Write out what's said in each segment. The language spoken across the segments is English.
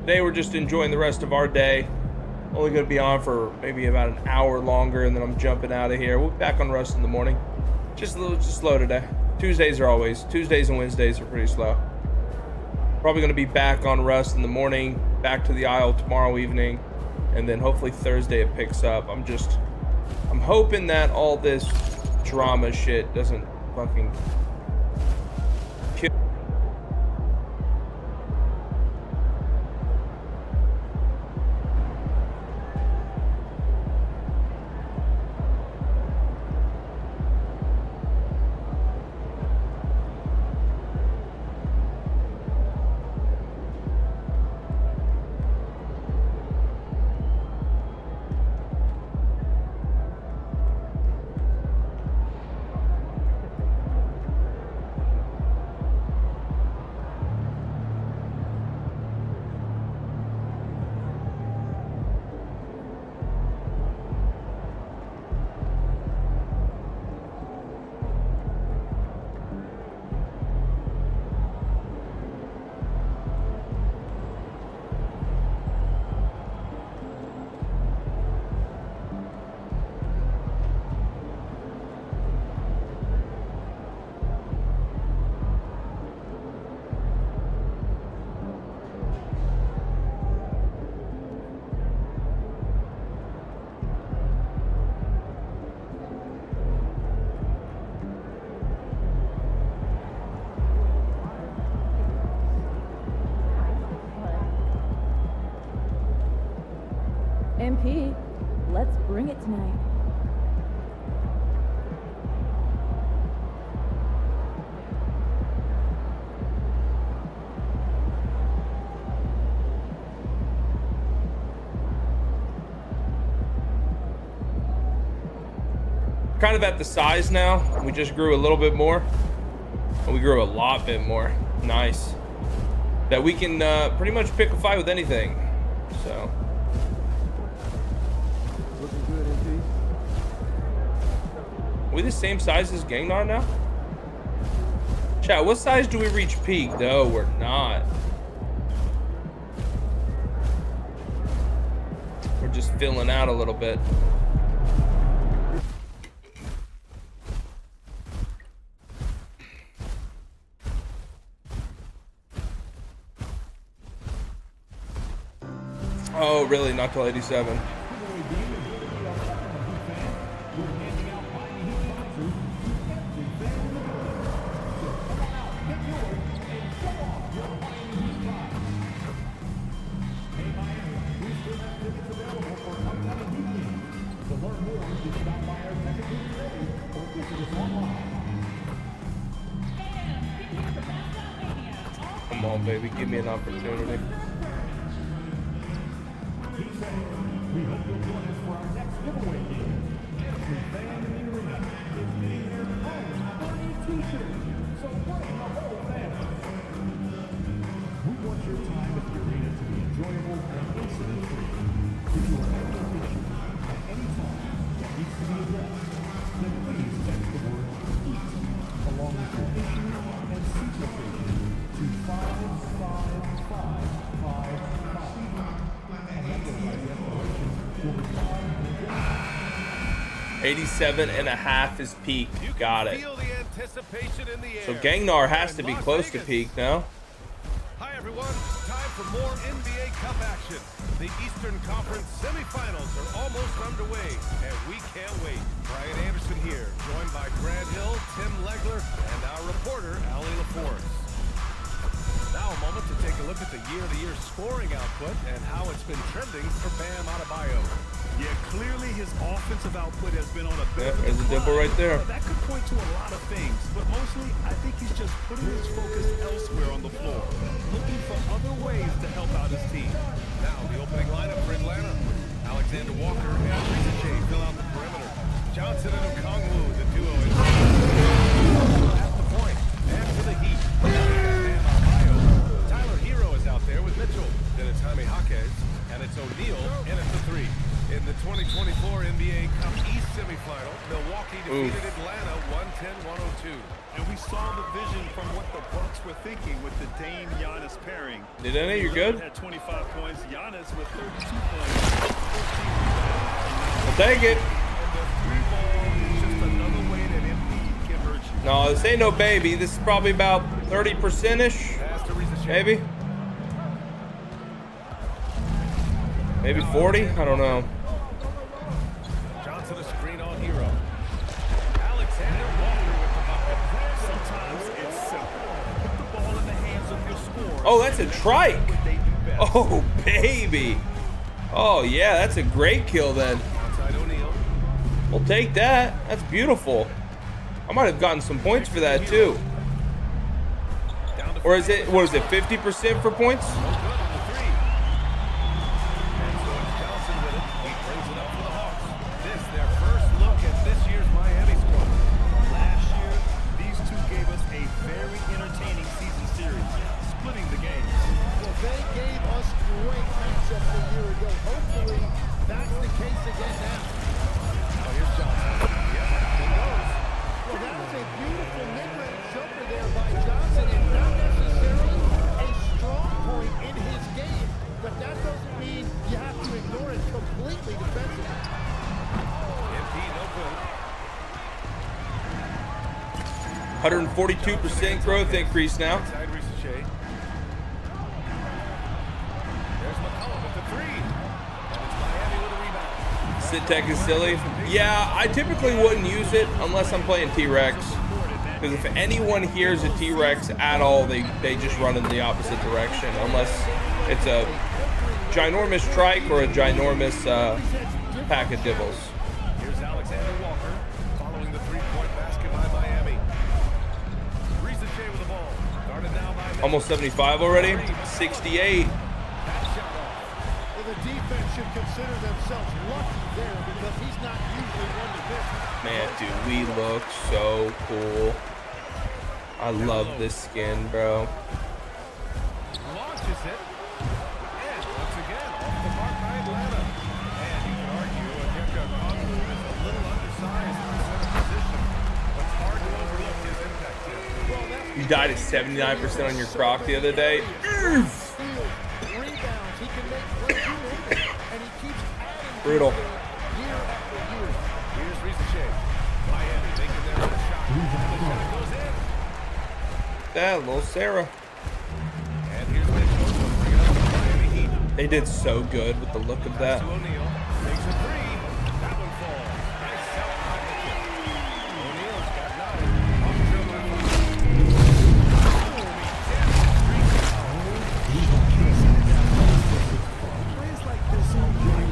Today we're just enjoying the rest of our day. Only going to be on for maybe about an hour longer, and then I'm jumping out of here. We'll be back on Rust in the morning. Just slow today. Tuesdays and Wednesdays are pretty slow. Probably going to be back on Rust in the morning, back to the Isle tomorrow evening, and then hopefully Thursday it picks up. I'm hoping that all this drama shit doesn't fucking kill. MP, let's bring it tonight. Kind of at the size now. We just grew a little bit more. And we grew a lot bit more. Nice. That we can pretty much pick a fight with anything. So. Looking good, MP. Are we the same size as Gangnar now? Chat, what size do we reach peak? No, we're not. We're just filling out a little bit. Oh, really? Not till 87. Come on, baby. Give me an opportunity. We hope you'll join us for our next giveaway game. Every fan in the arena is getting their own Bernie t-shirt. So bring the whole family. We want your time at the arena to be enjoyable and incident-free. If you are having an issue at any time that needs to be addressed, then please text the word EAT along with your issue and seat location to 55555. 87.5 is peak. Got it. So Gangnar has to be close to peak now. Hi everyone, time for more NBA Cup action. The Eastern Conference semifinals are almost underway, and we can't wait. Brian Anderson here, joined by Grant Hill, Tim Legler, and our reporter, Allie LaForce. Now a moment to take a look at the year-to-year scoring output and how it's been trending for Bam Adebayo. Yeah, clearly his offensive output has been on a bit of a there's a decline. dimple right there. That could point to a lot of things, but mostly I think he's just putting his focus elsewhere on the floor, looking for other ways to help out his team. Now the opening lineup for Atlanta. Alexander Walker and Risa J fill out the perimeter. Johnson and Okongwu, the duo is at the point. And for the Heat, Bam Adebayo. Tyler Hero is out there with Mitchell. Then it's Jaime Jaquez, and it's O'Neal, and it's a 3. In the 2024 NBA Cup East semifinal, Milwaukee defeated Atlanta 110-102. And we saw the vision from what the Bucks were thinking with the Dame Giannis pairing. Did any? You're good? Had 25 points. Giannis with 32 points. I'll take it. And the 3-ball is just another way that Embiid can hurt you. No, this ain't no baby. This is probably about 30%-ish. Pass to Risa Shea. Maybe. Maybe 40? I don't know. Johnson a screen on Hero. Alexander Walker with the bucket. Sometimes it's simple. Put the ball in the hands of your scorer. Oh, that's a trike. What they do best. Oh, baby. Oh, yeah, that's a great kill then. Outside O'Neal. We'll take that. That's beautiful. I might have gotten some points for that too. Down to Or is it, what is it, 50% for points? no good on the 3. And so it's Johnson with it. He brings it up for the Hawks. This their first look at this year's Miami squad. Last year, these two gave us a very entertaining season series, splitting the games. Well, they gave us great matchups a year ago. Hopefully, that's the case again now. Oh, here's Johnson. Yep, he goes. Well, that was a beautiful mid-range jumper there by Johnson, and not necessarily a strong point in his game. But that doesn't mean you have to ignore it completely defensively. MP no good. 142% growth increase now. Inside Risa Shea. There's McCollum with the 3. And it's Miami with a rebound. Sit tech is silly. Yeah, I typically wouldn't use it unless I'm playing T-Rex. Because if anyone hears a T-Rex at all, they just run in the opposite direction. Unless it's a ginormous trike or a ginormous pack of dibbles. Here's Alexander Walker following the 3-point basket by Miami. Risa Shea with the ball. Guarded now by Memphis. Almost 75 already. 68. That shot off. Well, the defense should consider themselves lucky there because he's not usually one to miss. Man, dude, we look so cool. I love this skin, bro. Launches it. And once again, off the mark by Atlanta. And you can argue Onyeka Okongwu is a little undersized in the center position. But it's hard to overlook his impact here. You died at 79% on your croc the other day. Steals, rebounds, he can make great use, and he keeps adding Brutal. to it year after year. Here's Risa Shea. Miami making their own shot. The shot goes in. That little Sarah. And here's Mitchell bringing up the Miami Heat. They did so good with the look of that. To O'Neal. Takes a 3. That one falls. Nice shot by Mitchell. O'Neal's got 9. Off the dribble and Plays like this are really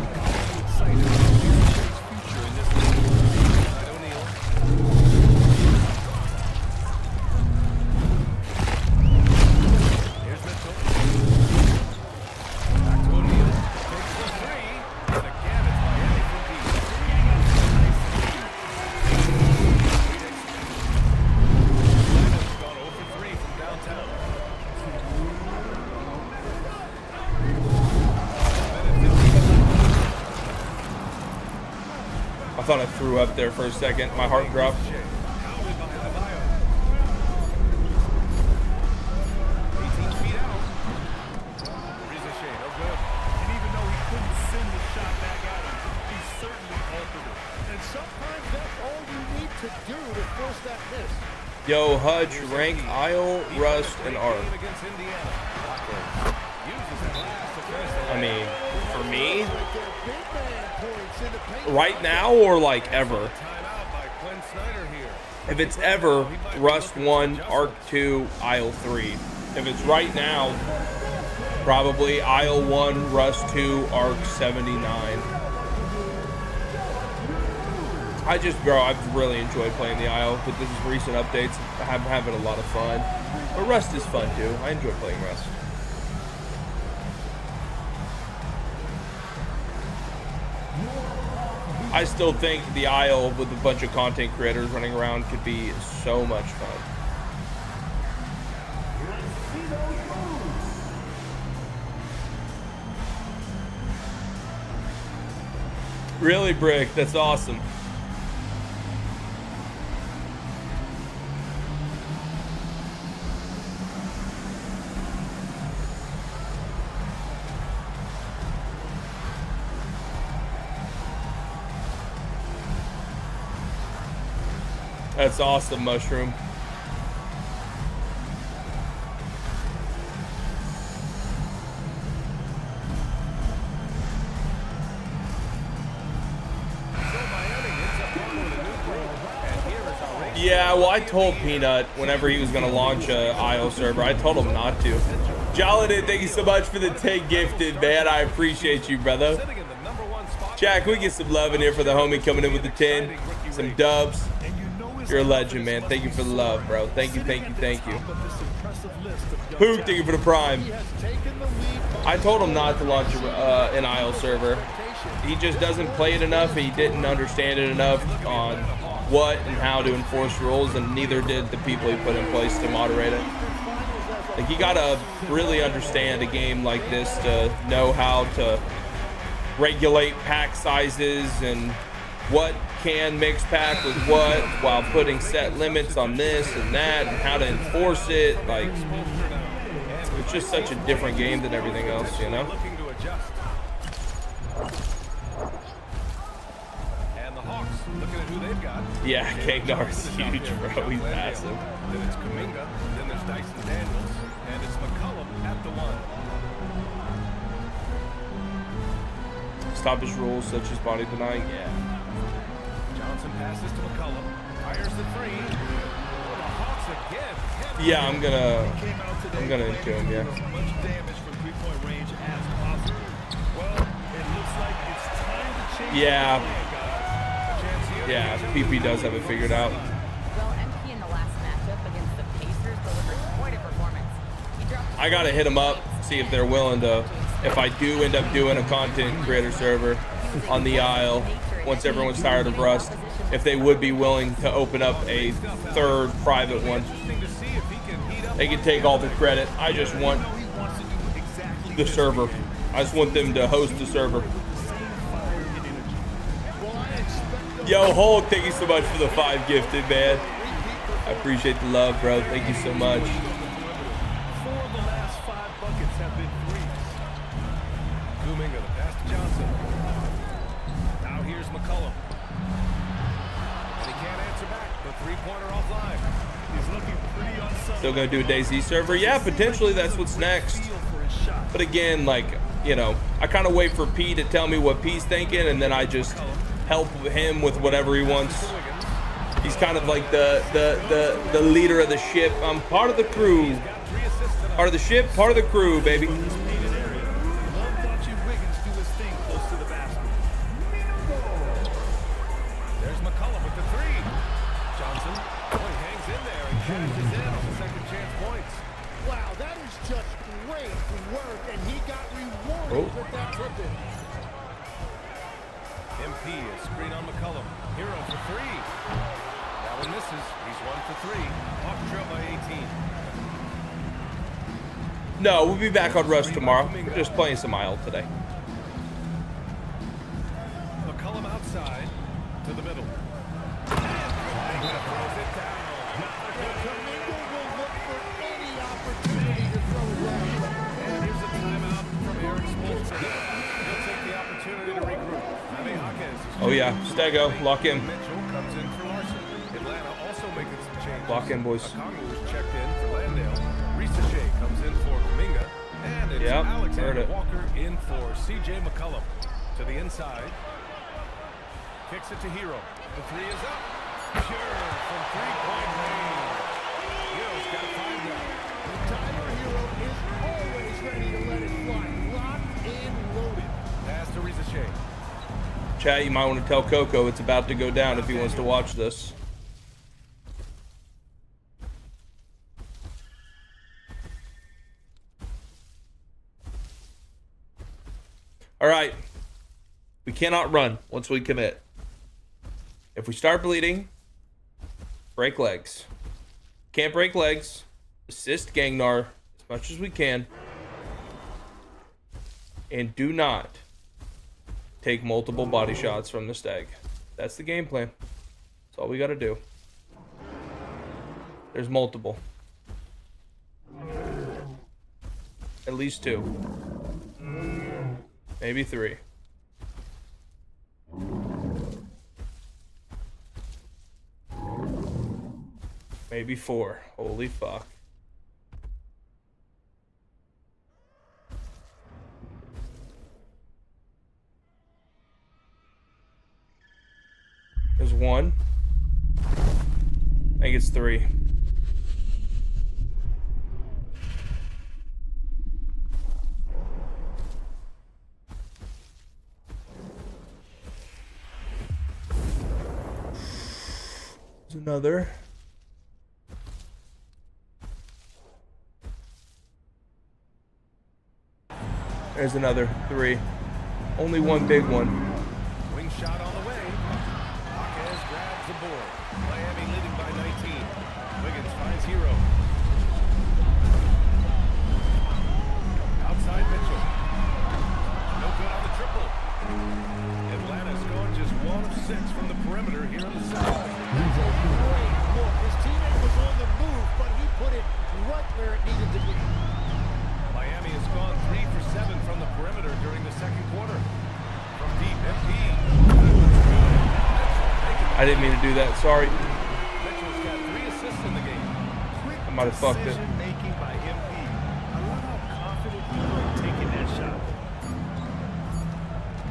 excited about his future in this league. inside O'Neal. Here's Mitchell. Back to O'Neal. Takes the 3. And again, it's Miami from deep. Atlanta's gone 0 for 3 from downtown. I thought I threw up there for a second. My heart dropped. Shea. Pounded by Adebayo. 18 feet out. Risa Shea, no good. And even though he couldn't send the shot back at him, he certainly altered it. And sometimes that's all you need to do to force that miss. Yo, Hudge, rank Isle, Rust, and Arc. Game against Indiana. Walker uses that last to finish the I line. mean, for me, Right there, big man points in the paint. right now or like ever. Timeout by Quinn Snyder here. If it's ever, Rust 1, Arc 2, Isle 3. If it's right now, probably Isle 1, Rust 2, Arc 79. I've really enjoyed playing the Isle with these recent updates. I'm having a lot of fun. But Rust is fun too. I enjoy playing Rust. I still think the Isle with a bunch of content creators running around could be so much fun. Really, Brick? That's awesome. That's awesome, Mushroom. Yeah, well, I told Peanut whenever he was going to launch a IO server, I told him not to. Jolly, thank you so much for the 10 gifted, man. I appreciate you, brother. Jack, we get some love in here for the homie coming in with the 10. Some dubs. You're a legend, man. Thank you for the love, bro. Thank you, thank you, thank you. Hook, thank you for the prime. I told him not to launch an IO server. He just doesn't play it enough. He didn't understand it enough on what and how to enforce rules, and neither did the people he put in place to moderate it. Like, you gotta really understand a game like this to know how to regulate pack sizes and what can mix pack with what while putting set limits on this and that and how to enforce it. Like, it's just such a different game than everything else, you know? Looking at who they've got. Yeah, Kagnar's huge, bro. He's massive. Then it's Kuminga. Then there's Dyson Daniels. And it's McCollum at the one. Stoppage rules such as body denying. Yeah. Johnson passes to McCollum. Fires the three. Oh, the Hawks again. Yeah, I'm gonna into him, yeah. As much damage from three-point range as possible. Well, it looks like it's time to change. Yeah. Yeah, PP does have it figured out. Well, MP in the last matchup against the Pacers delivered quite a performance. He dropped I gotta hit them up, see if they're willing to, if I do end up doing a content creator server on the aisle, once everyone's tired of Rust, if they would be willing to open up a third private one. They can take all the credit. I just want the server. I just want them to host the server. Yo, Hulk, thank you so much for the 5 gifted, man. I appreciate the love, bro. Thank you so much. 4 of the last 5 buckets have been threes. Kuminga, the pass to Johnson. Now here's McCollum. And he can't answer back. The three-pointer offline. He's looking pretty unsettled. Still gonna do a DayZ server? Yeah, potentially that's what's next. But again, like, you know, I kind of wait for P to tell me what P's thinking, and then I just help him with whatever he wants. He's kind of like the leader of the ship. I'm part of the crew. Part of the ship, part of the crew, baby. There's McCollum with the three. Johnson, oh, he hangs in there and cashes in on the second chance points. Wow, that is just great work, and he got rewarded with that tip-in. MP is screen on McCollum. Hero for three. That one misses. He's 1 for 3. Hawk trail by 18. No, we'll be back on Rust tomorrow. We're just playing some IL today. McCollum outside to the middle. Kuminga will look for any opportunity to throw it down. And here's a timeout from Eric Spoelstra. He'll take the opportunity to regroup. Jaime Jaquez is Oh yeah, Stego, lock in. Mitchell comes in for Larson. Atlanta also making some changes. Lock in, boys. Okongwu was checked in for Landale. Risa J comes in for Kuminga. And it's Yep, heard Alexander it. Walker in for CJ McCollum. To the inside. Kicks it to Hero. The three is up. Pure from three-point range. Hero's got 5 now. The timer hero is always ready to let it fly. Locked in, loaded. Pass to Risa J. Chat, you might want to tell Coco it's about to go down if he wants to watch this. All right. We cannot run once we commit. If we start bleeding, break legs. Can't break legs. Assist Gangnar as much as we can. And do not take multiple body shots from the stag. That's the game plan. That's all we got to do. There's multiple. At least 2. Maybe 3. Maybe 4. Holy fuck. There's 1. I think it's 3. There's another. There's another 3. Only 1 big one. Wing shot on the way. Hawkins grabs the board. Miami leading by 19. Wiggins finds Hero. Outside Mitchell. No good on the triple. Atlanta's going just 1 of 6 from the perimeter here in the second. That's a great look. His teammate was on the move, but he put it right where it needed to be. Miami has gone 3 for 7 from the perimeter during the second quarter. From deep, MP. I didn't mean to do that. Sorry. Mitchell's got 3 assists in the game. I might have fucked it. Decision-making by MP. I love how confident he was taking that shot.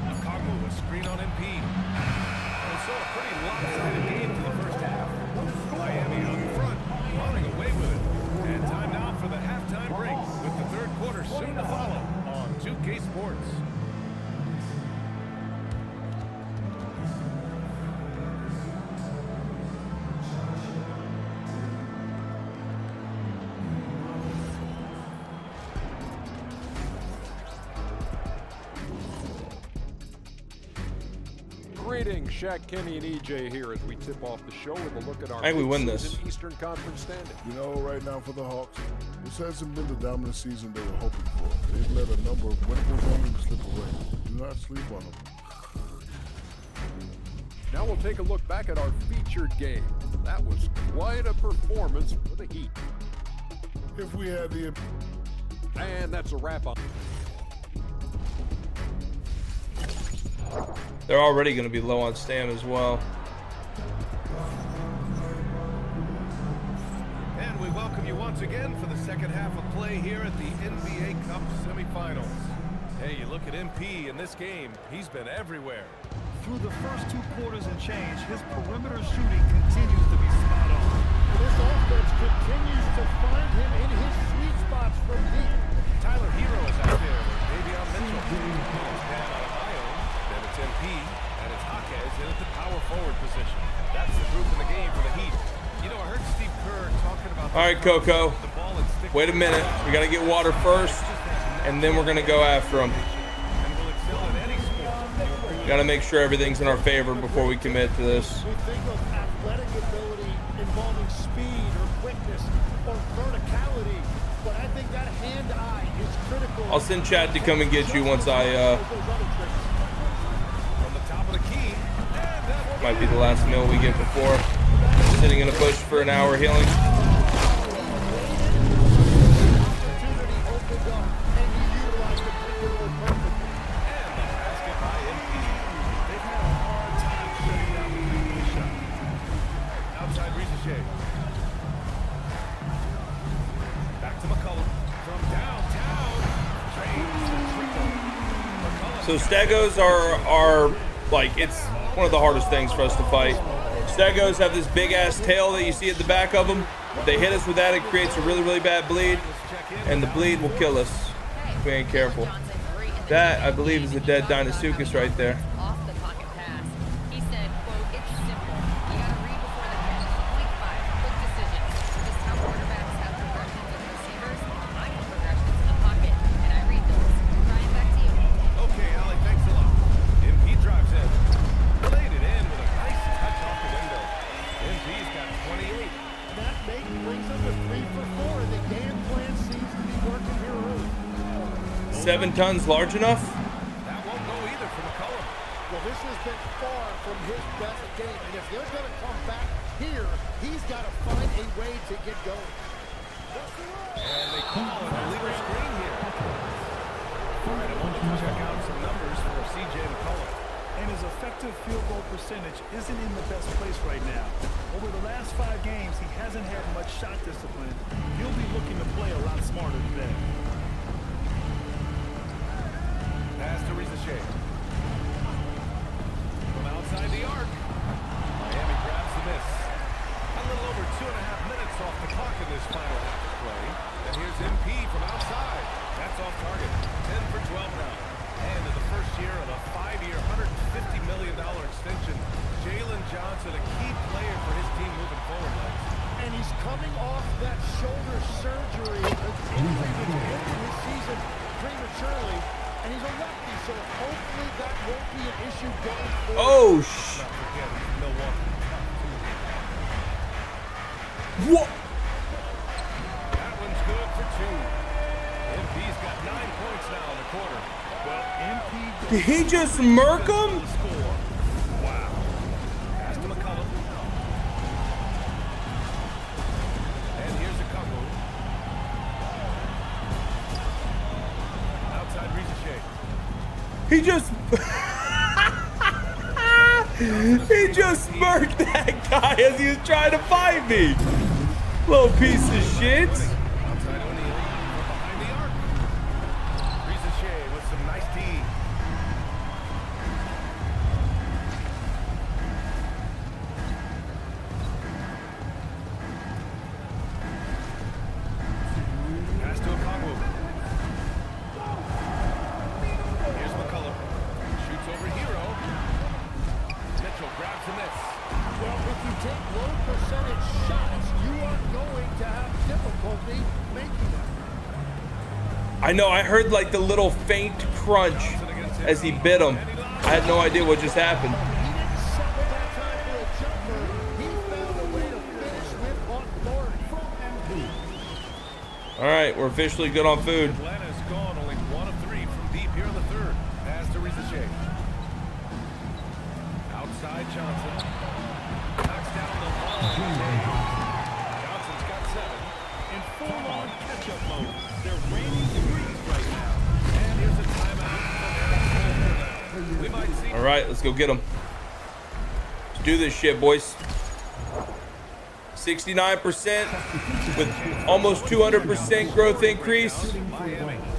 Okongwu, a screen on MP. And so a pretty lopsided game for the first half. Miami out in front, running away with it. And time now for the halftime break, with the third quarter soon to follow on 2K Sports. Greetings, Shaq, Kenny, and EJ here as we tip off the show with a look at our I think we win this. mid-season Eastern Conference standing. You know, right now for the Hawks, this hasn't been the dominant season they were hoping for. They've let a number of winnable games slip away. Do not sleep on them. Now we'll take a look back at our featured game. That was quite a performance for the Heat. If we had the... And that's a wrap on. They're already going to be low on stam as well. And we welcome you once again for the second half of play here at the NBA Cup semifinals. Hey, you look at MP in this game, he's been everywhere. Through the first 2 quarters and change, his perimeter shooting continues to be spot on. This offense continues to find him in his sweet spots from deep. Tyler Hero is out there with Davion Mitchell. It's Pam out of Ione, then it's MP, and it's Hawkins in at the power forward position. That's the group in the game for the Heat. You know, I heard Steve Kerr talking about... All right, Coco. the ball and stick. Wait a minute. We got to get water first, and then we're going to go after them. And will excel in any sport. Got to make sure everything's in our favor before we commit to this. We think of athletic ability involving speed or quickness or verticality, but I think that hand-eye is critical. I'll send Chad to come and get you once I From the top of the key. And that will might be the last meal we get before sitting in a bush for an hour healing. opportunity opened up, and he utilized it particularly perfectly. And the basket by MP. They've had a hard time shutting down the three-point shot. Outside Ricochet. Back to McCollum. From downtown. James Trickle. McCollum. So Stegos are like, it's one of the hardest things for us to fight. Stegos have this big ass tail that you see at the back of them. If they hit us with that, it creates a really, really bad bleed, and the bleed will kill us if we ain't careful. That, I believe, is a dead Dinosuchus right there. Off the pocket pass. He said, quote, it's simple. You gotta read before the catch. Point 5, quick decisions. Just how quarterbacks have progressions as receivers. I have progressions in the pocket, and I read those. Ryan, back to you. Okay, Allie, thanks a lot. MP drives in. Laid it in with a nice touch off the window. MP's got 28. That brings them to 3 for 4, and the game plan seems to be working here early. 7 tons large enough? That won't go either for McCollum. Well, this has been far from his best game, and if they're going to come back here, he's got to find a way to get going. And they call an illegal screen here. All right, I want you to check out some numbers for CJ McCollum. And his effective field goal percentage isn't in the best place right now. Over the last 5 games, he hasn't had much shot discipline. He'll be looking to play a lot smarter today. Pass to Rizachet. From outside the arc. Miami grabs the miss. A little over 2.5 minutes off the clock in this final half of play. And here's MP from outside. That's off target. 10 for 12 now. And in the first year of a 5-year, $150 million extension, Jalen Johnson, a key player for his team moving forward. And he's coming off that shoulder surgery, injury that ended his season prematurely, and he's a lefty, so hopefully that won't be an issue going forward. Oh, Not forgetting Milwaukee. what? That one's good for 2. MP's got 9 points now in the quarter. Well, MP Did he just murk him? Score. Wow. Pass to McCollum. And here's a couple. Outside Rizachet. He just he just murked that guy as he was trying to fight me. Little piece of shit. Outside O'Neal from behind the arc. Rizachet with some nice D. Pass to Okongwu. Here's McCullum. Shoots over Hero. Mitchell grabs the miss. Well, if you take low percentage shots, you are going to have difficulty making them. I know, I heard like the little faint crunch as he bit him. I had no idea what just happened. He didn't settle that time for a jumper. He found a way to finish with authority. All right, we're officially good on food. Atlanta's gone only 1 of 3 from deep here in the third. Pass to Rizachet. Outside Johnson. Knocks down the ball. Johnson's got 7. in full-on catch-up mode. They're raining threes right now. And here's a timeout. We might see. All right, let's go get him. Let's do this shit, boys. 69% with almost 200% growth increase.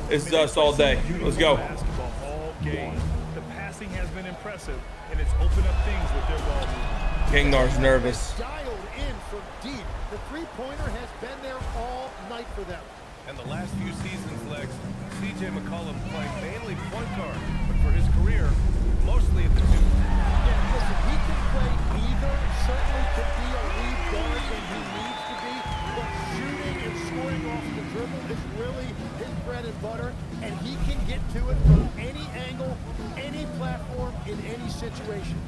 It's us all day. Let's go. Basketball all game. The passing has been impressive, and it's opened up things with their ball movement. Kingnar's nervous. Dialed in from deep. The three-pointer has been there all night for them. And the last few seasons, Lex, CJ McCollum playing mainly point guard, but for his career, mostly at the 2. Yeah, listen, he can play either. Certainly can be a lead guard when he needs to be, but shooting and scoring off the dribble is really his bread and butter, and he can get to it from any angle, any platform, in any situation.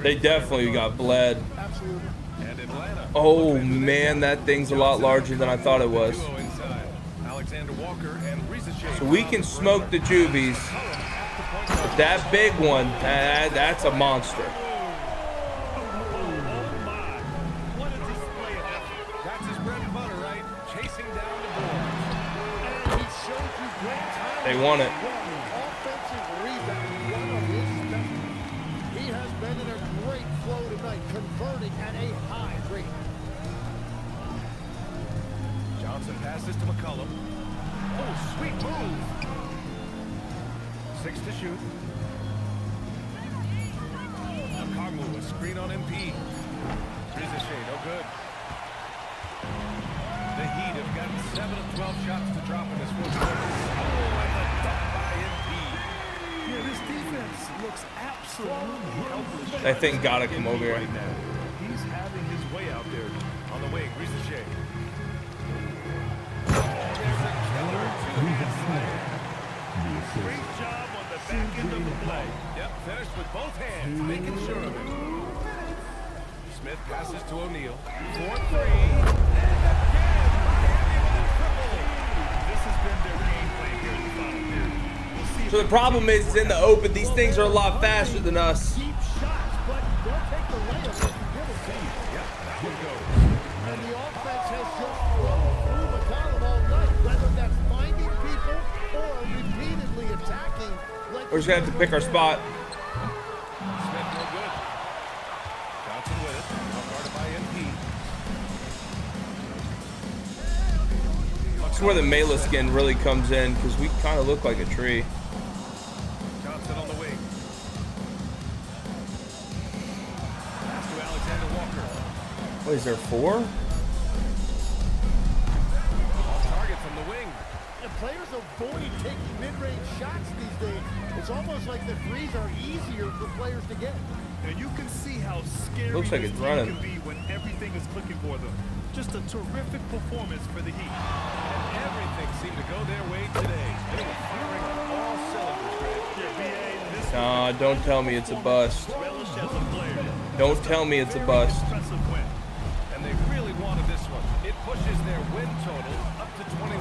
They definitely got bled. Absolutely. And Atlanta. Oh man, that thing's a lot larger than I thought it was. Duo inside. Alexander Walker and Rizachet. So we can smoke the Jubies. But that big one, that's a monster. What a display of effort. That's his bread and butter, right? Chasing down the boards. And he showed you great time. They won it. Offensive rebound, one of his specialties. He has been in a great flow tonight, converting at a high rate. Johnson passes to McCollum. Oh, sweet move. 6 to shoot. Okongwu, a screen on MP. Rizachet, no good. The Heat have gotten 7 of 12 shots to drop in this fourth quarter. Oh, and a dunk by MP. Yeah, this defense looks absolutely helpless. That thing gotta come over here. Right now. He's having his way out there. On the wing, Rizachet. There's a killer two-hand slam. Great job on the back end of the play. Yep, finished with both hands, making sure of it. Smith passes to O'Neal. 4-3. And again, Miami with a triple. This has been their game plan here in the final period. We'll if So the they problem continue is, to it's in the work out. open. These things are a lot faster than us. Deep shots, but they'll take the layup if you give it to them. Yeah, that one goes. And the offense has just flown through McCollum all night, whether that's finding people or repeatedly attacking. We're just gonna have to pick our spot. Smith no good. Johnson with it. Now guarded by MP. This is where the Mela skin really comes in, because we kind of look like a tree. Johnson on the wing. Pass to Alexander Walker. What is there, 4? Off target from the wing. The players avoid taking mid-range shots these days. It's almost like the threes are easier for players to get. And you can see how scary Looks like this it's team running. can be when everything is clicking for them. Just a terrific performance for the Heat. Everything seemed to go their way today. They were firing on all cylinders, Greg. Yeah, BA, this Nah, don't tell me it's a bust. relish as a player. Don't tell me it's a bust. Impressive win. And they really wanted this one. It pushes their win total up to 21.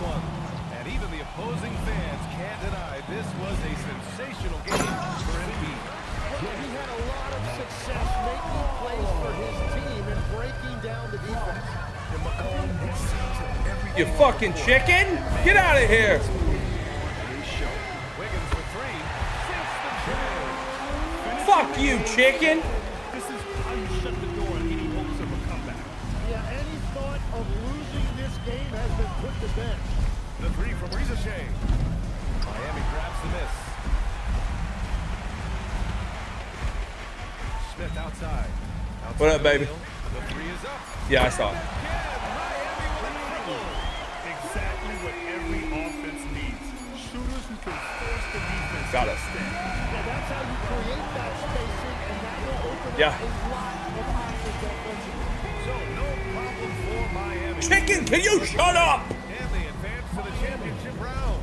And even the opposing fans can't deny this was a sensational game for Embiid. Well, he had a lot of success making plays for his team and breaking down the defense. And McCollum excels at every You fucking chicken! Get out of here! Wiggins for 3. Sinks the jam. Fuck you, chicken! This is how you shut the door on any hopes of a comeback. Yeah, any thought of losing this game has been put to bed. The 3 from Ricochet. Miami grabs the miss. Smith outside. What up, baby? The 3 is up. Yeah, I saw it. Miami with a triple. Exactly what every offense needs. Shooters who can force the defense Got to it. extend. Now that's how you create that spacing, and that will open Yeah. up a lot of options offensively. So no problem for Miami. Chicken, can you shut up? And they advance to the championship round.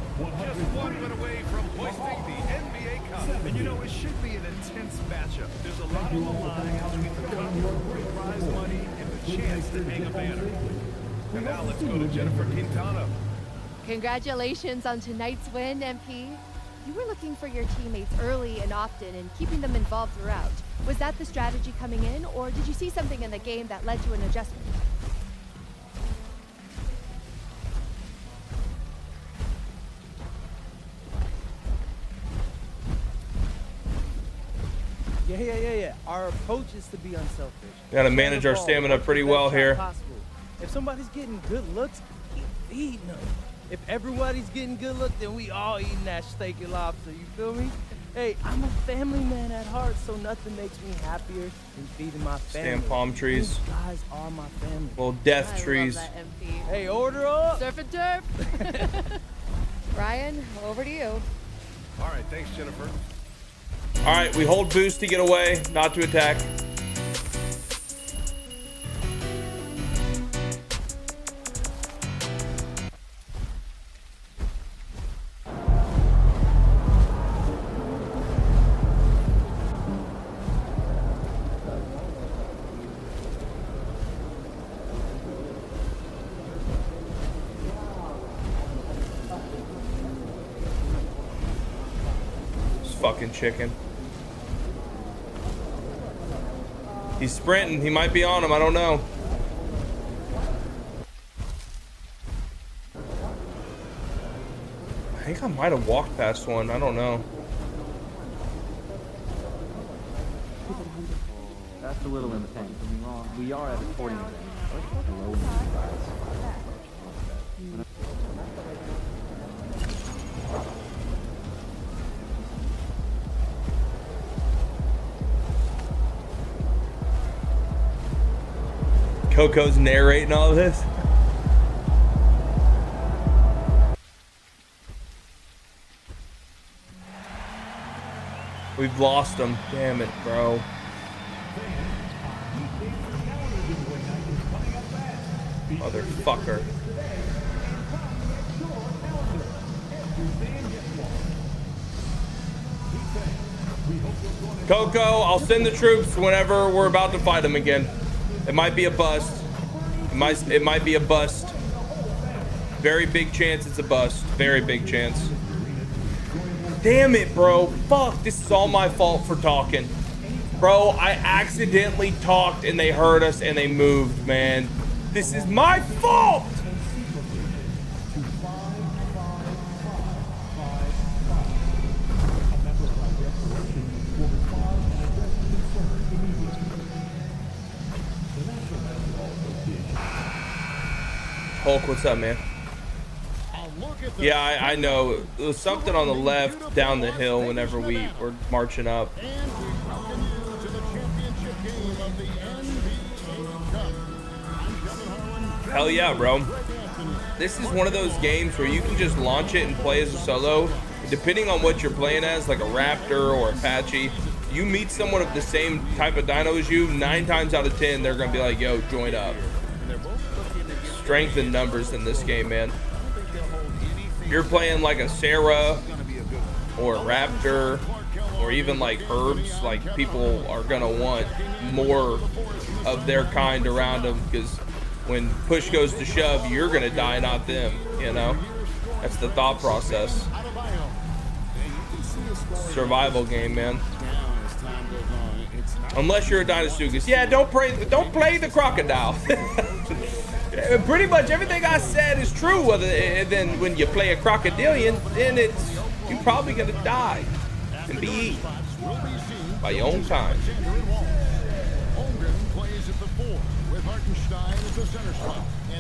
Just one win away from hoisting the NBA Cup. And you know, it should be an intense matchup. There's a lot on the line between the cup, prize money, and the chance to hang a banner. And now let's go to Jennifer Quintana. Congratulations on tonight's win, MP. You were looking for your teammates early and often and keeping them involved throughout. Was that the strategy coming in, or did you see something in the game that led to an adjustment? Yeah. Our approach is to be unselfish. Gotta manage our Ball, stamina pretty best well shot here. possible. If somebody's getting good looks, keep feeding them. If everybody's getting good looks, then we all eating that steak and lobster. You feel me? Hey, I'm a family man at heart, so nothing makes me happier than feeding my family. Stand palm trees. These guys are my family. Little death I trees. love that, MP. Hey, order up. Surf and turf. Ryan, over to you. All right, thanks, Jennifer. All right, we hold boost to get away, not to attack. This fucking chicken. He's sprinting. He might be on him. I don't know. I think I might have walked past one. I don't know. That's a little intense. Don't get me wrong. We are at a sporting event. Let's talk low in these guys. Coco's narrating all this. We've lost him. Damn it, bro. Motherfucker. Coco, I'll send the troops whenever we're about to fight them again. It might be a bust. It might be a bust. Very big chance it's a bust. Very big chance. Damn it, bro. Fuck, this is all my fault for talking. Bro, I accidentally talked and they heard us and they moved, man. This is my fault! Hulk, what's up, man? Yeah, I know. There was something on the left down the hill whenever we were marching up. Hell yeah, bro. This is one of those games where you can just launch it and play as a solo. Depending on what you're playing as, like a Raptor or Apache, you meet someone of the same type of dyno as you, 9 times out of 10, they're going to be like, yo, join up. Strength in numbers in this game, man. If you're playing like a Sarah or a Raptor or even like Herbs, like people are gonna want more of their kind around them, because when push goes to shove, you're gonna die, not them, you know? That's the thought process. Survival game, man. Unless you're a Dinosuchus. Yeah, don't play the crocodile. Pretty much everything I said is true. Other than when you play a crocodilian, then you're probably gonna die and be eaten by your own kind.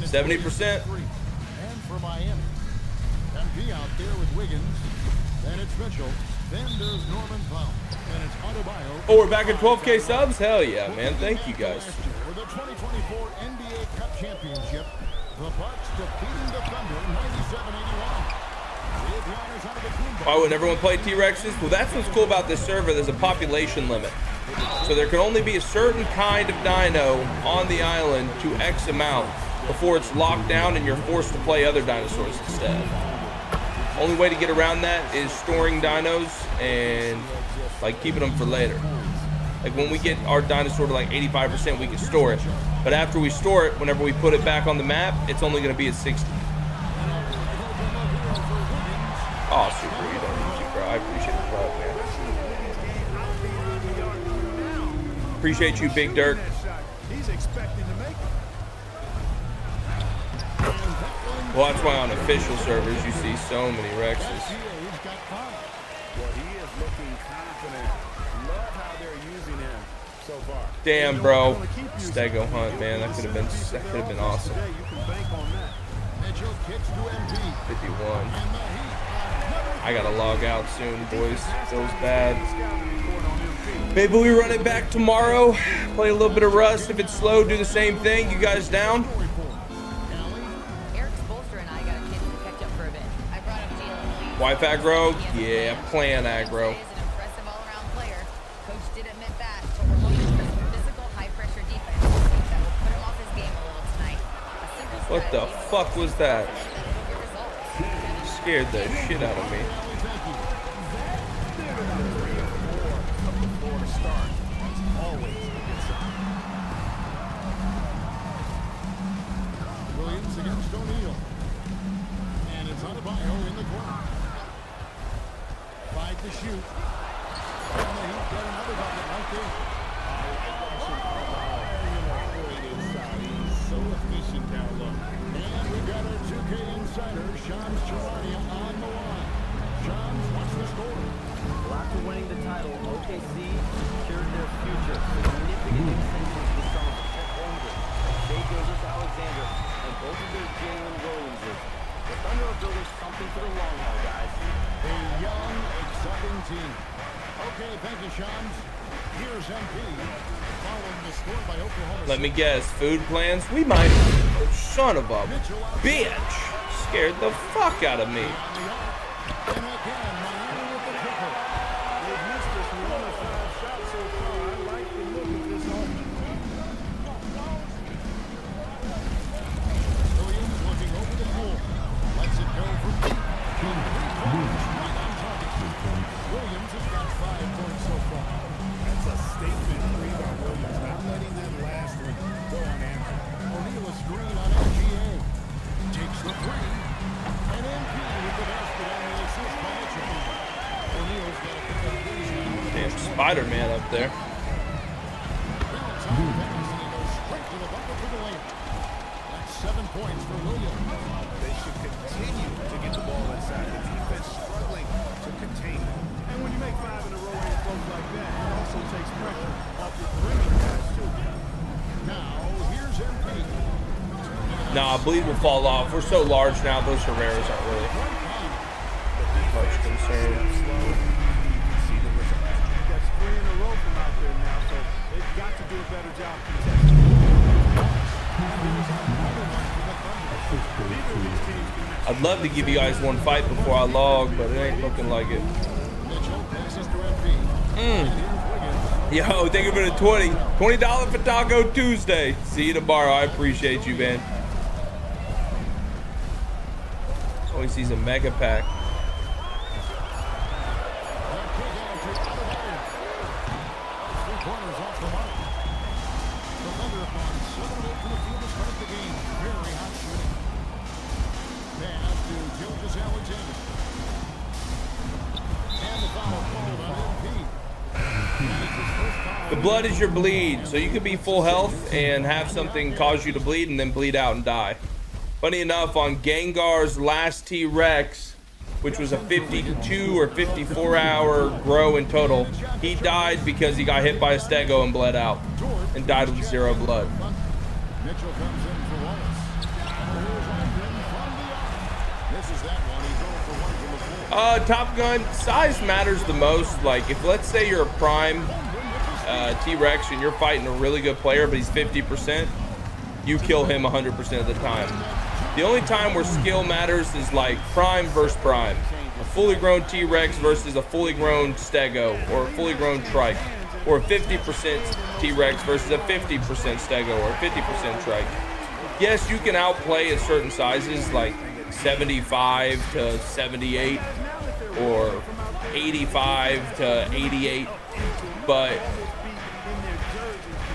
70%. And for Miami, MP out there with Wiggins. Then it's Mitchell. Then there's Norman Powell. And it's Adebayo. Oh, we're back at 12K subs? Hell yeah, man. Thank you guys. For the 2024 NBA Cup Championship, the Bucks defeating the Thunder 97-81. Why wouldn't everyone play T-Rexes? Well, that's what's cool about this server. There's a population limit. So there can only be a certain kind of dino on the island to X amount before it's locked down and you're forced to play other dinosaurs instead. Only way to get around that is storing dinos and like keeping them for later. Like when we get our dinosaur to like 85%, we can store it. But after we store it, whenever we put it back on the map, it's only going to be at 60. Oh, super. You don't need to, bro. I appreciate the love, man. Appreciate you, Big Dirk. He's expecting to make it. Well, that's why on official servers you see so many Rexes. Well, he is looking confident. Love how they're using him so far. Damn, bro. Stego hunt, man. That could have been awesome. 51. I gotta log out soon, boys. Feels bad. Maybe we run it back tomorrow. Play a little bit of Rust. If it's slow, do the same thing. You guys down? Wife aggro? Yeah, plan aggro. What the fuck was that? Scared the shit out of me. Williams against O'Neal. And it's Adebayo in the corner. 5 to shoot. And the Heat get another bucket right there. He's so efficient down low. And we got our 2K insider, Shams Charania, on the line. Shams, what's the score? Well, after winning the title, OKC secured their future. Significant extensions this summer for Chet Holmgren, Shai Gilgeous-Alexander, and both of their Jalen Williamses. The Thunder are building something for the long haul, guys. A young, exciting team. Okay, thank you, Shams. Here's MP. Following the score by Oklahoma. Let me guess. Food plans? We might. Oh, son of a bitch. Scared the fuck out of me. And again, Miami with the triple. They've missed us 1 of 5 shots so far. I like the look of this offense. Williams looking over the floor. Lets it go for deep. Williams has got 5 points so far. That's a statement rebound, Williams. Not letting that last one go unanswered. O'Neal a screen on LGA. Takes the 3. And MP with the basket on the assist. Damn, Spider-Man up there. That's 7 points for Williams. They should continue to get the ball inside. The defense struggling to contain it. And when you make 5 in a row and it goes like that, it also takes pressure off your perimeter guys too. Now, here's MP. Nah, bleed will fall off. We're so large now, those Herreras aren't really much concern. That's 3 in a row from out there now, so they've got to do a better job contesting. I'd love to give you guys one fight before I log, but it ain't looking like it. Yo, thank you for the $20 for Taco Tuesday. See you tomorrow. I appreciate you, man. Always sees a mega pack. The blood is your bleed, so you could be full health and have something cause you to bleed and then bleed out and die. Funny enough, on Gengar's last T-Rex, which was a 52 or 54 hour grow in total, he died because he got hit by a Stego and bled out and died with 0 blood. Mitchell comes in for Wallace. This is that one. He's going for 1 from the floor. Top Gun, size matters the most. Like, if let's say you're a prime T-Rex and you're fighting a really good player, but he's 50%, you kill him 100% of the time. The only time where skill matters is like prime versus prime. A fully grown T-Rex versus a fully grown Stego, or a fully grown Trike, or a 50% T-Rex versus a 50% Stego, or a 50% Trike. Yes, you can outplay at certain sizes, like 75 to 78, or 85 to 88, but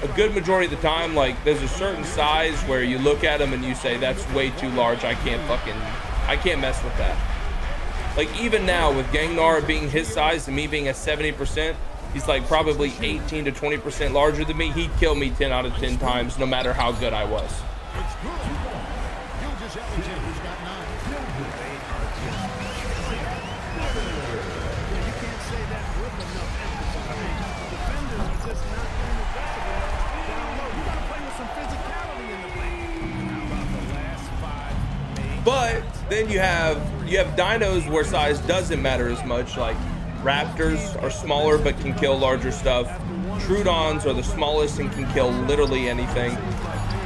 a good majority of the time, like, there's a certain size where you look at them and you say, that's way too large, I can't mess with that. Like, even now, with Gengar being his size and me being at 70%, he's like probably 18 to 20% larger than me. He'd kill me 10 out of 10 times, no matter how good I was. But then you have dinos where size doesn't matter as much. Like Raptors are smaller but can kill larger stuff. Troodons are the smallest and can kill literally anything.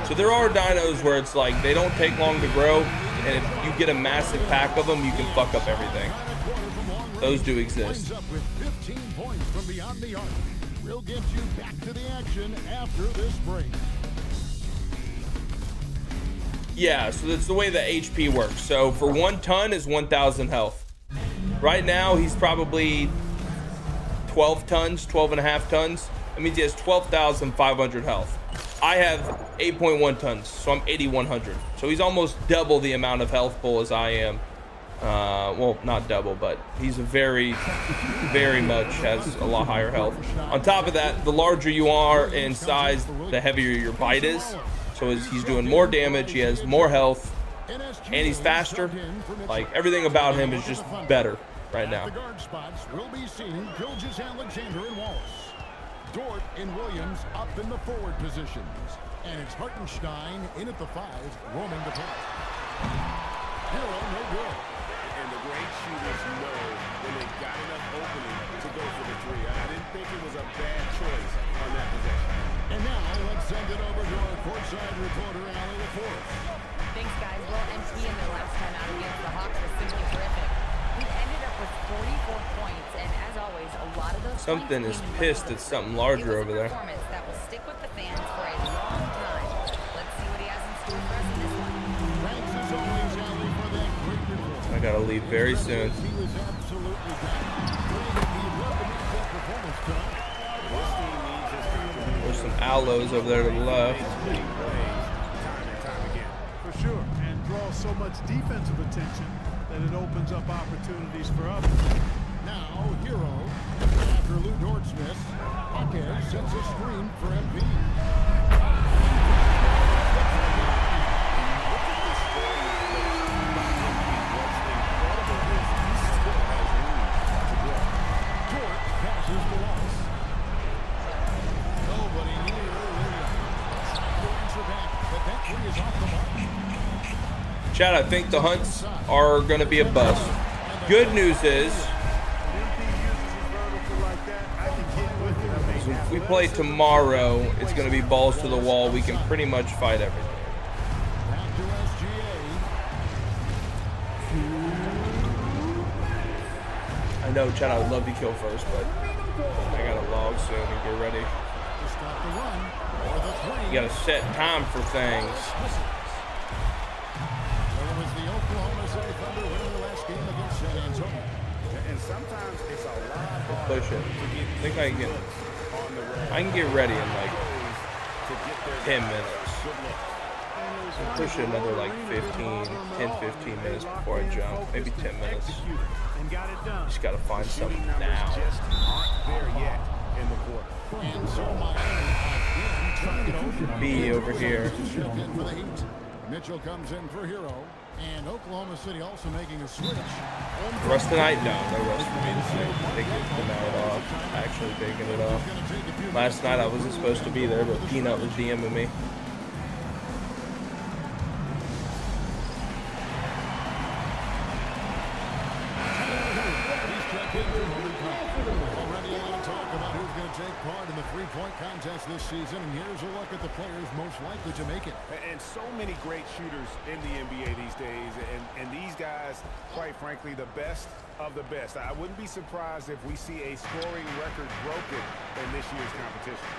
So there are dinos where it's like they don't take long to grow, and if you get a massive pack of them, you can fuck up everything. Those do exist. With 15 points from beyond the arc. We'll get you back to the action after this break. Yeah, so that's the way the HP works. So for 1 ton is 1,000 health. Right now, he's probably 12 tons, 12 and a half tons. That means he has 12,500 health. I have 8.1 tons, so I'm 8,100. So he's almost double the amount of health pool as I am. Well, not double, but he's very much has a lot higher health. On top of that, the larger you are in size, the heavier your bite is. So he's doing more damage, he has more health, and he's faster. Like, everything about him is just better right now. The guard spots will be seen Gilgis, Alexander, and Wallace. Dort and Williams up in the forward positions. And it's Hartenstein in at the 5, roaming the paint. Hero, no good. And the great shooters know when they've got enough opening to go for the 3. I didn't think it was a bad choice on that possession. And now let's send it over to our courtside reporter, Allie LaForce. Thanks, guys. Well, MP in their last time out against the Hawks was simply terrific. We ended up with 44 points, and as always, a lot of those Something is pissed at something larger over there. performance that will stick with the fans for a long time. Let's see what he has in store for us in this one. Thanks as always, Allie, for that great report. I gotta leave very soon. He was absolutely down. He loved to make that performance tonight. This team needs his contribution. There's some aloes over there to the left. Big plays time and time again. For sure, and draws so much defensive attention that it opens up opportunities for others. Now, Hero, after Lou Dortz Marquez sets a screen for MP. Passes the loss. Nobody near Williams. To answer back, but that three is off the mark. Chad, I think the Hunts are going to be a bust. Good news is, if we play tomorrow, it's going to be balls to the wall. We can pretty much fight everything. Back to SGA. I know, Chad, I would love to kill first, but I got to log soon and get ready. To stop the run. Or the three. You got to set time for things. Well, it was the Oklahoma City Thunder winning the last game against San Antonio. And sometimes it's a lot harder Push it. I think I can get ready in like 10 minutes. I'll push it another like 10-15 minutes before I jump. Maybe 10 minutes. Just gotta find something now. And so Miami trying to get over. B over here. For the Heat. Mitchell comes in for Hero. And Oklahoma City also making a switch. Rust tonight? No rust for me tonight. Taking the night off. Actually taking it off. Last night I wasn't supposed to be there, but Peanut was DMing me. Already a lot of talk about who's going to take part in the three-point contest this season. And here's a look at the players most likely to make it. And so many great shooters in the NBA these days. And these guys, quite frankly, the best of the best. I wouldn't be surprised if we see a scoring record broken in this year's competition.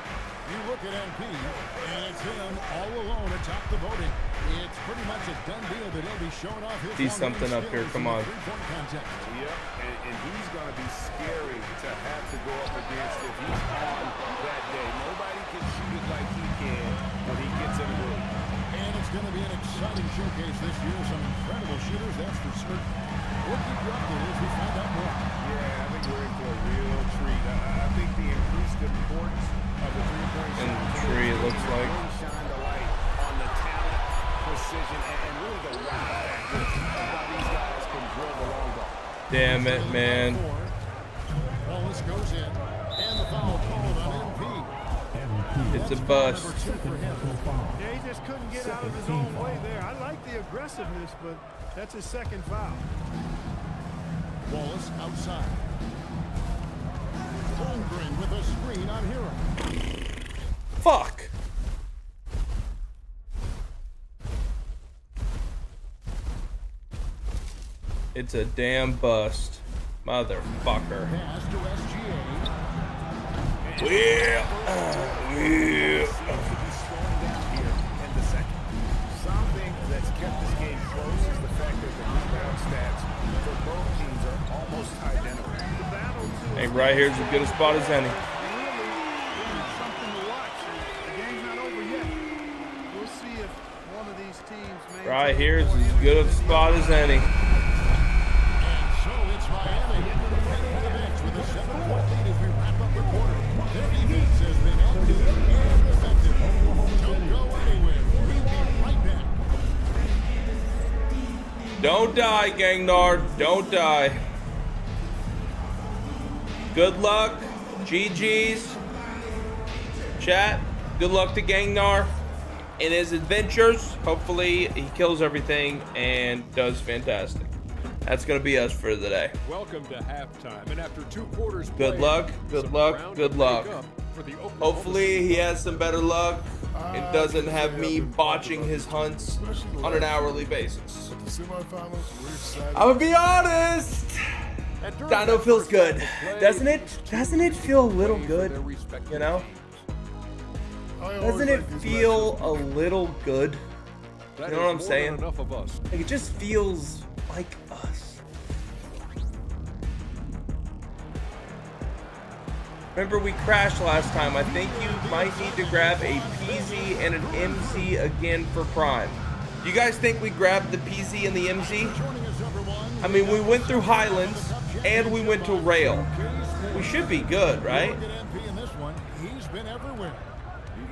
You look at MP, and it's him all alone atop the voting. It's pretty much a done deal that he'll be showing off his See something up here, come on. Yep, and he's going to be scary to have to go up against if he's on that day. Nobody can shoot it like he can when he gets in the room. And it's going to be an exciting showcase this year. Some incredible shooters, that's for certain. We'll keep you updated as we find out more. Yeah, I think we're in for a real treat. I think the increased importance of the three-point And the tree, it looks like. really shine the light on the talent, precision, and really the wow factor of how these guys can drill the long ball. Damn it, man. Wallace goes in, and the foul called on MP. It's a bust. Yeah, he just couldn't get out of his own way there. I like the aggressiveness, but that's his second foul. Wallace outside. Holmgren with a screen on Hero. Fuck. It's a damn bust. Motherfucker. Pass to SGA. Something that's kept this game close is the fact that the rebound stats for both teams are almost identical. The battle to Hey, right here's as good a spot as any. Really something to watch. The game's not over yet. We'll see if one of these teams may. Right here is as good a spot as any. And so it's Miami. Heading to the bench with a 7-point lead as we wrap up the quarter. Their defense has been active and effective. Don't go anywhere. We'll be right back. Don't die, Gangnard. Don't die. Good luck. GG's. Chat. Good luck to Gangnar in his adventures. Hopefully he kills everything and does fantastic. That's going to be us for the day. Welcome to halftime, and after 2 quarters Good played, luck. Good some luck. ground Good to luck. make up for the Oklahoma Hopefully he City has some better luck and doesn't have me botching his hunts on an hourly basis. The semifinals, we're excited. I'm gonna be honest. And during Dino that feels first good, half of play, doesn't it? Doesn't it feel a little for good? their respective You know? I always Doesn't it like these feel matchups. a little good? That You know what is I'm more saying? than enough of us. Like it just feels like us. Remember we crashed last time. I think you might need to grab a PZ and an MZ again for Prime. You guys think we grabbed the PZ and the MZ? I mean, we went through Highlands and we went to Rail. We should be good, right? Look at MP in this one. He's been everywhere.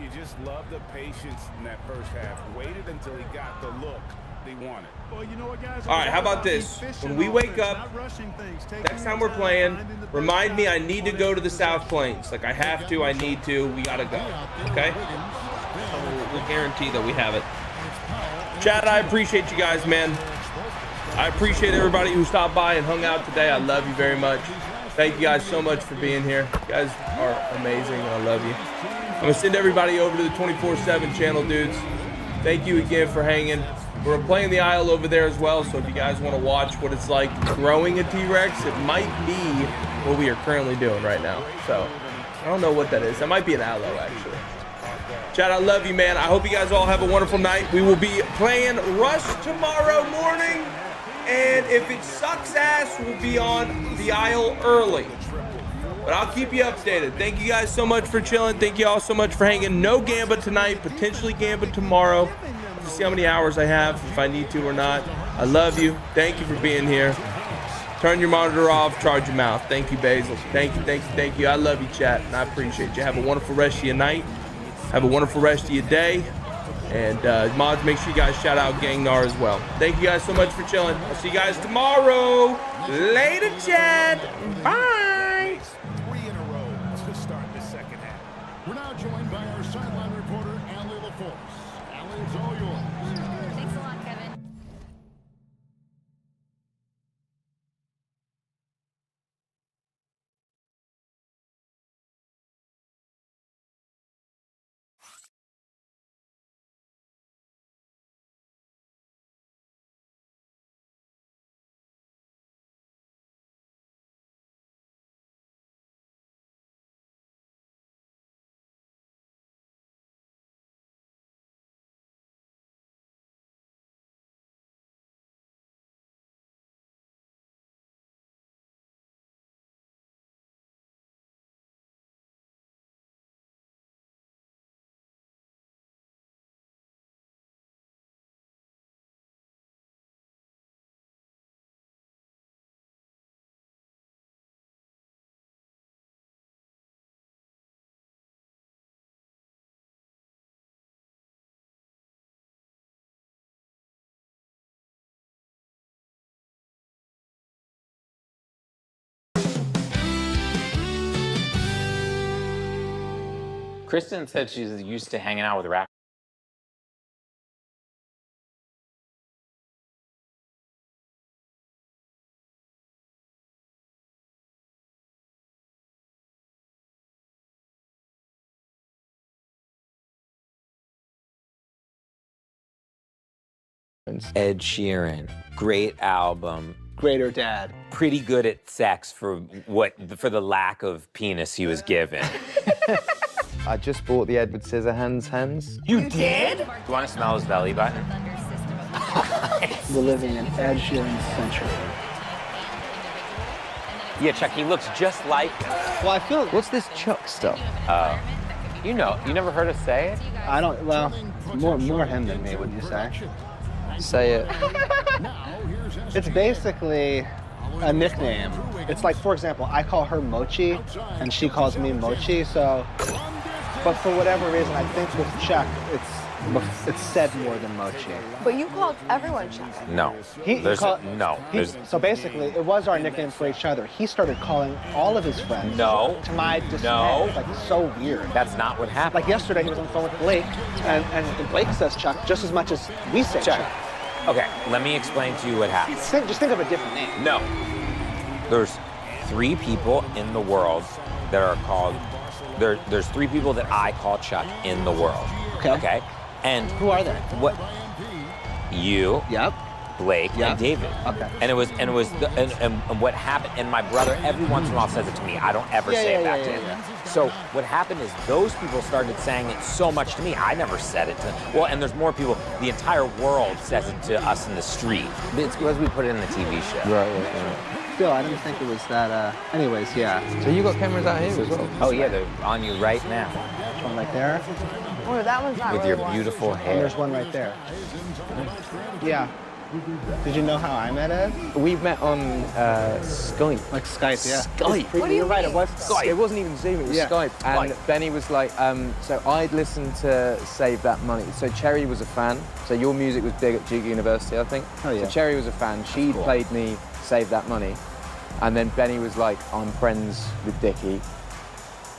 You just love the patience in that first half. Waited until he got the look they wanted. Well, you know what, guys? All right, how about this? When we wake up, next time we're playing, remind me I need to go to the South Plains. Like, I have to, I need to, we gotta go, okay? We'll guarantee that we have it. Chad, I appreciate you guys, man. I appreciate everybody who stopped by and hung out today. I love you very much. Thank you guys so much for being here. You guys are amazing, and I love you. I'm gonna send everybody over to the 24/7 channel, dudes. Thank you again for hanging. We're playing the aisle over there as well, so if you guys want to watch what it's like growing a T-Rex, it might be what we are currently doing right now. So, I don't know what that is. That might be an aloe, actually. Chad, I love you, man. I hope you guys all have a wonderful night. We will be playing Rush tomorrow morning, and if it sucks ass, we'll be on the aisle early. But I'll keep you updated. Thank you guys so much for chilling. Thank you all so much for hanging. No Gamba tonight, potentially Gamba tomorrow. Let's see how many hours I have, if I need to or not. I love you. Thank you for being here. Turn your monitor off, charge your mouth. Thank you, Basil. Thank you, thank you, thank you. I love you, chat, and I appreciate you. Have a wonderful rest of your night. Have a wonderful rest of your day. And mods, make sure you guys shout out Gangnar as well. Thank you guys so much for chilling. I'll see you guys tomorrow. Later, chat. Bye. 3 in a row to start the second half. We're now joined by our sideline reporter, Allie LaForce. Allie, it's all yours. Thanks a lot, Kevin. Kristen said she's used to hanging out with rap. Ed Sheeran, great album. Greater dad. Pretty good at sex for the lack of penis he was given. I just bought the Edward Scissorhands hands. You did? Do you want to smell his belly button? We're living in Ed Sheeran's century. Yeah, Chuck, he looks just like him. Well, I feel, what's this Chuck stuff? Oh. You know, you never heard us say it? I don't, well, more him than me, wouldn't you say? Say it. It's basically a nickname. It's like, for example, I call her Mochi, and she calls me Mochi, so, but for whatever reason, I think with Chuck, it's said more than Mochi. But you called everyone Chuck. No. So basically, it was our nickname for each other. He started calling all of his friends. No. To my dismay. No. It's like so weird. That's not what happened. Like yesterday, he was on the phone with Blake, and Blake says Chuck just as much as we say Chuck. Okay, let me explain to you what happened. Just think of a different name. No. There's 3 people in the world that are called, there's 3 people that I call Chuck in the world. Okay? And who are they? What? You. Yep. Blake and David. Okay. And what happened, and my brother every once in a while says it to me. I don't ever say it back to him. So what happened is those people started saying it so much to me. I never said it to them. Well, and there's more people. The entire world says it to us in the street. It's because we put it in the TV show. Right. Still, I didn't think it was that, anyways, yeah. So you got cameras out here as well? Oh yeah, they're on you right now. There's one right there. Oh, that one's not With really your beautiful hair. And there's one right there. Yeah. Did you know how I met Ed? We met on Skype. Like Skype, yeah. Skype. What do you mean? It was Skype. It wasn't even Zoom, it was Yeah. Skype. And Skype. Benny was like, so I'd listened to Save That Money. So Cherry was a fan. So your music was big at Duke University, I think. Oh, yeah. So Cherry was a fan. She played me Save That Money. And then Benny was like, I'm friends with Dickie.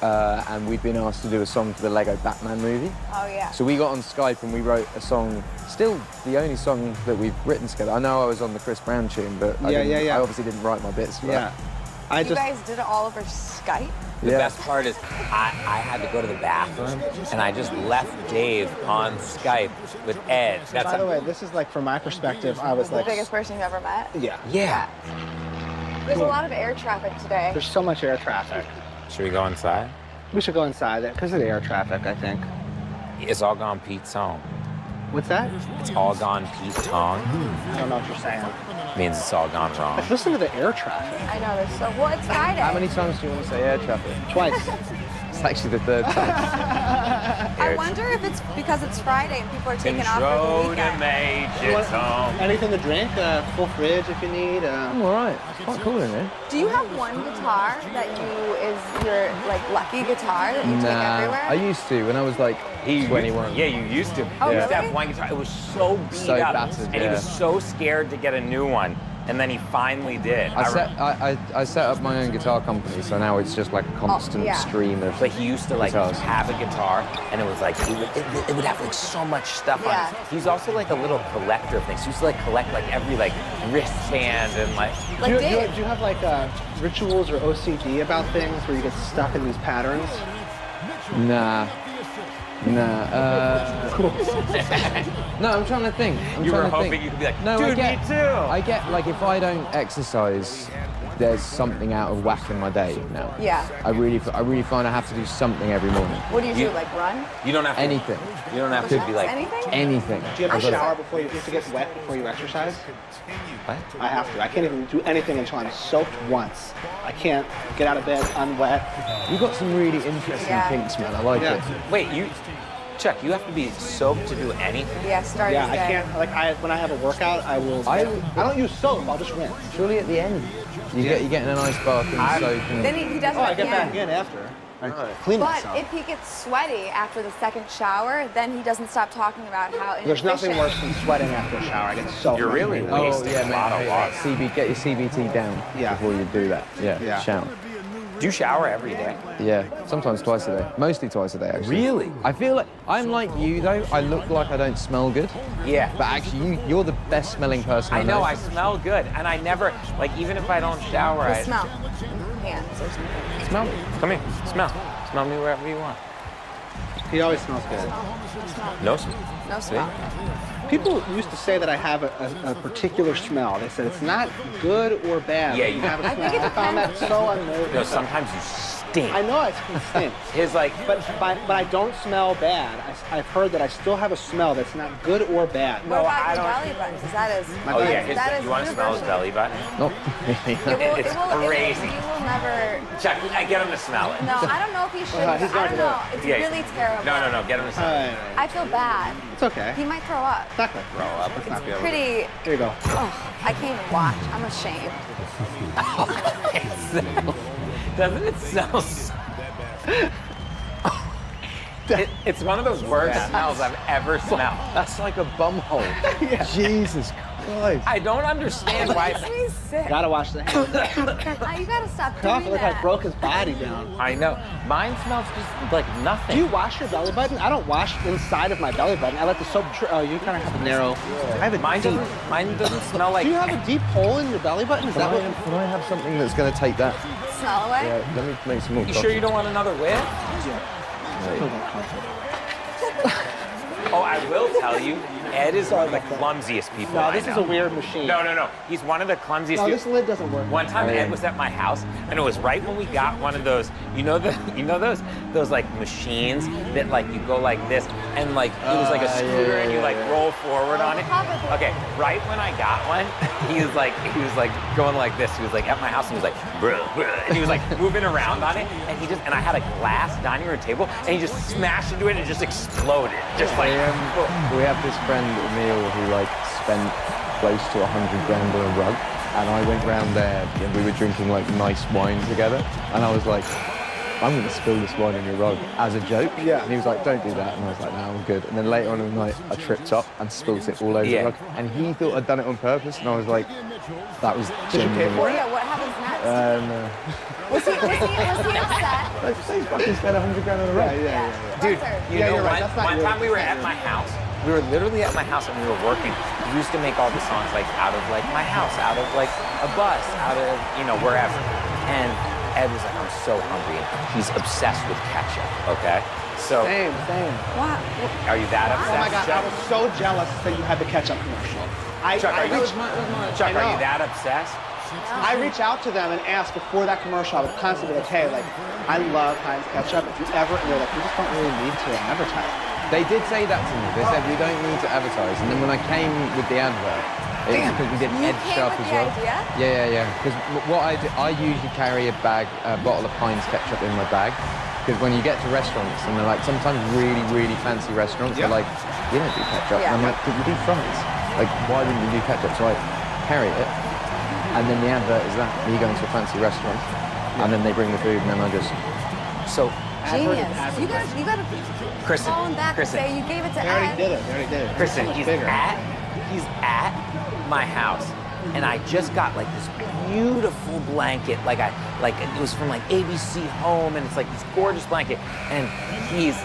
And we'd been asked to do a song for the Lego Batman movie. Oh, yeah. So we got on Skype and we wrote a song, still the only song that we've written together. I know I was on the Chris Brown tune, but I obviously didn't write my bits for that. You guys did it all over Skype? The best part is I had to go to the bathroom, and I just left Dave on Skype with Ed. That's By the way, this is like, from my perspective, I was The like... biggest person you've ever met? Yeah. Yeah. There's a lot of air traffic today. There's so much air traffic. Should we go inside? We should go inside because of the air traffic, I think. It's all gone Pete Tong. What's that? It's all gone Pete Tong. I don't know what you're saying. Means it's all gone wrong. Let's listen to the air traffic. I know, there's so... Well, it's Friday. How many times do you want to say air traffic? Twice. It's actually the third time. I wonder if it's because it's Friday and people are taking off for the Control weekend. to Major Tom. Anything to drink? Full fridge if you need. I'm all right. It's quite cool in here. Do you have one guitar that is your, like, lucky guitar that you take everywhere? I used to when I was like 21. Yeah, you used to. Oh, He used to really? have one guitar. It was so beat So up, battered, and he yeah. was so scared to get a new one, and then he finally did. I set up my own guitar company, so now it's just like a constant yeah. stream of. But he used to like guitars. have a guitar, and it was like it would have like so much stuff Yeah. on it. He's also like a little collector of things. He used to like collect like every like wristband and like. Like do Dave. you have like rituals or OCD about things where you get stuck in these patterns? Nah. No, I'm trying to think. You were hoping you could be like, no, dude, me me too. I get like if I don't exercise, there's something out of whack in my day now. Yeah. I really find I have to do something every morning. What do you do, like run? You don't have to, Anything. You don't have to be like. Anything? Anything. Do you have to shower before you have to get wet before you exercise? What? I have to. I can't even do anything until I'm soaked once. I can't get out of bed unwet. You've got some really interesting Yeah. kinks, man. I like it. Wait, Chuck, you have to be soaked to do anything? Yeah, start Yeah, his I day. can't. Like when I have a workout, I will. I don't use soap. I'll just rinse. Surely at the end, you get in a nice bath and soak. And Then he does it Oh, I at the get back end. in after. I clean But myself. if he gets sweaty after the second shower, then he doesn't stop talking about how There's nothing inefficient- worse than sweating after a shower. I get so. You're really frustrated. wasting yeah, a lot of water. Get your CBT down before you do that. Yeah. Shower. Do you shower every day? Yeah, sometimes twice a day. Mostly twice a day, actually. Really? I feel like I'm like you though. I look like I don't smell good. Yeah. But actually, you're the best smelling person I I know, I smell good, and I never, like, even if I don't shower, The I smell. Hands or something. smell me. Come here, smell. Smell me wherever you want. He always smells good. No smell. No smell. People used to say that I have a particular smell. They said it's not good or bad. Yeah, but you have a I smell. think it I found that so unnerving. No, sometimes you stink. I know I stink. His like, But I don't smell bad. I've heard that I still have a smell that's not good or bad. What about your belly buttons? Is that is? oh yeah, that is you want to smell his universal. belly button? Not really. It's crazy. You will never. Chuck, I get him to smell it. No, I don't know if you should. He's I going don't to know. do It's Yeah, really terrible. No, get him to smell it. I feel bad. It's okay. He might throw up. It's not gonna throw up. It's not gonna. Pretty. Here you go. Oh, I can't even watch. I'm ashamed. Doesn't it smell? It's one of the worst smells I've ever smelled. That's like a bum hole. Jesus Christ. I don't understand why. He's sick. Gotta wash the hands. You gotta stop I doing feel like I that. broke his body down. I know. Mine smells just like nothing. Do you wash your belly button? I don't wash inside of my belly button. I let the soap. Oh, you kind of have a narrow. I have a Mine deep. doesn't smell like. Do you have a deep hole in your belly button? Is that what? Can I have something that's going to take that? Smell away. Yeah, let me make some more You coffee. sure you don't want another whiff? Oh, I will tell you, Ed is one of the clumsiest people No, I this know. is a weird machine. No. He's one of the clumsiest No, people. this lid doesn't work. One time Ed was at my house, and it was right when we got one of those, those like machines that like you go like this, and like it was like a scooter, and you like roll forward on it. Okay, right when I got one, he was like going like this. He was like at my house, and he was like, bruh, and he was like moving around on it, and I had a glass dining room table, and he just smashed into it, and it just exploded, just like. We have this friend, Emil, who like spent close to 100 grand on a rug. And I went round there and we were drinking like nice wine together. And I was like, I'm going to spill this wine on your rug as a joke. Yeah. And he was like, don't do that. And I was like, no, I'm good. And then later on in the night, I tripped up and spilled it all over the rug. And he thought I'd done it on purpose. And I was like, that was genuine. Well, yeah, what happens next? No. Was he upset? Like, he's fucking spent 100 grand on a rug. Yeah. Dude, you know, one time we were at my house. We were literally at my house and we were working. We used to make all the songs like out of like my house, out of like a bus, out of, you know, wherever. And Ed was like, I'm so hungry. And he's obsessed with ketchup, okay? So. Same. Wow. Are you that obsessed? Oh my God, I was so jealous that you had the ketchup commercial. Chuck, are you that obsessed? I reach out to them and ask before that commercial. I would constantly be like, hey, like, I love Heinz ketchup. If you ever, and they're like, we just don't really need to advertise. They did say that to me. They said we don't need to advertise. And then when I came with the advert, it was because we did Ed Sharp as well. Yeah. Because what I do, I usually carry a bottle of Heinz ketchup in my bag. Because when you get to restaurants and they're like, sometimes really, really fancy restaurants, they're like, you don't do ketchup. And I'm like, but we do fries. Like, why wouldn't you do ketchup? So I carry it. And then the advert is that me going to a fancy restaurant, and then they bring the food, and then I just. So. Genius. You gotta Kristen, call him back and say you gave it to Ed. They already did it. Kristen, he's at my house, and I just got like this beautiful blanket, like it was from like ABC Home, and it's like this gorgeous blanket, and he's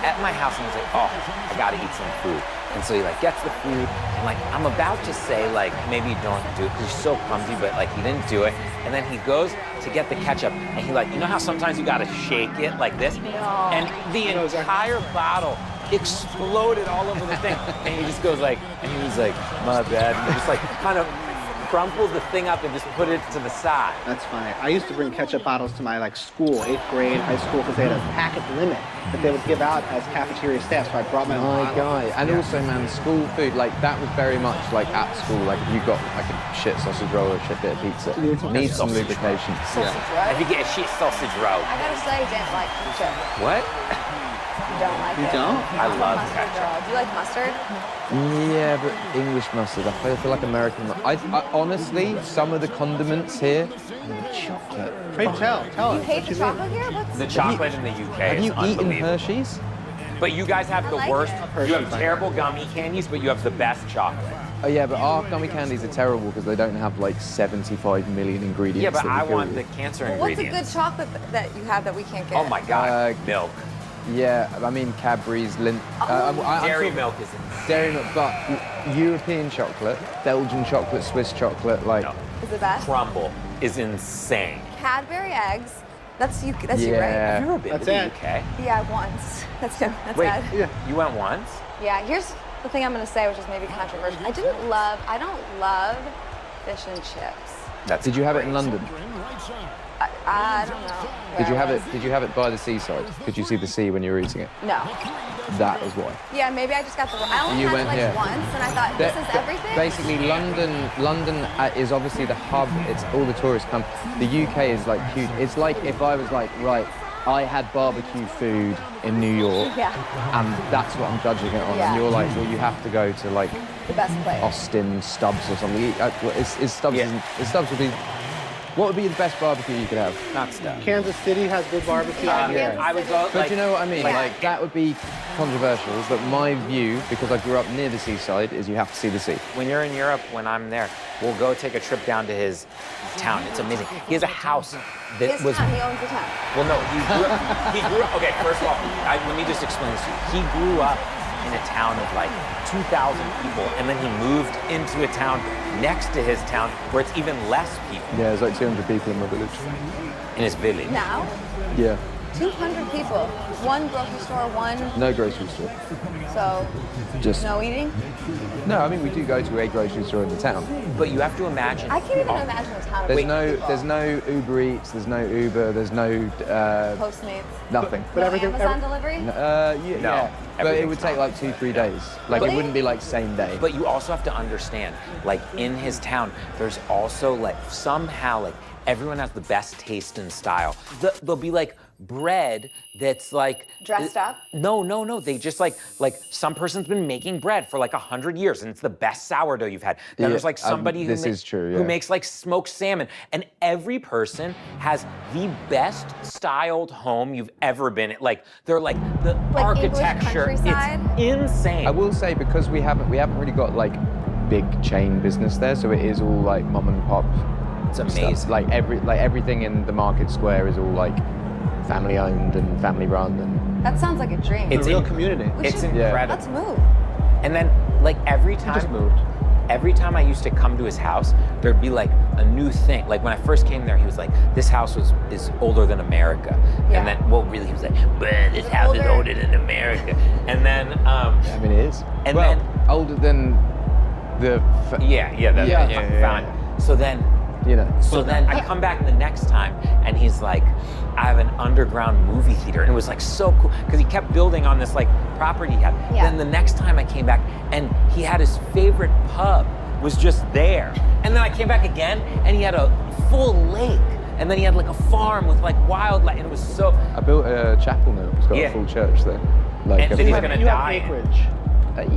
at my house, and he's like, oh, I gotta eat some food. And so he like gets the food, and like I'm about to say like maybe don't do it because he's so clumsy, but like he didn't do it. And then he goes to get the ketchup, and he like, you know how sometimes you gotta shake it like this? And the entire bottle exploded all over the thing. And he just goes like, and he was like, my bad. And he just like kind of crumpled the thing up and just put it to the side. That's funny. I used to bring ketchup bottles to my like school, 8th grade, high school, because they had a packet limit that they would give out as cafeteria staff. So I brought my own bottle. God. And also, man, school food, like that was very much like at school. Like if you got like a shit sausage roll or a shit bit of pizza, needs some lubrication. If you get a shit sausage roll. I gotta say, I didn't like ketchup. What? You don't like it. You don't? I love Mustard ketchup. roll. Do you like mustard? Yeah, but English mustard. I feel like American. I honestly, some of the condiments here, chocolate. Pray tell You us. hate the chocolate here? What's The chocolate in the UK Have is you eaten unbelievable. Hershey's? But you guys have the like worst. it. You have terrible gummy candies, but you have the best chocolate. Oh yeah, but our gummy candies are terrible because they don't have like 75 million ingredients. Yeah, but that I would kill want you. the cancer What's a ingredients. good chocolate that you have that we can't get? Oh my God, milk. Yeah, I mean Cadbury's, Lindt. I'm Dairy talking- milk is insane. Dairy milk, but European chocolate, Belgian chocolate, Swiss chocolate, like. No. Is the best? Crumble is insane. Cadbury eggs. That's you. That's you, Yeah. right? Have you ever been to the Ed. UK? Yeah, once. That's him. That's Wait, Ed. you went once? Yeah. Here's the thing I'm gonna say, which is maybe controversial. I don't love fish and chips. Did you have it in London? I don't know. Did you have where it? Did you have it by the seaside? Could you see the sea when you were eating it? No. That was why. Yeah, maybe I just got the. I only You had went it like here. once, and I thought this is everything. Basically, London is obviously the hub. It's all the tourists come. The UK is like huge. It's like if I was like, right, I had barbecue food in New York, Yeah. and that's what I'm judging it on. Yeah. And you're like, well, you have to go to like The best place. Austin, Stubbs or something. Is Stubbs? Yeah. Is Stubbs would be. What would be the best barbecue you could have? Not stuff. Kansas City has good barbecue. Yeah. I would go. But Like, you know what I mean? Yeah. Like that would be controversial. But my view, because I grew up near the seaside, is you have to see the sea. when you're in Europe, when I'm there, we'll go take a trip down to his town. It's amazing. He has a house that His was. town. He owns the town. Well, no, he grew up. Okay, first of all, let me just explain this to you. He grew up in a town of like 2,000 people, and then he moved into a town next to his town where it's even less people Yeah, there's like 200 people in my village. in his village. Now, Yeah, 200 people. One grocery store, one. no grocery store. So, Just no eating. no. I mean, we do go to a grocery store in the town. But you have to imagine. I can't even imagine a town of There's 200 people. there's no Uber Eats, there's no Uber, there's no Postmates. nothing. No Amazon delivery. Yeah, but it would take like 2-3 days. Like Really? it wouldn't be like same day. But you also have to understand, like in his town, there's also like somehow like everyone has the best taste and style. There'll be like bread that's like Dressed up? No. They just like some person's been making bread for like 100 years, and it's the best sourdough you've had. Then there's like somebody this is true, who makes like smoked salmon, and every person has the best styled home you've ever been in. Like they're like the architecture. It's insane. I will say, because we haven't really got like big chain business there, so it is all like mom and pop. It's amazing. Stuff. Like everything in the market square is all like family owned and family run, and That sounds like a dream. It's a real community. It's incredible. Let's move. And then like every time just moved. Every time I used to come to his house, there'd be like a new thing. Like when I first came there, he was like, "This house is older than America." Yeah. And then, well, really, he was like, "But this house is older than America." And then, I mean, it is. And well, then older than the. Found. So then, So then I come back the next time, and he's like, "I have an underground movie theater," and it was like so cool because he kept building on this like property he had. Yeah. Then the next time I came back, and he had his favorite pub was just there. And then I came back again, and he had a full lake, and then he had like a farm with like wildlife, and it was so. I built a chapel now. It's got a full church there. Like and he's gonna die. You have acreage.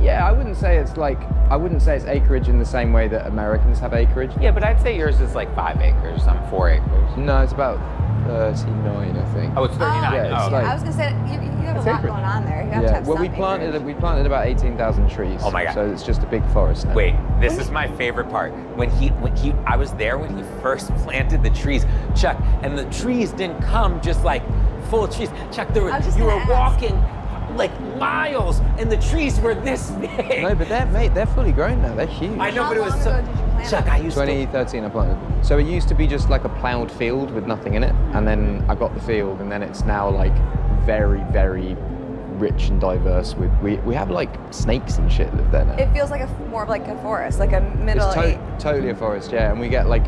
Yeah, I wouldn't say it's acreage in the same way that Americans have acreage. Yeah, but I'd say yours is like 5 acres. I'm 4 acres. No, it's about 39, I think. Oh, it's 39. Yeah, it's I was gonna say you have a lot going on there. You have to have well, some we planted about 18,000 trees. Oh my God. So it's just a big forest now. Wait, this is my favorite part. I was there when he first planted the trees, Chuck, and the trees didn't come just like full of trees. Chuck, you were walking like miles, and the trees were this big. No, but they're fully grown now. They're huge. I know, but it was so. Chuck, I used 2013 I planted. So it used to be just like a plowed field with nothing in it, and then I got the field, and then it's now like very, very rich and diverse. We have like snakes and shit live there now. It feels like more of like a forest, like a middle. It's totally a forest, yeah. And we get like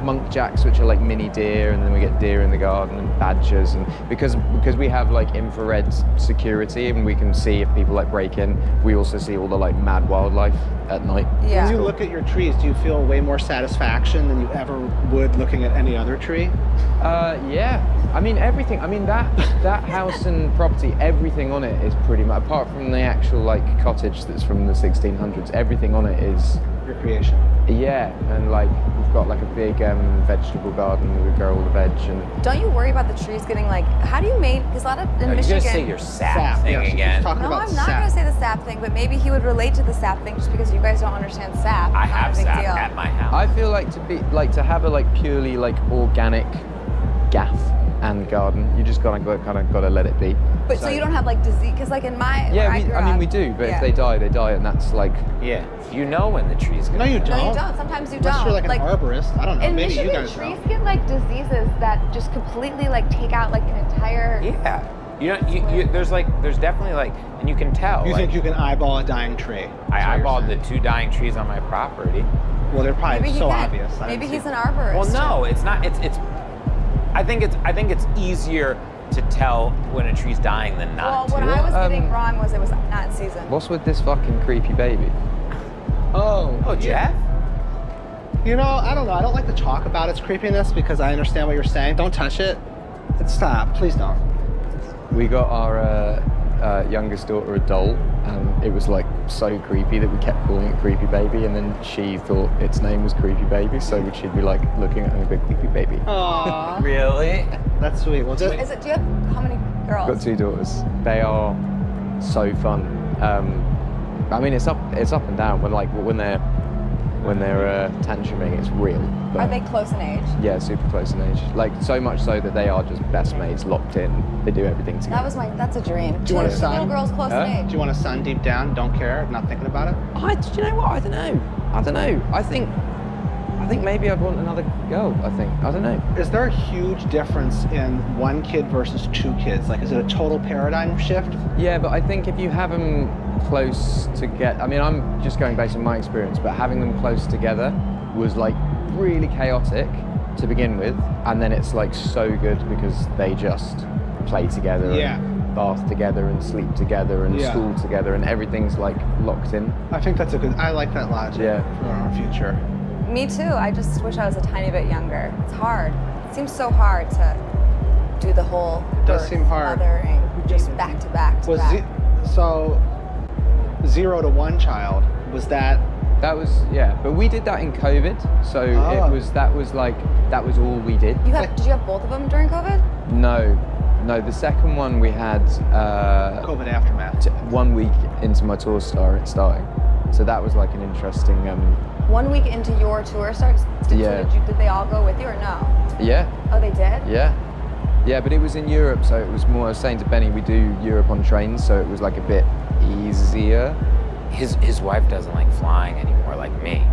munkjacks, which are like mini deer, and then we get deer in the garden and badgers. And because we have like infrared security and we can see if people like break in, we also see all the like mad wildlife at night. Yeah. When you look at your trees, do you feel way more satisfaction than you ever would looking at any other tree? Yeah. I mean, everything. I mean, that house and property, everything on it is pretty much, apart from the actual like cottage that's from the 1600s, everything on it is your creation. Yeah, and like we've got like a big vegetable garden where we grow all the veg. And don't you worry about the trees getting like? How do you make? Because a lot of in Michigan. You're gonna say your sap thing again. No, I'm not gonna say the sap thing, but maybe he would relate to the sap thing just because you guys don't understand sap. I have sap at my house. I feel like to have a like purely like organic gaff and garden, you just kind of gotta let it be. But so you don't have like disease, because like in my I mean we do, but if they die, and that's like you know when the tree's gonna. No, you don't. No, you don't. Sometimes you Unless don't. you're like an arborist. I don't know. In Maybe Michigan, you guys trees know. get like diseases that just completely like take out like an entire. Yeah. There's definitely like, and you can tell. You like, think you can eyeball a dying tree? I eyeballed the 2 dying trees on my property. Well, they're probably so obvious. Maybe he's an arborist. Well, no, it's not. It's. I think it's easier to tell when a tree's dying than not. Well, what I was getting wrong was it was not in season. What's with this fucking creepy baby? Oh, Jeff? You know, I don't know. I don't like to talk about its creepiness because I understand what you're saying. Don't touch it. Stop. Please don't. We got our youngest daughter a doll, and it was like so creepy that we kept calling it Creepy Baby, and then she thought its name was Creepy Baby, so she'd be like looking at her and go, Creepy Baby. Aww. Really? That's sweet. Well, do you have how many girls? Got 2 daughters. They are so fun. I mean, it's up and down. When they're tantruming, it's real. But are they close in age? Yeah, super close in age. Like so much so that they are just best mates, locked in. They do everything together. That's a dream. Do you want a son? Little girls close in age. Do you want a son deep down? Don't care? Not thinking about it? Do you know what? I don't know. I think maybe I'd want another girl. I don't know. Is there a huge difference in 1 kid versus 2 kids? Like, is it a total paradigm shift? Yeah, but I think if you have them close together, I mean, I'm just going based on my experience, but having them close together was like really chaotic to begin with, and then it's like so good because they just play together, and bath together, and sleep together, and school together, and everything's like locked in. I think that's I like that logic for our future. Me too. I just wish I was a tiny bit younger. It's hard. It seems so hard to. do the whole does birth, seem hard. mothering, just back to back to back. So 0 to 1 child, was that? That was, yeah, but we did that in COVID, so Oh. that was all we did. Did you have both of them during COVID? No, the second one we had COVID aftermath. 1 week into my tour starting, so that was like an interesting. 1 week into your tour starts, did they all go with you or no? Yeah. Oh, they did? Yeah, but it was in Europe, so it was more. I was saying to Benny, we do Europe on trains, so it was like a bit easier. His wife doesn't like flying anymore, like me.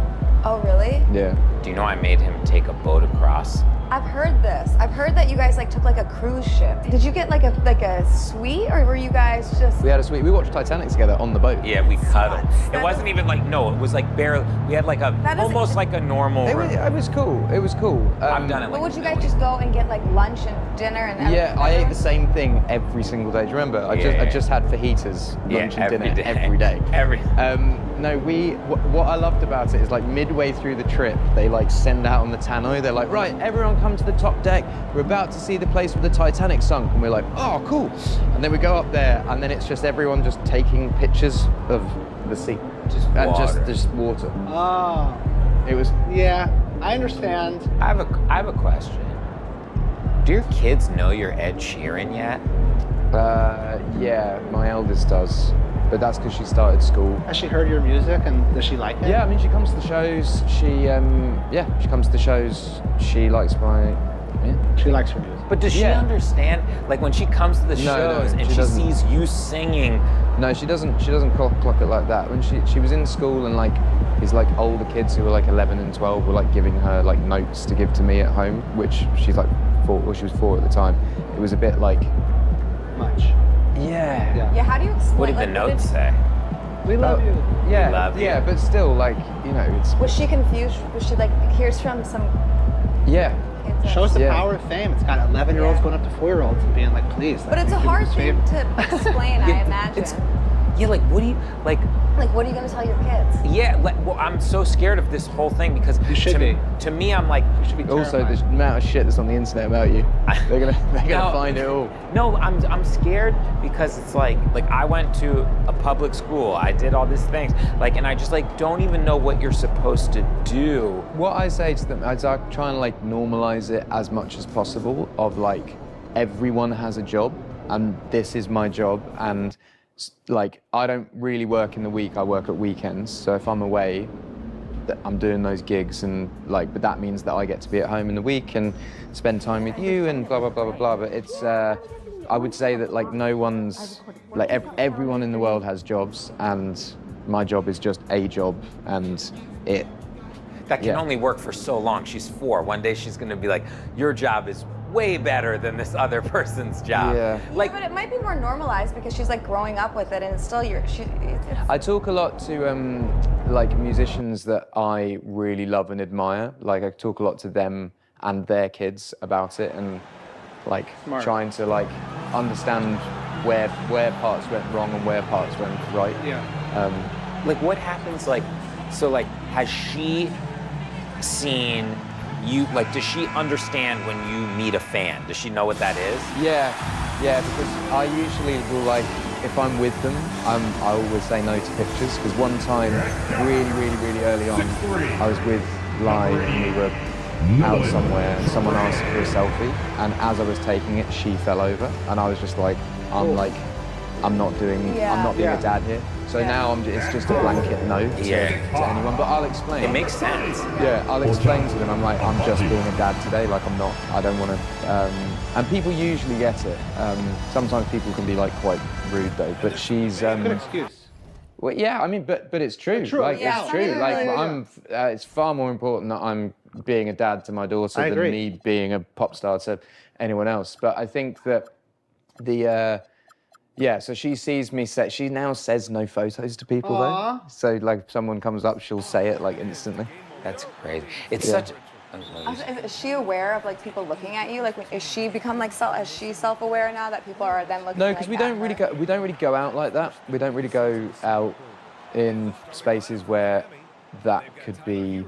Oh, really? Yeah. Do you know I made him take a boat across? I've heard this. I've heard that you guys like took like a cruise ship. Did you get like a suite, or were you guys just? We had a suite. We watched Titanic together on the boat. Yeah, we cuddled. It wasn't even like, no, it was like barely. We had like almost like a normal. It was cool. It was cool. I've done it. But would you guys just go and get like lunch and dinner and everything? Yeah, I ate the same thing every single day. Do you remember? I just had fajitas, lunch and dinner every day. No, what I loved about it is like midway through the trip, they like send out on the tannoy. They're like, right, everyone come to the top deck. We're about to see the place where the Titanic sunk, and we're like, oh, cool. And then we go up there, and then it's just everyone just taking pictures of the sea, just water. Oh. It was. Yeah, I understand. I have a question. Do your kids know you're Ed Sheeran yet? Yeah, my eldest does. But that's because she started school. Has she heard your music and does she like it? Yeah, I mean, she comes to the shows. She comes to the shows. She likes she likes her music. But does she understand? Like when she comes to the shows and she sees you singing. No, she doesn't clock it like that. When she was in school and like these like older kids who were like 11 and 12 were like giving her like notes to give to me at home, which she's like 4, or she was 4 at the time. It was a bit like much. Yeah. Yeah, how do you explain? What did the notes say? We love you. Yeah, we love you. Yeah, but still, like, you know, it's. Was she confused? Was she like, here's from some? Yeah. Shows the power of fame. It's got 11-year-olds going up to 4-year-olds and being like, please. But it's a hard thing to explain, I imagine. Like, what do you like? Like, what are you gonna tell your kids? Yeah, well, I'm so scared of this whole thing because to me, I'm like, you should be also the amount of shit that's on the internet about you. They're gonna find it all. No, I'm scared because it's like I went to a public school. I did all these things, like, and I just like don't even know what you're supposed to do. What I say to them is I try and like normalize it as much as possible. Of like, everyone has a job, and this is my job, and like I don't really work in the week. I work at weekends. So if I'm away, I'm doing those gigs, and like, but that means that I get to be at home in the week and spend time with you and blah blah blah blah blah. But it's I would say that like no one's like everyone in the world has jobs, and my job is just a job, and it. That can only work for so long. She's 4. One day she's gonna be like, your job is way better than this other person's job. Yeah. Like, but it might be more normalized because she's like growing up with it, and it's still I talk a lot to like musicians that I really love and admire. Like I talk a lot to them and their kids about it, and like trying to like understand where parts went wrong and where parts went right. Yeah. Like what happens? Like, so like, has she seen you, like, does she understand when you meet a fan? Does she know what that is? Yeah, because I usually will, like, if I'm with them, I always say no to pictures, because one time, really early on, I was with Lai and we were out somewhere and someone asked for a selfie, and as I was taking it, she fell over, and I was just like, I'm not being a dad here. So now it's just a blanket no to anyone, but I'll explain. It makes sense. Yeah, I'll explain to them, I'm just being a dad today, like I don't want to, and people usually get it. Sometimes people can be like quite rude though, but she's... Good excuse. Well, yeah, I mean, but it's true. Like, it's true. Like, it's far more important that I'm being a dad to my daughter than me being a pop star to anyone else. But I think that so she sees me she now says no photos to people though. So like if someone comes up, she'll say it like instantly. That's crazy. It's such. Is she aware of like people looking at you? Like, is she become like is she self-aware now that people are then looking? No, because we don't really go out like that. We don't really go out in spaces where that could be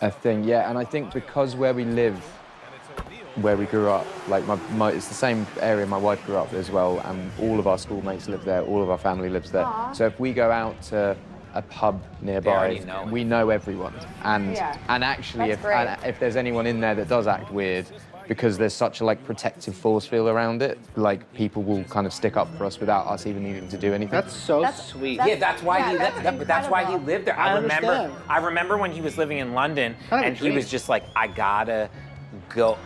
a thing. Yeah, and I think because where we live, where we grew up. Like it's the same area my wife grew up as well, and all of our schoolmates live there, all of our family lives there. Aww. So if we go out to a pub nearby, we know everyone. And actually, if there's anyone in there that does act weird, because there's such a protective force field around it, people will kind of stick up for us without us even needing to do anything. That's sweet. Yeah, that's why he lived. That's why he lived there. I understand. I remember when he was living in London, and he was just like, I gotta go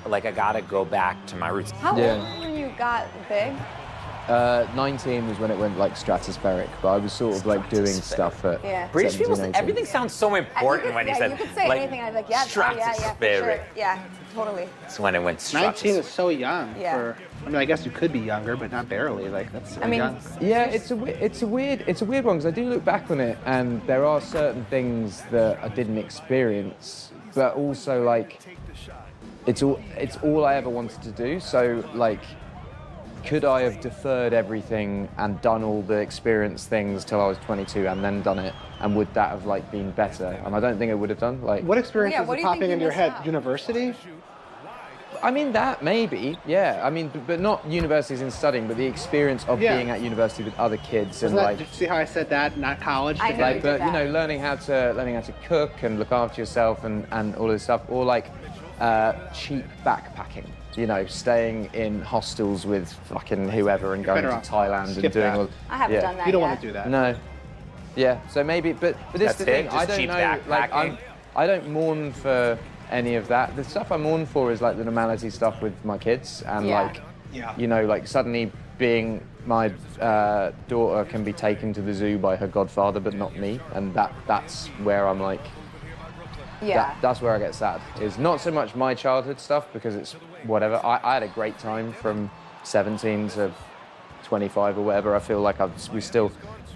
back to my roots. How old were you when you got big? 19 was when it went stratospheric, but I was sort of doing stuff at British 17, people, 18. everything sounds so important when he said. You could say anything, and I'd be like, yeah, for sure. Yeah, totally. That's when it went 19 is so young. Yeah. I guess you could be younger, but not barely. That's so young. Yeah, it's a weird one because I do look back on it, and there are certain things that I didn't experience, but also it's all I ever wanted to do. So could I have deferred everything and done all the experience things till I was 22 and then done it? And would that have been better? And I don't think it would have done. What experiences are popping into your head? University? I mean, that maybe, yeah. I mean, but not universities in studying, but the experience of being at university with other kids and Did you see how I said that? Not college. But learning how to cook and look after yourself and all this stuff, or cheap backpacking. Staying in hostels with fucking whoever and going to Thailand and doing all. I haven't done that. You don't want to do that. No. Yeah. So maybe, but this is the thing. I don't know. I don't mourn for any of that. The stuff I mourn for is the normality stuff with my kids and suddenly being my daughter can be taken to the zoo by her godfather, but not me, and that's where I'm that's where I get sad. Is not so much my childhood stuff because it's whatever. I had a great time from 17 to 25 or whatever. I feel like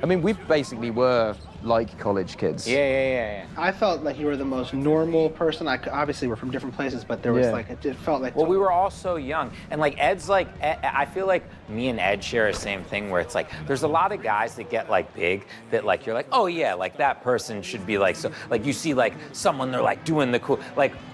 we basically were like college kids. Yeah. I felt like you were the most normal person. Obviously we're from different places, but there was it felt like. Well, we were all so young, and Ed's I feel like me and Ed share the same thing where it's there's a lot of guys that get big that you're oh yeah, that person should be so you see someone they're doing the cool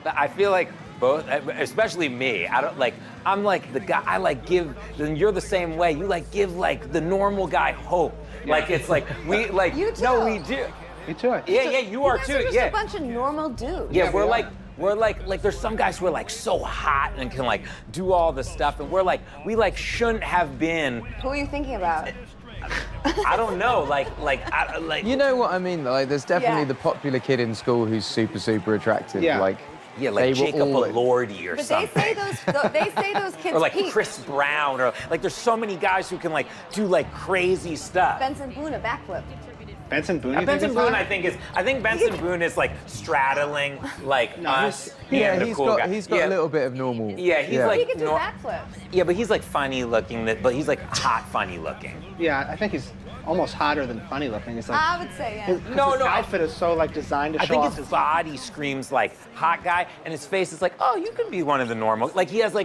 I feel both, especially me. I don't I'm the guy. I give. And you're the same way. You give the normal guy hope. It's we You too. No, we do. Me too. Yeah, you are too. You're just a bunch of normal dudes. Yeah, we're there's some guys who are so hot and can do all the stuff, and we shouldn't have been. Who are you thinking about? I don't know, You know what I mean? There's definitely the popular kid in school who's super attractive. Yeah, Jacob Elordi or something. But they say those kids or peak. Chris Brown, or there's so many guys who can do crazy stuff. Benson Boone, a backflip. Benson Boone. Benson Boone, I think Benson Boone is straddling us. He's got a little bit of normal. Yeah, he's he can do backflips. Yeah, but he's funny looking. But he's hot funny looking. Yeah, I think he's almost hotter than funny looking. He's I would say, yeah. His outfit is so designed to show I off think his body screams hot guy, and his face is oh, you can be one of the normal. He has I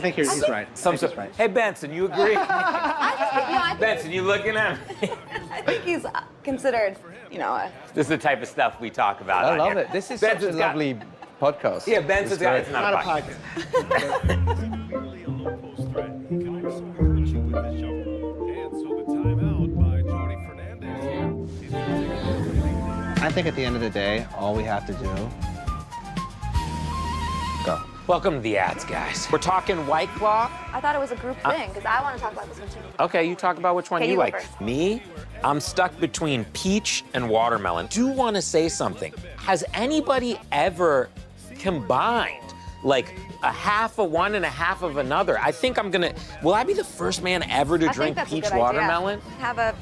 think he's right. Right. Hey Benson, you agree? I think Benson, you looking at me? I think he's considered, This is the type of stuff we talk about. I love it. This is such a lovely podcast. Yeah, Benson's got it's not a podcast. I think at the end of the day, all we have to do, go. Welcome to the ads, guys. We're talking White Claw. I thought it was a group thing, because I want to talk about this one too. Okay, you talk about which one you like. First. Me, I'm stuck between peach and watermelon. Do want to say something. Has anybody ever combined a half of one and a half of another? I think will I be the first man ever to drink peach watermelon? Have a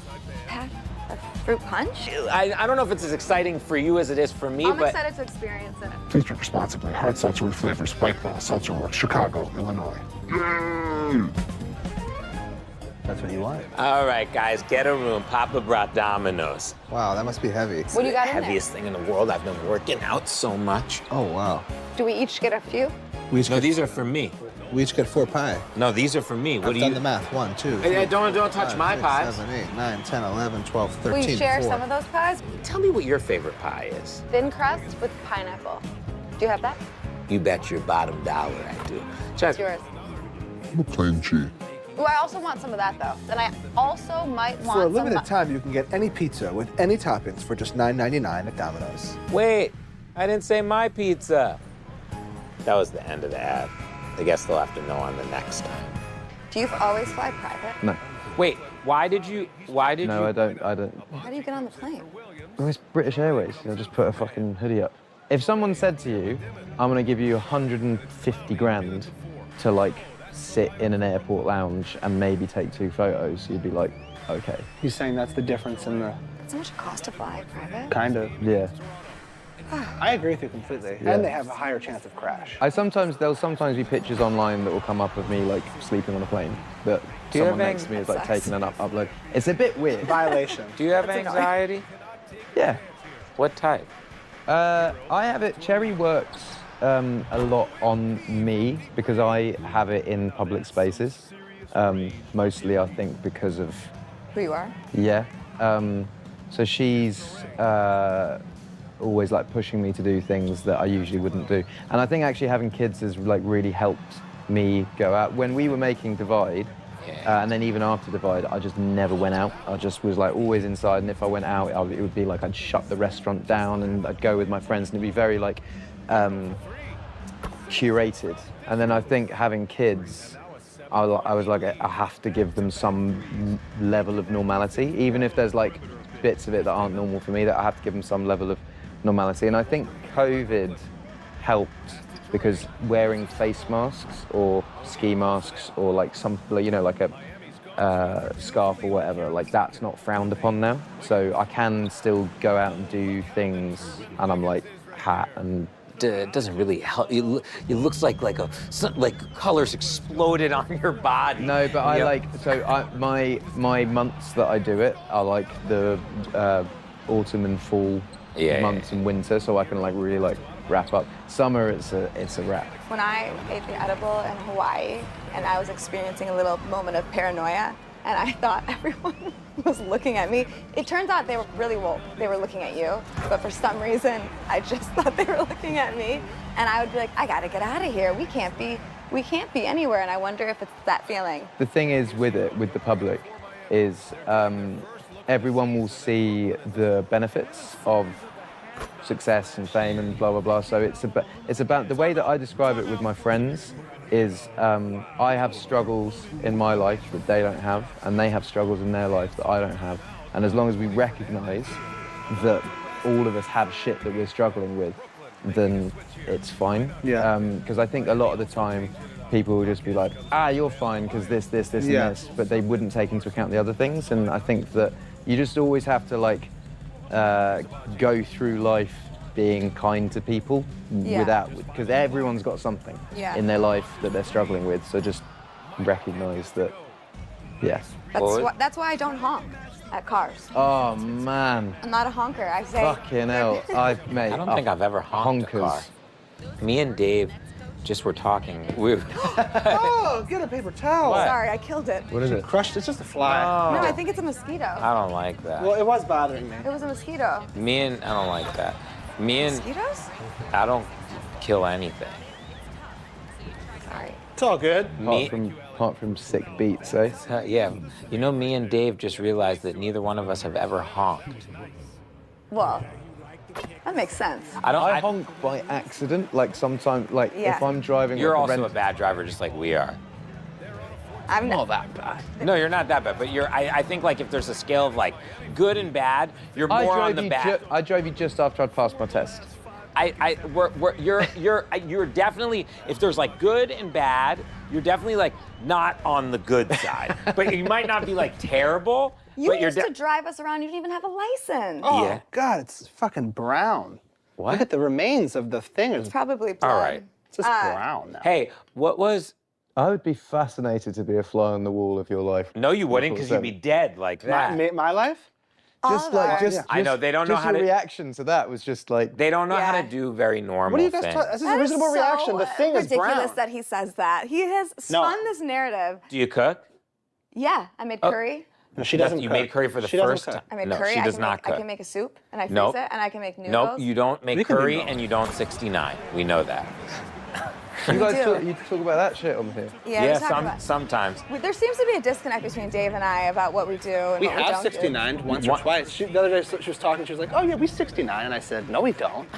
fruit punch? I don't know if it's as exciting for you as it is for me, I'm but excited to experience it. Please drink responsibly. Hard seltzer with flavors. White Claw, Seltzer Works, Chicago, Illinois. That's what you want. All right, guys, get a room. Papa brought Domino's. Wow, that must be heavy. What do you got in there? Heaviest thing in the world. I've been working out so much. Oh, wow. Do we each get a few? These are for me. We each get 4 pie. No, these are for me. I've done the math. 1, 2, 3, Hey, don't touch my pies. 7, 8, 9, 10, 11, 12, 13, Will you share 4. some of those pies? Tell me what your favorite pie is. Thin crust with pineapple. Do you have that? You bet your bottom dollar I do. Check. It's yours. I'm a plain G. Ooh, I also want some of that, though. Then I also might want For a some... limited time, you can get any pizza with any toppings for just $9.99 at Domino's. Wait, I didn't say my pizza. That was the end of the ad. I guess they'll have to know on the next time. Do you always fly private? No. Wait, why did you? No, I don't. How do you get on the plane? Well, it's British Airways. I'll just put a fucking hoodie up. If someone said to you, I'm gonna give you 150 grand to like sit in an airport lounge and maybe take 2 photos, you'd be like, okay. He's saying that's the difference in the... That's how much it costs to fly private? Kind of. Yeah. I agree with you completely. Yeah. And they have a higher chance of crash. There'll sometimes be pictures online that will come up of me like sleeping on a plane that Do you someone have next to me is like That taking an upload. It's a bit weird. Violation. Do you have anxiety? Yeah. What type? I have it. Cherry works a lot on me because I have it in public spaces. Mostly, I think, because of... Who you are? Yeah. So she's always like pushing me to do things that I usually wouldn't do. And I think actually having kids has like really helped me go out. When we were making Divide, and then even after Divide, I just never went out. I just was like always inside, and if I went out, it would be like I'd shut the restaurant down and I'd go with my friends, and it'd be very like curated. And then I think having kids, I was like, I have to give them some level of normality, even if there's like bits of it that aren't normal for me, that I have to give them some level of normality. And I think COVID helped because wearing face masks or ski masks or like some, you know, like a scarf or whatever, like that's not frowned upon now. So I can still go out and do things, and I'm like hat and. It doesn't really help. It looks like colors exploded on your body. No, but I like my months that I do it are like the autumn and fall months and winter, so I can like really like wrap up. Summer, it's a wrap. When I ate the edible in Hawaii, and I was experiencing a little moment of paranoia, and I thought everyone was looking at me. It turns out they were really woke. They were looking at you, but for some reason, I just thought they were looking at me. And I would be like, I gotta get out of here. We can't be anywhere. And I wonder if it's that feeling. The thing is with the public, is everyone will see the benefits of success and fame and blah, blah, blah. So it's about the way that I describe it with my friends is I have struggles in my life that they don't have, and they have struggles in their life that I don't have. And as long as we recognize that all of us have shit that we're struggling with, then it's fine. Yeah. Because I think a lot of the time people will just be like, you're fine because this, and this, but they wouldn't take into account the other things. And I think that you just always have to like go through life being kind to people because everyone's got something in their life that they're struggling with. So just recognize that, That's why I don't honk at cars. Oh man. I'm not a honker. I say. Fucking hell, I don't think I've ever honked a car. Me and Dave just were talking. Oh, get a paper towel. Sorry, I killed it. What is it? Crushed. It's just a fly. No, I think it's a mosquito. I don't like that. Well, it was bothering me. It was a mosquito. I don't like that. Mosquitoes? I don't kill anything. Sorry. It's all good. Apart from sick beats, eh? Yeah. You know, me and Dave just realized that neither one of us have ever honked. Well, that makes sense. I honk by accident, like sometimes, like if I'm driving. You're also a bad driver, just like we are. I'm not that bad. No, you're not that bad, but I think like if there's a scale of like good and bad, you're more on the bad. I drove you just after I'd passed my test. You're definitely, if there's like good and bad, you're definitely like not on the good side. But you might not be like terrible. You used to drive us around. You didn't even have a license. Oh God, it's fucking brown. What? Look at the remains of the thing. It's probably blood. All right. It's just brown now. Hey, what was? I would be fascinated to be a fly on the wall of your life. No, you wouldn't, because you'd be dead like that. My life? I know they don't know how to. Your reaction to that was just like they don't know how to do very normal. What are you guys things. talking? This is a reasonable reaction. The thing is brown. Ridiculous that he says that. He has spun this narrative. Do you cook? Yeah, I made curry. No, she doesn't. You made curry for the first time. I made no, curry. She does not cook. I can make a soup and I freeze it, and I can make noodles. Nope, you don't make curry and you don't 69. We know that. You guys do. talk about that shit on here. Yeah, we talk about- sometimes. There seems to be a disconnect between Dave and I about what we do and We what we have don't 69 once or twice. The other day she was talking, she was like, oh yeah, we 69. And I said, no, we don't.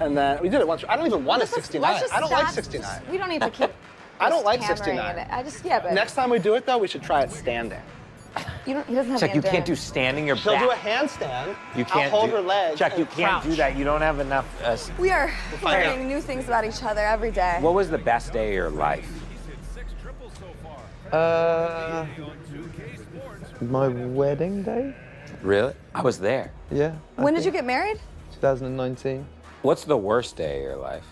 And then we did it once. I don't even want a 69. I don't like 69. We don't need to keep. I don't like hammering 69. it. I just, yeah, but. Next time we do it though, we should try it standing. He doesn't have Chuck, you can't do standing your She'll back. do a handstand. You can't I'll hold do, her legs. Chuck, you and can't crouch. do that. You don't have enough. We are find learning new things about each other every day. What was the best day of your life? My wedding day? Really? I was there. Yeah. When did you get married? 2019. What's the worst day of your life?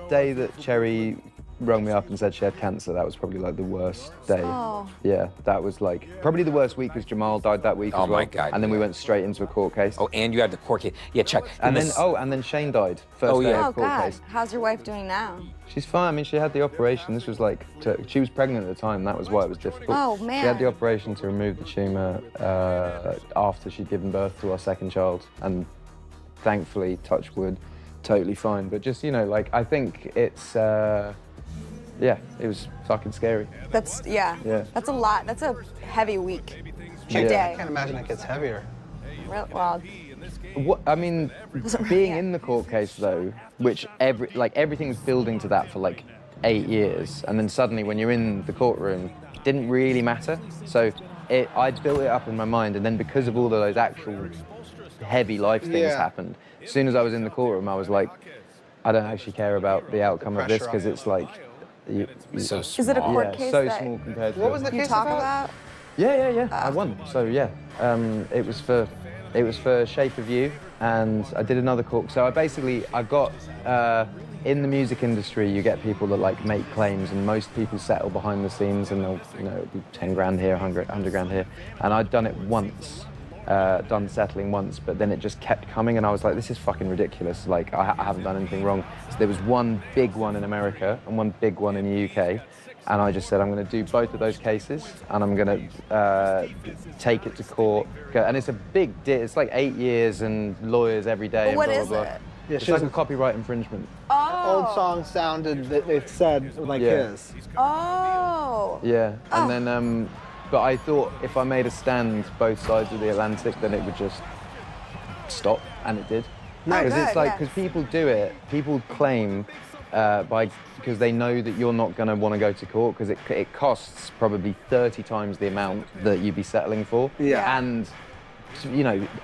Day that Cherry rung me up and said she had cancer. That was probably like the worst day. Oh. Yeah, that was like probably the worst week because Jamal died that week as well. Oh my God. And then we went straight into a court case. Oh, and you had the court case. Yeah, Chuck. And then Shane died. First day Oh of court God. case. How's your wife doing now? She's fine. I mean, she had the operation. This was like, she was pregnant at the time. That was why it was difficult. Oh, man. She had the operation to remove the tumor after she'd given birth to our second child, and thankfully, touch wood, totally fine. But just like I think it's. Yeah, it was fucking scary. That's Yeah. That's a lot. That's a heavy week. Yeah. A day. I can't imagine it gets heavier. Well, What I mean, being in the court case though, which everything's building to that for like 8 years, and then suddenly when you're in the courtroom, it didn't really matter. So I'd built it up in my mind, and then because of all of those actual heavy life things happened, as soon as I was in the courtroom, I was like, I don't actually care about the outcome of this because it's like. So small. Is it a court case so that small compared to. What was the you case talk about? Yeah. I won. So yeah, it was for Shape of You, and I did another court. So I got in the music industry, you get people that like make claims, and most people settle behind the scenes, and they'll it'll be 10 grand here, 100 grand here, and I'd done it once. Done settling once, but then it just kept coming, and I was like, this is fucking ridiculous. Like, I haven't done anything wrong. So there was one big one in America and one big one in the UK, and I just said, I'm going to do both of those cases, and I'm going to take it to court. And it's a big deal. It's like 8 years and lawyers every day. What and is blah, blah, blah. it? Yeah, It's like a copyright infringement. Oh. Old song sounded, it said like his. Oh. Yeah, and then, but I thought if I made a stand both sides of the Atlantic, then it would just stop, and it did. Nice. Because it's good, like, yeah. because people do it, people claim because they know that you're not going to want to go to court, because it costs probably 30 times the amount that you'd be settling for. Yeah. And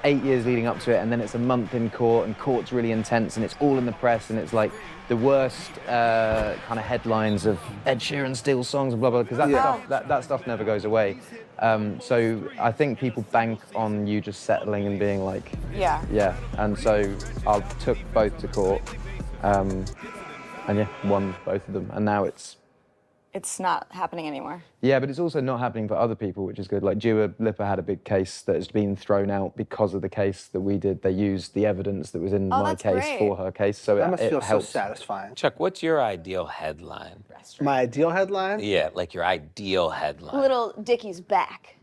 8 years leading up to it, and then it's a month in court, and court's really intense, and it's all in the press, and it's like the worst kind of headlines of Ed Sheeran steals songs and blah blah, because that stuff never goes away. So I think people bank on you just settling and being like, yeah. And so I took both to court, and won both of them, and now It's not happening anymore. Yeah, but it's also not happening for other people, which is good. Like Dua Lipa had a big case that has been thrown out because of the case that we did. They used the evidence that was in my case for her case, so that must feel so helps. satisfying. Chuck, what's your ideal headline? My ideal headline? Yeah, like your ideal headline. Little Dickie's back.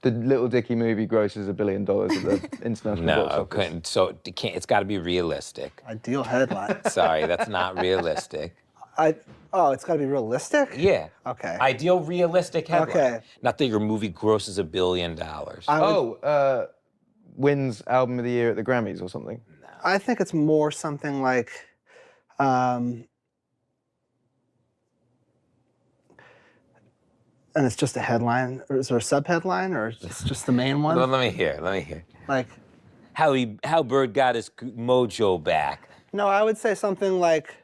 The Little Dicky movie grosses $1 billion at the international box No, office. couldn't. So it can't. It's got to be realistic. Ideal headline. Sorry, that's not realistic. It's got to be realistic? Yeah. Okay. Ideal realistic headline. Okay. Not that your movie grosses $1 billion. Wins Album of the Year at the Grammys or something? I think it's more something like, and it's just a headline, or is there a sub-headline, or it's just the main one? Well, let me hear. Like, how Bird got his mojo back. no, I would say something like,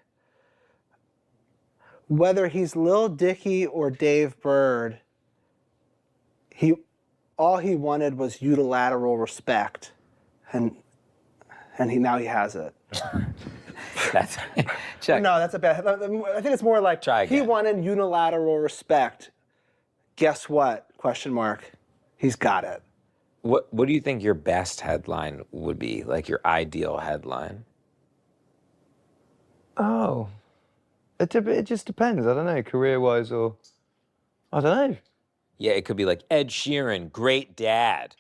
whether he's Lil Dicky or Dave Bird, all he wanted was unilateral respect, and now he has it. That's Chuck. No, that's a bad. I think it's more like he wanted unilateral respect. Guess what? Question mark. He's got it. What do you think your best headline would be? Like your ideal headline? Oh, it just depends. I don't know, career-wise or I don't know. Yeah, it could be like Ed Sheeran, great dad.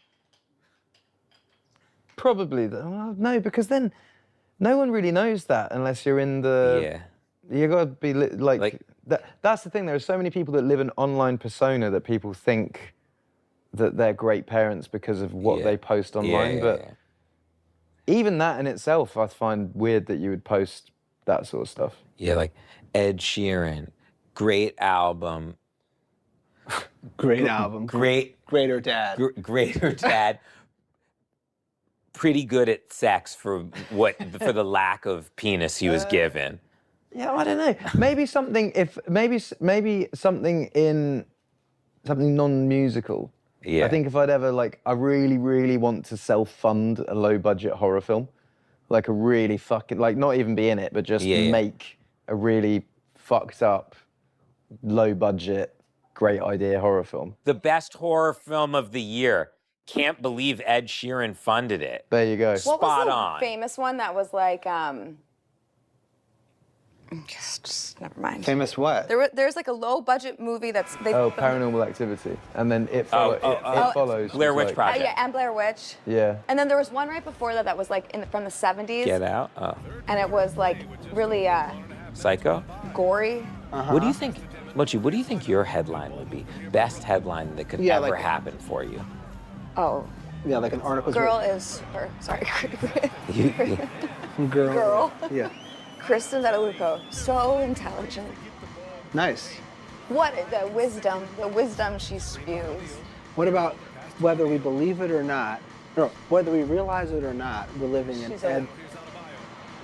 Probably, no, because then no one really knows that unless you're in the You gotta be like that. That's the thing. There are so many people that live an online persona that people think that they're great parents because of what they post online. But even that in itself, I find weird that you would post that sort of stuff. Yeah, like Ed Sheeran, great album. Great album. Greater dad. Greater dad. Pretty good at sex for the lack of penis he was given. Yeah, I don't know. Maybe something something non-musical. Yeah. I think if I'd ever I really, really want to self-fund a low-budget horror film, like a really fucking not even be in it, but just make a really fucked up, low-budget, great idea horror film. The best horror film of the year. Can't believe Ed Sheeran funded it. There you go. What was the on. famous one that was like, just never mind. Famous what? There's like a low budget movie that's Paranormal Activity, and then it follows. Blair Witch Project. yeah, and Blair Witch. Yeah. And then there was one right before that was like from the 70s. Get Out. Oh. And it was like really Psycho. gory. What do you think, Mochi? What do you think your headline would be? Best headline that could ever happen for you? Oh. Yeah, like an article. Girl. Yeah. Kristen Deluco, so intelligent. Nice. What the wisdom she spews. What about whether we believe it or not, or whether we realize it or not, we're living in Ed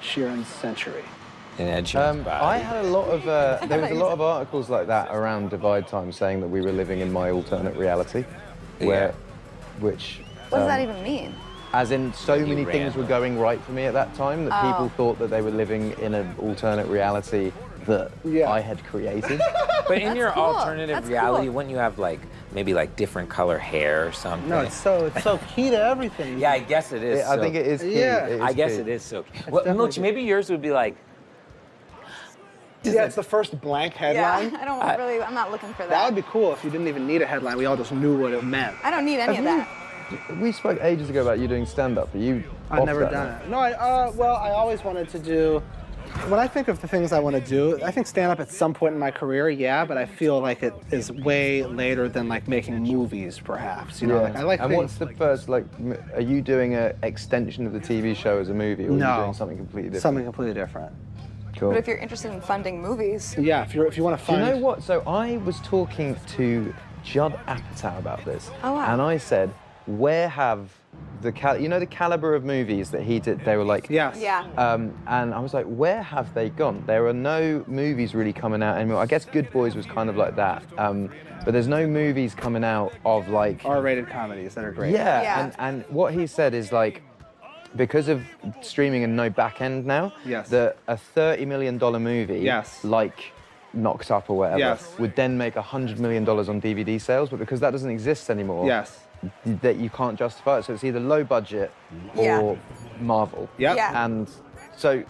Sheeran's century. In Ed Sheeran's body. I had a lot of, there was a lot of articles like that around Divide Time saying that we were living in my alternate reality, which... What does that even mean? As in, so many things were going right for me at that time that people thought that they were living in an alternate reality that I had created. But in your alternative reality, wouldn't you have maybe different color hair or something? No, it's so key to everything. Yeah, I guess it is. I think it is key. Yeah. I guess it is so key. Well, Mochi, maybe yours would be like... Yeah, it's the first blank headline. Yeah, I'm not looking for that. That would be cool if you didn't even need a headline. We all just knew what it meant. I don't need any of that. We spoke ages ago about you doing stand-up. Are you I've never done it. No, I always wanted to do... When I think of the things I want to do, I think stand-up at some point in my career, yeah, but I feel like it is way later than making movies, perhaps. You know, I like and things... what's the first, are you doing an extension of the TV show as a movie, or are you doing something completely different? Something completely different. Cool. But if you're interested in funding movies... Yeah, if you want to fund... Do you know what? So I was talking to Judd Apatow about this, and I said, where have the caliber of movies that he did? They were like, yes. Yeah. And I was like, where have they gone? There are no movies really coming out anymore. I guess Good Boys was kind of like that, but there's no movies coming out of R-rated comedies that are great. Yeah. And what he said is because of streaming and no back end now, that a $30 million movie, Knocked Up or whatever, would then make $100 million on DVD sales, but because that doesn't exist anymore, that you can't justify it. So it's either low budget or Marvel. And so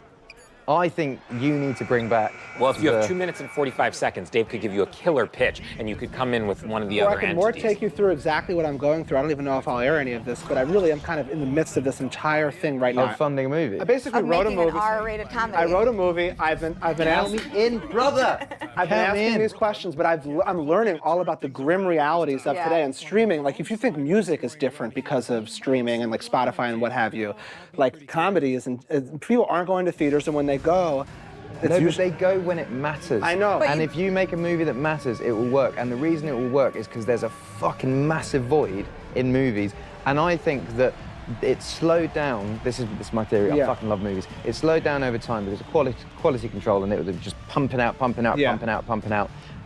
I think you need to bring back... Well, if you have 2 minutes and 45 seconds, Dave could give you a killer pitch, and you could come in with one of the other entities. I can more take you through exactly what I'm going through. I don't even know if I'll air any of this, but I really am kind of in the midst of this entire thing right now. Of funding a movie? I basically wrote a movie. An R-rated comedy. I wrote a movie. I've been asking... brother! I've been asking these questions, but I'm learning all about the grim realities of today and streaming. If you think music is different because of streaming and Spotify and what have you, comedies and people aren't going to theaters, and when they go, but they go when it matters. I know. And if you make a movie that matters, it will work. And the reason it will work is because there's a fucking massive void in movies. And I think that it's slowed down. This is my theory. I fucking love movies. It slowed down over time because of quality control, and it was just pumping out.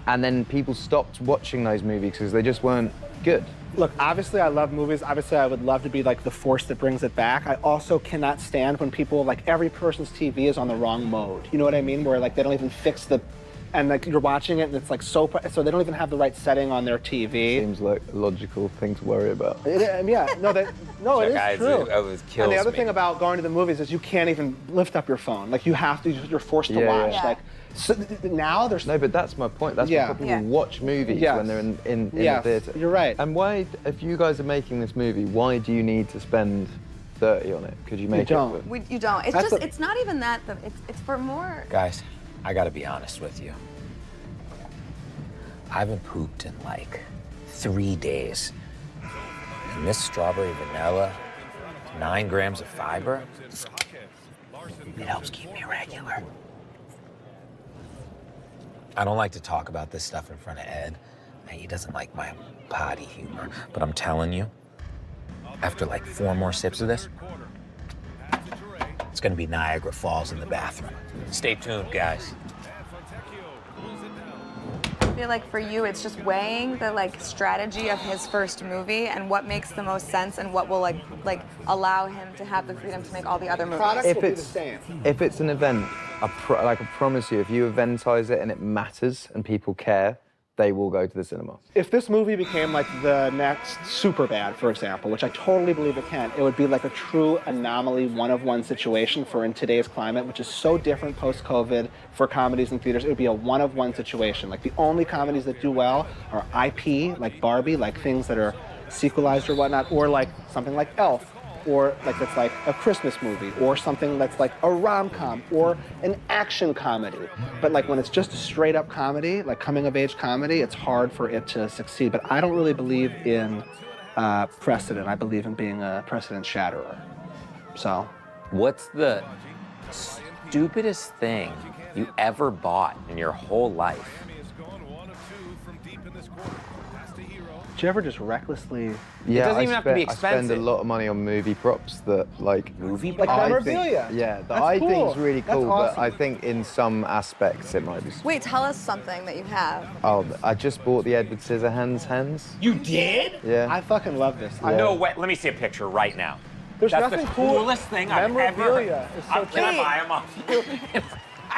And then people stopped watching those movies because they just weren't good. Look, obviously I love movies. Obviously I would love to be the force that brings it back. I also cannot stand when people, every person's TV is on the wrong mode. You know what I mean? Where they don't even fix and you're watching it and it's so they don't even have the right setting on their TV. Seems like a logical thing to worry about. It is true. And the other thing about going to the movies is you can't even lift up your phone. You're forced to watch. Yeah. So now there's... No, but that's my point. That's why people watch movies when they're in the theatre. You're right. And why, if you guys are making this movie, why do you need to spend 30 on it? Could you make it? You don't. It's not even that. It's for more... Guys, I gotta be honest with you. I haven't pooped in like 3 days. And this strawberry vanilla, 9 grams of fiber, it helps keep me regular. I don't like to talk about this stuff in front of Ed. He doesn't like my potty humor. But I'm telling you, after like 4 more sips of this, it's gonna be Niagara Falls in the bathroom. Stay tuned, guys. I feel like for you, it's just weighing the like strategy of his first movie and what makes the most sense and what will like allow him to have the freedom to make all the other movies. If it's an event, I promise you, if you eventize it and it matters and people care, they will go to the cinema. If this movie became like the next Superbad, for example, which I totally believe it can, it would be like a true anomaly, one-of-one situation for in today's climate, which is so different post-COVID for comedies in theaters. It would be a one-of-one situation. Like the only comedies that do well are IP, like Barbie, like things that are sequelized or whatnot, or like something like Elf, or like it's like a Christmas movie, or something that's like a rom-com, or an action comedy. But like when it's just a straight up comedy, like coming of age comedy, it's hard for it to succeed. But I don't really believe in precedent. I believe in being a precedent shatterer. So. What's the stupidest thing you ever bought in your whole life? Did you ever just recklessly? Yeah, it doesn't even have to be expensive. I spend a lot of money on movie props that like movie props? Like memorabilia. That That's I cool. think is really That's cool, awesome. but I think in some aspects it might be. Wait, tell us something that you have. Oh, I just bought the Edward Scissorhands hands. You did? Yeah. I fucking love this. No way. Let me see a picture right now. There's That's nothing the cool. coolest thing I've ever Memorabilia is so Can I buy them off you?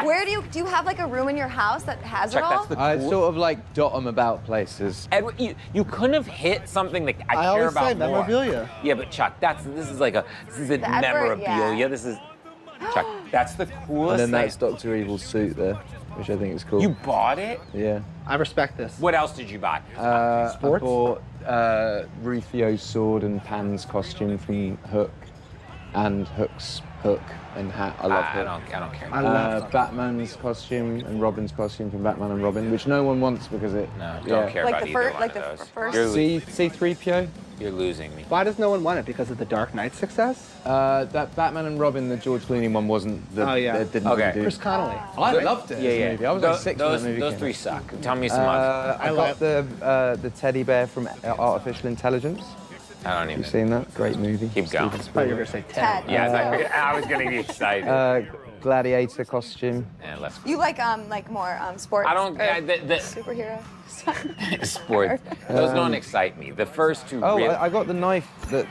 Where do you have like a room in your house that has it all? I sort of like dot them about places. Edward, you couldn't have hit something that I care always about say more. memorabilia. Yeah, but Chuck, this is The Edward, memorabilia. yeah. This is Chuck. That's the And coolest then thing. that's Dr. Evil's suit there, which I think is cool. You bought it? Yeah. I respect this. What else did you buy? Sports? I bought Rufio's sword and Pan's costume from Hook, and Hook's hook and hat. I love I it. don't care. I love Batman's costume and Robin's costume from Batman and Robin, which no one wants because it. No, don't care Like about the either fir- one like of the those. first- C3PO. You're losing me. Why does no one want it? Because of the Dark Knight success? That Batman and Robin, the George Clooney one, wasn't. Oh, yeah. It didn't Okay. really do. Chris Connolly. I loved it. As a movie. I was like 6 when that movie Those came three out. suck. Tell me some others. I got the teddy bear from Artificial Intelligence. I don't even. You've seen that? Great movie. Keep going. I thought you were going to say Ted. Yeah, I was gonna be excited. Gladiator costume. Yeah, let's. You like more sports? I don't. or The superhero stuff? sports. Those don't excite me. The first two. Oh, really, I got the knife that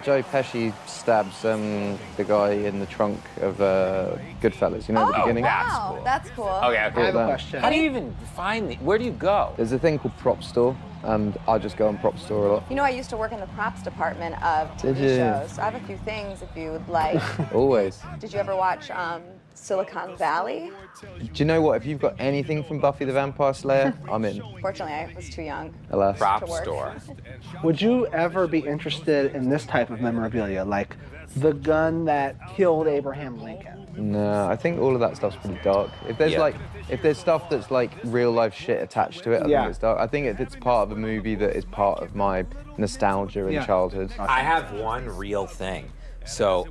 Joe Pesci stabs the guy in the trunk of Goodfellas. You know, at the beginning. Wow, that's cool. Okay, I cool. have a question. How do you even find the? Where do you go? There's a thing called Prop Store, and I just go on Prop Store a lot. You know, I used to work in the props department of Did TV you? shows. So I have a few things if you would like. Always. Did you ever watch Silicon Valley? Do you know what? If you've got anything from Buffy the Vampire Slayer, I'm in. Fortunately, I was too young. Alas. Prop to work. store. Would you ever be interested in this type of memorabilia, like the gun that killed Abraham Lincoln? No, I think all of that stuff's pretty dark. If there's if there's stuff that's like real life shit attached to it, I think it's dark. I think if it's part of a movie that is part of my nostalgia and childhood. I have one real thing. So,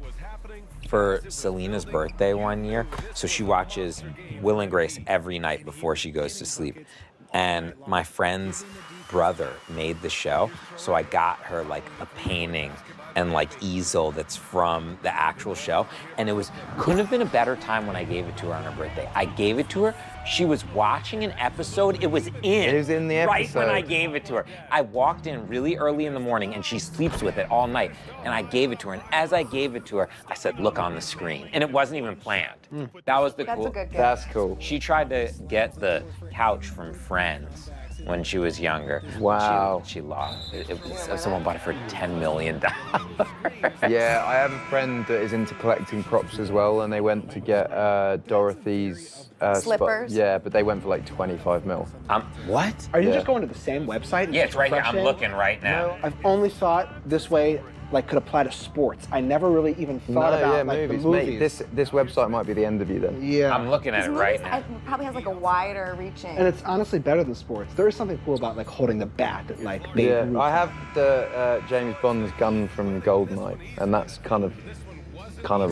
for Selena's birthday one year, so she watches Will and Grace every night before she goes to sleep. And my friend's brother made the show, so I got her like a painting and like easel that's from the actual show. And it couldn't have been a better time when I gave it to her on her birthday. I gave it to her. She was watching an episode. It was in the right when episode. I gave it to her. I walked in really early in the morning and she sleeps with it all night. And I gave it to her. And as I gave it to her, I said, look on the screen. And it wasn't even planned. That was the That's cool. a good gift. That's cool. She tried to get the couch from Friends when she was younger. Wow. She lost. Someone bought it for $10 million. Yeah, I have a friend that is into collecting props as well, and they went to get Dorothy's Slippers? Yeah, but they went for like 25 mil. What? Are you Yeah. just going to the same website? and Yeah, just it's right here. I'm refreshing? looking right now. No, I've only thought this way, like, could apply to sports. I never really even thought about like movies. the movies. Mate, this website might be the end of you then. Yeah. I'm looking at it right now. It probably has like a wider reaching. And it's honestly better than sports. There is something cool about like holding the bat at like Babe Yeah, Ruth. I have the James Bond's gun from Goldeneye, and that's kind of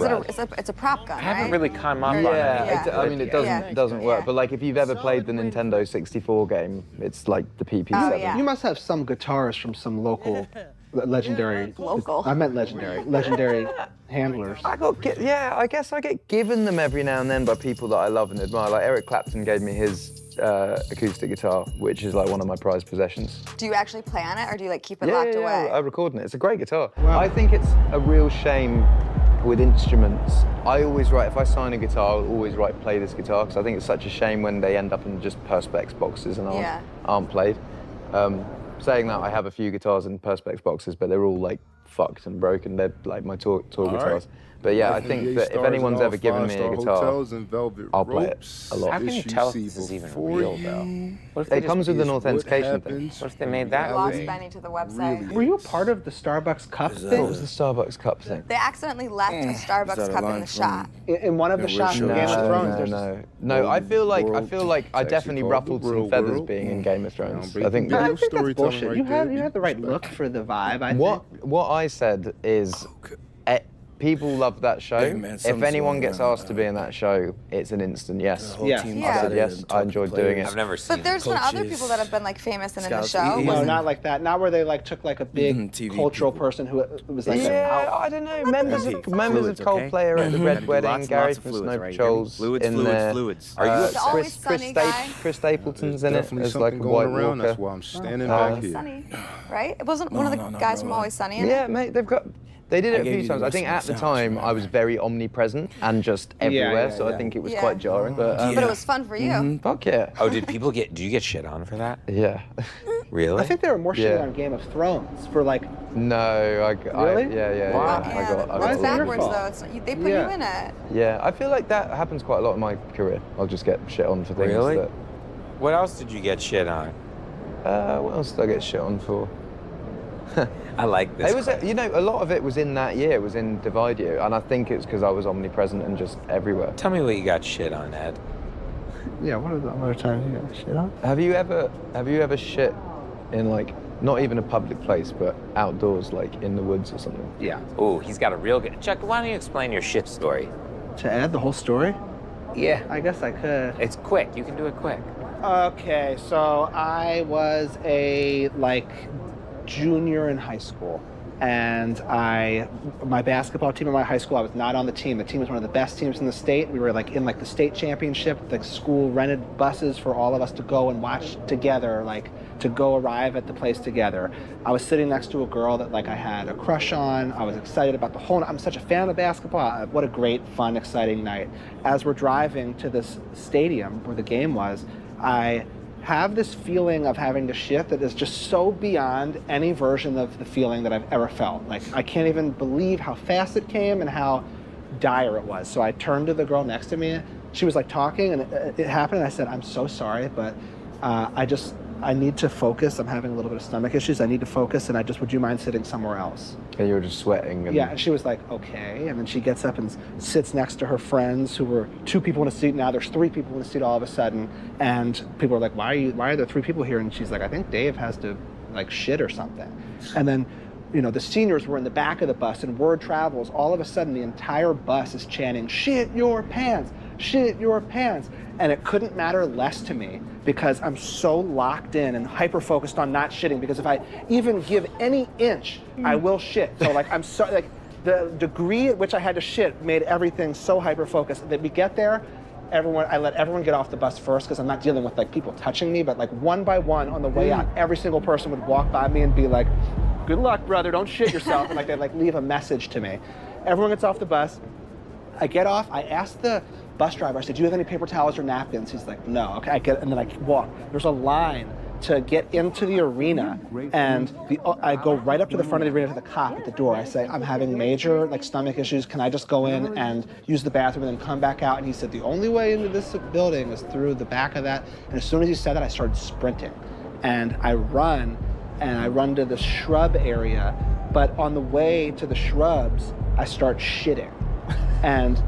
rad. It's a prop gun, I haven't right? really come up on Yeah, it. I mean it doesn't work. But like if you've ever played the Nintendo 64 game, it's like the PP7. You must have some guitars from some local legendary. Local. I meant legendary handlers. I guess I get given them every now and then by people that I love and admire. Like Eric Clapton gave me his acoustic guitar, which is like one of my prized possessions. Do you actually play on it, or do you like keep it locked away? I record on it. It's a great guitar. Wow. I think it's a real shame with instruments. I always write, if I sign a guitar, I'll always write play this guitar, because I think it's such a shame when they end up in just Perspex boxes and aren't played. Saying that, I have a few guitars in Perspex boxes, but they're all like fucked and broken. They're like my tour guitars. But yeah, I think that if anyone's ever given me a guitar, I'll play it a lot. How can you tell if this is even real, though? What if It comes with an authentication thing. What if they made that? Lost Benny to the website. Were you a part of the Starbucks cup thing? What was the Starbucks cup thing? They accidentally left a Starbucks cup in the shot. In one of the shots in Game of Thrones, No, I feel like I definitely ruffled some feathers being in Game of Thrones. I think that's bullshit. You had the right look for the vibe. I think. What I said is, people love that show. If anyone gets asked to be in that show, it's an instant yes. Yeah. I said yes. I enjoyed doing it. I've never seen But there's been other people that have been like famous and in the show. No, not like that. Not where they like took like a big cultural person who was like I don't know. Members of Coldplay are at the Red Wedding. Gary from Snow Patrol's in there. Are you Chris Stapleton's in it as like a White Walker. That's why I'm standing back here. Sunny, right? It wasn't one of the guys from Always Sunny in it? Yeah, mate, they did it a few times. I think at the time I was very omnipresent and just everywhere, so I think it was quite jarring. But it was fun for you. Fuck yeah. Oh, do you get shit on for that? Yeah. Really? I think there were more shit on Game of Thrones for like. No, Really? Yeah. It's backwards though. They put you in it. Yeah, I feel like that happens quite a lot in my career. I'll just get shit on for things Really? that. What else did you get shit on? What else did I get shit on for? I like this. It was, a lot of it was in that year. It was in Divide Year, and I think it's because I was omnipresent and just everywhere. Tell me what you got shit on, Ed. Yeah, what are the other times you got shit on? Have you ever shit in like not even a public place, but outdoors, like in the woods or something? Yeah. Oh, he's got a real good. Chuck, why don't you explain your shit story? To add the whole story? Yeah. I guess I could. It's quick. You can do it quick. Okay, so I was a junior in high school, and my basketball team in my high school, I was not on the team. The team was one of the best teams in the state. We were like in like the state championship. The school rented buses for all of us to go and watch together, like to go arrive at the place together. I was sitting next to a girl that like I had a crush on. I was excited about the whole. I'm such a fan of basketball. What a great, fun, exciting night. As we're driving to this stadium where the game was, I have this feeling of having to shit that is just so beyond any version of the feeling that I've ever felt. Like, I can't even believe how fast it came and how dire it was. So I turned to the girl next to me. She was like talking, and it happened, and I said, I'm so sorry, but I need to focus. I'm having a little bit of stomach issues. I need to focus, and would you mind sitting somewhere else? And you were just sweating. Yeah, and she was like, okay. And then she gets up and sits next to her friends, who were 2 people in a seat. Now there's 3 people in a seat all of a sudden. And people are like, why are there 3 people here? And she's like, I think Dave has to like shit or something. And then, the seniors were in the back of the bus, and word travels. All of a sudden, the entire bus is chanting, shit your pants, shit your pants. And it couldn't matter less to me because I'm so locked in and hyper-focused on not shitting, because if I even give any inch, I will shit. So I'm so, the degree at which I had to shit made everything so hyper-focused that we get there, I let everyone get off the bus first, because I'm not dealing with people touching me, but one by one on the way out, every single person would walk by me and be like, good luck, brother, don't shit yourself. And they'd leave a message to me. Everyone gets off the bus. I get off, I asked the bus driver, I said, do you have any paper towels or napkins? He's like, no. Okay, and then I walk. There's a line to get into the arena, and I go right up to the front of the arena to the cop at the door. I say, I'm having major stomach issues. Can I just go in and use the bathroom and then come back out? And he said, the only way into this building is through the back of that. And as soon as he said that, I started sprinting. And I run to the shrub area. But on the way to the shrubs, I start shitting. And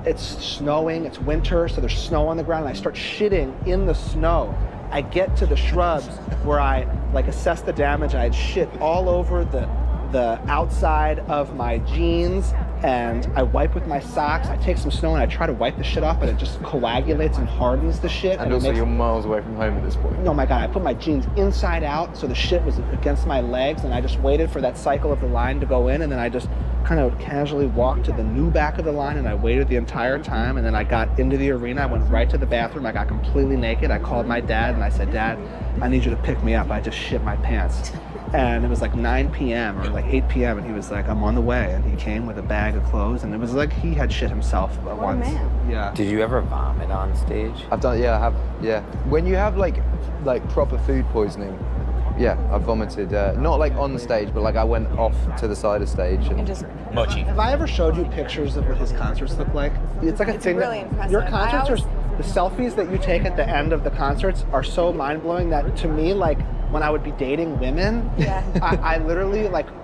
it's snowing, it's winter, so there's snow on the ground, and I start shitting in the snow. I get to the shrubs where I assess the damage. I had shit all over the outside of my jeans, and I wipe with my socks. I take some snow and I try to wipe the shit off, but it just coagulates and hardens the shit. And also you're miles away from home at this point. Oh my God, I put my jeans inside out so the shit was against my legs, and I just waited for that cycle of the line to go in, and then I just kind of casually walked to the new back of the line, and I waited the entire time, and then I got into the arena. I went right to the bathroom. I got completely naked. I called my dad and I said, Dad, I need you to pick me up. I just shit my pants. And it was 9 p.m. or 8 p.m. and he was like, I'm on the way. And he came with a bag of clothes, and it was like he had shit himself once. a man. Yeah. Did you ever vomit on stage? I've done, yeah, I have, yeah. When you have like proper food poisoning, yeah, I've vomited, not on the stage, but I went off to the side of stage and just mochi. Have I ever showed you pictures of what his concerts look like? It's a thing really impressive. Your concerts the selfies that you take at the end of the concerts are so mind-blowing that to me, when I would be dating women, I literally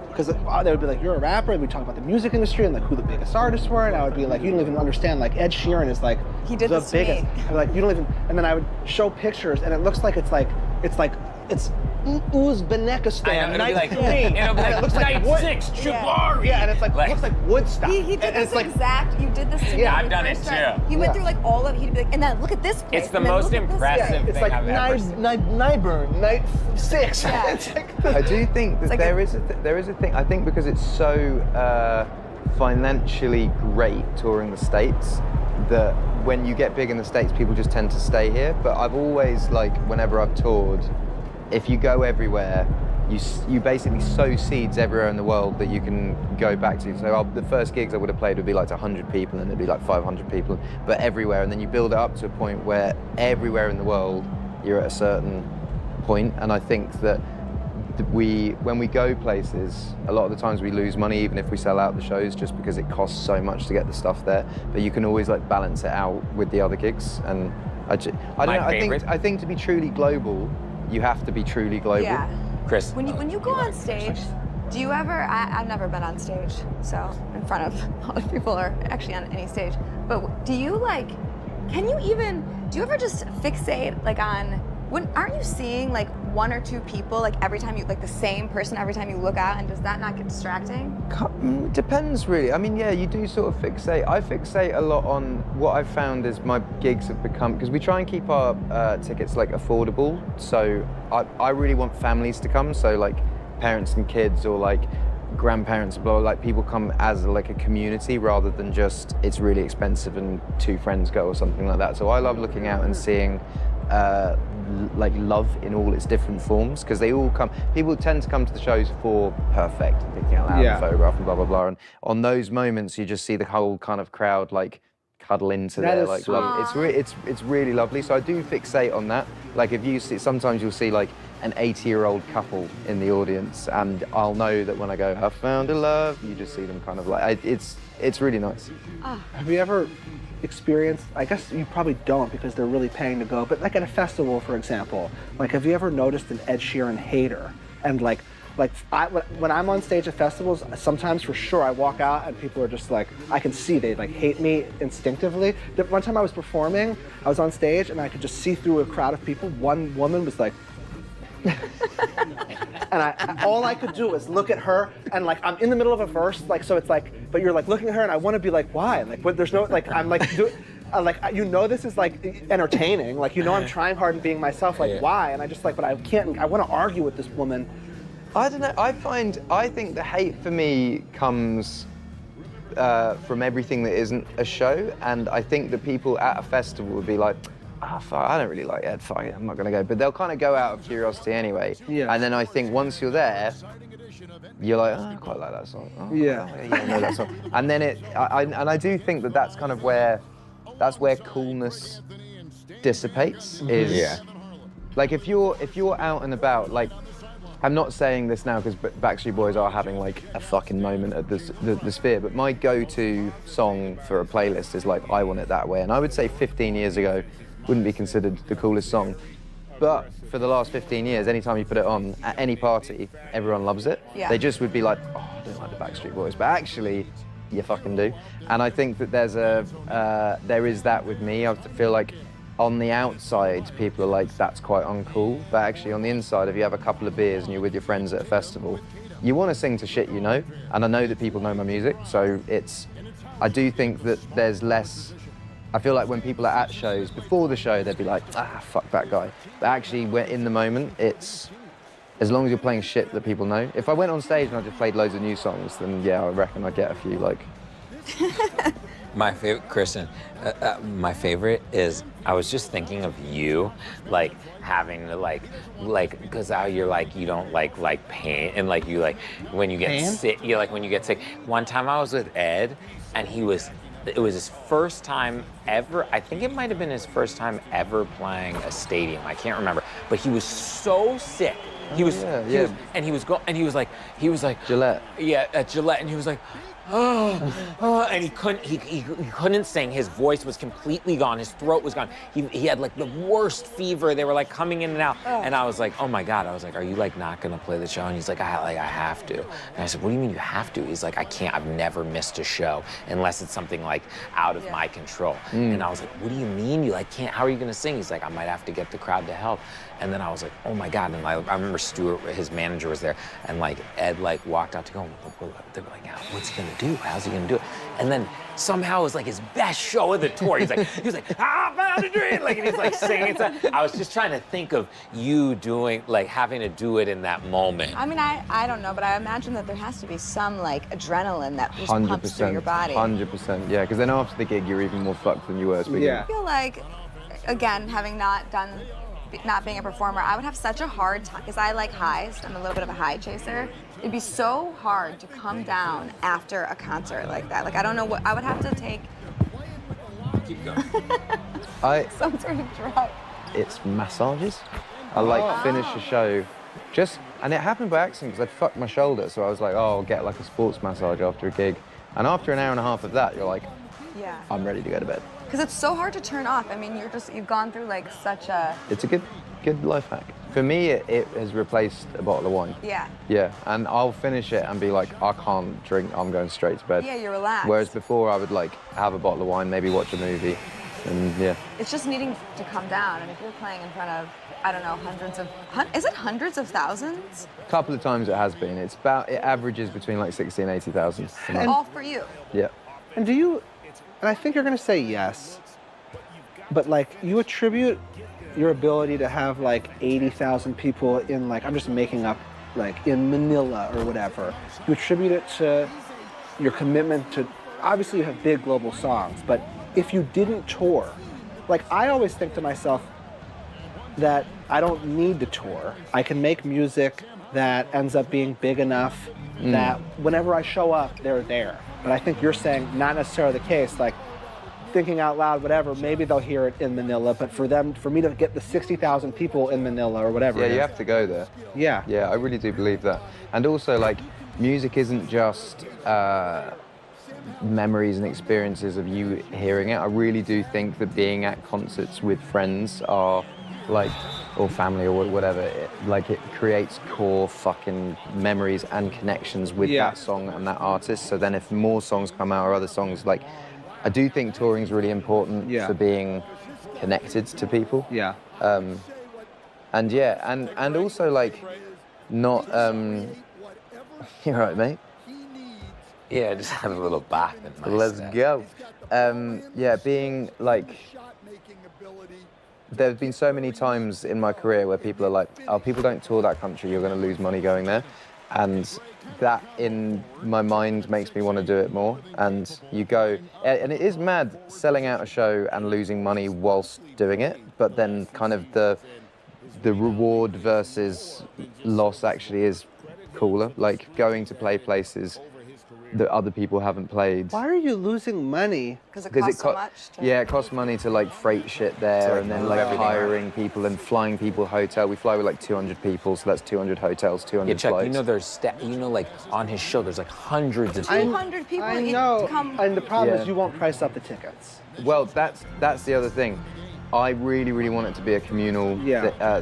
because they would be like, you're a rapper, and we'd talk about the music industry and who the biggest artists were, and I would be like, you don't even understand, Ed Sheeran is he did the this biggest. to me. I'm like, you don't even, and then I would show pictures, and it looks like it's Uzbekistan, night 3. It looks like night 6, Jabari. Yeah, and it's it looks like Woodstock. He did this exact, you did this to me. Yeah, I've done it too. He went through all of it, he'd be like, and then look at this place. It's the most impressive thing I've ever seen. Nyburn, night 6. Yeah. I do think that there is a thing. I think because it's so financially great touring the States, that when you get big in the States, people just tend to stay here. But I've always, whenever I've toured, if you go everywhere, you basically sow seeds everywhere in the world that you can go back to. So the first gigs I would have played would be 100 people, and it'd be 500 people, but everywhere. And then you build it up to a point where everywhere in the world, you're at a certain point. And I think that when we go places, a lot of the times we lose money even if we sell out the shows, just because it costs so much to get the stuff there. But you can always balance it out with the other gigs. And I don't know. I think to be truly global, you have to be truly global. Yeah. Chris. When you go on stage, do you ever, I've never been on stage, so in front of a lot of people, or actually on any stage, but do you do you ever just fixate on, aren't you seeing one or two people every time you, the same person every time you look out, and does that not get distracting? Depends really. I mean, yeah, you do sort of fixate. I fixate a lot on what I've found is my gigs have become, because we try and keep our tickets affordable. So I really want families to come. So parents and kids, or grandparents, people come as a community rather than just it's really expensive and two friends go or something like that. So I love looking out and seeing love in all its different forms, because they all come. People tend to come to the shows for perfect, thinking out loud, and photograph, and blah blah blah. And on those moments, you just see the whole kind of crowd cuddle into their love. It's really lovely. So I do fixate on that. If you see, sometimes you'll see an 80-year-old couple in the audience, and I'll know that when I go, I found a love. You just see them kind of it's really nice. Have you ever experienced, I guess you probably don't because they're really paying to go, but at a festival, for example, have you ever noticed an Ed Sheeran hater? And when I'm on stage at festivals, sometimes for sure I walk out and people are just I can see they hate me instinctively. One time I was performing, I was on stage and I could just see through a crowd of people. One woman was and all I could do was look at her, and I'm in the middle of a verse, so it's but you're looking at her, and I want to be why? There's no I'm this is entertaining. I'm trying hard and being myself. Why? And I just but I can't. I want to argue with this woman. I don't know. I think the hate for me comes from everything that isn't a show, and I think that people at a festival would be fuck, I don't really like Ed, fuck it, I'm not gonna go. But they'll kind of go out of curiosity anyway. Yeah. And then I think once you're there, you're I quite like that song. Oh, yeah, I know that song. And then I do think that that's kind of where coolness dissipates. Like if you're out and about, like I'm not saying this now because Backstreet Boys are having like a fucking moment at the Sphere, but my go-to song for a playlist is like I Want It That Way, and I would say 15 years ago wouldn't be considered the coolest song. But for the last 15 years, anytime you put it on at any party, everyone loves it. Yeah. They just would be like, oh, I don't like the Backstreet Boys, but actually, you fucking do. And I think that there is that with me. I feel like on the outside, people are like, that's quite uncool. But actually on the inside, if you have a couple of beers and you're with your friends at a festival, you want to sing to shit you know. And I know that people know my music, so I do think that there's less, I feel like when people are at shows, before the show, they'd be like, fuck that guy. But actually, we're in the moment, it's, as long as you're playing shit that people know. If I went on stage and I just played loads of new songs, then yeah, I reckon I'd get a few, like. My favorite, Kristen, my favorite is, I was just thinking of you, like, having to, like, because how you're like, you don't like pain, and like, you like, when you get sick, you like, when you get sick. One time I was with Ed, and it was his first time ever, I think it might have been his first time ever playing a stadium, I can't remember, but he was so sick. He was like, Gillette. Yeah, at Gillette, and he was like, and he couldn't sing. His voice was completely gone. His throat was gone. He had like the worst fever. They were like coming in and out. And I was like, oh my God. I was like, are you like not gonna play the show? And he's like, I have to. And I said, what do you mean you have to? He's like, I can't. I've never missed a show unless it's something like out of my control. And I was like, what do you mean you like can't? How are you gonna sing? He's like, I might have to get the crowd to help. And then I was like, oh my God. And I remember Stuart, his manager, was there, and like Ed like walked out to go, they were like, what's he gonna do? How's he gonna do it? And then somehow it was like his best show of the tour. He was like, I found a dream. Like, and he's like singing. I was just trying to think of you doing, like having to do it in that moment. I mean, I don't know, but I imagine that there has to be some like adrenaline that just pumps through your body. 100%, yeah, because then after the gig, you're even more fucked than you were speaking. I feel like, again, having not being a performer, I would have such a hard time, because I like highs. I'm a little bit of a high chaser. It'd be so hard to come down after a concert like that. Like, I don't know what, I would have to take Keep going. some sort of drug. It's massages. I like finish a show, and it happened by accident because I'd fucked my shoulder, so I was like, oh, I'll get like a sports massage after a gig. And after an hour and a half of that, you're like, I'm ready to go to bed. Because it's so hard to turn off. I mean, you've gone through like such a... It's a good life hack. For me, it has replaced a bottle of wine. Yeah. Yeah, and I'll finish it and be like, I can't drink, I'm going straight to bed. Yeah, you're relaxed. Whereas before, I would like have a bottle of wine, maybe watch a movie, and yeah. It's just needing to come down, and if you're playing in front of, I don't know, is it hundreds of thousands? A couple of times it has been. It averages between like 60 and 80,000. All for you. Yeah. And and I think you're gonna say yes, but like you attribute your ability to have like 80,000 people in like, I'm just making up, like in Manila or whatever, you attribute it to your commitment to, obviously you have big global songs, but if you didn't tour, like I always think to myself that I don't need to tour. I can make music that ends up being big enough that whenever I show up, they're there. But I think you're saying not necessarily the case, like thinking out loud, whatever, maybe they'll hear it in Manila, but for me to get the 60,000 people in Manila or whatever. Yeah, you have to go there. Yeah. Yeah, I really do believe that. And also, like, music isn't just memories and experiences of you hearing it. I really do think that being at concerts with friends are like, or family or whatever, it creates core fucking memories and connections with that song and that artist. So then if more songs come out or other songs, like, I do think touring is really important for being connected to people. Yeah. And also like not you're right, mate. Yeah, I just had a little bop in my Let's step. go. Being like, there's been so many times in my career where people are like, oh, people don't tour that country, you're gonna lose money going there. And that in my mind makes me want to do it more. And you go, and it is mad selling out a show and losing money whilst doing it, but then kind of the reward versus loss actually is cooler. Like going to play places that other people haven't played. Why are you losing money? Because it costs so much. Yeah, it costs money to like freight shit there, like and then move like everything hiring people and flying people hotel. We fly with like 200 people, so that's 200 hotels, 200 Yeah, Chuck, flights. you know there's like on his show there's like hundreds of 200 people. I know, Come. and the problem Yeah. is you won't price up the tickets. Well, that's the other thing. I really, really want it to be a communal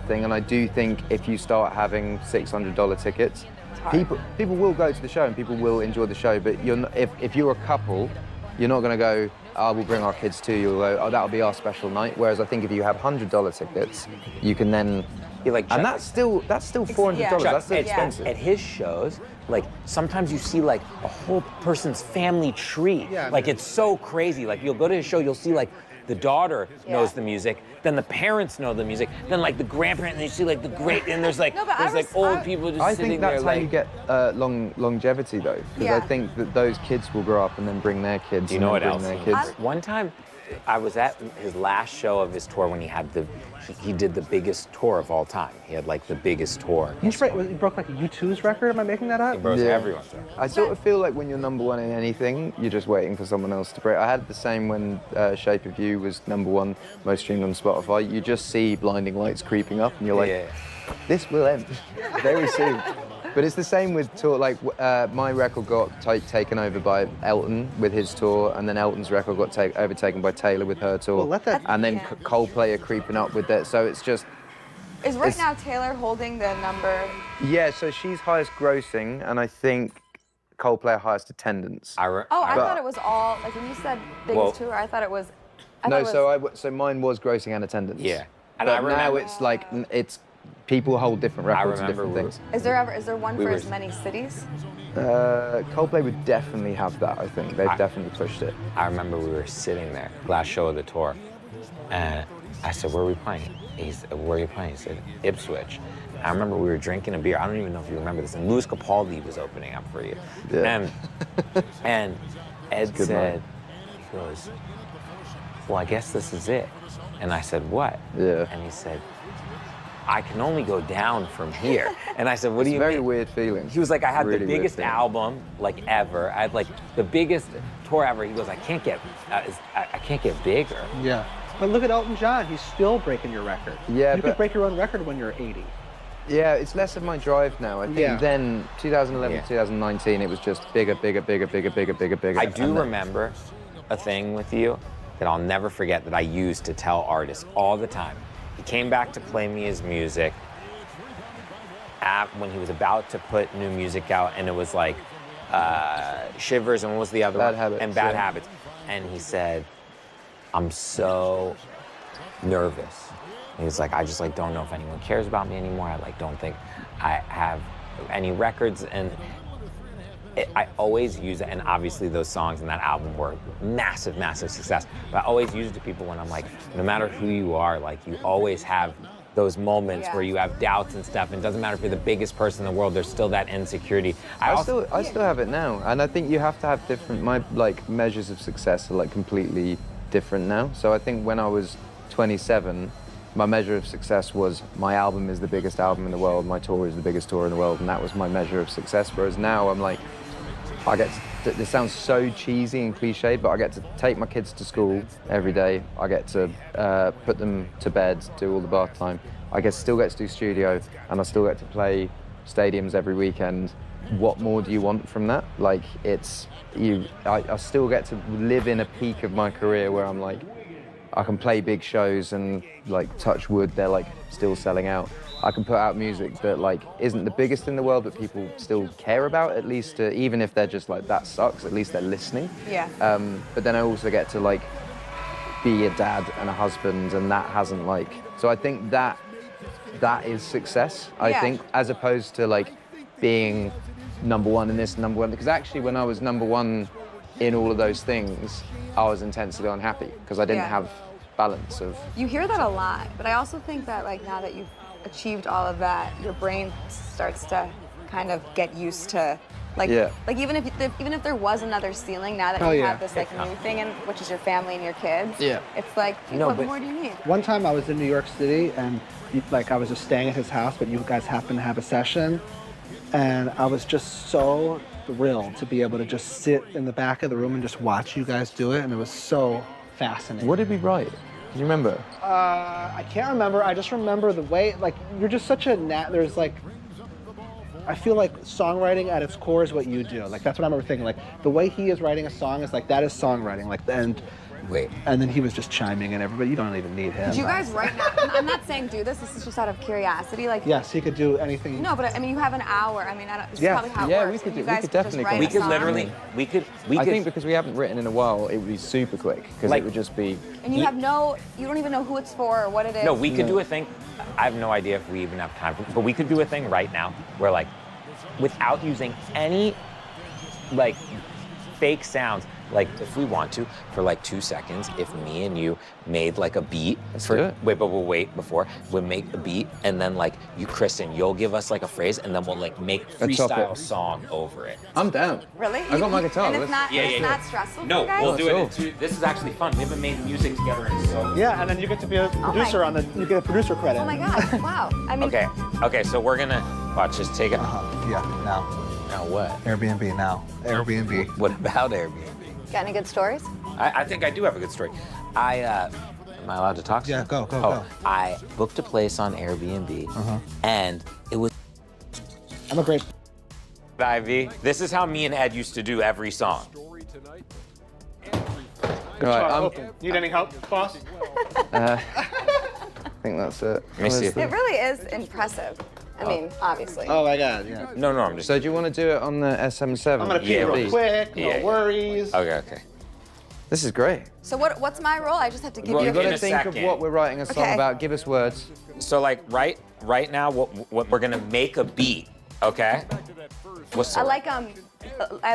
thing, and I do think if you start having $600 tickets, people will go to the show and people will enjoy the show. But you're not, if you're a couple, you're not going to go, "Oh, we'll bring our kids too." You'll go, "Oh, that'll be our special night." Whereas I think if you have $100 tickets, you can then. And that's still $400. That's still expensive. At his shows, like sometimes you see like a whole person's family tree. Yeah, like it's so crazy. Like you'll go to his show, you'll see like the daughter knows the music, then the parents know the music, then like the grandparents, and you see like the great, and there's like old people just sitting there. I think that's how you get longevity though, because I think that those kids will grow up and then bring their kids. Do you know what else? Their kids. One time, I was at his last show of his tour when he had he did the biggest tour of all time. He had like the biggest tour. He broke like a U2's record. Am I making that up? He broke everyone's record. I sort of feel like when you're number one in anything, you're just waiting for someone else to break. I had the same when Shape of You was number one, most streamed on Spotify. You just see Blinding Lights creeping up, and you're like, this will end very soon. But it's the same with tour. Like my record got taken over by Elton with his tour, and then Elton's record got overtaken by Taylor with her tour. Well, and then Coldplay are creeping up with that. So it's just. Is right now Taylor holding the number? Yeah, so she's highest grossing, and I think Coldplay are highest attendance. I thought it was all like when you said biggest tour. I thought it was. So mine was grossing and attendance. Yeah, and but now it's like people hold different records and different things. Is there one for as many cities? Coldplay would definitely have that. I think they've definitely pushed it. I remember we were sitting there, last show of the tour, and I said, "Where are we playing?" He said, "Where are you playing?" He said, "Ipswich." I remember we were drinking a beer. I don't even know if you remember this. And Louis Capaldi was opening up for you. Yeah. And Ed said, he goes, "Well, I guess this is it." And I said, "What?" Yeah. And he said, "I can only go down from here." And I said, "What do you mean?" It's a very weird feeling. He was like, "I had really the biggest album like ever. I had like the biggest tour ever." He goes, I can't get bigger." Yeah. But look at Elton John. He's still breaking your record. Yeah, you could break your own record when you're 80. Yeah, it's less of my drive now. I think then 2011, 2019, it was just bigger. I do remember a thing with you that I'll never forget that I used to tell artists all the time. He came back to play me his music when he was about to put new music out, and it was like Shivers, and what was the other one? Habits, and Bad Habits. And he said, "I'm so nervous." And he's like, "I just like don't know if anyone cares about me anymore. I like don't think I have any records." And I always use it, and obviously those songs in that album were massive, massive success. But I always use it to people when I'm like, no matter who you are, like you always have those moments where you have doubts and stuff. And it doesn't matter if you're the biggest person in the world, there's still that insecurity. I still have it now, and I think you have to have different. My like measures of success are like completely different now. So I think when I was 27, my measure of success was my album is the biggest album in the world, my tour is the biggest tour in the world, and that was my measure of success. Whereas now I'm like, this sounds so cheesy and cliched, but I get to take my kids to school every day. I get to put them to bed, do all the bath time. I still get to do studio, and I still get to play stadiums every weekend. What more do you want from that? Like I still get to live in a peak of my career where I'm like, I can play big shows and like touch wood, they're like still selling out. I can put out music that like isn't the biggest in the world, but people still care about, at least even if they're just like, that sucks, at least they're listening. Yeah. But then I also get to like be a dad and a husband, and that hasn't like, so I think that is success, I think, as opposed to like being number one in this, number one, because actually when I was number one in all of those things, I was intensely unhappy because I didn't have balance of. You hear that a lot, but I also think that like now that you've achieved all of that, your brain starts to kind of get used to like even if there was another ceiling, now that you have this like new thing, which is your family and your kids. Yeah. It's like, what more do you need? One time I was in New York City and like I was just staying at his house, but you guys happened to have a session. And I was just so thrilled to be able to just sit in the back of the room and just watch you guys do it, and it was so fascinating. What did we write? Do you remember? I can't remember. I just remember the way, like, you're just such a there's like, I feel like songwriting at its core is what you do. Like, that's what I remember thinking. Like, the way he is writing a song is like, that is songwriting. Like, and then he was just chiming in everybody. You don't even need him. Did you guys right now? I'm not saying do this. This is just out of curiosity. Like. Yes, he could do anything. No, but I mean, you have an hour. I mean, this is Yeah. probably how it Yeah, works. we could, You we guys could just definitely. write We a could song. literally, we could. I think because we haven't written in a while, it would be super quick because Like- it would just be. And you have you don't even know who it's for or what it is. No, we could do a thing. I have no idea if we even have time for, but we could do a thing right now where, like, without using any, like, fake sounds, like, if we want to, for like 2 seconds, if me and you made like a beat do it. wait, but we'll wait before we'll make a beat, and then like you, Kristen, you'll give us like a phrase, and then we'll like make Let's top freestyle it. song over it. I'm down. Really? I got my guitar. And it's let's- not, Yeah, and yeah, it's yeah. not stressful No, for you guys? we'll do it. Not at This is actually fun. We haven't made music together in so. Yeah, and then you get to be a producer on the. You get a producer credit. Oh my God! Wow. I mean. Okay, so we're gonna watch. Just take it. Yeah. Now. Now what? Airbnb now. Airbnb. What about Airbnb? Got any good stories? I think I do have a good story. Am I allowed to talk? Yeah, go. I booked a place on Airbnb, and it was I'm a great. Ivy. This is how me and Ed used to do every song. Need any help, boss? I think that's it. Let me see. It really is impressive. I mean, obviously. Oh my God, yeah. No, I'm just. So do you want to do it on the SM7? I'm gonna pee real quick. No Yeah. worries. Okay. This is great. So what's my role? I just have to give Well, you You've got in to a think second. of what we're writing a song Okay. about. Give us words. So like right now, what we're gonna make a beat. Okay. What's I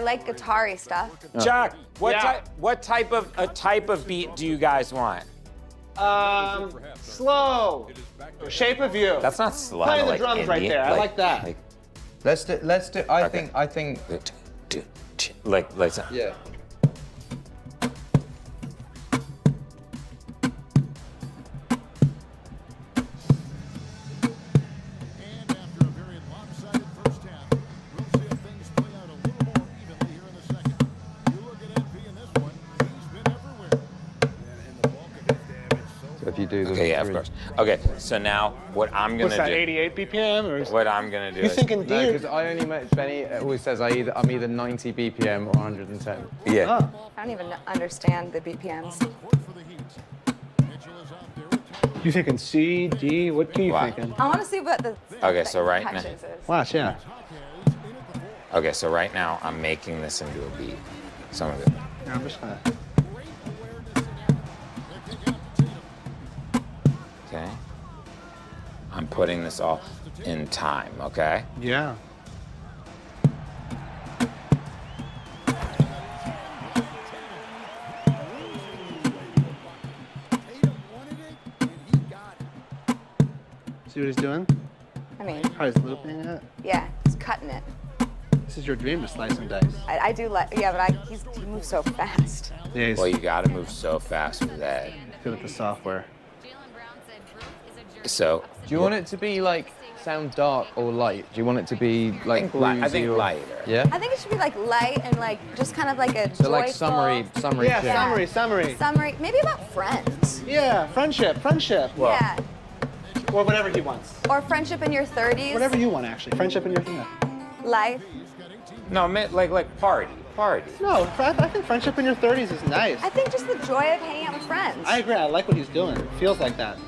like guitar-y stuff. Chuck, what Yeah. type of beat do you guys want? Slow. Shape of You. That's not slow. Playing the like drums right indie, there. I like that. Let's do. I think. Like Yeah. And after a very lopsided first half, we'll see if things play out a little more evenly here in the second. You look at MP in this one, he's been everywhere. And the bulk of his damage So if you do the. Okay, yeah, of course. Okay, so now what I'm gonna What's that? do? 88 BPM or? What I'm gonna do? You is, thinking No, deer? because I only met Benny always says I'm either 90 BPM or 110. Yeah. Oh. I don't even understand the BPMs. You thinking C, D? What are you Wow. thinking? I want to see what the Okay, so right now. touches is. Watch, yeah. Okay, so right now I'm making this into a beat. Some of it. Yeah, I'm just gonna. Okay. I'm putting this all in time. Okay. Yeah. See what he's doing? I mean, How he's looping it? yeah, he's cutting it. This is your dream to slice and dice. I do like, yeah, but he moves so fast. Yeah, Well, you gotta move so fast with that. good at the software. So. Do you want it to be like sound dark or light? Do you want it to be like I think bluesy or- lighter. Yeah. I think it should be like light and like just kind of like a So joyful. like summary Yeah, shit. summary. Summary, maybe about friends. Yeah, friendship. Yeah. Or whatever he wants. Or friendship in your 30s. Whatever you want, actually. Friendship in your thing. Life. No, like party. No, I think friendship in your 30s is nice. I think just the joy of hanging out with friends. I agree. I like what he's doing. It feels like that.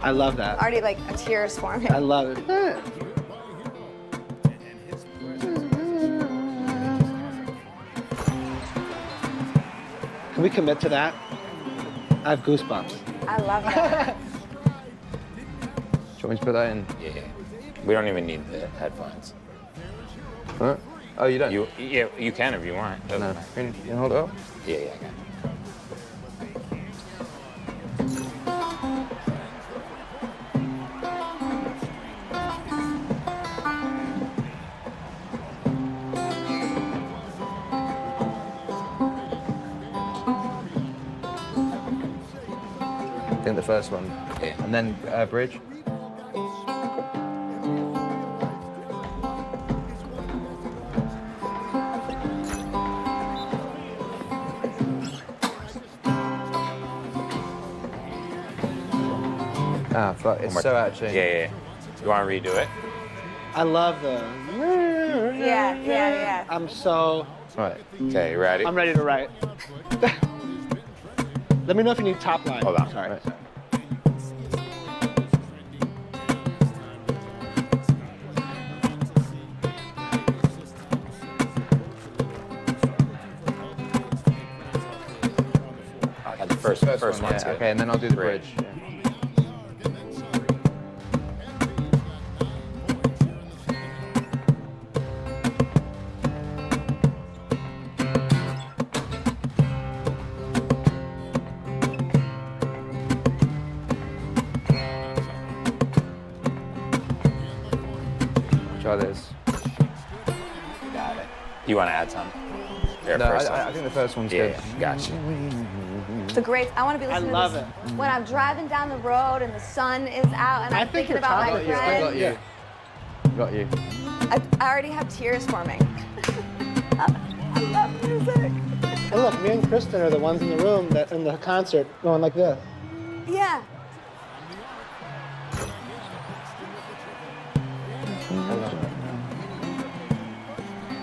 I love that. Already like a tear is forming. I love it. Can we commit to that? I have goosebumps. I love that. Do you want me to put that in? Yeah. We don't even need the headphones. Huh? Oh, you don't? You can if you want. Doesn't No. matter. Can you hold it up? Yeah, I got it. I think the first one. Yeah. And then bridge. Ah, fuck, it's so out of tune. Yeah. You want to redo it? I love the. Yeah. I'm so. Right. Okay, you ready? I'm ready to write. Let me know if you need top line. Hold on. Sorry. Right. The first one's yeah. good. Okay, and then I'll do the bridge. Yeah. Try this. Got it. You want to add some? There, No, first I one. think the first one's Yeah, good. gotcha. It's a great. I want to be listening love to this when I'm driving down the road and the sun is out and I'm think thinking you're about my talking- I got friend. you. Got you. I already have tears forming. I love music. And look, me and Kristen are the ones in the room that in the concert going like this. Yeah.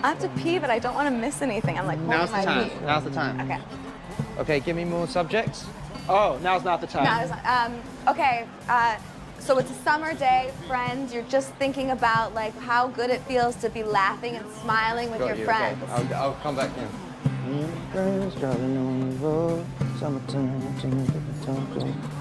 I have to pee, but I don't want to miss anything. I'm like, Now's the holding my time. pee. Now's the time. Okay. Okay, give me more subjects. Oh, now's not the time. No, it's not. Okay. So it's a summer day, friends. You're just thinking about like how good it feels to be laughing and smiling with Got your you, friends. Okay. I'll come back in. Friends driving on the road, summertime, singing the tongue.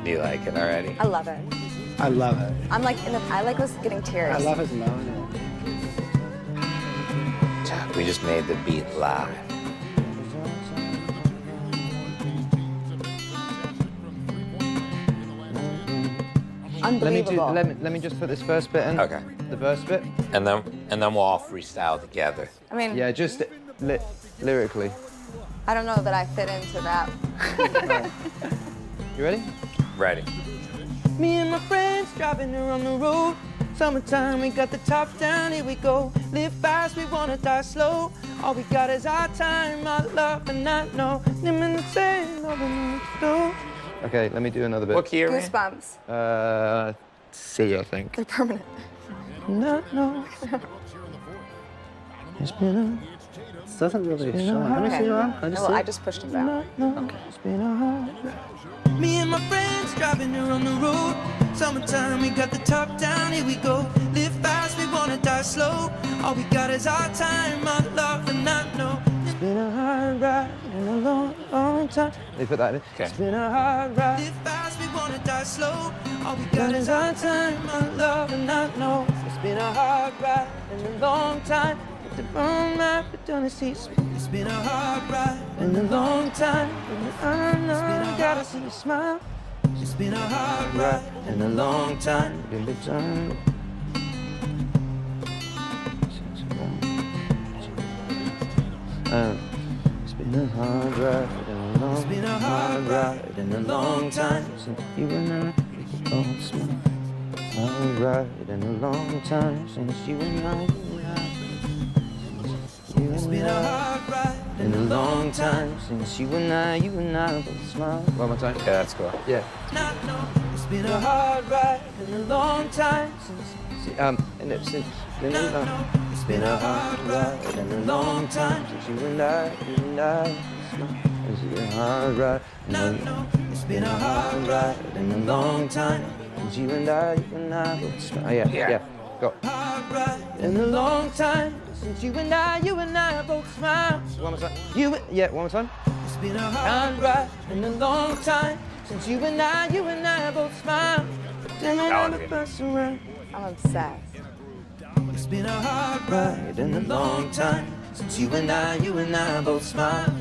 Do you like it already? I love it. I love it. I'm like, I like was getting tears. I love his moaning. We just made the beat live. Unbelievable. Let me just put this first bit in. Okay. The verse bit. And then we'll all freestyle together. I mean, Yeah, just lyrically. I don't know that I fit into that. You ready? Ready. Me and my friends driving around the road. Summertime, we got the top down, here we go. Live fast, we wanna die slow. All we got is our time, our love, and I know. Them in the same, loving me slow. Okay, let me do another bit. What key are we in? Goosebumps. C, I think. They're permanent. Not know. It's been This doesn't really show. Let me see you on. Well, I just pushed him down. It's been a hard. Me and my friends driving around the road. Summertime, we got the top down, here we go. Live fast, we wanna die slow. All we got is our time, our love, and I know. It's been a hard ride and a long, long time. They put that in. Okay. It's been a hard ride. Live fast, we wanna die slow. All we got is our time, our love, and I know. It's been a hard ride and a long time. With the wrong map, but don't see. It's been a hard ride and a long time. And I know, gotta see you smile. It's been a hard ride and a long time. In the time. It's been a hard ride and a long, It's been a hard ride and a long time since you and I both smile. Hard ride and a long time since you and I. It's been a hard ride And a long time since you and I both smile. One more time. Yeah, that's cool. Yeah. not know. It's been a hard ride and a long time since. And it's since it's been a hard ride and a long time since you and I smile. It's been a hard ride It's been a hard ride and a long time since you and I both smile. Oh, yeah. Yeah. Go. hard ride in a long time since you and I both smiled. One more time. One more time. It's been a hard ride in a long time since you and I both smiled. I'm obsessed. It's been a hard ride in a long time since you and I both smiled.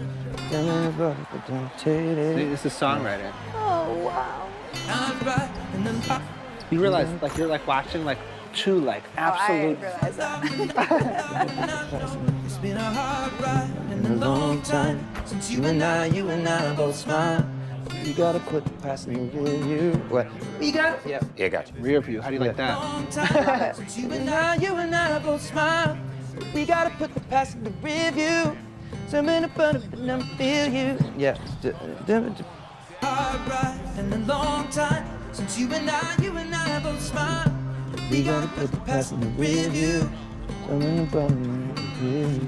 This is songwriting. Oh, wow. You realize, like, you're like watching like two like absolute. Oh, I realize that. It's been a hard ride in a long time since you and I both smiled. You gotta put the past in the rear view. What? We got. Yeah, gotcha. Rear view. How do you like that? Since you and I both smile. We gotta put the past in the rear view. So many but never feel you. Yeah. Hard ride in a long time since you and I both smile. We gotta put the past in the rear view. So many but never feel you.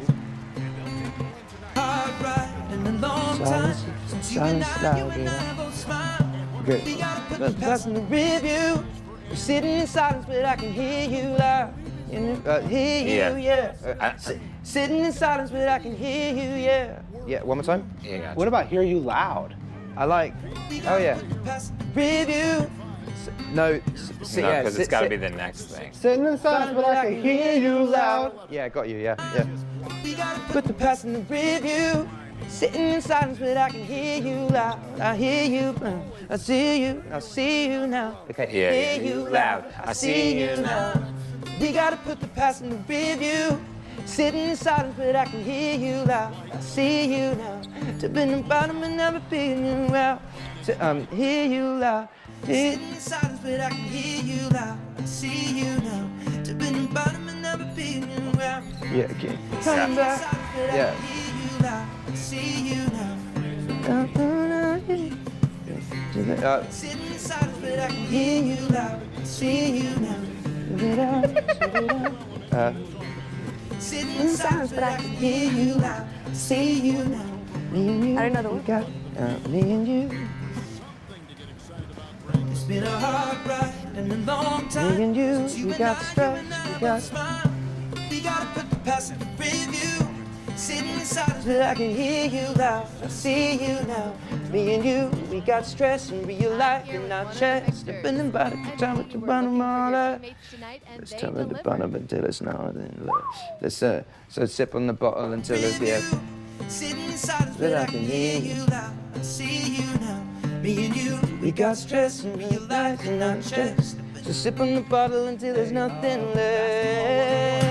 Hard ride in a long time since you and I both smile. We gotta put the past in the rear view. You're sitting in silence, but I can hear you loud. Hear you, yeah. Sitting in silence, but I can hear you, yeah. Yeah, one more time. Yeah, gotcha. What about hear you loud? I like. Oh yeah. Review. No, because it's got to be the next thing. Sitting in silence, but I can hear you loud. Yeah, got you. Yeah. Put the past in the review. Sitting in silence, but I can hear you loud. I hear you, I see you, I see you now. Okay. Yeah, Hear you loud, I see you now. We gotta put the past in the review. Sitting in silence, but I can hear you loud. I see you now. To be in the bottom and never being you out. To hear you loud. Sitting in silence, but I can hear you loud. I see you now. To be in the bottom and never being you out. Yeah, okay. Coming back. Yeah. I see you now. Sitting in silence, but I can hear you loud. I see you now. Sitting in silence, but I can hear you loud. I see you now. Me and you. I don't know the word. Me and you. It's been a hard ride and a long time. Me and you, we got stress, we got smile. We gotta put the past in the review. Sitting in silence, but I can hear you loud. I see you now. Me and you, we got stress in real life in our chest. Stepping in by the time with the bottom all that. Let's tell it the bottom until it's not. Let's so sip on the bottle until it's the. Sitting in silence, but I can hear you loud. I see you now. Me and you, we got stress in real life in our chest. So sip on the bottle until there's nothing left.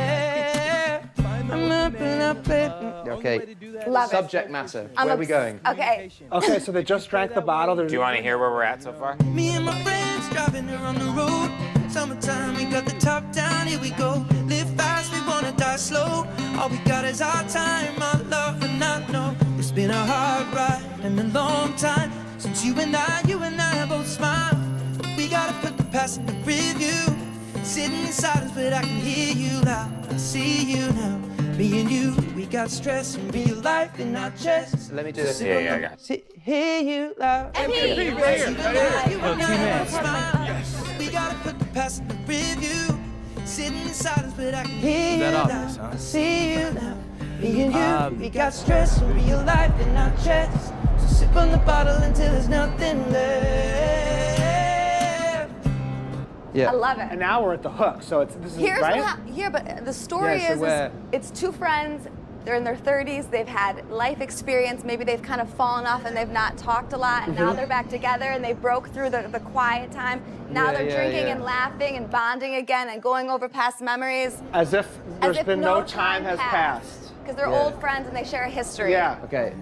I'm up and up it. Okay. Love Subject matter. I'm Where are we going? Okay. Okay, so they just drank the bottle. Do you want to hear where we're at so far? Me and my friends driving her on the road. Summertime, we got the top down, here we go. Live fast, we wanna die slow. All we got is our time, our love, and I know it's been a hard ride and a long time since you and I both smile. We gotta put the past in the review. Sitting in silence, but I can hear you loud. I see you now. Me and you, we got stress in real life in our chests. Let me do this. Yeah, I got it. Hear you loud. MP, right here. We gotta put the past in the review. Sitting in silence, but I can hear you loud. I see you now. Me and you, we got stress in real life in our chests. So sip on the bottle until there's nothing left. Yeah. I love it. And now we're at the hook, so this is Here's right. But the story is it's two friends. They're in their 30s. They've had life experience. Maybe they've kind of fallen off and they've not talked a lot. And now they're back together and they broke through the quiet time. Now they're drinking and laughing and bonding again and going over past memories. As if there's been no time has passed. Because they're old friends and they share a history. Yeah. Okay.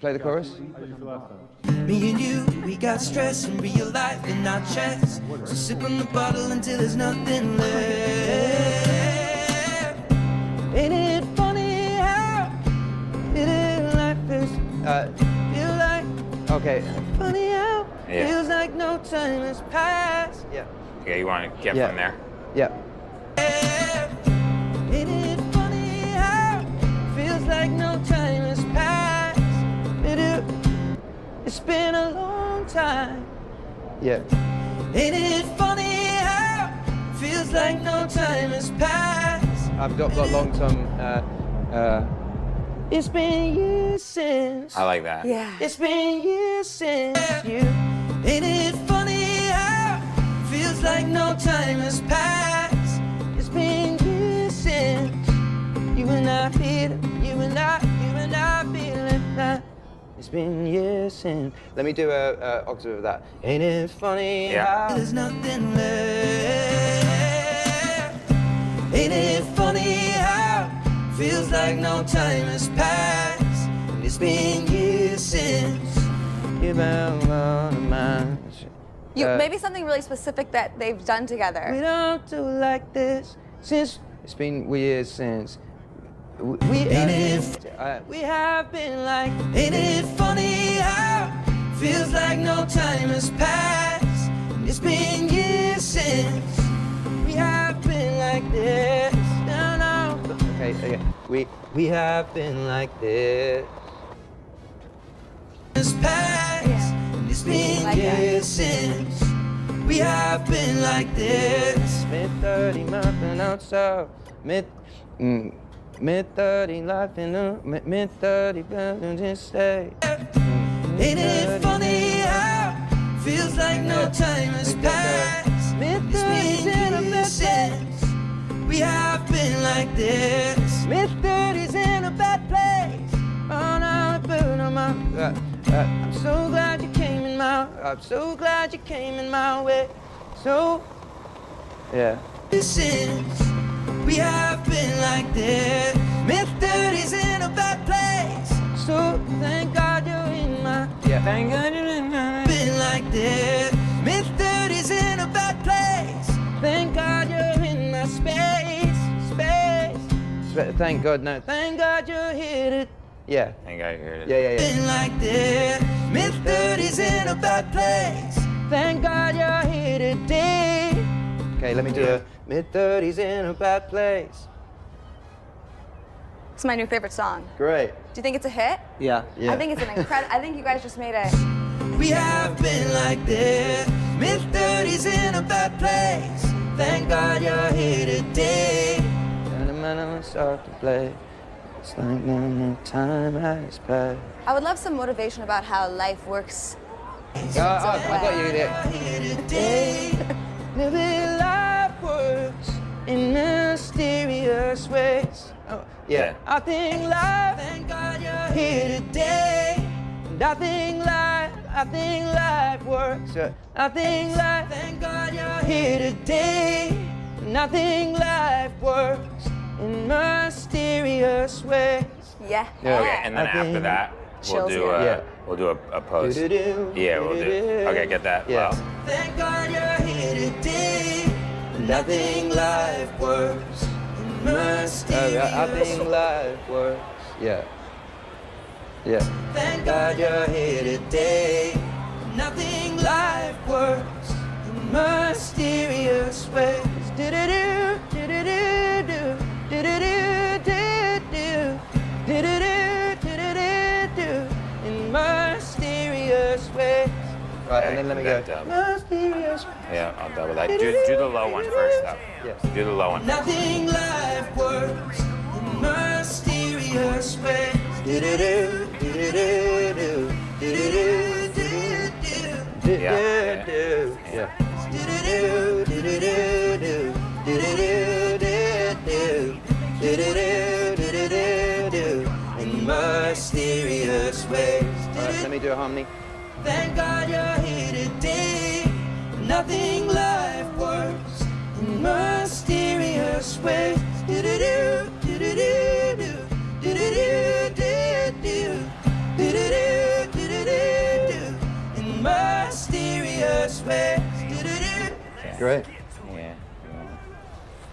Play the chorus. Me and you, we got stress in real life in our chests. So sip on the bottle until there's nothing left. Ain't it funny how life is feel like? Okay. Funny how feels like no time has passed. Yeah. Okay, you want to get from there? Yeah. Ain't it funny how feels like no time has passed? It's been a long time. Yeah. Ain't it funny how feels like no time has passed? I've got long-term. It's been years since. I like that. Yeah. It's been years since you. Ain't it funny how feels like no time has passed? It's been years since you and I feel it. You and I feel it now. It's been years since. Let me do a octave of that. Ain't it funny how there's nothing left? Ain't it funny how feels like no time has passed? And it's been years since you've been on my Maybe something really specific that they've done together. We don't do like this since it's been years since. We have been like, ain't it funny how feels like no time has passed? It's been years since we have been like this. No. Okay. We have been like this. It's past. It's been years since we have been like this. Mid-30 month and outside. Mid-30 life in the mid-30 building just stay. Ain't it funny how feels like no time has passed? Mid-30s in a bad place. We have been like this. Mid-30s in a bad place. Oh no, but I'm so glad you came in my. I'm so glad you came in my way. So yeah. Since we have been like this. Mid-30s in a bad place. So thank God you're in my. Yeah. Thank God you're in my. Been like this. Mid-30s in a bad place. Thank God you're in my space. Thank God, no. Thank God you're here to. Yeah. Thank God you're here. Yeah. Been like this. Mid-30s in a bad place. Thank God you're here today. Okay, let me do a mid-30s in a bad place. It's my new favorite song. Great. Do you think it's a hit? Yeah. I think it's an incredible. I think you guys just made it. We have been like this. Mid-30s in a bad place. Thank God you're here today. And the man start to play. It's like no time has passed. I would love some motivation about how life works. I got you there. Maybe life works in mysterious ways. Oh, yeah. I think life, thank God you're here today. And I think life works. I think life, thank God you're here today. And I think life works in mysterious ways. Yeah. Okay, and then after that, we'll do a post. Yeah, we'll do. Okay, get that. Yeah. Wow. Thank God you're here today. And I think life works in mysterious I think life works. Yeah. Thank God you're here today. And I think life works in mysterious ways. Do-do-do, do-do-do-do, do-do-do-do-do, do-do-do-do-do-do, in mysterious ways. Right, and then let me go. Mysterious. Yeah, I'll double that. Do the low one first, though. Yes. Do the low one. Nothing life works in mysterious ways. Do-do-do, do-do-do-do, do-do-do-do-do-do, do-do-do. Yeah. Do-do-do, do-do-do-do, do-do-do-do-do, do-do-do-do-do-do, in mysterious ways. Alright, let me do a harmony. Thank God you're here today. Nothing life works in mysterious ways. Do-do-do, do-do-do-do, do-do-do-do-do, do-do-do-do-do-do, in mysterious ways. Do-do-do. Great. Yeah.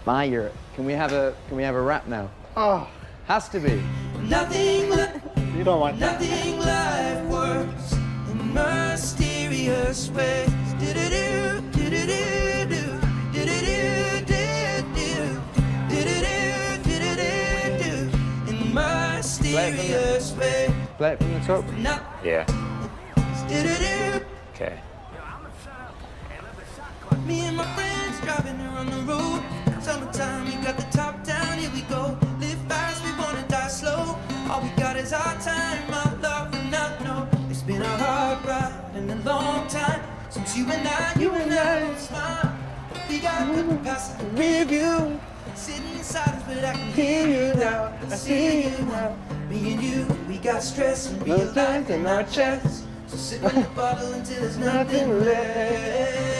Fire. Can we have a rap now? Oh, has to be. Nothing You don't want that. Nothing life works in mysterious ways. Do-do-do, do-do-do-do, do-do-do-do-do, do-do-do-do-do-do, in mysterious ways. Play it from the top. Yeah. Do-do-do. Okay. Me and my friends driving around the road, Summertime, we got the top down, here we go. Live fast, we wanna die slow. All we got is our time, my love, and I know it's been a hard ride and a long time since you and I smile. We gotta put the past in review. Sitting in silence, but I can hear you now. I see you now. Me and you, we got stress and real life in our chests. So sip on the bottle until there's nothing left.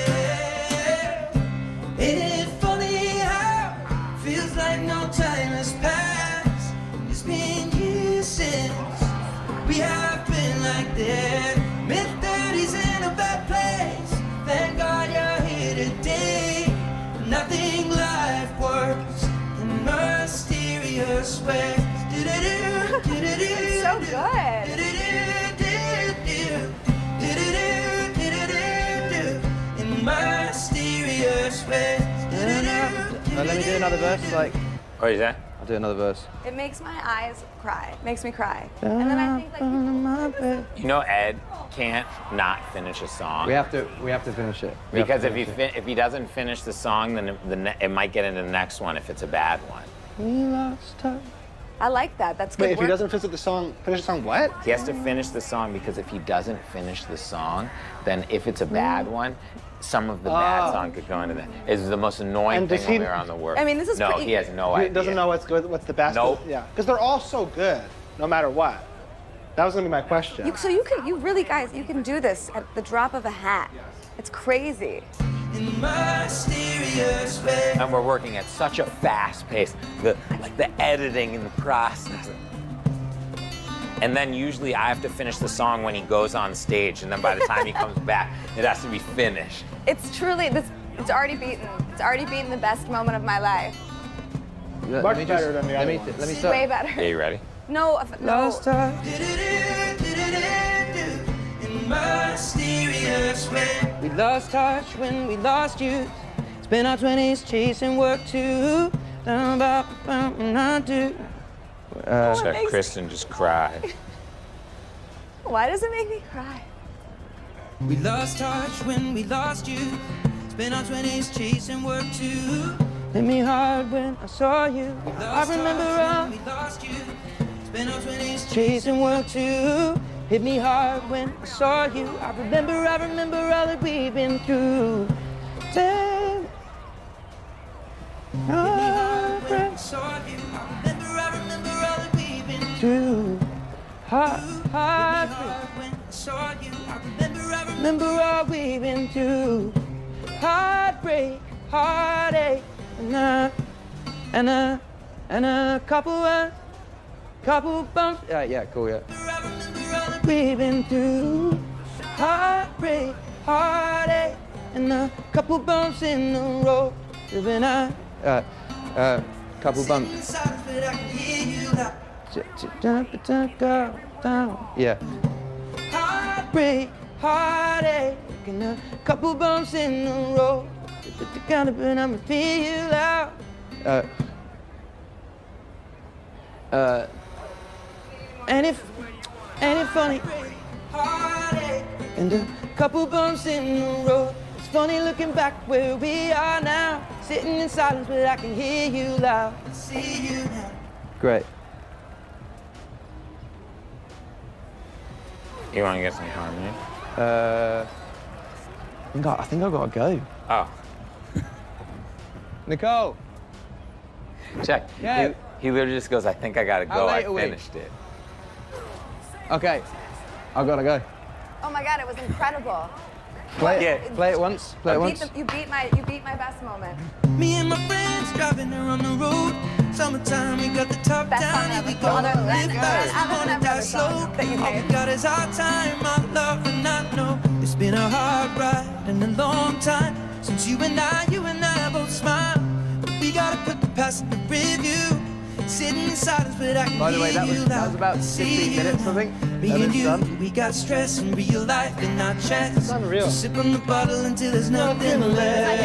Ain't it funny how it feels like no time has passed? It's been years since we have been like that. Mid-30s in a bad place. Thank God you're here today. Nothing life works in mysterious ways. It's so good. In mysterious ways. Let me do another verse, like. What is that? I'll do another verse. It makes my eyes cry. Makes me cry. And then I think like You know, Ed can't not finish a song. We have to finish it. We have Because to if finish he doesn't finish the song, then it might get into the next one if it's a bad one. We lost touch. I like that. That's good. Wait, if he work. doesn't finish the song, what? He has to finish the song because if he doesn't finish the song, then if it's a bad one, some of the bad song could go into that. It's the most annoying And thing does when he- we were on the work. I mean, this is no, pretty- he has no He idea. doesn't know what's good, what's the best. Nope. Yeah, because they're all so good, no matter what. That was gonna be my question. You really guys, you can do this at the drop of a hat. It's crazy. In mysterious ways. And we're working at such a fast pace. The editing and the process. And then usually I have to finish the song when he goes on stage, and then by the time he comes back, it has to be finished. It's truly this. It's already beaten. It's already beaten the best moment of my life. Much better than the other one. Let me start. Way better. Yeah, you ready? No. Lost touch. In mysterious ways. We lost touch when we lost you. Spent our 20s chasing work too. Just let Kristen just cry. Why does it make me cry? We lost touch when we lost you. Spent our 20s chasing work too. Hit me hard when I saw you. I remember all we lost you. Spent our 20s chasing work too. Hit me hard when I saw you. I remember all that we've been through. Damn. saw you. I remember all that we've been through. Heartbreak. when I saw you. I Remember all we've been through. Heartbreak, heartache, and a couple bumps. Yeah, cool, yeah. We've been through heartbreak, heartache, and a couple bumps in the road. Living couple bumps. Yeah. Heartbreak, heartache, and a couple bumps in the road. But I'ma feel you out. Ain't it funny? And a couple bumps in the road. It's funny looking back where we are now. Sitting in silence, but I can hear you loud. See you now. Great. You want to get some harmony? I think I gotta go. Oh. Nicole. Check. Yeah. He literally just goes, I think I gotta How go. late I are we? finished it. Okay. I gotta go. Oh my God, it was incredible. Play it once. Play it once. You beat my best moment. Me and my friends driving around the road. Summertime, we got the top down. Here we go. Live fast, we wanna die slow. All we got is our time, my love, and I know it's been a hard ride and a long time since you and I both smile. But we gotta put the past in the review. Sitting in silence, but I can By the way, that hear you was about 15 minutes, I think. Me and you, we got stress in real life in our chest. It's unreal. So sip on the bottle until there's nothing left.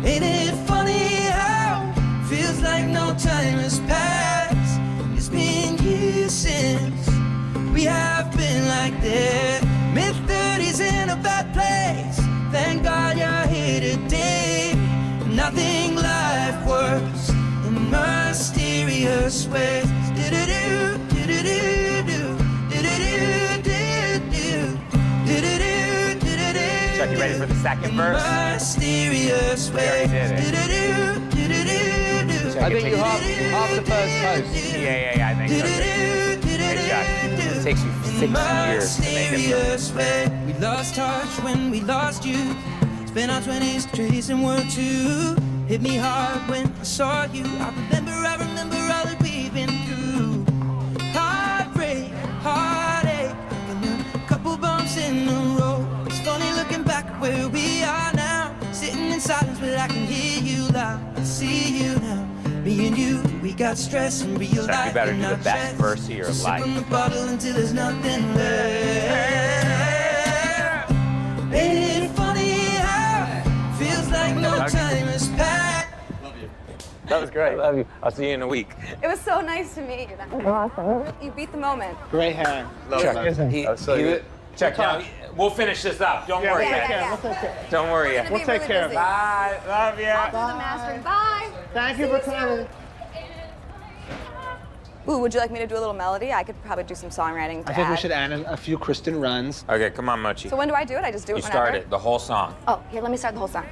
Ain't it funny how feels like no time has passed? It's been years since we have been like that. Mid-30s in a bad place. Thank God you're here today. mysterious way. Do-do-do, do-do-do-do, do-do-do-do-do, do-do-do, do-do-do. Chuck, you ready for the second verse? Mysterious way. We already did it. Do-do-do, Chuck, I it think you takes- half the first post. Yeah, I think so. Hey, Chuck, it takes you 6 years to make it. Mysterious way. We lost touch when we lost you. Spent our 20s chasing World 2. Hit me hard when I saw you. I remember all that we've been through. Heartbreak, heartache, and a couple bumps in the road. It's funny looking back at where we are now. Sitting in silence, but I can hear you loud. I see you now. Me and you, we got stress and real Chuck, life. you better do the best verse of your life. From the bottle until there's nothing left. Ain't it funny how it feels like no time has passed? That was great. I love you. I'll see you in a week. It was so nice to meet you. Awesome. You beat the moment. Great hair. Chuck, Chuck, now, we'll finish this up. Don't worry, man. We'll take care. Don't worry. We'll take care of it. Bye. Love you. I'll do the mastering. Bye. Thank you for coming. Ooh, would you like me to do a little melody? I could probably do some songwriting to I think we add. should add a few Kristen runs. Okay, come on, Mochi. So when do I do it? I just do it You whenever? start it, the whole song. Oh, here, let me start the whole song.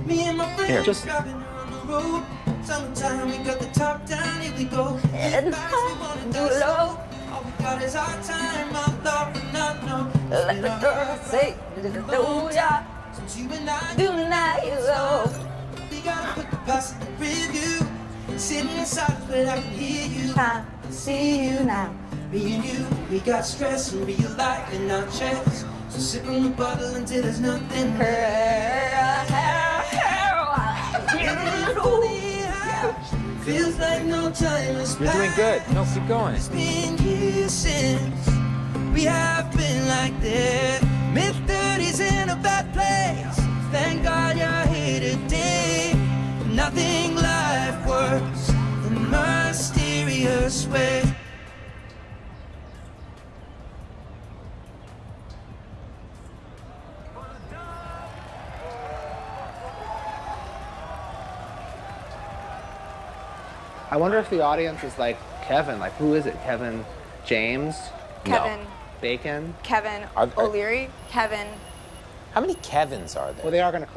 Me and my friends Here. just driving around the road. Summertime, we got the top down, here we go. And do low. All we got is our time, our love, and not know. Let the girl say, do ya, Since you and I do not you low. we gotta put the past in the review. Sitting in silence, but I can hear you. I see you now. Me and you, we got stress and real life in our chest. So sip on the bottle until there's nothing feels like no time has You're doing good. No, keep going. It's been years since we have been like this. Mid-30s in a bad place. Thank God you're here today. Nothing life works in a mysterious way. I wonder if the audience is like Kevin. Like, who is it? Kevin James? Kevin. Bacon? Kevin Are- O'Leary. Kevin. How many Kevins are there? Well, they are going to.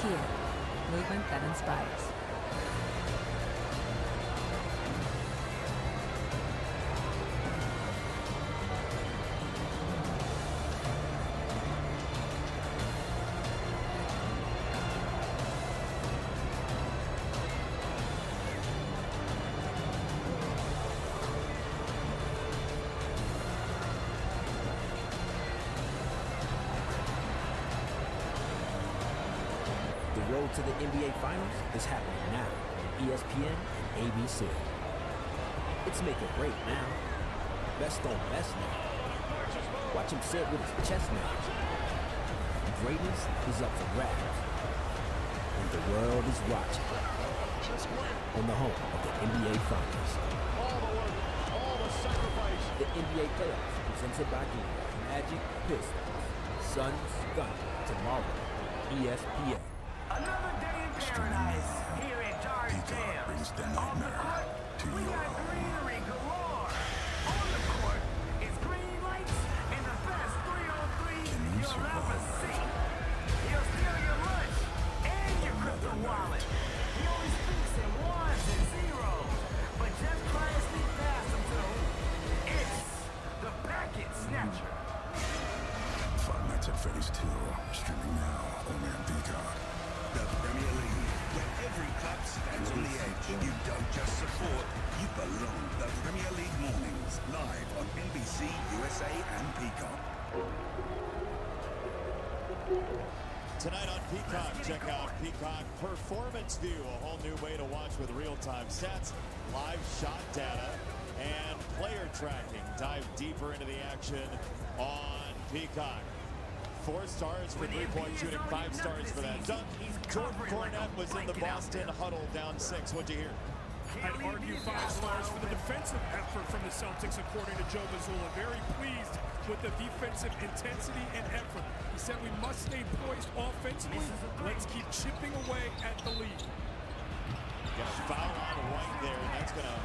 Kia, movement that inspires. The road to the NBA Finals is happening now on ESPN and ABC. It's make or break now. Best on best now. Watch him sit with his chest now. Greatness is up for grabs. And the world is watching. On the home of the NBA Finals. The NBA playoffs presented by Magic Pistons. Suns Gun tomorrow. ESPN. Another day in paradise here at Peacock brings the nightmare to your greenery galore. On the court is green lights and the best 3-on-3 you'll ever see. He'll steal your lunch and your crypto wallet. He only speaks in ones and zeros, but just try and sneak past him too. It's the Packet Snatcher. Five Nights at Freddy's 2, streaming now only on Peacock. The Premier League, where every club stands on the edge. You don't just support, you belong. The Premier League mornings, live on NBC, USA, and Peacock. Tonight on Peacock, check out Peacock Performance View, a whole new way to watch with real-time stats, live shot data and player tracking. Dive deeper into the action on Peacock. 4 stars for three-point shooting, 5 stars for that dunk. Jordan Cornette was in the Boston huddle down 6. What'd you hear? I'd argue 5 stars for the defensive effort from the Celtics, according to Joe Mazzulla. Very pleased with the defensive intensity and effort. He said we must stay poised offensively. Let's keep chipping away at the lead. Got a foul on White there, and that's going to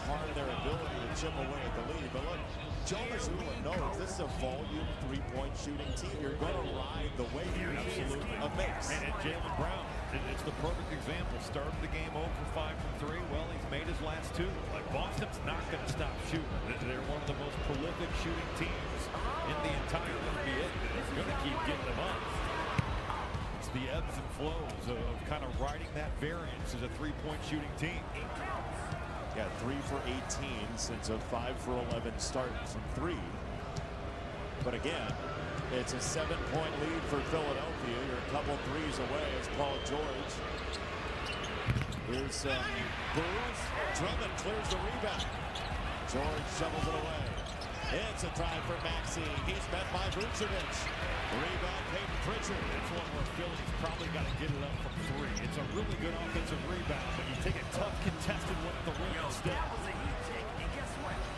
harm their ability to chip away at the lead. But look, Joe Mazzulla knows this is a volume three-point shooting team. You're going to ride the wave. Absolutely. A mix. And Jaylen Brown, it's the perfect example. Started the game 0 for 5 from 3. Well, he's made his last 2. Like, Boston's not going to stop shooting. They're one of the most prolific shooting teams in the entire NBA. They're going to keep getting them up. It's the ebbs and flows of kind of riding that variance as a three-point shooting team. Got 3 for 18 since a 5 for 11 start from 3. But again, it's a 7-point lead for Philadelphia. You're a couple threes away as Paul George. Here's some booze. Drummond clears the rebound. George shovels it away. It's a try for Maxey. He's met by Vucevic. Rebound, Peyton Pritchard. It's one where Philly's probably got to get it up from 3. It's a really good offensive rebound, but you take a tough contested one at the rim instead.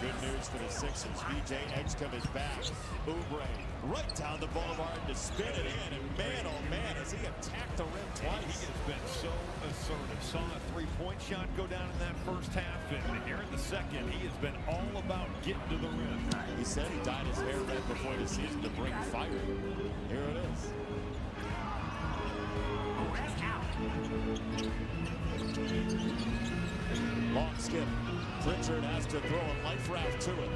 Good news for the Sixers. VJ Edgecombe is back. Oubre right down the boulevard to spin it in. And man, oh man, has he attacked the rim twice. He has been so assertive. Saw a three-point shot go down in that first half. And here in the second, he has been all about getting to the rim. He said he dyed his hair red before the season to bring fire. Here it is. Long skip. Pritchard has to throw a life raft to it.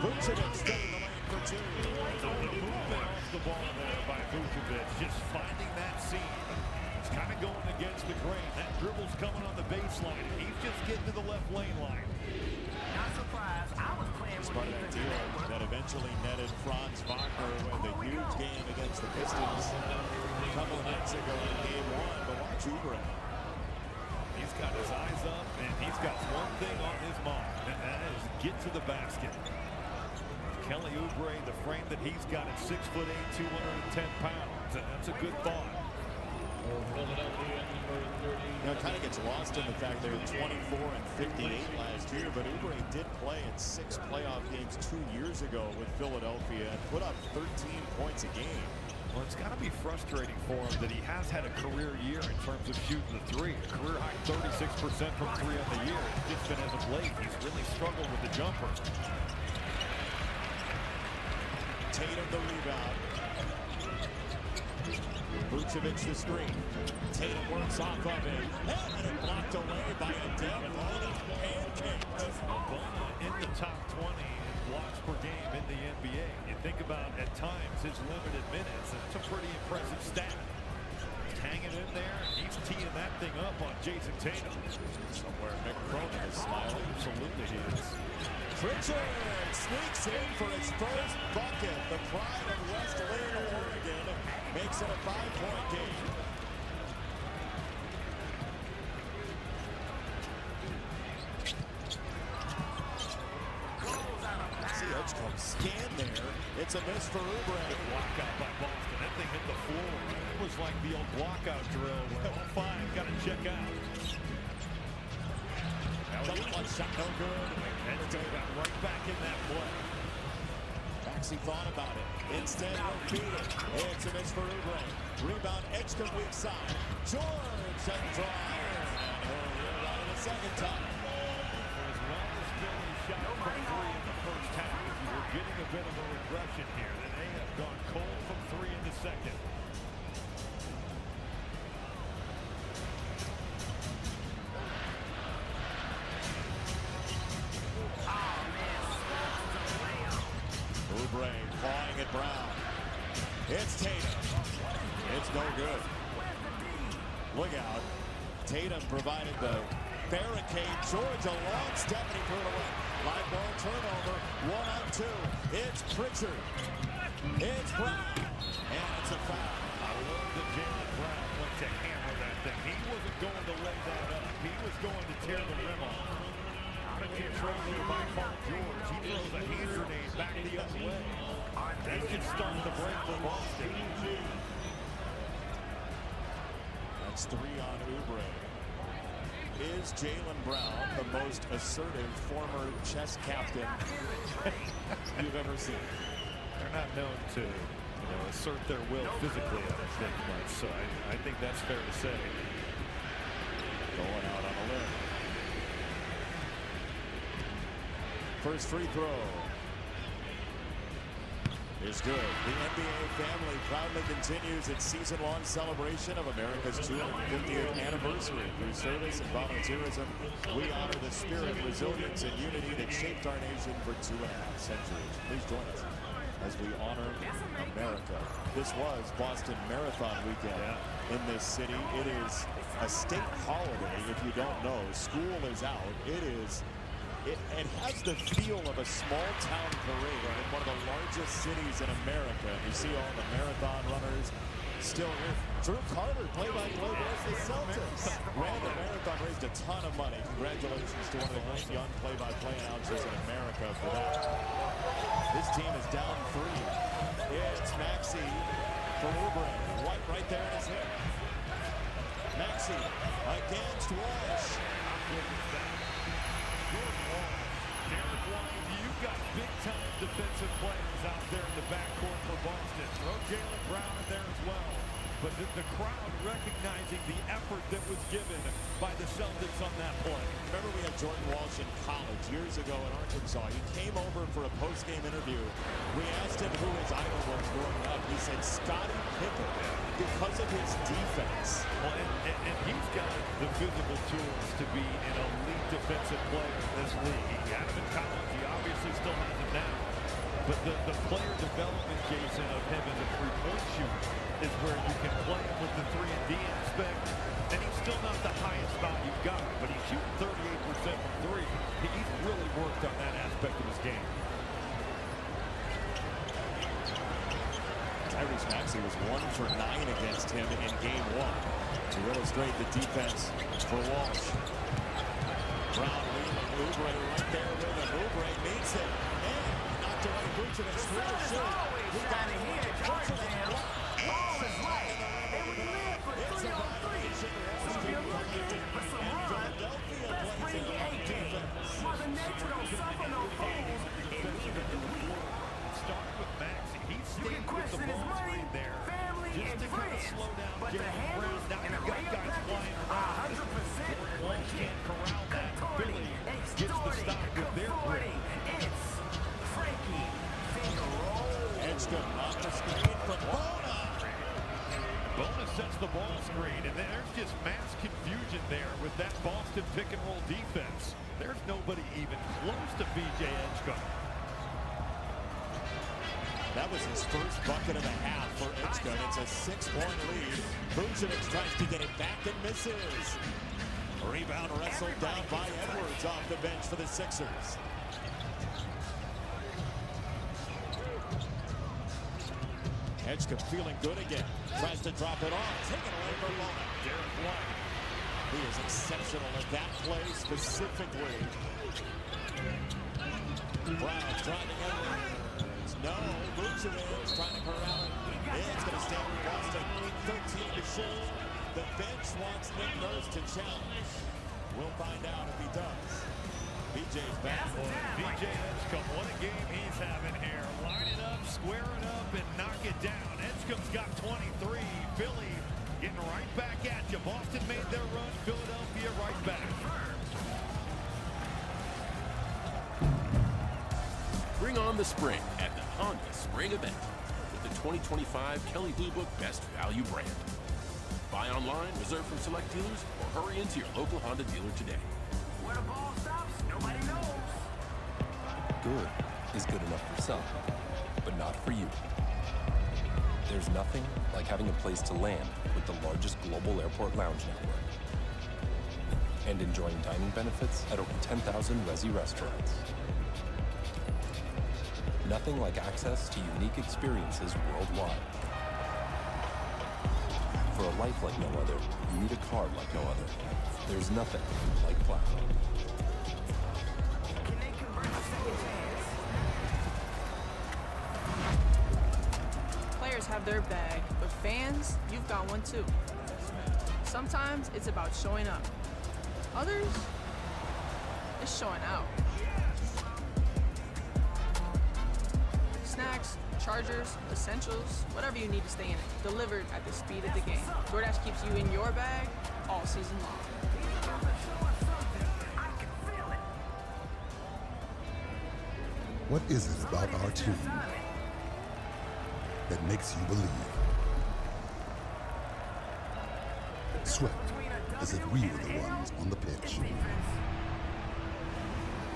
Vucevic staying the lane for 2. The movement off the ball there by Vucevic, just finding that seam. It's kind of going against the grain. That dribble's coming on the baseline. He's just getting to the left lane line. Not surprised. I was playing with part of that deal that eventually netted Franz Wagner with a huge game against the Pistons a couple of nights ago in game 1. But watch Oubre. He's got his eyes up, and he's got one thing on his mind, and that is get to the basket. Kelly Oubre, the frame that he's got at 6'8", 210 pounds, and that's a good thought. You know, it kind of gets lost in the fact they were 24 and 58 last year, but Oubre did play in 6 playoff games 2 years ago with Philadelphia and put up 13 points a game. Well, it's got to be frustrating for him that he has had a career year in terms of shooting the 3. A career high 36% from 3 on the year. It's just been as of late. He's really struggled with the jumper. Tatum the rebound. Vucevic the screen. Tatum works off of it. And it blocked away by a dead ball and pancaked. Obama in the top 20 blocks per game in the NBA. You think about, at times, his limited minutes, and it's a pretty impressive stat. He's hanging in there, and he's teeing that thing up on Jason Tatum. Somewhere Mick Cronin is smiling. Absolutely he is. Pritchard sneaks in for his first bucket. The pride of West Lynn, Oregon, makes it a 5-point game. Edgecombe scan there. It's a miss for Oubre. Lockout by Boston. That thing hit the floor. It was like the old lockout drill. Well, 5, got to check out. Double one shot, no good. And it's got right back in that play. Maxey thought about it. Instead, he'll beat it. It's a miss for Oubre. Rebound, Edgecombe weak side. George and drive. And he'll reel out it a second time. As well as Philly shot from 3 in the first half. We're getting a bit of a regression here. Then they have gone cold from 3 in the second. Oubre clawing at Brown. It's Tatum. It's no good. Look out. Tatum provided the barricade. George a long step and he threw it away. Live ball turnover. 1-on-2. It's Pritchard. It's Brown. And it's a foul. I love that Jaylen Brown went to hammer that thing. He wasn't going to lay that up. He was going to tear the rim off. throw there by Paul George. He throws a hand grenade back the other way. That could start the break for Boston. That's 3 on Oubre. Is Jaylen Brown the most assertive former chess captain you've ever seen? They're not known to, assert their will physically, I don't think much. So I think that's fair to say. Going out on a limb. First free throw is good. The NBA family proudly continues its season-long celebration of America's 250th anniversary. Through service and volunteerism, we honor the spirit, resilience, and unity that shaped our nation for 2.5 centuries. Please join us as we honor America. This was Boston Marathon weekend in this city. It is a state holiday, if you don't know. School is out. It has the feel of a small-town parade in one of the largest cities in America. You see all the marathon runners still here. Drew Carter, play-by-play, there's the Celtics. Ran the marathon, raised a ton of money. Congratulations to one of the great young play-by-play announcers in America for that. This team is down 3. It's Maxey for Oubre. White right there in his hip. Maxey against Walsh. Derek White, you've got big-time defensive players out there in the backcourt for Boston. Throw Jaylen Brown in there as well. But the crowd recognizing the effort that was given by the Celtics on that play. Remember, we had Jordan Walsh in college years ago in Arkansas. He came over for a post-game interview. We asked him who his idol was growing up. He said Scottie Pippen because of his defense. Well, and he's got the physical tools to be an elite defensive player in this league. He had him in college. He obviously still has him now. But the player development, Jason, of him as a three-point shooter is where you can play him with the 3-and-D aspect. And he's still not the highest spot you've got, but he's shooting 38% from 3. He's really worked on that aspect of his game. Tyrese Maxey was 1 for 9 against him in game 1. To illustrate the defense for Walsh. Brown leading Oubre right there with him. Oubre meets it. And knocked away Vucevic. 3 to shoot. He got it here. Ball is right. And we live for 3 on 3. So if you're looking for some run, let's bring the A-game. Mother Nature don't suffer no fools, and neither do we. Start with Maxey. He stayed with the ball screen there. Just to kind of slow down Jaylen Brown. Now you've got guys flying around. Walsh can't corral that. Philly gets the stop with their grip. It's Frankie Figueroa. Edgecombe off the screen from Bona. Bona sets the ball screen, and there's just mass confusion there with that Boston pick-and-roll defense. There's nobody even close to B.J. Edgecombe. That was his first bucket of the half for Edgecombe. It's a 6-point lead. Vucevic tries to get it back and misses. Rebound wrestled down by Edwards off the bench for the Sixers. Edgecombe feeling good again. Tries to drop it off. Taken away from Bona. Derek White. He is exceptional at that play specifically. Brown driving Edwards. No. Vucevic trying to corral it. It's going to stay with Boston. 13 to shoot. The bench wants Nick Nurse to challenge. We'll find out if he does. BJ's back. BJ Edgecombe, what a game he's having here. Line it up, square it up, and knock it down. Edgecombe's got 23. Philly getting right back at you. Boston made their run. Philadelphia right back. Bring on the spring at the Honda Spring Event with the 2025 Kelley Blue Book Best Value Brand. Buy online, reserve from select dealers, or hurry into your local Honda dealer today. Where the ball stops, nobody knows. Good is good enough for some, but not for you. There's nothing like having a place to land with the largest global airport lounge network and enjoying dining benefits at over 10,000 Resi restaurants. Nothing like access to unique experiences worldwide. For a life like no other, you need a card like no other. There's nothing like Platinum. have their bag, but fans, you've got one too. Sometimes it's about showing up. Others, it's showing out. Snacks, chargers, essentials, whatever you need to stay in it, delivered at the speed of the game. DoorDash keeps you in your bag all season long. What is it about our team that makes you believe? Swept as if we were the ones on the pitch.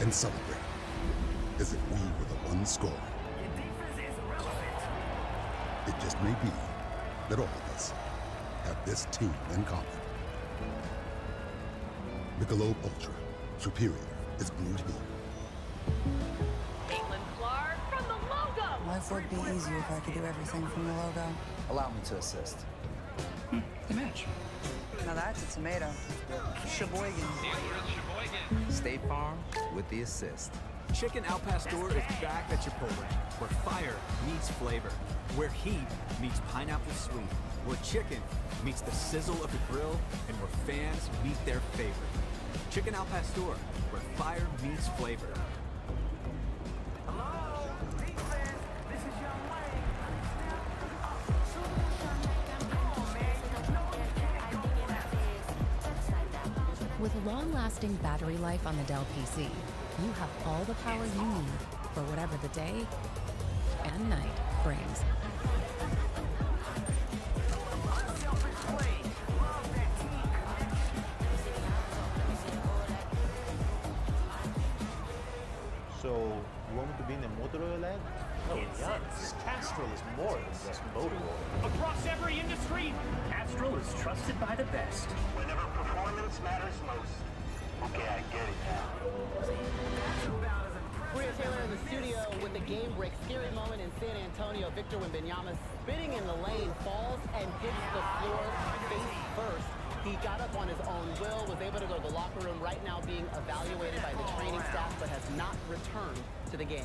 And celebrate as if we were the ones scoring. It just may be that all of us have this team in common. Michelob Ultra, superior is brewed here. Life would be easier if I could do everything from the logo. Allow me to assist. The match. Now that's a tomato. Sheboygan. State Farm with the assist. Chicken Al Pastor is back at Chipotle, where fire meets flavor, where heat meets pineapple sweet, where chicken meets the sizzle of the grill, and where fans meet their favorite. Chicken Al Pastor, where fire meets flavor. With long-lasting battery life on the Dell PC, you have all the power you need for whatever the day and night brings. So, you want me to be in the motor oil ad? Oh, yes. Castrol is more than just motor oil. Across every industry, Castrol is trusted by the best. Whenever performance matters most. Okay, I get it now. Bria Taylor in the studio with the game break. Scary moment in San Antonio. Victor Wembanyama spitting in the lane, falls and hits the floor face first. He got up on his own will, was able to go to the locker room, right now being evaluated by the training staff, but has not returned to the game.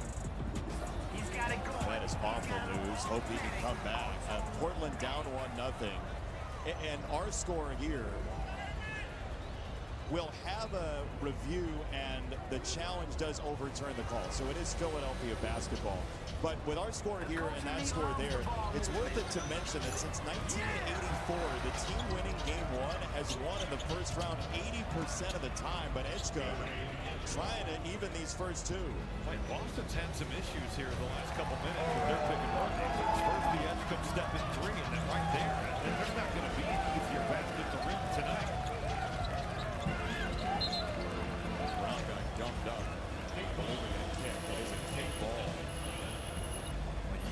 He's got it going. That is awful news. Hope he can come back. Portland down 1-0. And our score here will have a review, and the challenge does overturn the call. So it is Philadelphia basketball. But with our score here and that score there, it's worth it to mention that since 1984, the team winning game one has won in the first round 80% of the time. But Edgecombe trying to even these first two. Like Boston's had some issues here the last couple minutes with their pick and roll defense. First, the Edgecombe step in three, and then right there. And there's not going to be an easier basket to rim tonight. Brown got gummed up. Tate believing in a kick. It is a kick ball.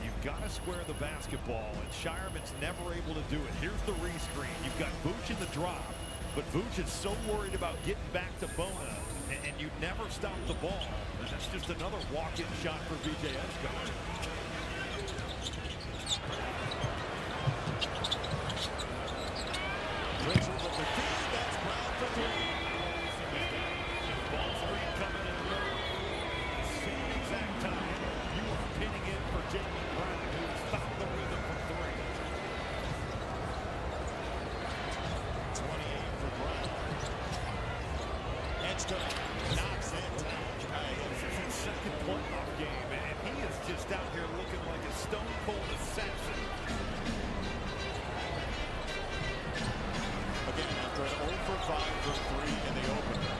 You've got to square the basketball, and Shireman's never able to do it. Here's the rescreen. You've got Vooch in the drop, but Vooch is so worried about getting back to Bona, and you never stop the ball. And that's just another walk-in shot for VJ Edgecombe. Richard with the feed. That's Brown for three. Ball screen coming in low. Same exact time. You are pinning in for Jaylen Brown, who stopped the rhythm from three. 28 for Brown. Edgecombe knocks it down. This is his second playoff game, and he is just out here looking like a stone-cold assassin. Again, after an 0 for 5 from 3 in the opener.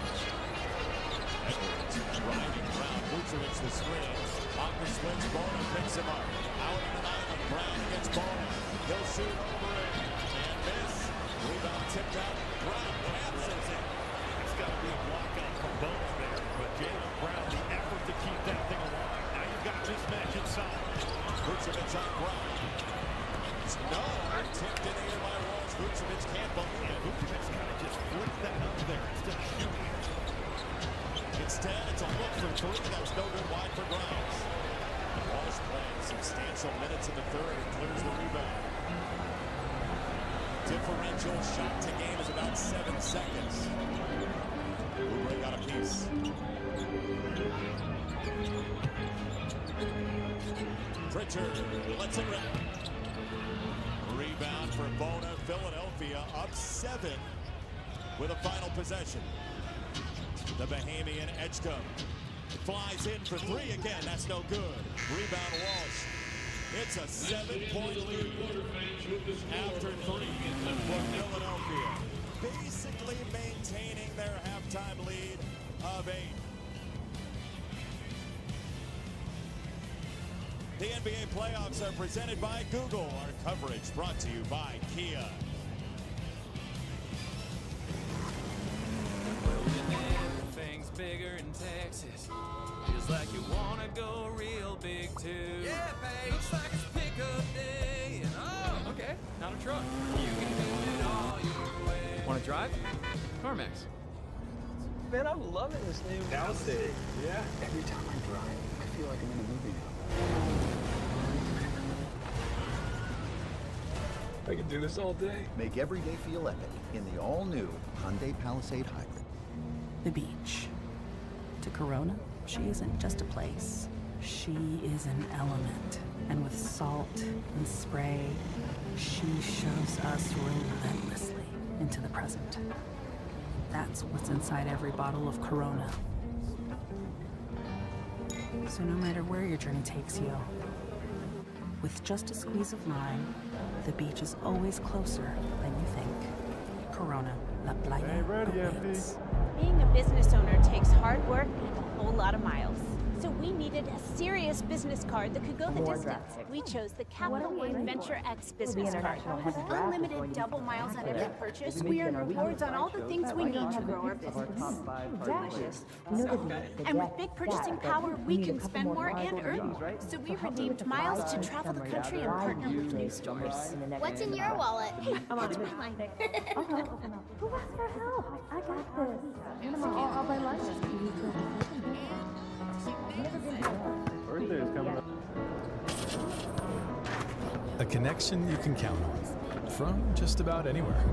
Edwards driving Brown. Vucevic the screen. On the switch, Bona picks him up. Out on an island. Brown against Bona. He'll shoot over it and miss. Rebound tipped out. Brown passes it. It's got to be a block out from Bona there, but Jaylen Brown, the effort to keep that thing alive. Now you've got a mismatch inside. Vucevic on Brown. No, tipped in the air by Walsh. Vucevic can't believe it. Vucevic kind of just flipped that up there instead of shooting it. Instead, it's a look for three. That was no good, wide for Grimes. Walsh playing substantial minutes in the third and clears the rebound. Differential shot to game is about 7 seconds. Oubre got a piece. Pritchard lets it rip. 7 with a final possession. The Bahamian Edgecombe flies in for 3 again. That's no good. Rebound Walsh. It's a 7-point lead after 3 for Philadelphia. Basically maintaining their halftime lead of 8. The NBA playoffs are presented by Google. Our coverage brought to you by Kia. Everything's bigger in Texas. Feels like you wanna go real big too. Yeah, babe. Looks like it's pickup day. And oh, okay, not a truck. You can do it all your way. Wanna drive? CarMax. Man, I'm loving this new Palisade. Yeah. Every time I drive, I feel like I'm in a movie now. I could do this all day. Make every day feel epic in the all-new Hyundai Palisade Hybrid. The beach. To Corona, she isn't just a place. She is an element. And with salt and spray, she shoves us relentlessly into the present. That's what's inside every bottle of Corona. So no matter where your journey takes you, with just a squeeze of lime, the beach is always closer than you think. Corona, La Playa awaits. Being a business owner takes hard work and a whole lot of miles. So we needed a serious business card that could go the distance. We chose the Capital One Venture X business card. With unlimited double miles on every purchase, we earn rewards on all the things we need to grow our business. Delicious. And with big purchasing power, we can spend more and earn more. So we redeemed miles to travel the country and partner with new stores. What's in your wallet? Hey, it's my line. Who asked for help? I got this. I'll buy lunch. Birthday is coming up. A connection you can count on from just about anywhere.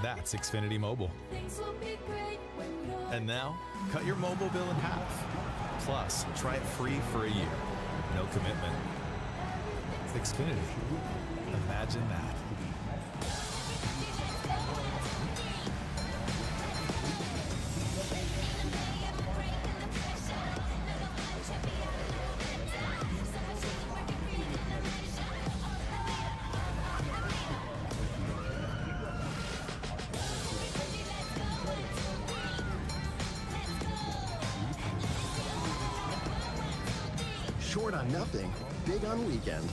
That's Xfinity Mobile. And now, cut your mobile bill in half. Plus, try it free for a year. No commitment. Xfinity. Imagine that. Short on nothing, big on weekend.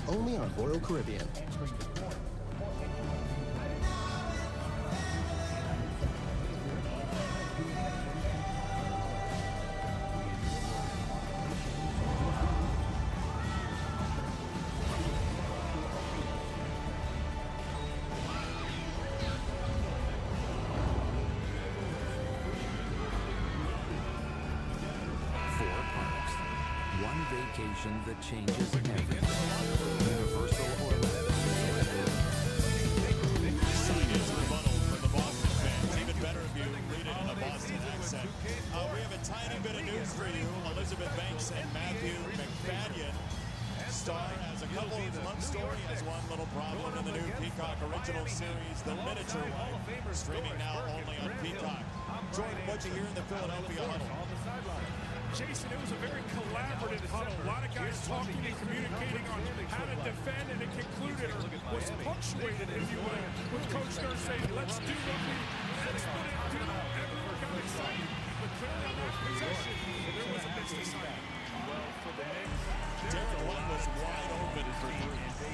Only on Royal Caribbean. Vacation that changes everything. Universal Serious rebuttal from the Boston fans. Even better if you read it in a Boston accent. We have a tiny bit of news for you. Elizabeth Banks and Matthew McFadden star as a couple. Love story has one little problem in the new Peacock original series, The Miniature One, streaming now only on Peacock. Jordan, what'd you hear in the Philadelphia huddle? Jason, it was a very collaborative huddle. A lot of guys talking and communicating on how to defend, and it concluded, or was punctuated, if you will, with Coach Nurse saying, let's do what we do. Everyone got excited, but clearly on that possession, there was a missed assignment. Well, for the Knicks, Derek White was wide open for 3.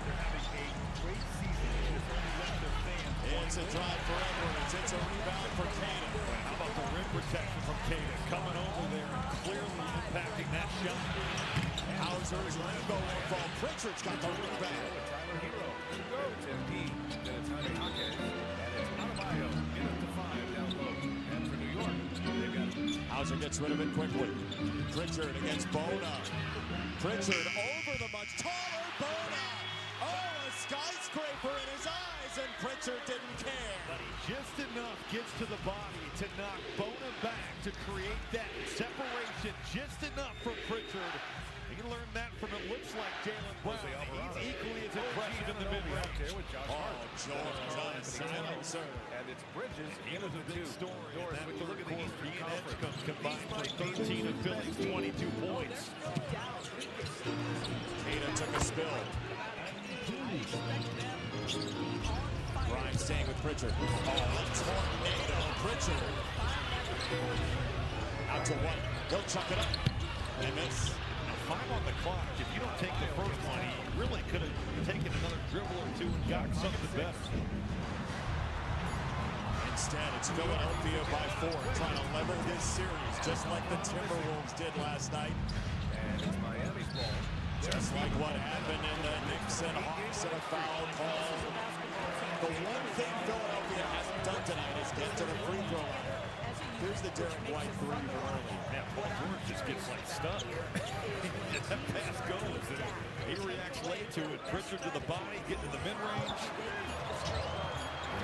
They're having a great season. It's only left their fans. It's a drive for Edwards. It's a rebound for Caden. How about the rim protection from Caden coming over there and clearly impacting that shot. Hauser's rainbow won't fall. Pritchard's got the rebound. Tyler Hero goes indeed. Then it's Jaime Jaquez, and it's Adebayo in at the 5 down low. And for New York, they've got Hauser gets rid of it quickly. Pritchard against Bona. Pritchard over the much taller Bona. Oh, a skyscraper in his eyes, and Pritchard didn't care. But he just enough gets to the body to knock Bona back to create that separation. Just enough from Pritchard. He learned that from, it looks looks like Jalen Brown. He's equally as impressive in the mid-range. George, silencer. And it's Bridges. He was a big story. If you look at the Eastern Conference, combined for 13 of Philly's 22 points. Tatum took a spill. Grimes staying with Pritchard. Oh, a tornado. Pritchard. Out to one. He'll chuck it up. And miss. Now 5 on the clock. If you don't take the first one, he really could have taken another dribble or two and got something better. Instead, it's Philadelphia by 4, trying to level this series, just like the Timberwolves did last night. And it's Miami's ball. Just like what happened in the Knicks and Hawks in a foul call. The one thing Philadelphia hasn't done tonight is get to the free throw line. Here's the Derek White 3 from early. Yeah, Paul George just gets like stuck. That pass goes. He reacts late to it. Pritchard to the body, getting to the mid-range.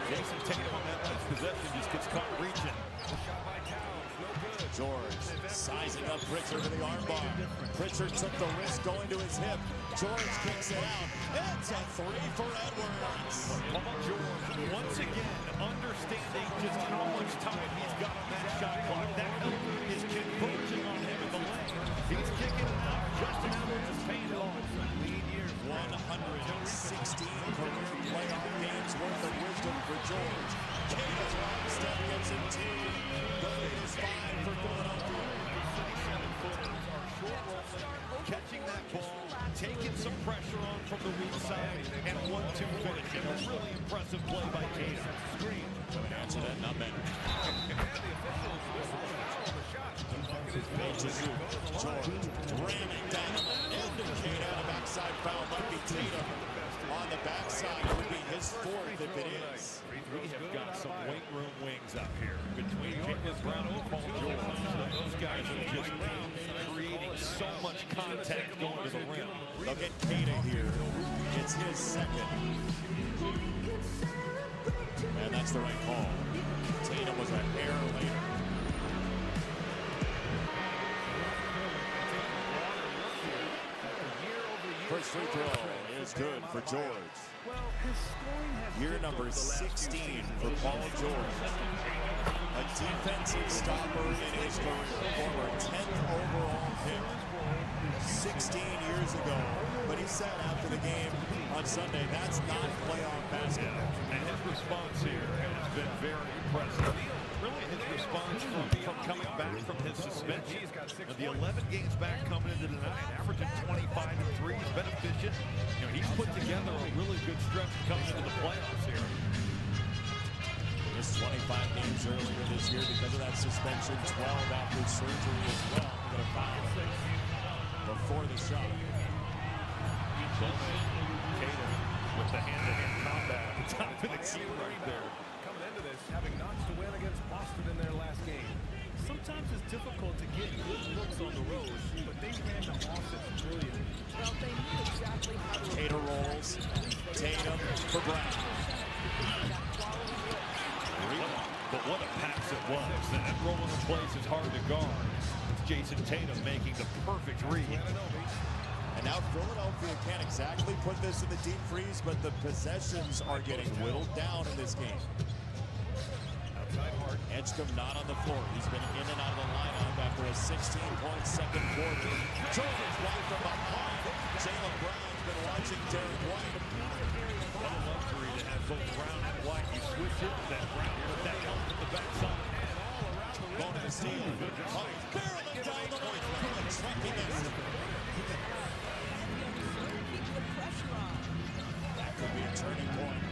Jason Tatum on that last possession just gets caught reaching. George sizing up Pritchard to the armbar. Pritchard took the risk going to his hip. George kicks it out. It's a 3 for Edwards. Paul George once again understanding just how much time he's got on that shot clock. That help is converging on him in the lane. He's kicking it out. Justin Edwards is paying it off. 116 career playoff games worth of wisdom for George. Caden's long step gets in team. The lead is 5 for Philadelphia. 37-footers are short rolling, catching that ball, taking some pressure on from the weak side, and 1-2 finishing. A really impressive play by Caden. Screen. Answer that, not better. George ramming down indicator on the backside foul might be Tatum. On the backside, it would be his 4th if it is. We have got some weight room wings out here between Jalen Brown and Paul George. Those guys are just creating so much contact going to the rim. They'll get Kata here. It's his 2nd. And that's the right call. Tatum was a hair later. First free throw is good for George. Year number 16 for Paul George. A defensive stopper in his career. Former 10th overall pick 16 years ago. But he said after the game on Sunday, that's not playoff basketball. And his response here has been very impressive. Really his response from coming back from his suspension. The 11 games back coming into tonight, averaging 25 and 3. He's been efficient. You know, he's put together a really good stretch coming into the playoffs here. Missed 25 games earlier this year because of that suspension. 12 after surgery as well. Got a foul before the shot. Tatum with the hand-to-hand combat at the top of the key right there. Coming into this, having notched a win against Boston in their last game. Sometimes it's difficult to get good looks on the road, but they ran the offense brilliantly. Well, they knew exactly how to... Tatum rolls. Tatum for Brown. But what a pass it was. That rolling in place is hard to guard. It's Jason Tatum making the perfect read. And now Philadelphia can't exactly put this in the deep freeze, but the possessions are getting whittled down in this game. Edgecombe not on the floor. He's been in and out of the lineup after a 16-point second quarter. Jordan's right from behind. Jalen Brown's been watching Derek White. What a luxury to have both Brown and White. You switch it, that Brown with that help at the backside. Bonus steal. Barreling down the line. Tracking it. That could be a turning point.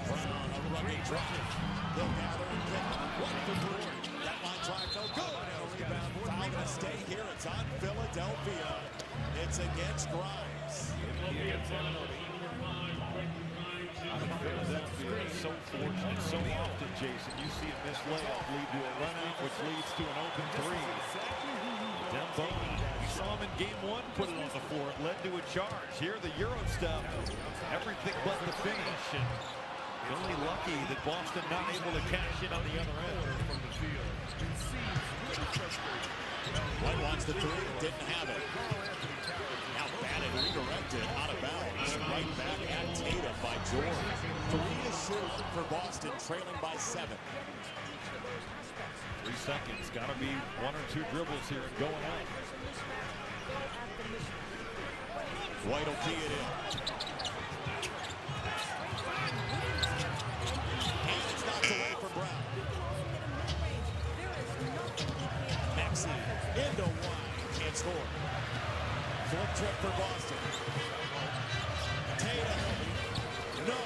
Brown, a running drive. They'll gather and pick. What the board. That line drive, no good. And a rebound. Foul to stay here. It's on Philadelphia. It's against Grimes. Philadelphia is so fortunate. So often, Jason, you see a missed layup lead to a run out, which leads to an open three. Dembona, we saw him in game 1 put it on the floor. It led to a charge. Here, the Euro stuff. Everything but the finish. And only lucky that Boston not able to cash in on the other end. White wants the 3, didn't have it. Now And it redirected out of bounds. Right back at Tatum by George. 3 to shoot for Boston, trailing by 7. 3 seconds. Got to be 1 or 2 dribbles here and going out. White will key it in. Hands knocked away for Brown. Maxey into one. Can't score. Flip trip for Boston. Tatum. No.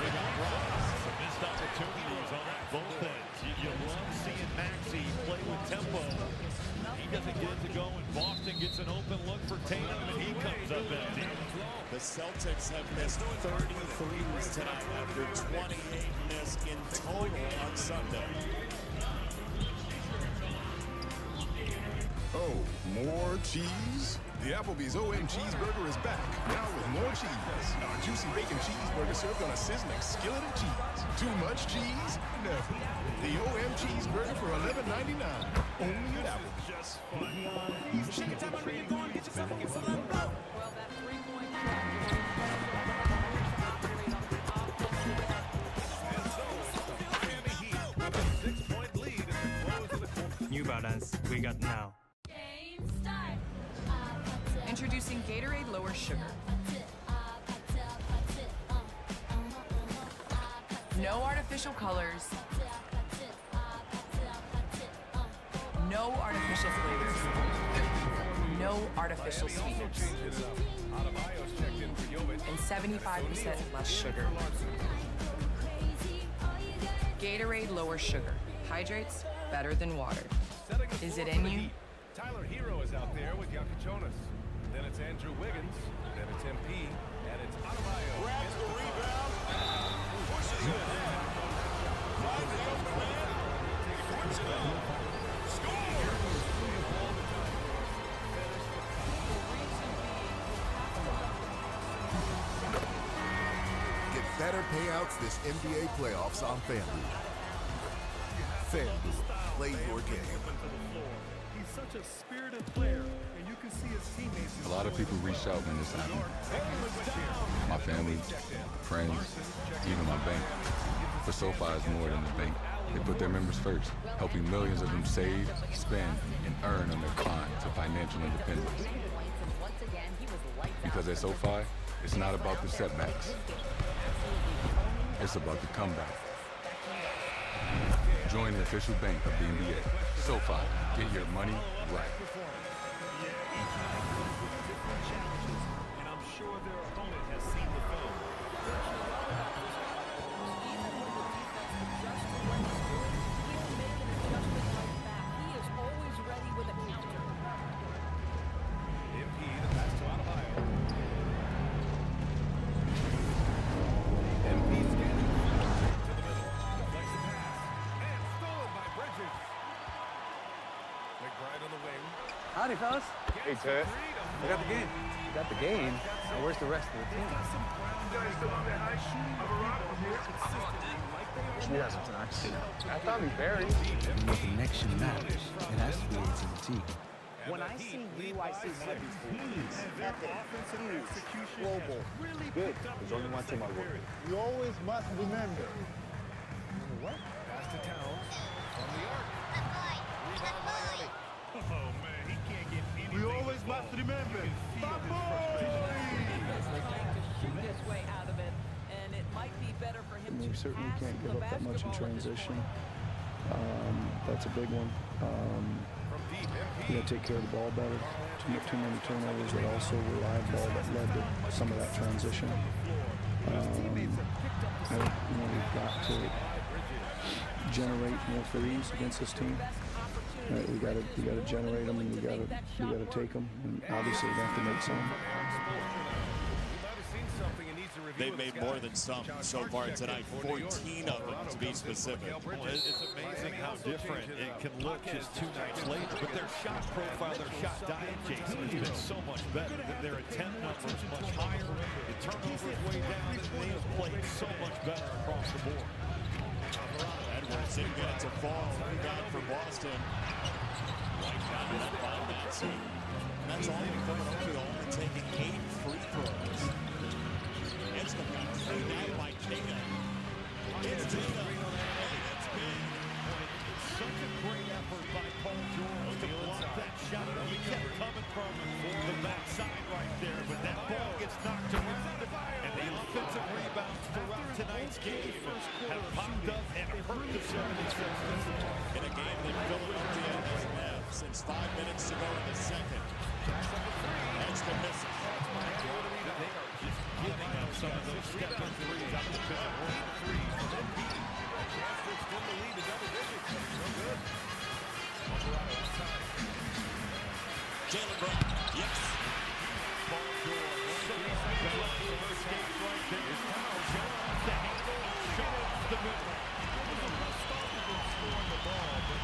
Rebound Rice. Some missed opportunities on both ends. You love seeing Maxey play with tempo. He doesn't get it to go, and Boston gets an open look for Tatum, and he comes up empty. The Celtics have missed 33s tonight after 28 missed in total on Sunday. Oh, more cheese? The Applebee's OM Cheeseburger is back, now with more cheese. Our juicy bacon cheeseburger served on a sizzling skillet of cheese. Too much cheese? Never. The OM Cheeseburger for $11.99. Only at Applebee's. Shake it, time where you're going, get yourself a whistle and blow. Well, that 3-point New Balance, we got now. Introducing Gatorade Lower Sugar. No artificial colors. No artificial flavors. No artificial sweeteners. And 75% less sugar. Gatorade Lower Sugar. Hydrates better than water. Is it in you? Tyler Hero is out there with Jonas. Then it's Andrew Wiggins. Then it's MP. And it's Adebayo. Grabs the rebound. Pushes it. Finds the open man. Puts it up. Score! Get better payouts this NBA playoffs on FanDuel. FanDuel, play your game. He's such a spirited player, and you can see his teammates. A lot of people reach out when this happens. My family, friends, even my bank. But SoFi is more than a bank. They put their members first, helping millions of them save, spend, and earn on their climb to financial independence. Because at SoFi, it's not about the setbacks. It's about the comeback. Join the official bank of the NBA. SoFi, get your money right. And I'm sure their opponent has seen the film. He is always ready with a counter. MP, the pass to Adebayo. MP scanning to the middle. Deflects the pass. And stolen by Bridges. McBride on the wing. Howdy, fellas. Hey, Ted. We got the game. You got the game? Now, where's the rest of the team? She has some nice. I thought we buried. The connection matters. It has to be AT&T. When I see you, I see teams. Epic, huge, global. Good. There's only one thing I work. You always must remember. What? Pass to Towns. From the arc. Rebound Miami. Oh, man, he can't get any. We always must remember. Shoot his way out of it, and it might be better for him to We certainly pass can't the give up that much in basketball at this transition. point. That's a big one. We got to take care of the ball better. Too many turnovers that also were live ball that led to some of that transition. We've got to generate more threes against this team. We got to generate them, and we got to take them, and obviously we have to make some. They've made more than some so far tonight, 14 of them to be specific. Well, it's amazing how different it can look just 2 nights later, but their shot profile, their shot diet, Jason, has been so much better. Their attempt numbers much higher, the turnovers way down, and they have played so much better across the board. Edwards didn't get it to fall. Rebound for Boston. Right down by Maxey. That's all in Philadelphia, only taking 8 free throws. It's going to be cleaned out by Tatum. It's Tatum. It's big. Such a great effort by Paul George to block that shot. He kept coming from the backside right there, but that ball gets knocked around, and the offensive rebounds throughout tonight's game have popped up and hurt the 76ers. In a game that Philadelphia has had since 5 minutes to go in the second. Edge to miss it. They are just giving up some of those step-in threes out of the pick and roll. Jaylen Brown, yes. Paul George, escape right there. Showing off the handle, showing off the middle. Scoring the ball, but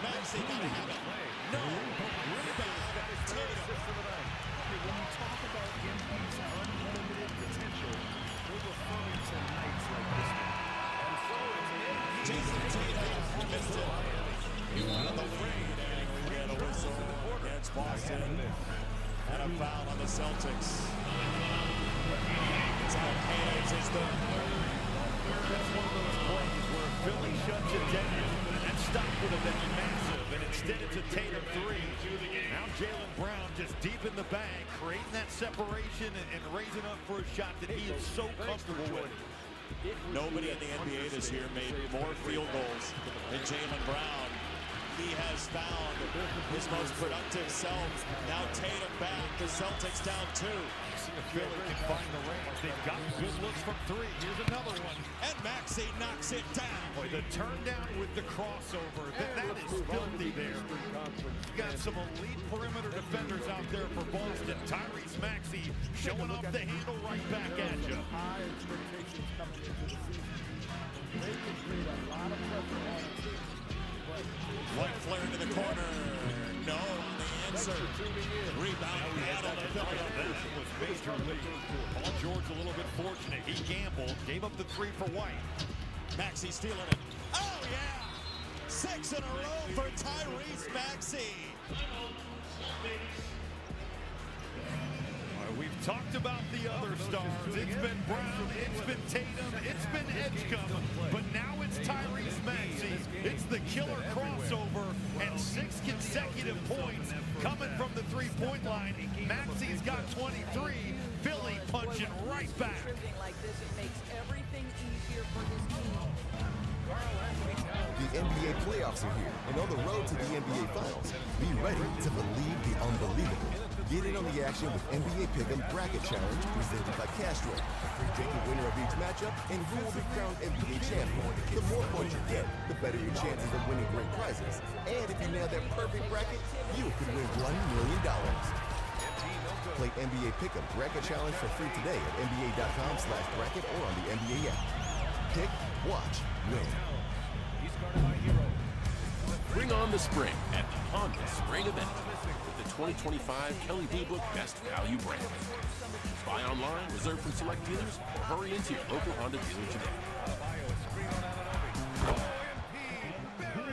Maxey got to have it. No. Rebound. When you talk about MP's unlimited potential, we're referring to nights like this one. Jason Tatum missed it. He wanted the lead, and we get a whistle against Boston. And a foul on the Celtics. It's out. Hayes is the That's one of those plays where Philly shuts it down. That stop would have been massive, and instead it's a Tatum 3. Now Jaylen Brown just deep in the bag, creating that separation and raising up for a shot that he is so comfortable with. Nobody in the NBA this year made more field goals than Jaylen Brown. He has found his most productive self. Now Tatum back. The Celtics down 2. Philly can find the range. They've got good looks from 3. Here's another one. And Maxey knocks it down. Boy, the turn down with the crossover. That is filthy there. You got some elite perimeter defenders out there for Boston. Tyrese Maxey showing off the handle right back at you. High expectations coming into the season. They can create a lot of pressure on a team. White flare into the corner. No on the answer. Rebound. That was major league. Paul George a little bit fortunate. He gambled, gave up the 3 for White. Maxey stealing it. Oh, yeah. 6 in a row for Tyrese Maxey. We've talked about the other stars. It's been Brown, it's been Tatum, it's been Edgecombe, but now it's Tyrese Maxey. It's the killer crossover and 6 consecutive points coming from the three-point line. Maxey's got 23. Philly punching right back. Like this, it makes everything easier for his team. The NBA playoffs are here, and on the road to the NBA Finals, be ready to believe the unbelievable. Get in on the action with NBA Pick'em Bracket Challenge presented by Castro. Pick the winner of each matchup and who will be crowned NBA champion. The more points you get, the better your chances of winning great prizes. And if you nail that perfect bracket, you could win $1 million. Play NBA Pick'em Bracket Challenge for free today at NBA.com/bracket or on the NBA app. Pick, watch, win. Bring on the spring at the Honda Spring Event with the 2025 Kelly Blue Book Best Value Brand. Buy online, reserve from select dealers, or hurry into your local Honda dealer today.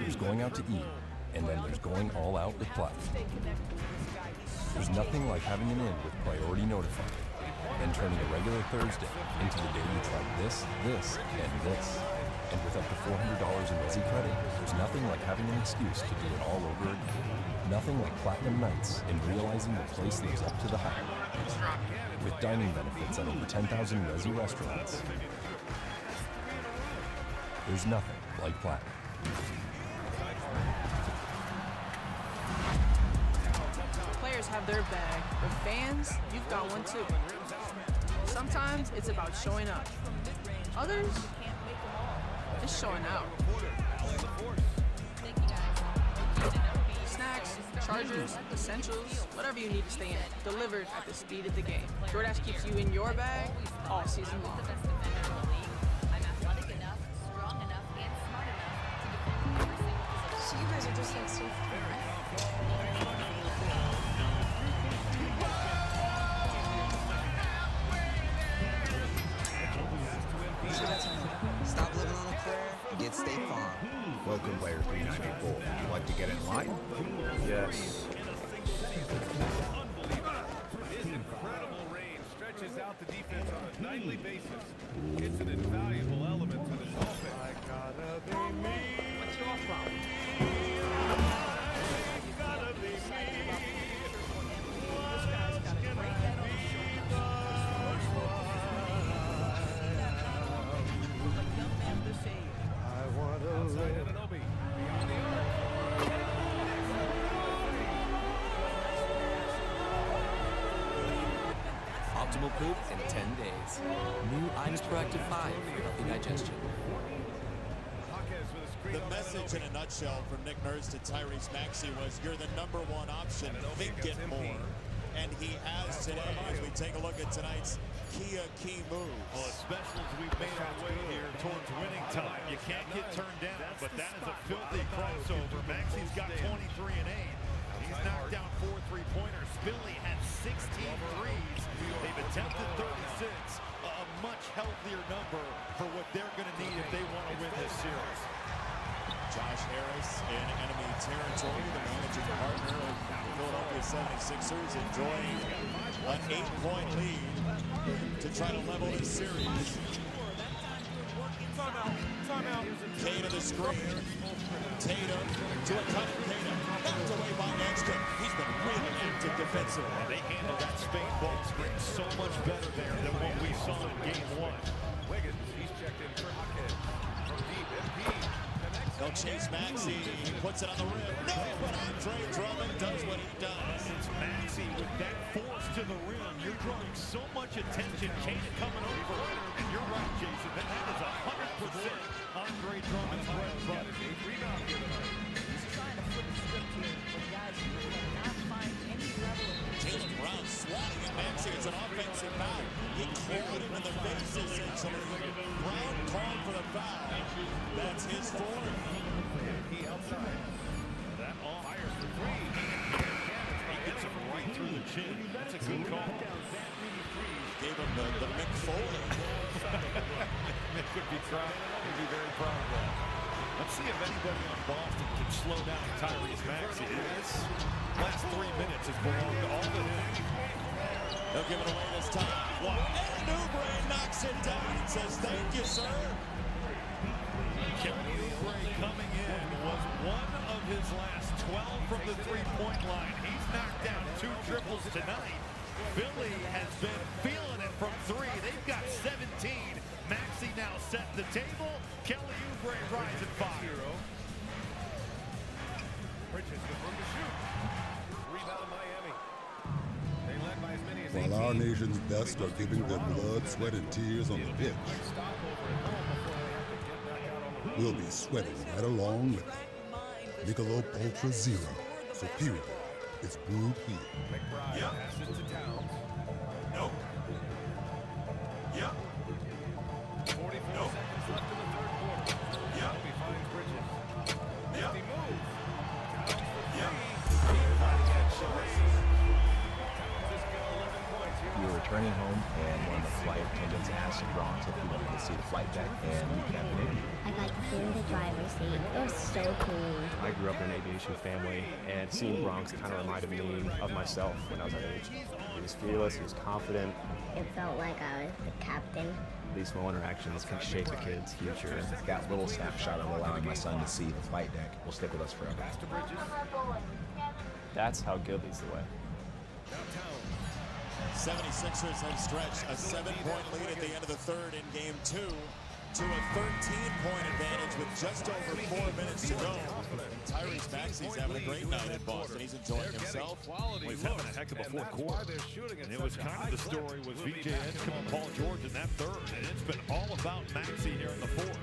There's going out to eat, and then there's going all out with Platinum. There's nothing like having an in with Priority Notify, then turning a regular Thursday into the day you try this, and this. And with up to $400 in Resi credit, there's nothing like having an excuse to do it all over again. Nothing like Platinum Nights in realizing the place lives up to the hype. With dining benefits at over 10,000 Resi restaurants, there's nothing like Platinum. Players have their bag, but fans, you've got one too. Sometimes it's about showing up. Others, it's showing out. Snacks, chargers, essentials, whatever you need to stay in, delivered at the speed of the game. DoorDash keeps you in your bag all season long. So you guys are just like so Stop living on a prayer. Welcome, player 394. Would you like to get in line? Yes. His incredible range stretches out the defense on a nightly basis. It's an invaluable element to this offense. I gotta be me. What's your problem? I gotta be me. This guy's got a great head on his shoulders. I want to live. Beyond the arc. Optimal poop in 10 days. New Items Proactive 5 for healthy digestion. The message in a nutshell from Nick Nurse to Tyrese Maxey was, you're the #1 option, think it more. And he has today as we take a look at tonight's key moves. Well, especially as we've made our way here towards winning time. You can't get turned down, but that is a filthy crossover. Maxey's got 23 and 8. He's knocked down 4 3-pointers. Philly had 16 threes. They've attempted 36, a much healthier number for what they're going to need if they want to win this series. Josh Harris in enemy territory, the managing partner of the Philadelphia 76ers, enjoying an 8-point lead to try to level this series. Timeout. Kane to the screen. Tatum to a cutting Tatum. Knocked away by Edgecombe. He's been really active defensively. And they handled that Spain ball screen so much better there than what we saw in game 1. Wiggins, he's checked in for Hackett. From deep, MP. They'll chase Maxey. He puts it on the rim. No, but Andre Drummond does what he does. It's Maxey with that force to the rim. You're drawing so much attention. Kane coming over. And you're right, Jason. That is 100% Andre Drummond's bread and butter. He's trying to flip the script here with guys who cannot find any level of Jaylen Brown swatting at Maxey. It's an offensive foul. He clawed him in the face, essentially. Brown called for the foul. That's his fourth. He outside. That off. Fires for 3. He gets him right through the chin. That's a good call. Gave him the Mick Foley. Mick would be proud. He'd be very proud of that. Let's see if anybody on Boston can slow down Tyrese Maxey. This last 3 minutes has belonged all to him. They'll give it away this time. And Oubre knocks it down. Says, thank you, sir. Kelly Oubre coming in was one of his last 12 from the three-point line. He's knocked down 2 triples tonight. Philly has been feeling it from 3. They've got 17. Maxey now set the table. Kelly Oubre rising 5. Bridges with room to shoot. Rebound Miami. They led by as many as While our nation's best are giving their blood, sweat, and tears on the pitch, we'll be sweating right along with them. Michelob Ultra Zero. Superior. It's brewed here. McBride passes to Towns. Nope. Yep. 44 seconds left in the third quarter. Yep. He finds Bridges. Yep. He moves. Towns for 3. Yep. Towns has got 11 points. We were returning home, and one of the flight attendants asked Bronx if we wanted to see the flight deck, and we kept it. I got to sit in the driver's seat. It was so cool. I grew up in an aviation family, and seeing Bronx kind of reminded me of myself when I was that age. He was fearless, he was confident. It felt like I was the captain. These small interactions can shape a kid's future. That little snapshot of allowing my son to see the flight deck will stick with us forever. That's how good leads the way. 76ers have stretched a 7-point lead at the end of the third in game 2 to a 13-point advantage with just over 4 minutes to go. Tyrese Maxey's having a great night in Boston. He's enjoying himself. Well, he's having a heck of a fourth quarter. And it was kind of the story with VJ Edgecombe and Paul George in that third. And it's been all about Maxey here in the fourth.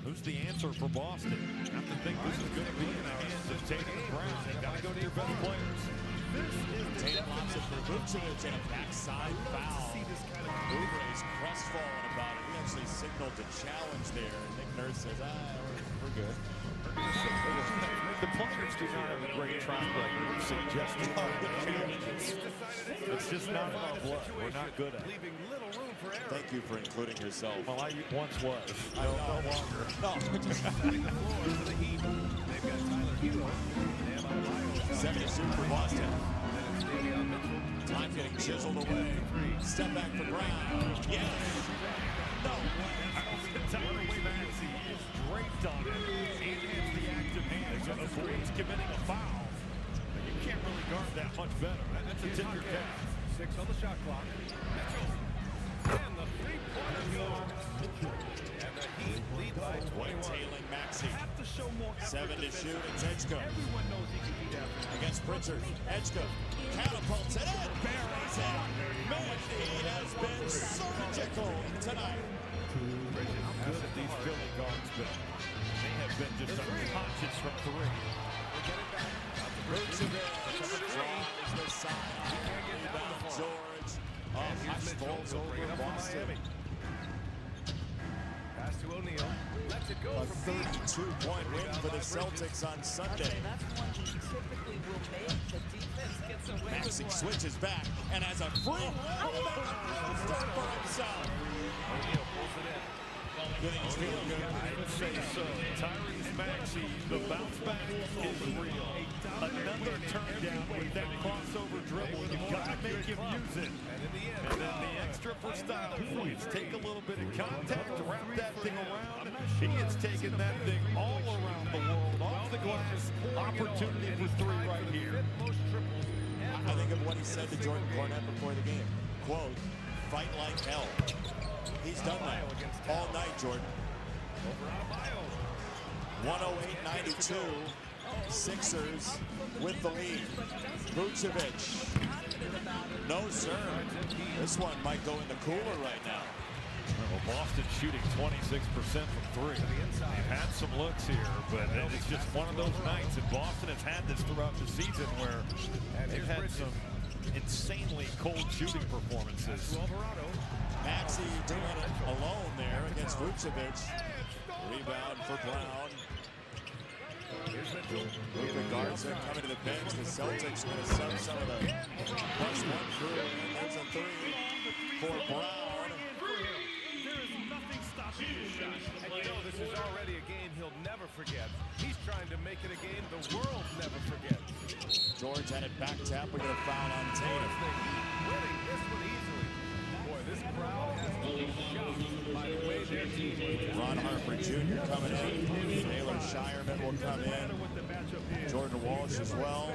Who's the answer for Boston? I have to think this is going to be in the hands of Tatum and Brown. You've got to go to your best players. Tatum lobs it for Vucevic and a backside foul. Oubre is crestfallen about it. He actually signaled to challenge there. And Nick Nurse says, we're good. The players do not have a great track record of suggesting challenges. It's just not in our blood. We're not good at it. Thank you for including yourself. Well, I once was. No longer. No. Second to shoot for Boston. Time getting chiseled away. Step back for Brown. Yes. No. Tyler Maxey is draped on it. And hits the active hands and avoids committing a foul. But you can't really guard that much better. That's a tender catch. 6 on the shot clock. Mitchell. And the three-pointer goes. And the Heat lead by 21. Tailing Maxey. Have to show more 7 to shoot. It's Edgecombe. Everyone knows he can do that. Against Pritchard. Edgecombe catapults it and buries it. Man, he has been surgical tonight. Good at these Philly guards, but they have been just unconscious from 3. Vucevic draws the side. Rebound George. Hush falls over Boston. Pass to O'Neal. Lets it go A from 32-point win for the Celtics on Sunday. Maxey switches back and has a free start for himself. O'Neal pulls it in. Getting his feeling good. I'd say so. Tyrese Maxey, the bounce back is real. Another turn down with that crossover dribble. You've got to make him use it. And then the extra for style points. Take a little bit of contact, wrap that thing around. He has taken that thing all around the world, off the glass. Opportunity for 3 right here. I think of what he said to Jordan Cornette before the game. Quote, fight like hell. He's done that all night, Jordan. 108-92. Sixers with the lead. Vucevic. No, sir. This one might go in the cooler right now. Well, Boston shooting 26% from 3. They've had some looks here, but it's just one of those nights. And Boston has had this throughout the season where they've had some insanely cold shooting performances. Maxey doing it alone there against Vucevic. Rebound for Brown. Moving guards are coming to the bench. The Celtics are going to sub some of the +1 crew. And there's a 3 for Brown. There is nothing stopping his shot. And you know this is already a game he'll never forget. He's trying to make it a game the world never forgets. George had it back tap. We get a foul on Tatum. Winning this one easily. Boy, this crowd has to be shocked by the way their team is. Ron Harper Jr. coming in. Taylor Shireman will come in. Jordan Walsh as well.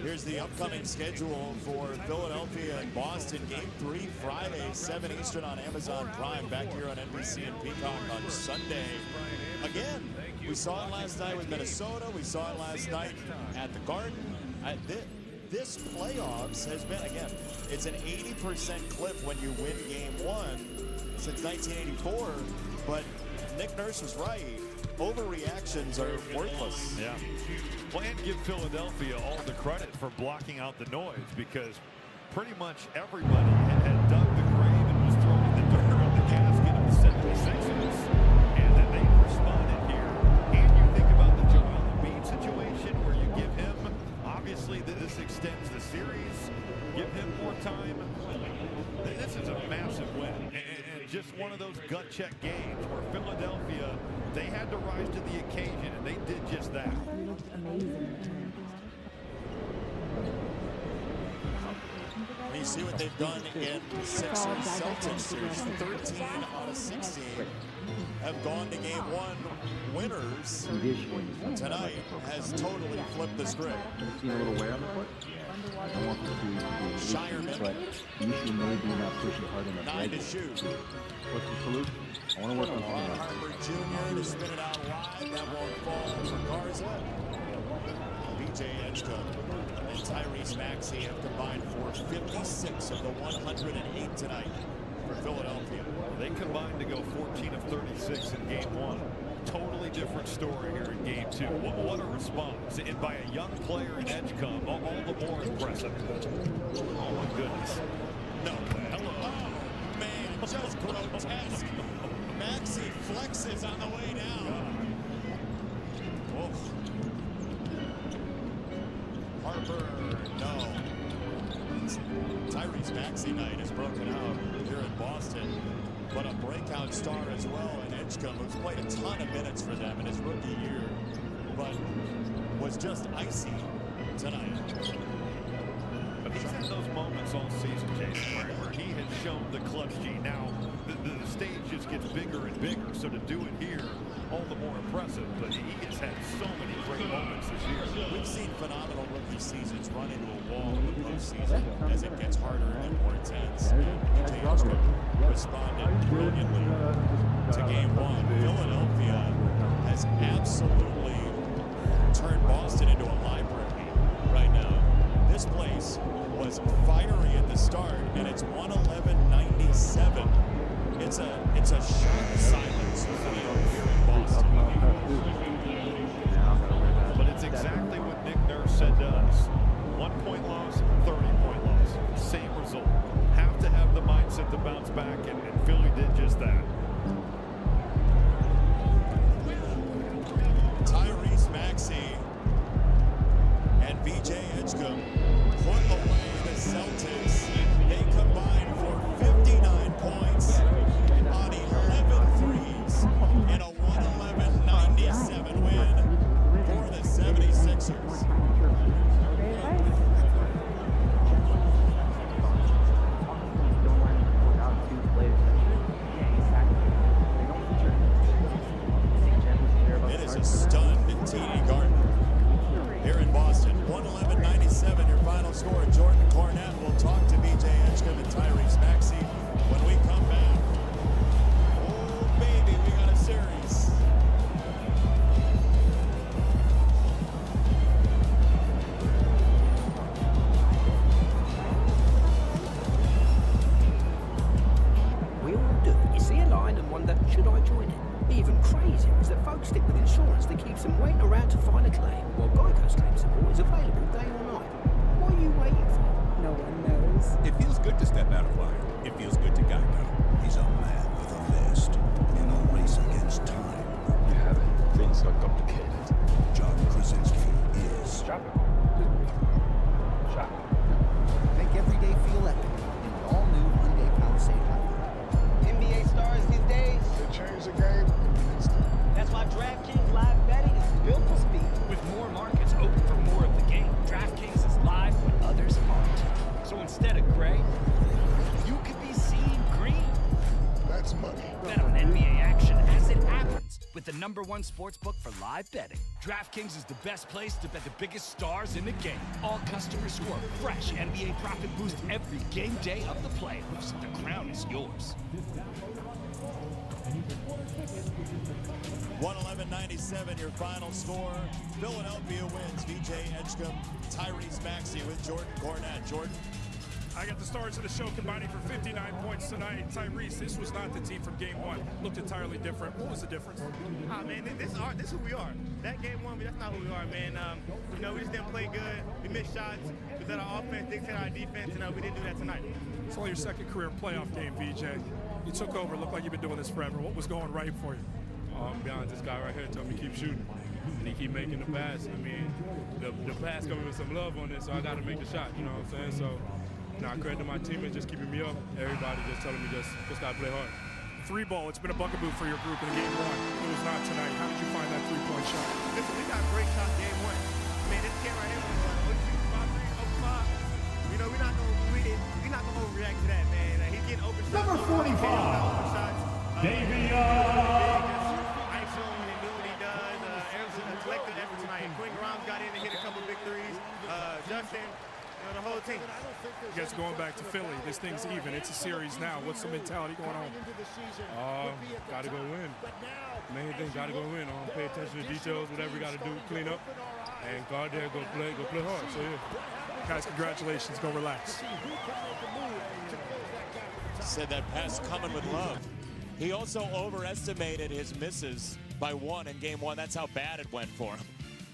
Here's the upcoming schedule for Philadelphia and Boston. Game 3 Friday, 7 Eastern on Amazon Prime. Back here on NBC and Peacock on Sunday. Again, we saw it last night with Minnesota. We saw it last night at the Garden. This playoffs has been, again, it's an 80% clip when you win game 1 since 1984. But Nick Nurse was right. Overreactions are worthless. Yeah. Well, and give Philadelphia all the credit for blocking out the noise, because pretty much everybody had dug the grave and was throwing the dirt on the casket of the 76ers. And then they responded here. And you think about the Joel Embiid situation where you give him, obviously this extends the series, give him more time. This is a massive win. And just one of those gut check games where Philadelphia, they had to rise to the occasion, and they did just that. You looked amazing. You see what they've done in Sixers Celtics series. 13 out of 16 have gone to game 1 winners. Tonight has totally flipped the script. Seen a little wear on the court? I want them to Shireman. but the issue may be not pushing hard enough. 9 to shoot. What's the solution? I want to work on Ron Harper Jr. to spin it out wide. That won't fall for Garza. BJ Edgecombe and Tyrese Maxey have combined for 56 of the 108 tonight for Philadelphia. They combined to go 14 of 36 in game 1. Totally different story here in game 2. What a response. And by a young player in Edgecombe, all the more impressive. Oh my goodness. No. Hello. Oh, man, just grotesque. Maxey flexes on the way down. Oof. Harper, no. Tyrese Maxey night has broken out here in Boston, but a breakout star as well in Edgecombe, who's played a ton of minutes for them in his rookie year, but was just icy tonight. But he's had those moments all season, Jason, where he has shown the clutch G. Now, the stage just gets bigger and bigger, so to do it here, all the more impressive. But he has had so many great moments this year. We've seen phenomenal rookie seasons run into a wall in the postseason as it gets harder and more intense. TH30 responded brilliantly to game one. Philadelphia has absolutely turned Boston into a library right now. This place was fiery at the start, and it's 111-97. It's a sharp silence here in Boston. But it's exactly what Nick Nurse said to us. 1 point loss, 30-point loss. Same result. Have to have the mindset to bounce back, and Philly did just that. Tyrese Maxey and VJ Edgecombe put away the Celtics. They combined for 59 points on 11 threes in a 111-97 win for the 76ers. It is a stunned TD Garden here in Boston. 111-97, your final score. Jordan Cornette will talk to VJ Edgecombe and Tyrese Maxey when we come back. Oh, baby, we got a series. We all do. You see a line and wonder, should I join it? Even crazier is that folks stick with insurance that keeps them waiting around to find a claim, while Geico's claim support is available day or night. What are you waiting for? No one knows. It feels good to step out of line. It feels good to Geico. He's a man with a list in a race against time. You haven't been so complicated. John Krasinski is Make every day feel epic in the all-new Hyundai Palisade Hybrid. NBA stars these days. They change the game. That's why DraftKings Live Betting is built for speed. With more markets open for more of the game, DraftKings is live when others aren't. So instead of gray, you could be seeing green. That's money. Bet on NBA action as it happens with the #1 sportsbook for live betting. DraftKings is the best place to bet the biggest stars in the game. All customers score a fresh NBA profit boost every game day of the playoffs. The crown is yours. 111-97, your final score. Philadelphia wins. VJ Edgecombe, Tyrese Maxey with Jordan Cornette. Jordan. I got the stars of the show combining for 59 points tonight. Tyrese, this was not the team from game one. Looked entirely different. What was the difference? Man, this is who we are. That game one, that's not who we are, man. We just didn't play good. We missed shots. We let our offense dictate our defense, and we didn't do that tonight. It's only your second career playoff game, VJ. You took over. Looked like you've been doing this forever. What was going right for you? I'm be honest, this guy right here told me keep shooting, and he keep making the pass. I mean, the pass coming with some love on it, so I got to make the shot. You know what I'm saying? So, I credit to my teammates just keeping me up. Everybody just telling me just got to play hard. Three ball, it's been a bugaboo for your group in game one. It was not tonight. How did you find that three-point shot? Listen, we got great shots game one. Man, this kid right here was open 5. We're not gonna overreact to that, man. He's getting open shots. Number 45, Davion. Collective effort tonight. Quinn Grimes got in and hit a couple big threes. Justin, the whole team. You guys are going back to Philly. This thing's even. It's a series now. What's the mentality going on? Got to go win. Main thing, got to go win. Pay attention to details, whatever we got to do, clean up, and go out there, go play hard. So yeah. Guys, congratulations. Go relax. Said that pass coming with love. He also overestimated his misses by 1 in game one. That's how bad it went for him.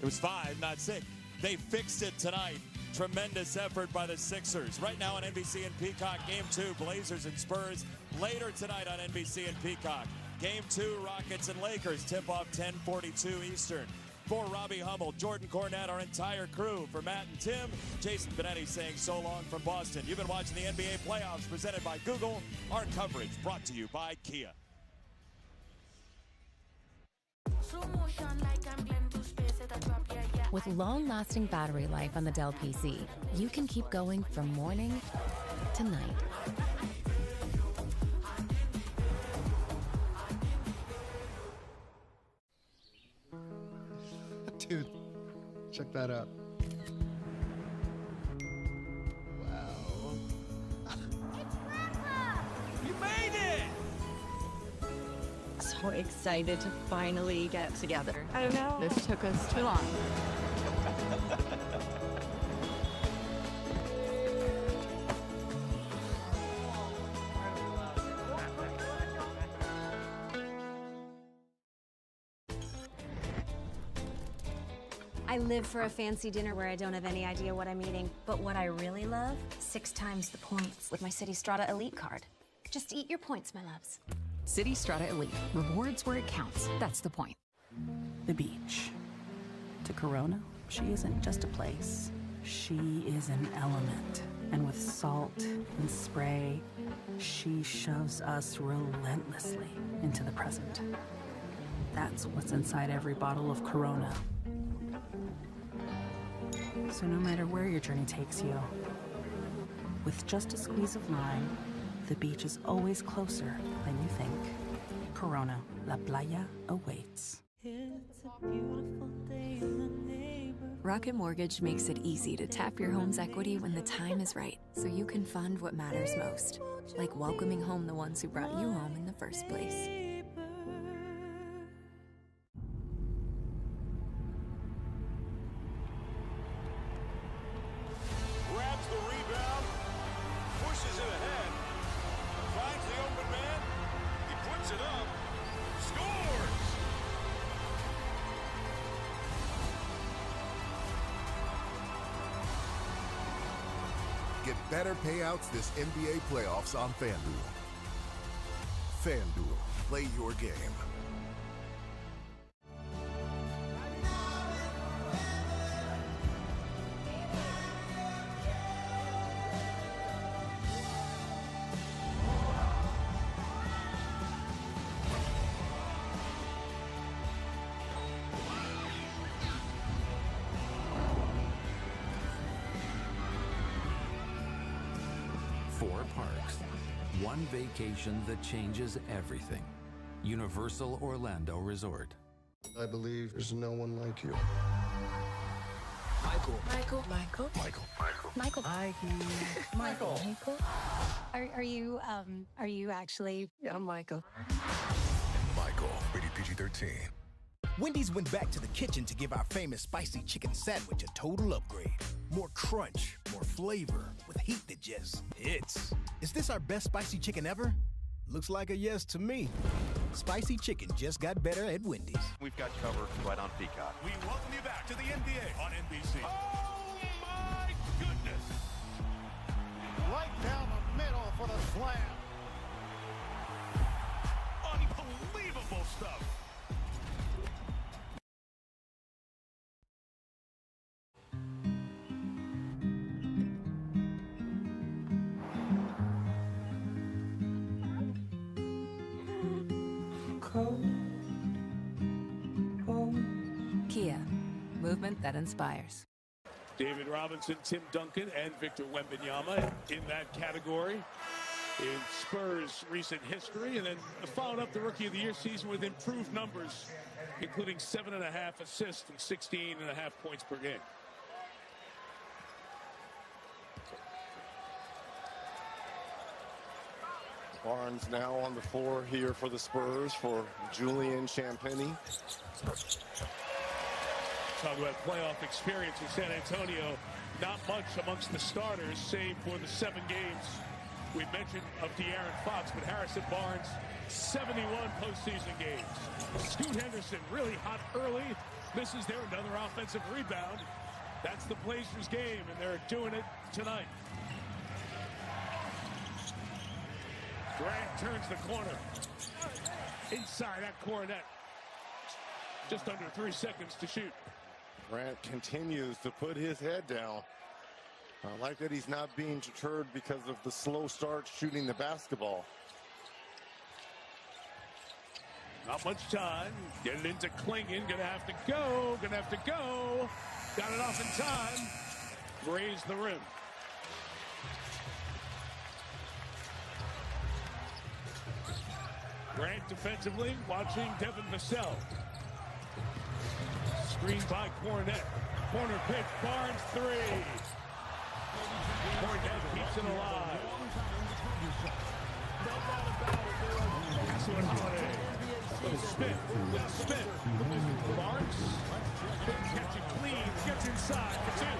It was 5, not 6. They fixed it tonight. Tremendous effort by the Sixers. Right now on NBC and Peacock, game 2, Blazers and Spurs. Later tonight on NBC and Peacock, game 2, Rockets and Lakers. Tip-off 10:42 Eastern. For Robbie Hummel, Jordan Cornette, our entire crew, for Matt and Tim, Jason Benetti saying so long from Boston. You've been watching the NBA playoffs presented by Google. Our coverage brought to you by Kia. With long-lasting battery life on the Dell PC, you can keep going from morning to night. Dude, check that out. Wow. You made it! So excited to finally get together. I don't know. This took us too long. I live for a fancy dinner where I don't have any idea what I'm eating. But what I really love, 6 times the points with my City Strata Elite card. Just eat your points, my loves. City Strata Elite. Rewards where it counts. That's the point. The beach. To Corona, she isn't just a place. She is an element. And with salt and spray, she shoves us relentlessly into the present. That's what's inside every bottle of Corona. So no matter where your journey takes you, with just a squeeze of lime, the beach is always closer than you think. Corona, La Playa awaits. It's a beautiful day in the neighborhood. Rocket Mortgage makes it easy to tap your home's equity when the time is right, so you can fund what matters most, like welcoming home the ones who brought you home in the first place. Grabs the rebound, pushes it ahead, finds the open man, he puts it up, scores! Get better payouts this NBA playoffs on FanDuel. FanDuel, play your game. Four parks, one vacation that changes everything. Universal Orlando Resort. I believe there's no one like you. Michael. Michael. Michael. Michael. Michael. Michael. Michael. Are you actually? Yeah, I'm Michael. Michael, rated PG-13. Wendy's went back to the kitchen to give our famous spicy chicken sandwich a total upgrade. More crunch, more flavor, with heat that just hits. Is this our best spicy chicken ever? Looks like a yes to me. Spicy chicken just got better at Wendy's. We've got cover right on Peacock. We welcome you back to the NBA on NBC. Oh my goodness! Right down the middle for the slam. Unbelievable stuff. Kia. Movement that inspires. David Robinson, Tim Duncan, and Victor Wembanyama in that category in Spurs' recent history. And then followed up the Rookie of the Year season with improved numbers, including 7.5 assists and 16.5 points per game. Barnes now on the floor here for the Spurs for Julian Champagnie. Talk about playoff experience in San Antonio. Not much amongst the starters, save for the 7 games we mentioned of De'Aaron Fox, but Harrison Barnes, 71 postseason games. Scoot Henderson really hot early. Misses there, another offensive rebound. That's the Blazers game, and they're doing it tonight. Grant turns the corner. Inside that corner net. Just under 3 seconds to shoot. Grant continues to put his head down. I like that he's not being deterred because of the slow start shooting the basketball. Not much time. Get it into Klingon. Gonna have to go. Gonna have to go. Got it off in time. Raise the rim. Grant defensively, watching Devin Vassell. Screened by Cornette. Corner pitch, Barnes three. Cornette keeps it alive. Pass to Holiday. Little spin. Barnes. Catch it clean. Gets inside for two.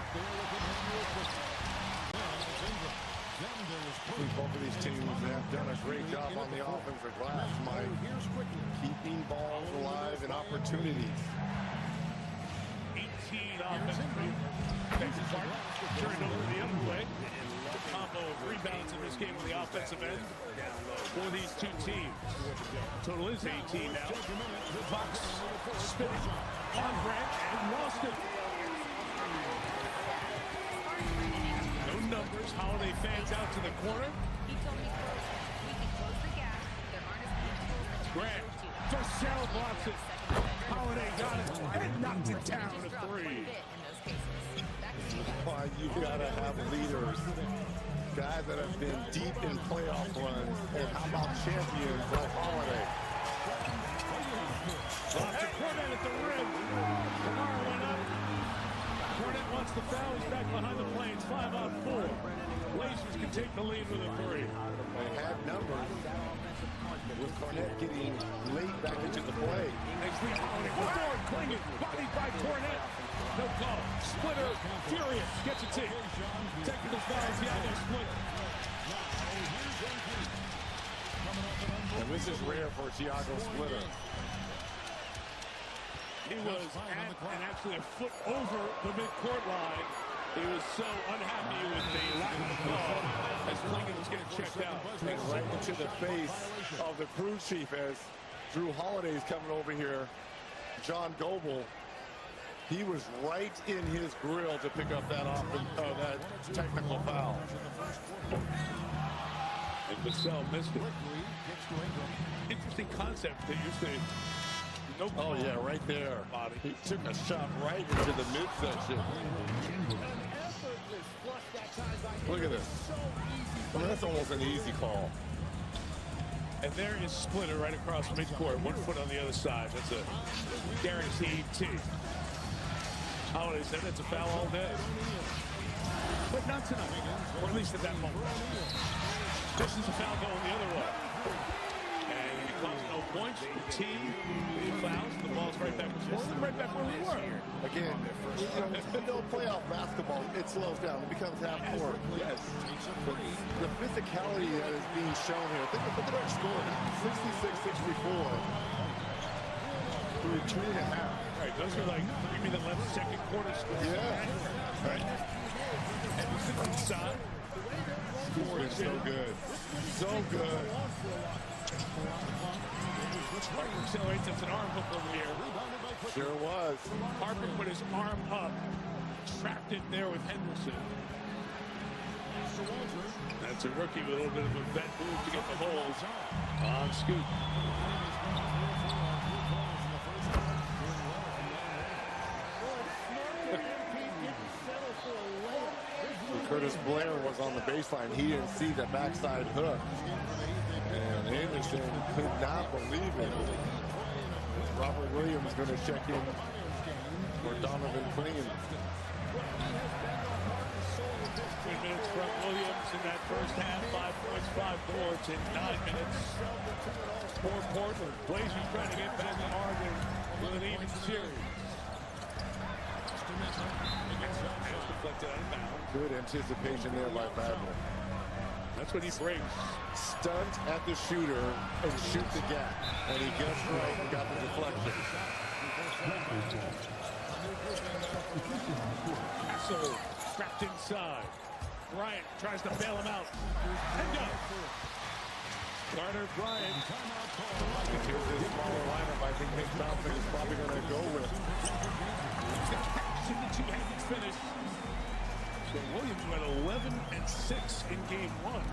Both of these teams have done a great job on the offensive glass, Mike, keeping balls alive and opportunities. 18 offensively. Turned over the other way. The combo of rebounds in this game on the offensive end for these two teams. Total is 18 now. Fox spinning on Grant and lost it. No numbers. Holiday fans out to the corner. Grant. Vassell blocks it. Holiday got it and knocked it down to three. Why you gotta have leaders, guys that have been deep in playoff runs, and how about champions like Holiday? Lots of Cornette at the rim. Lamar went up. Cornette wants the foul. He's back behind the planes. 5 on 4. Blazers can take the lead with a three. They had numbers with Cornette getting late back into the play. Next lead, Holiday. Klingon, bodied by Cornette. No call. Splitter, furious, gets a tee. Technical foul, Thiago Splitter. And this is rare for Thiago Splitter. He was at and actually a foot over the midcourt line. He was so unhappy with the lack of the call as Klingon was getting checked out. And right into the face of the crew chief as Drew Holiday's coming over here. John Goebel. He was right in his grill to pick up that that technical foul. And Vassell missed it. Interesting concept. They used to no call. Oh yeah, right there. He took a shot right into the midsection. Look at this. I mean, that's almost an easy call. And there is Splitter right across midcourt, 1 foot on the other side. That's a guaranteed tee. Holiday said it's a foul all day. But not tonight, or at least at that moment. This is a foul going the other way. And he calls no points, tee, fouls, the ball's right back right back where we were. Again, you know, playoff basketball, it slows down. It becomes half court. Yes. But the physicality that is being shown here, think of the score, 66-64 through 2.5. Right, those are like, you mean the left second quarter score? Yeah. Right. And the inside. It's so good. So good. Harper accelerates. It's an arm hook over here. Sure was. Harper put his arm up. Trapped it there with Henderson. That's a rookie with a little bit of a vet move to get the holes on Scoot. Curtis Blair was on the baseline. He didn't see the backside hook. And Anderson could not believe it. Robert Williams going to check in for Donovan Klingon. 3 minutes from Williams in that first half. 5 points, 5 boards in 9 minutes. For Portland. Blazers trying to get back to Oregon with an even series. Good anticipation there by Badler. That's what he brings. Stunt at the shooter and shoot the gap. And he gets right and got the deflection. So trapped inside. Bryant tries to bail him out. And go. Carter Carter Bryant. Here's this smaller lineup I think Nick Thompson is probably going to go with. In the two-handed finish. So Williams went 11-6 in game one.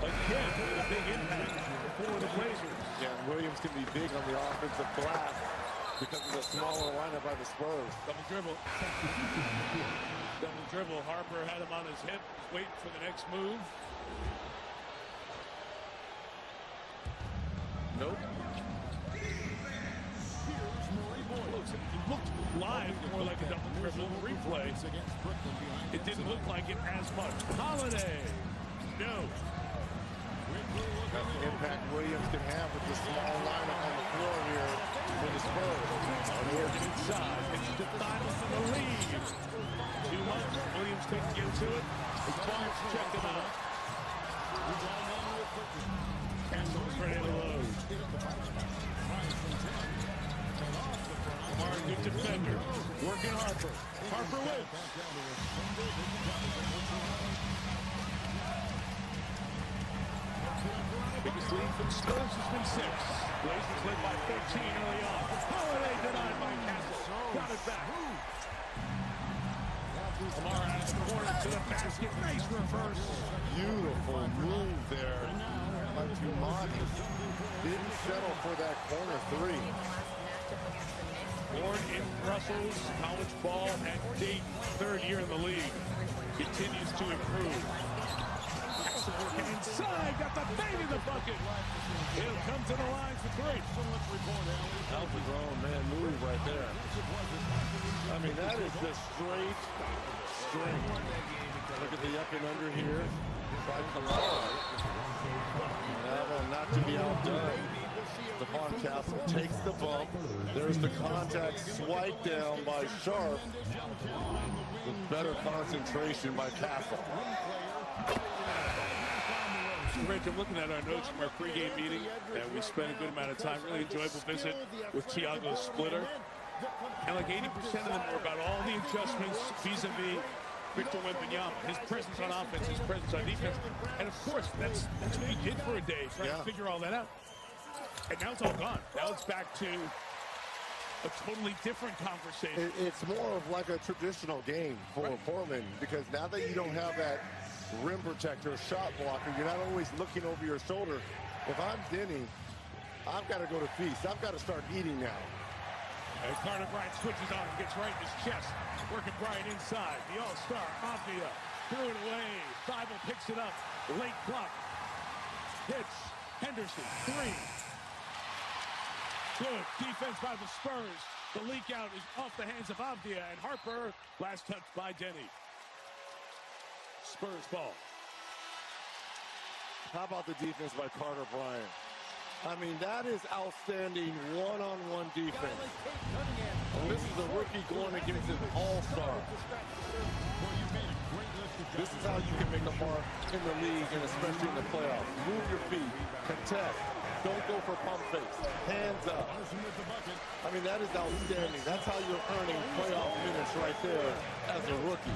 Again, with a big impact for the Blazers. Yeah, and Williams can be big on the offensive glass because of the smaller lineup by the Spurs. Double dribble. Double dribble. Harper had him on his hip, waiting for the next move. Nope. He looked live more like a double dribble replay. It didn't look like it as much. Holiday. No. That's the impact Williams can have with the small lineup on the floor here for the Spurs. Working inside. It's Stephanus in the lead. 2 months. Williams couldn't get to it. The Bucks checked him out. Castle was ready to load. Lamar, good defender. Working Harper. Harper wins. Biggest lead for the Spurs has been 6. Blazers led by 13 early on. Holiday denied by Castle. Got it back. Lamar out of the corner to the basket. Nice reverse. Beautiful move there by Tumani. Didn't settle for that corner 3. Born in Brussels, college ball at Dayton, 3rd year in the league. Continues to improve. Castle working inside, got the bait in the bucket. He'll come to the line for 3. That was a grown man move right there. I mean, that is just straight strength. Look at the up and under here by Kalai. Not to be outdone. Stephon Castle takes the bump. There's the contact swipe down by Sharp. With better concentration by Castle. Rich, I'm looking at our notes from our pregame meeting, and we spent a good amount of time, really enjoyable visit with Thiago Splitter. And like 80% of them were about all the adjustments vis-a-vis Victor Wembanyama, his presence on offense, his presence on defense. And of course, that's what he did for a day, trying to figure all that out. And now it's all gone. Now it's back to a totally different conversation. It's more of like a traditional game for Portland, because now that you don't have that rim protector, shot blocker, you're not always looking over your shoulder. If I'm Denny, I've got to go to feast. I've got to start eating now. And Carter Bryant switches on and gets right in his chest. Working Bryant inside. The All-Star, Avdia, threw it away. Thibault picks it up. Late clock. Hits. Henderson, 3. Good defense by the Spurs. The leak out is off the hands of Avdia, and Harper, last touch by Denny. Spurs ball. How about the defense by Carter Bryant? I mean, that is outstanding one-on-one defense. And this is a rookie going against an all-star. This is how you can make a mark in the league, and especially in the playoffs. Move your feet, contest, don't go for pump fakes, hands up. I mean, that is outstanding. That's how you're earning playoff minutes right there as a rookie.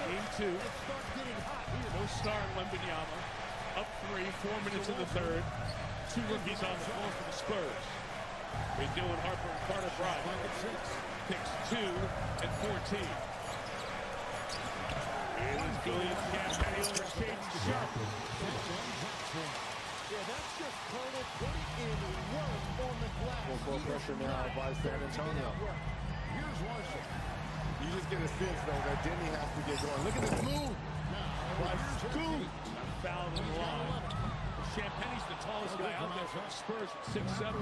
Game 2. No star in Wembanyama. Up 3, 4 minutes in the third. 2 rookies on the floor for the Spurs. They're doing Harper and Carter Bryant. Picks 2 and 14. It is Julian Campbell over Shades Sharp. Yeah, that's just Carter putting in work on the glass. Full pressure now by San Antonio. Here's Marshall. You just get a sense, though, that Denny has to get going. Look at this move by Scoot. Foul on the line. Champagne's the tallest guy out there for the Spurs at 6'7".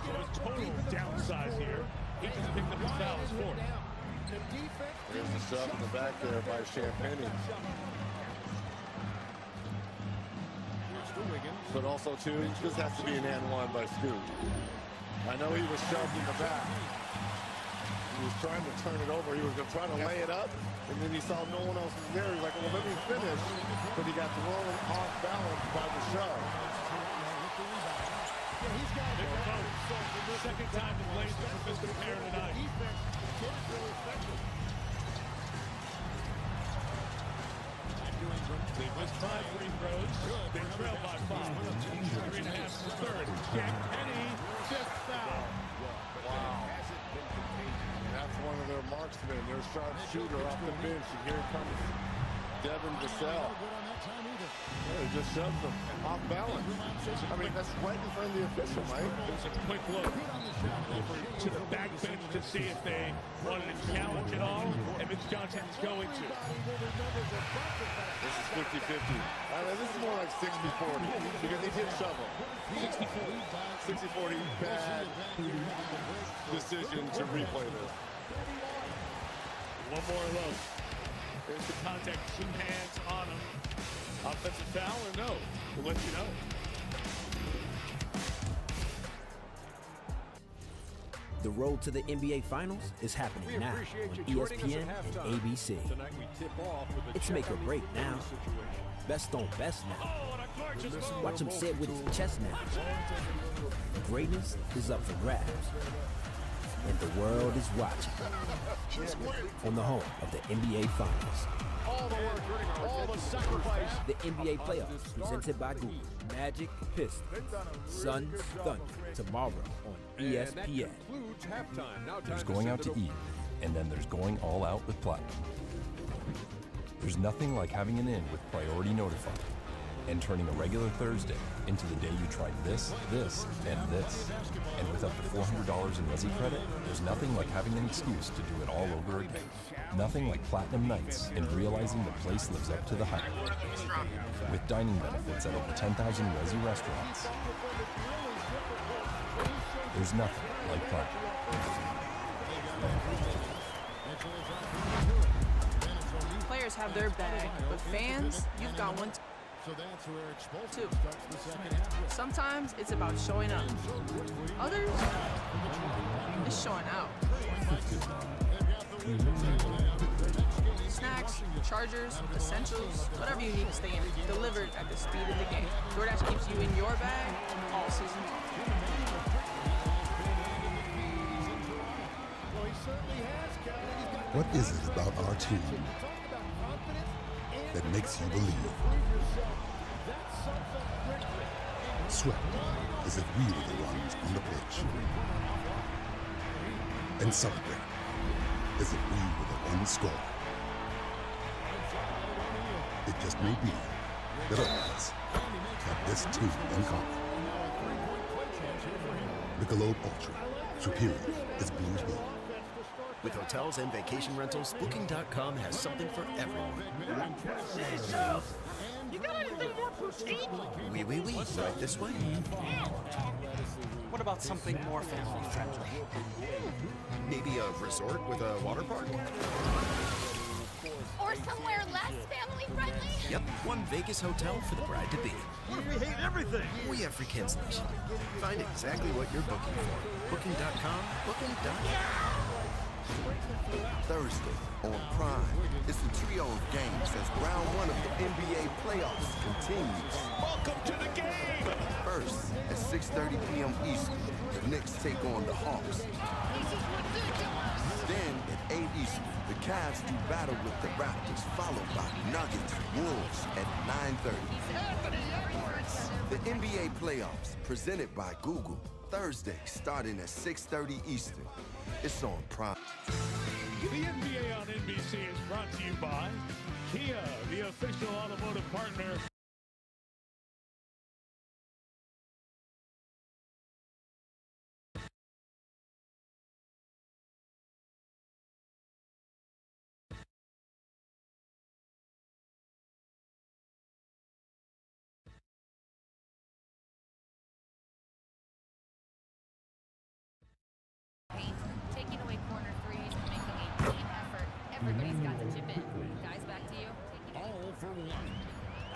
So a total downsize here. He just picked up the foul, his 4th. There's the shove in the back there by Champagne. But also, too, this has to be an and 1 by Scoot. I know he was shoved in the back. He was trying to turn it over. He was trying to lay it up, and then he saw no one else was there. He's like, well, let me finish. But he got thrown off balance by the shove. Second time the Blazers have missed a pair tonight. They missed 5 free throws. They trail by 5. 3.5 for third. Jack Penny, 5th foul. Wow. That's one of their marksmen, their sharp shooter off the bench. And here comes Devin Vassell. He just shoves them off balance. I mean, that's right in front of the official, right? There's a quick look over to the back bench to see if they wanted to challenge it all, and Mitch Johnson is going to. This is 50-50. This is more like 60-40 because he did shovel. 60-40, bad decision to replay this. One more look. There's the contact, 2 hands on him. Offensive foul or no? We'll let you know. The road to the NBA Finals is happening now on ESPN and ABC. It's make or break now. Best on best now. Watch him say it with his chest now. Greatness is up for grabs. And the world is watching. On the home of the NBA Finals. All the work, all the sacrifice. The NBA playoffs presented by Google. Magic, Pistons, Suns, Thunder. Tomorrow on ESPN. There's going out to eat, and then there's going all out with Platinum. There's nothing like having an in with Priority Notify and turning a regular Thursday into the day you tried this, this, and this. And with up to $400 in Resi credit, there's nothing like having an excuse to do it all over again. Nothing like Platinum Nights and realizing the place lives up to the hype. With dining benefits at over 10,000 Resi restaurants. There's nothing like Platinum. Players have their bag, but fans, you've got one too. Sometimes it's about showing up. Others, it's showing out. Snacks, chargers, essentials, whatever you need to stay in, delivered at the speed of the game. DoorDash keeps you in your bag all season long. What is it about our team that makes you believe? Sweat as if we were the ones on the pitch. And celebrate as if we were the ones scoring. It just may be that all of us have this team in common. Michelob Ultra, superior as Blue Hill. With hotels and vacation rentals, Booking.com has something for everyone. You got anything more boutique? Oui, oui, oui. Right this way. What about something more family friendly? Maybe a resort with a water park? Or somewhere less family friendly? Yep, one Vegas hotel for the bride-to-be. What if we hate everything? We have free cancellation. Find exactly what you're booking for. Booking.com, Booking.com. Thursday on Prime, it's the trio of games as round 1 of the NBA playoffs continues. Welcome to the game! First, at 6:30 p.m. Eastern, the Knicks take on the Hawks. Then, at 8 Eastern, the Cavs do battle with the Raptors, followed by Nuggets, Wolves at 9:30. The NBA playoffs, presented by Google, Thursday, starting at 6:30 Eastern. It's on Prime. The NBA on NBC is brought to you by Kia, the official automotive partner. Taking away corner threes and making a team effort. Everybody's got to chip in. Guys, back to you. All for one.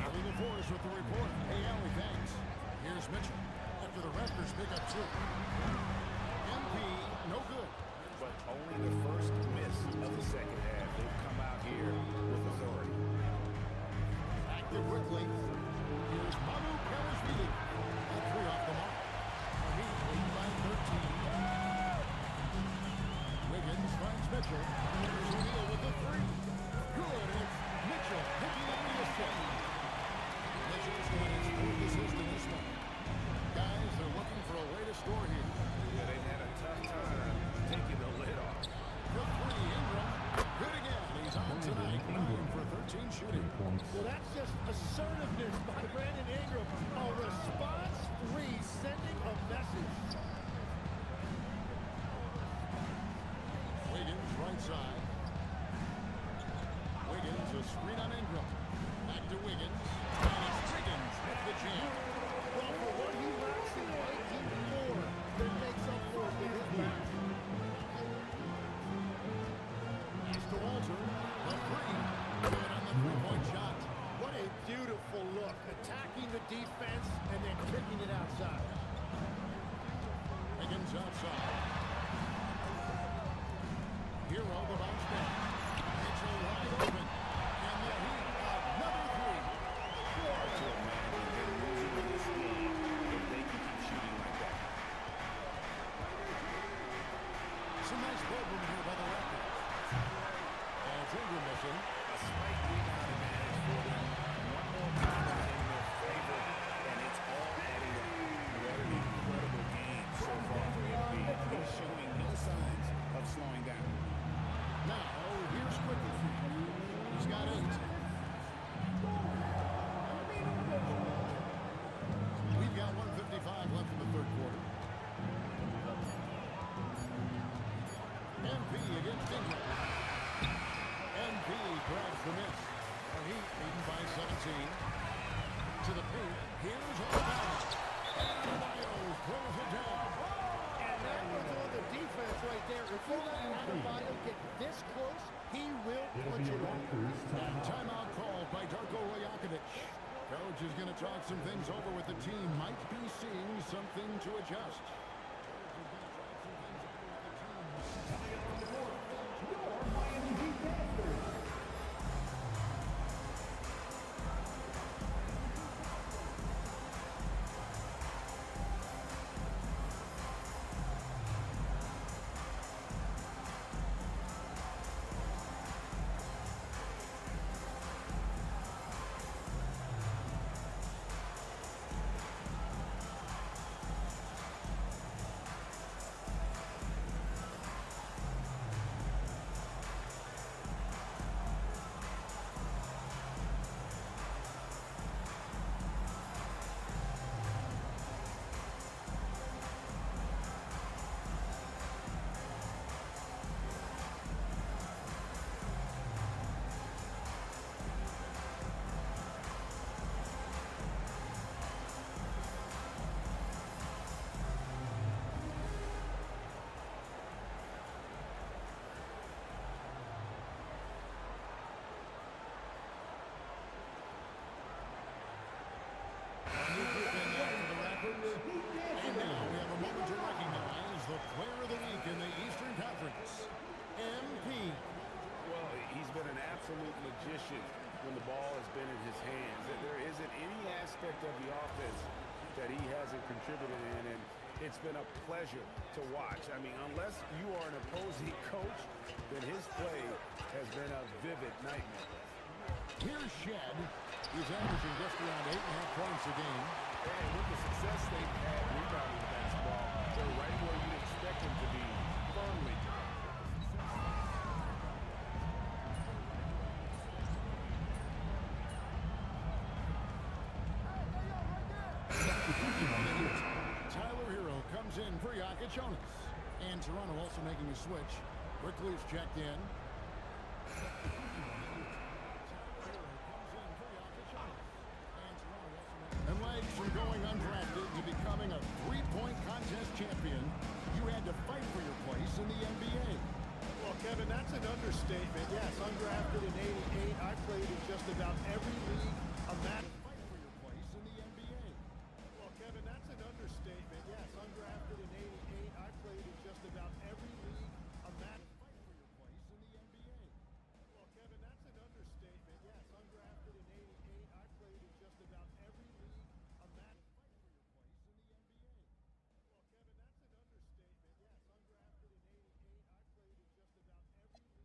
Allie LaForce with the report. Hey, Allie, thanks. Here's Mitchell. After the Raptors pick up 2. MP, no good. But only the first miss of the second half. They've come out here with authority. Active quickly. Here's Manu Pelishvili. A 3 off the mark. Heat lead by 13. Wiggins finds Mitchell. Here's O'Neal with the 3. Good. It's Mitchell picking up the assist. defense and then kicking it outside. Higgins outside. Hero the bounce back. Mitchell wide open. And the Heat number 3. Hard to imagine them losing this game if they can keep shooting like that. Some nice bedroom here by the Raptors. And Ingram missing. A slight rebound advantage for them. One more time in their favor, and it's all adding up. What an incredible game so far for Embiid. He's showing no signs of slowing down. Now, here's Quickly. He's got 8. We've got 1:55 left in the third quarter. MP against Ingram. MP grabs the miss. The Heat beaten by 17. To the paint. Here's O'Connor. And Mayo throws it down. And that was on the defense right there. If you let Adebayo get this close, he will put you on. And timeout called by Darko Rajakovic. Coach is going to talk some things over with the team. Might be seeing something to adjust. And now we have a moment to recognize the Player of the Week in the Eastern Conference, MP. Well, he's been an absolute magician when the ball has been in his hands. There isn't any aspect of the offense that he hasn't contributed in, and it's been a pleasure to watch. I mean, unless you are an opposing coach, then his play has been a vivid nightmare. Here's Shed. He's averaging just around 8.5 points a game. And with the success they've had rebounding the basketball, they're right where you'd expect them to be, firmly. Tyler Hero comes in for Jonas. And Toronto also making a switch. Quickly's checked in. And legs from going undrafted to becoming a three-point contest champion, you had to fight for your place in the NBA. Well, Kevin, that's an understatement. Yes, undrafted in '88. I played in just about every league. Fight for your place in the NBA. Well, Kevin, that's an understatement. Yes, undrafted in '88. I played in just about every league. Fight for your place in the NBA. Well, Kevin, that's an understatement. Yes, undrafted in '88. I played in just about every league. Fight for your place in the NBA. Well, Kevin, that's an understatement. Yes, undrafted in '88. I played in just about every league. Fight for your place in the NBA. Well, Kevin, that's an understatement.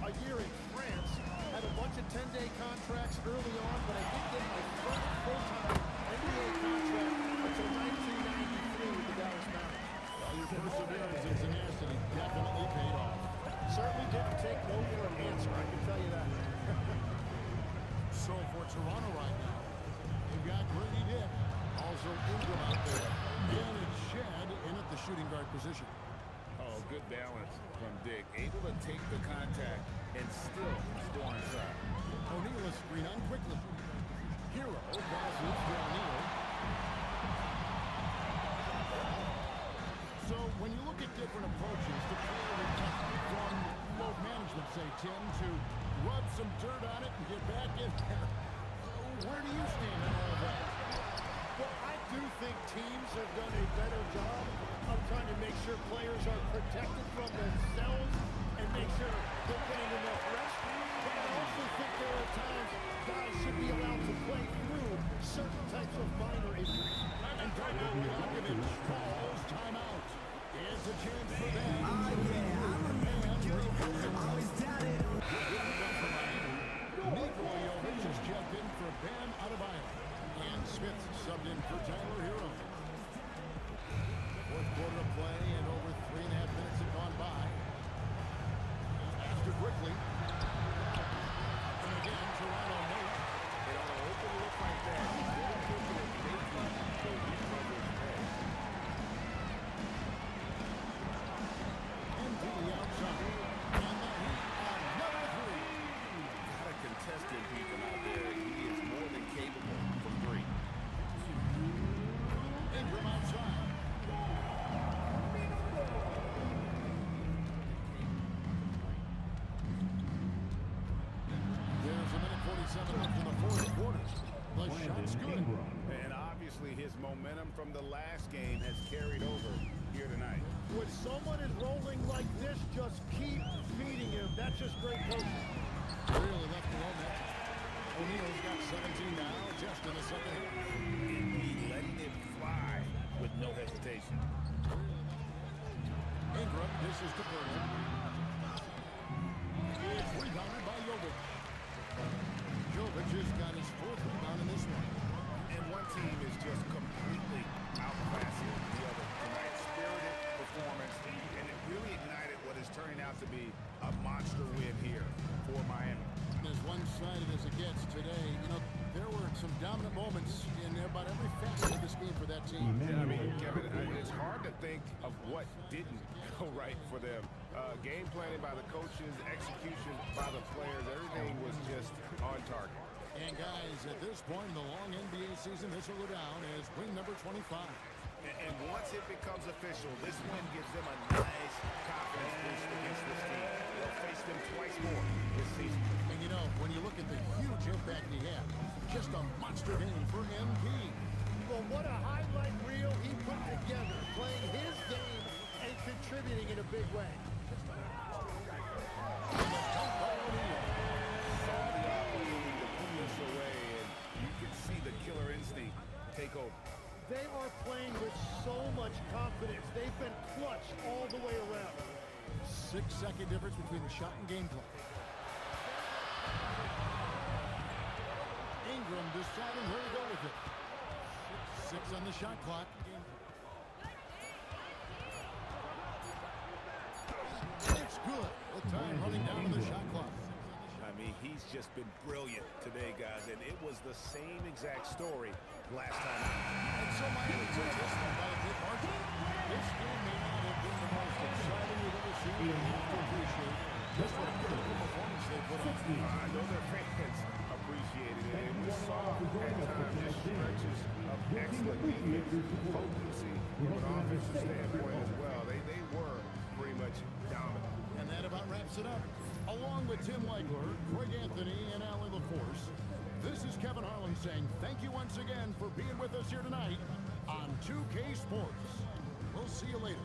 a year in France. Had a bunch of 10-day contracts early on, but I didn't get my first full-time NBA contract until 1993 with the Dallas Mavericks. Well, your perseverance and tenacity definitely paid off. Certainly didn't take no for an answer, I can tell you that. So for Toronto right now, they've got Grady Dick, also Ingram out there, and it's Shed in at the shooting guard position. Oh, good balance from Dick. Able to take the contact and still score inside. O'Neal is screen on quickly. Hero passes to O'Neal. So when you look at different approaches to player recovery, from load management, say, Tim, to rub some dirt on it and get back in there, where do you stand on all of that? Well, I do think teams have done a better job of trying to make sure players are protected from themselves and make sure they're getting enough rest. But I also think there are times guys should be allowed to play through certain types of minor injuries. And Darko Rakovic calls timeout. It's a chance for them. Nikola Jovic is checked in for Bam Adebayo. And Smith subbed in for Tyler Hero. Fourth quarter of play and over 3.5 minutes have gone by. After quickly. And again, Toronto made it. It ought to open look like that. Very quickly at making the recover's pay. And to the outside. And the Heat on another three. Got a contestant beating out there. He is more than capable from three. Ingram outside. There's a minute 47 left in the fourth quarter. The shot's good. And obviously his momentum from the last game has carried over here tonight. When someone is rolling like this, just keep feeding him. That's just great coaching. Really left alone that time. O'Neal's got 17 now, just in the second half. Indeed, letting it fly with no hesitation. Ingram, this is to Burton. It's rebounded by Jovic. Jovic has got his fourth rebound in this one. And one team is just completely outclassing the other tonight. Spirited performance, and it really ignited what is turning out to be a monster win here for Miami. As one-sided as it gets today, you know, there were some dominant moments in about every facet of this game for that team. Yeah, I mean, Kevin, it's hard to think of what didn't go right for them. Game planning by the coaches, execution by the players, everything was just on target. And guys, at this point in the long NBA season, this will go down as win number 25. And once it becomes official, this win gives them a nice confidence boost against this team. They'll face them twice more this season. And you know, when you look at the huge impact he had, just a monster game for MP. Well, what a highlight reel he put together, playing his game and contributing in a big way. Killer instinct take over. They are playing with so much confidence. They've been clutch all the way around. 6-second difference between the shot and game play. Ingram deciding where to go with it. 6 on the shot clock. It's good. The time running down to the shot clock. I mean, he's just been brilliant today, guys, and it was the same exact story last time out. And so Miami took this one by a big margin. This game may not have been the most exciting we've ever seen, but you have to appreciate just what a critical performance they put on. I know their fans appreciated it, and we saw at times just stretches of excellent defense, potency from an offensive standpoint as well. They were pretty much dominant. And that about wraps it up. Along with Tim Legler, Craig Anthony, and Allie LaForce, this is Kevin Harlan saying thank you once again for being with us here tonight on 2K Sports. We'll see you later.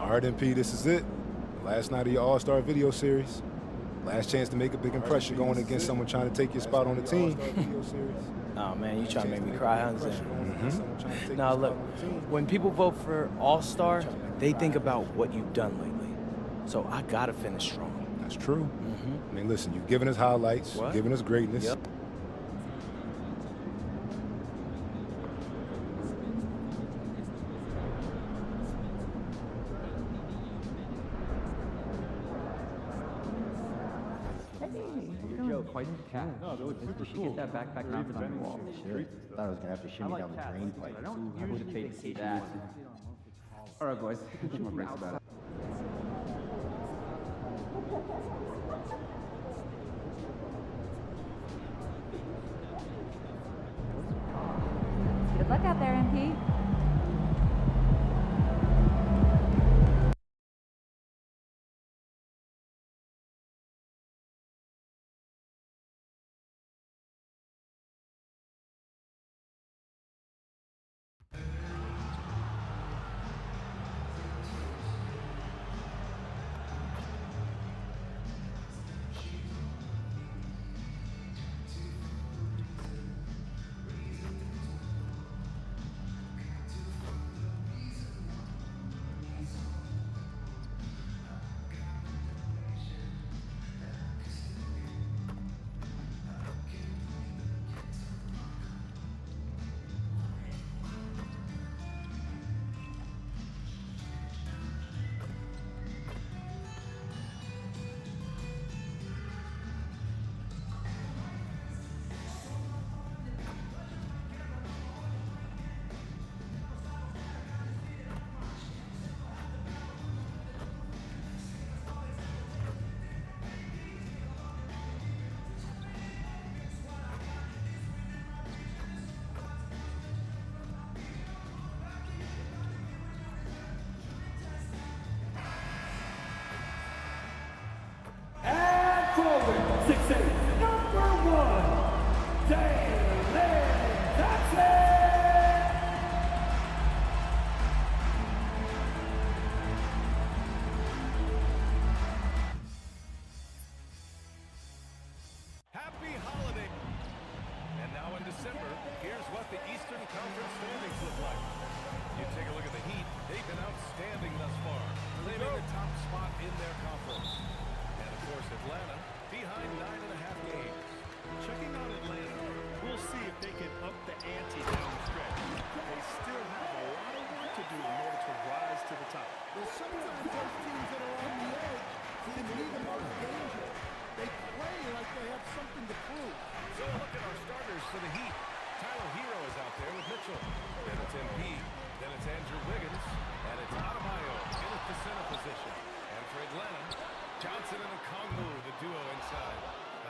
All right, MP, this is it. Last night of your All-Star video series. Last chance to make a big impression going against someone trying to take your spot on the team. Oh, man, you trying to make me cry, huh? Now, look, when people vote for All-Star, they think about what you've done lately. So I got to finish strong. That's true. I mean, listen, you've given us highlights, given us greatness. Yep. Quite the cat. No, that looks super cool. Get that backpack mounted on the wall. Sure. Thought I was gonna have to shimmy down the drain pipe. I would have paid to see that. All right, boys. Get my breaks about it. Good luck out there, MP. Forward, 6'8", number 1, Happy holiday! And now in December, here's what the Eastern Conference standings look like. You take a look at the Heat, they've been outstanding thus far, claiming the top spot in their conference. And of course, Atlanta, behind 9.5 games. Checking out Atlanta, we'll see if they can up the ante down the stretch. They still have a lot of work to do in order to rise to the top. Well, sometimes those teams that are on the edge can be the most dangerous. They play like they have something to prove. So look at our starters for the Heat. Tyler Hero is out there with Mitchell. Then it's MP. Then it's Andrew Wiggins. And it's Adebayo in at the center position. And for Atlanta, Johnson and Okongwu, the duo inside.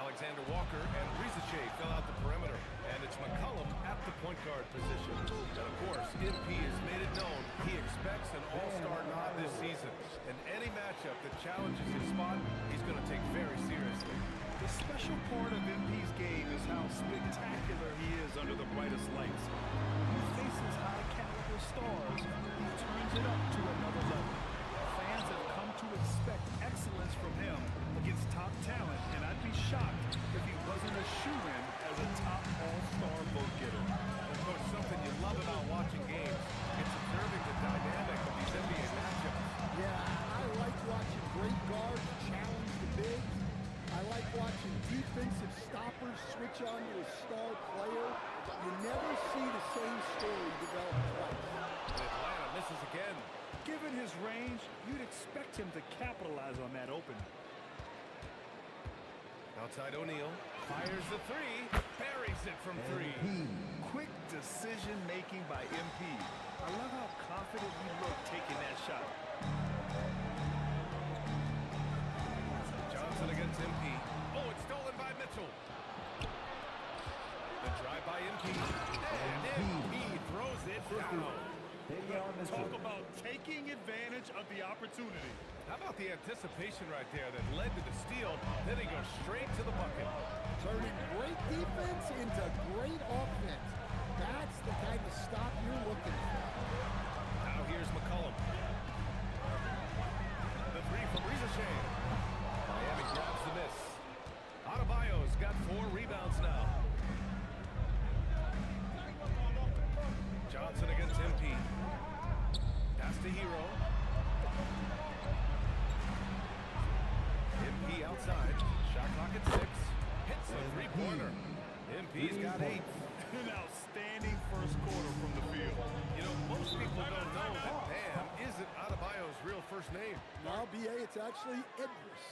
Alexander Walker and Riziche fill out the perimeter. And it's McCollum at the point guard position. And of course, MP has made it known he expects an all-star nod this season. And any matchup that challenges his spot, he's going to take very seriously. The special part of MP's game is how spectacular he is under the brightest lights. When he faces high-caliber stars, he turns it up to another level. Fans have come to expect excellence from him against top talent, and I'd be shocked if he wasn't a shoo-in as a top all-star vote getter. Of course, something you love about watching games, it's observing the dynamic of these NBA matchups. Yeah, I like watching great guards challenge the bigs. I like watching defensive stoppers switch on to a star player. You never see the same story develop twice. Atlanta misses again. Given his range, you'd expect him to capitalize on that opening. Outside O'Neal, fires the three, buries it from three. Quick decision-making by MP. I love how confident he looked taking that shot. Johnson against MP. Oh, it's stolen by Mitchell. The drive by MP. And MP throws it down. Talk about taking advantage of the opportunity. How about the anticipation right there that led to the steal, then he goes straight to the bucket. Turning great defense into great offense. That's the kind of stop you're looking for. Now here's McCollum. from Ricochet. Miami grabs the miss. Adebayo's got 4 rebounds now. Johnson against MP. Pass to Hero. MP outside. Shot clock at 6. Hits a three-pointer. MP's got 8. An outstanding first quarter from the field. You know, most people don't know that Bam isn't Adebayo's real first name. Now, B.A., it's actually Edris.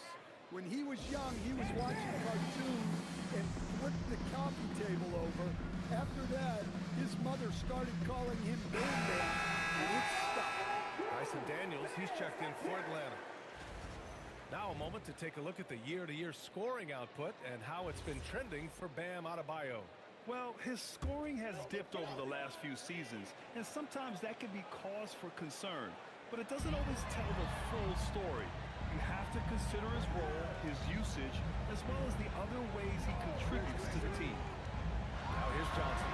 When he was young, he was watching cartoons and flipped the coffee table over. After that, his mother started calling him Bam Bam, and it stuck. Dyson Daniels, he's checked in for Atlanta. Now a moment to take a look at the year-to-year scoring output and how it's been trending for Bam Adebayo. Well, his scoring has dipped over the last few seasons, and sometimes that can be cause for concern. But it doesn't always tell the full story. You have to consider his role, his usage, as well as the other ways he contributes to the team. Now here's Johnson.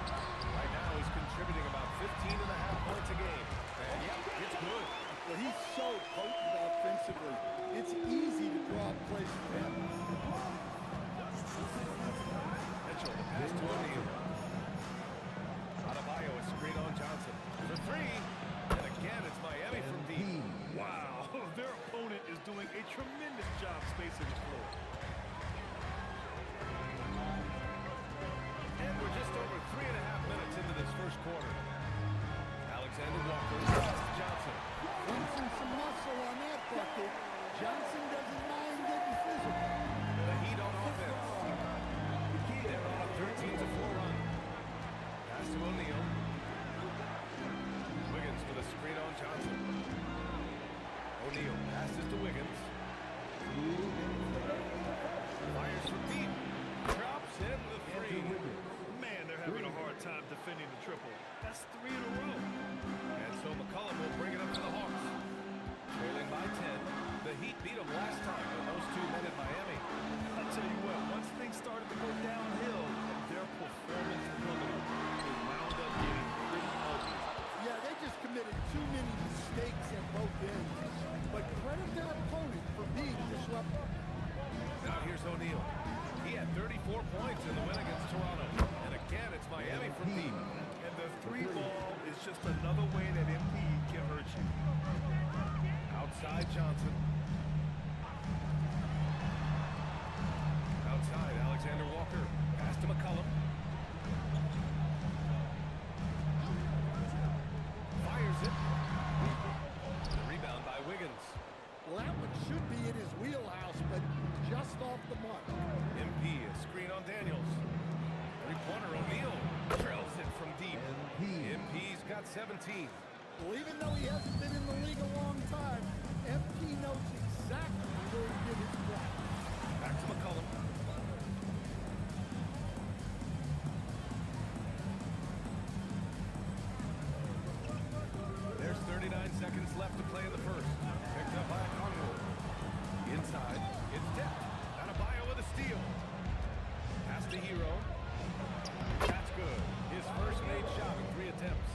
Right now he's contributing about 15.5 points a game. And yeah, it's good. Well, he's so potent offensively. It's easy to draw plays for him. Mitchell, the pass to O'Neal. Adebayo is screen on Johnson. For 3. And again, it's Miami from deep. Wow, their opponent is doing a tremendous job spacing the floor. And we're just over 3.5 minutes into this first quarter. Alexander Walker passes to Johnson. Flexing some muscle on that bucket. Johnson doesn't mind getting physical. The Heat on offense. They're on a 13-4 run. Pass to O'Neal. Wiggins with a screen on Johnson. O'Neal passes to Wiggins. Fires from deep. Drops in the 3. Man, they're having a hard time defending the triple. That's 3 in a row. And so McCollum will bring it up to the Hawks. Trailing by 10. The Heat beat them last time when those two met in Miami. I'll tell you what, once things started to go downhill, their performance plummeted. They wound up getting pretty ugly. Yeah, they just committed too many mistakes at both ends. But credit their opponent for being disruptive. Now here's O'Neal. He had 34 points in the win against Toronto. And again, it's Miami from deep. And the 3 ball is just another way that MP can hurt you. Outside Johnson. Outside Alexander Walker. Pass to McCollum. Fires it. The rebound by Wiggins. Well, that one should be in his wheelhouse, but just off the mark. MP, a screen on Daniels. Three-pointer O'Neal trails it from deep. MP's got 17. Well, even though he hasn't been in the league a long time, MP knows exactly where to get his block. Back to McCollum. There's 39 seconds left to play in the first. Picked up by Conwell. Inside, it's tipped. Adebayo with a steal. Pass to Hero. That's good. His first made shot in 3 attempts.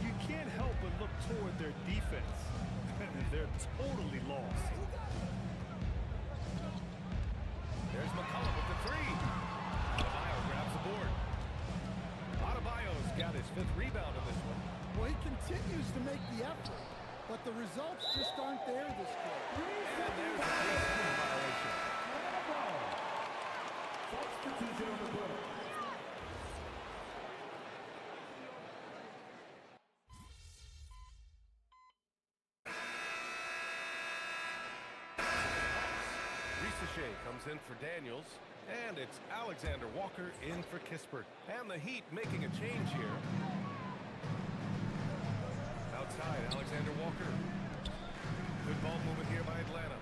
You can't help but look toward their defense. They're totally lost. There's McCollum with the 3. Adebayo grabs the board. Adebayo's got his 5th rebound in this one. Well, he continues to make the effort, but the results just aren't there this quarter. And there's a 3-second violation. Substitution on the court. Ricochet comes in for Daniels, and it's Alexander Walker in for Kispert. And the Heat making a change here. Outside, Alexander Walker. Good ball movement here by Atlanta.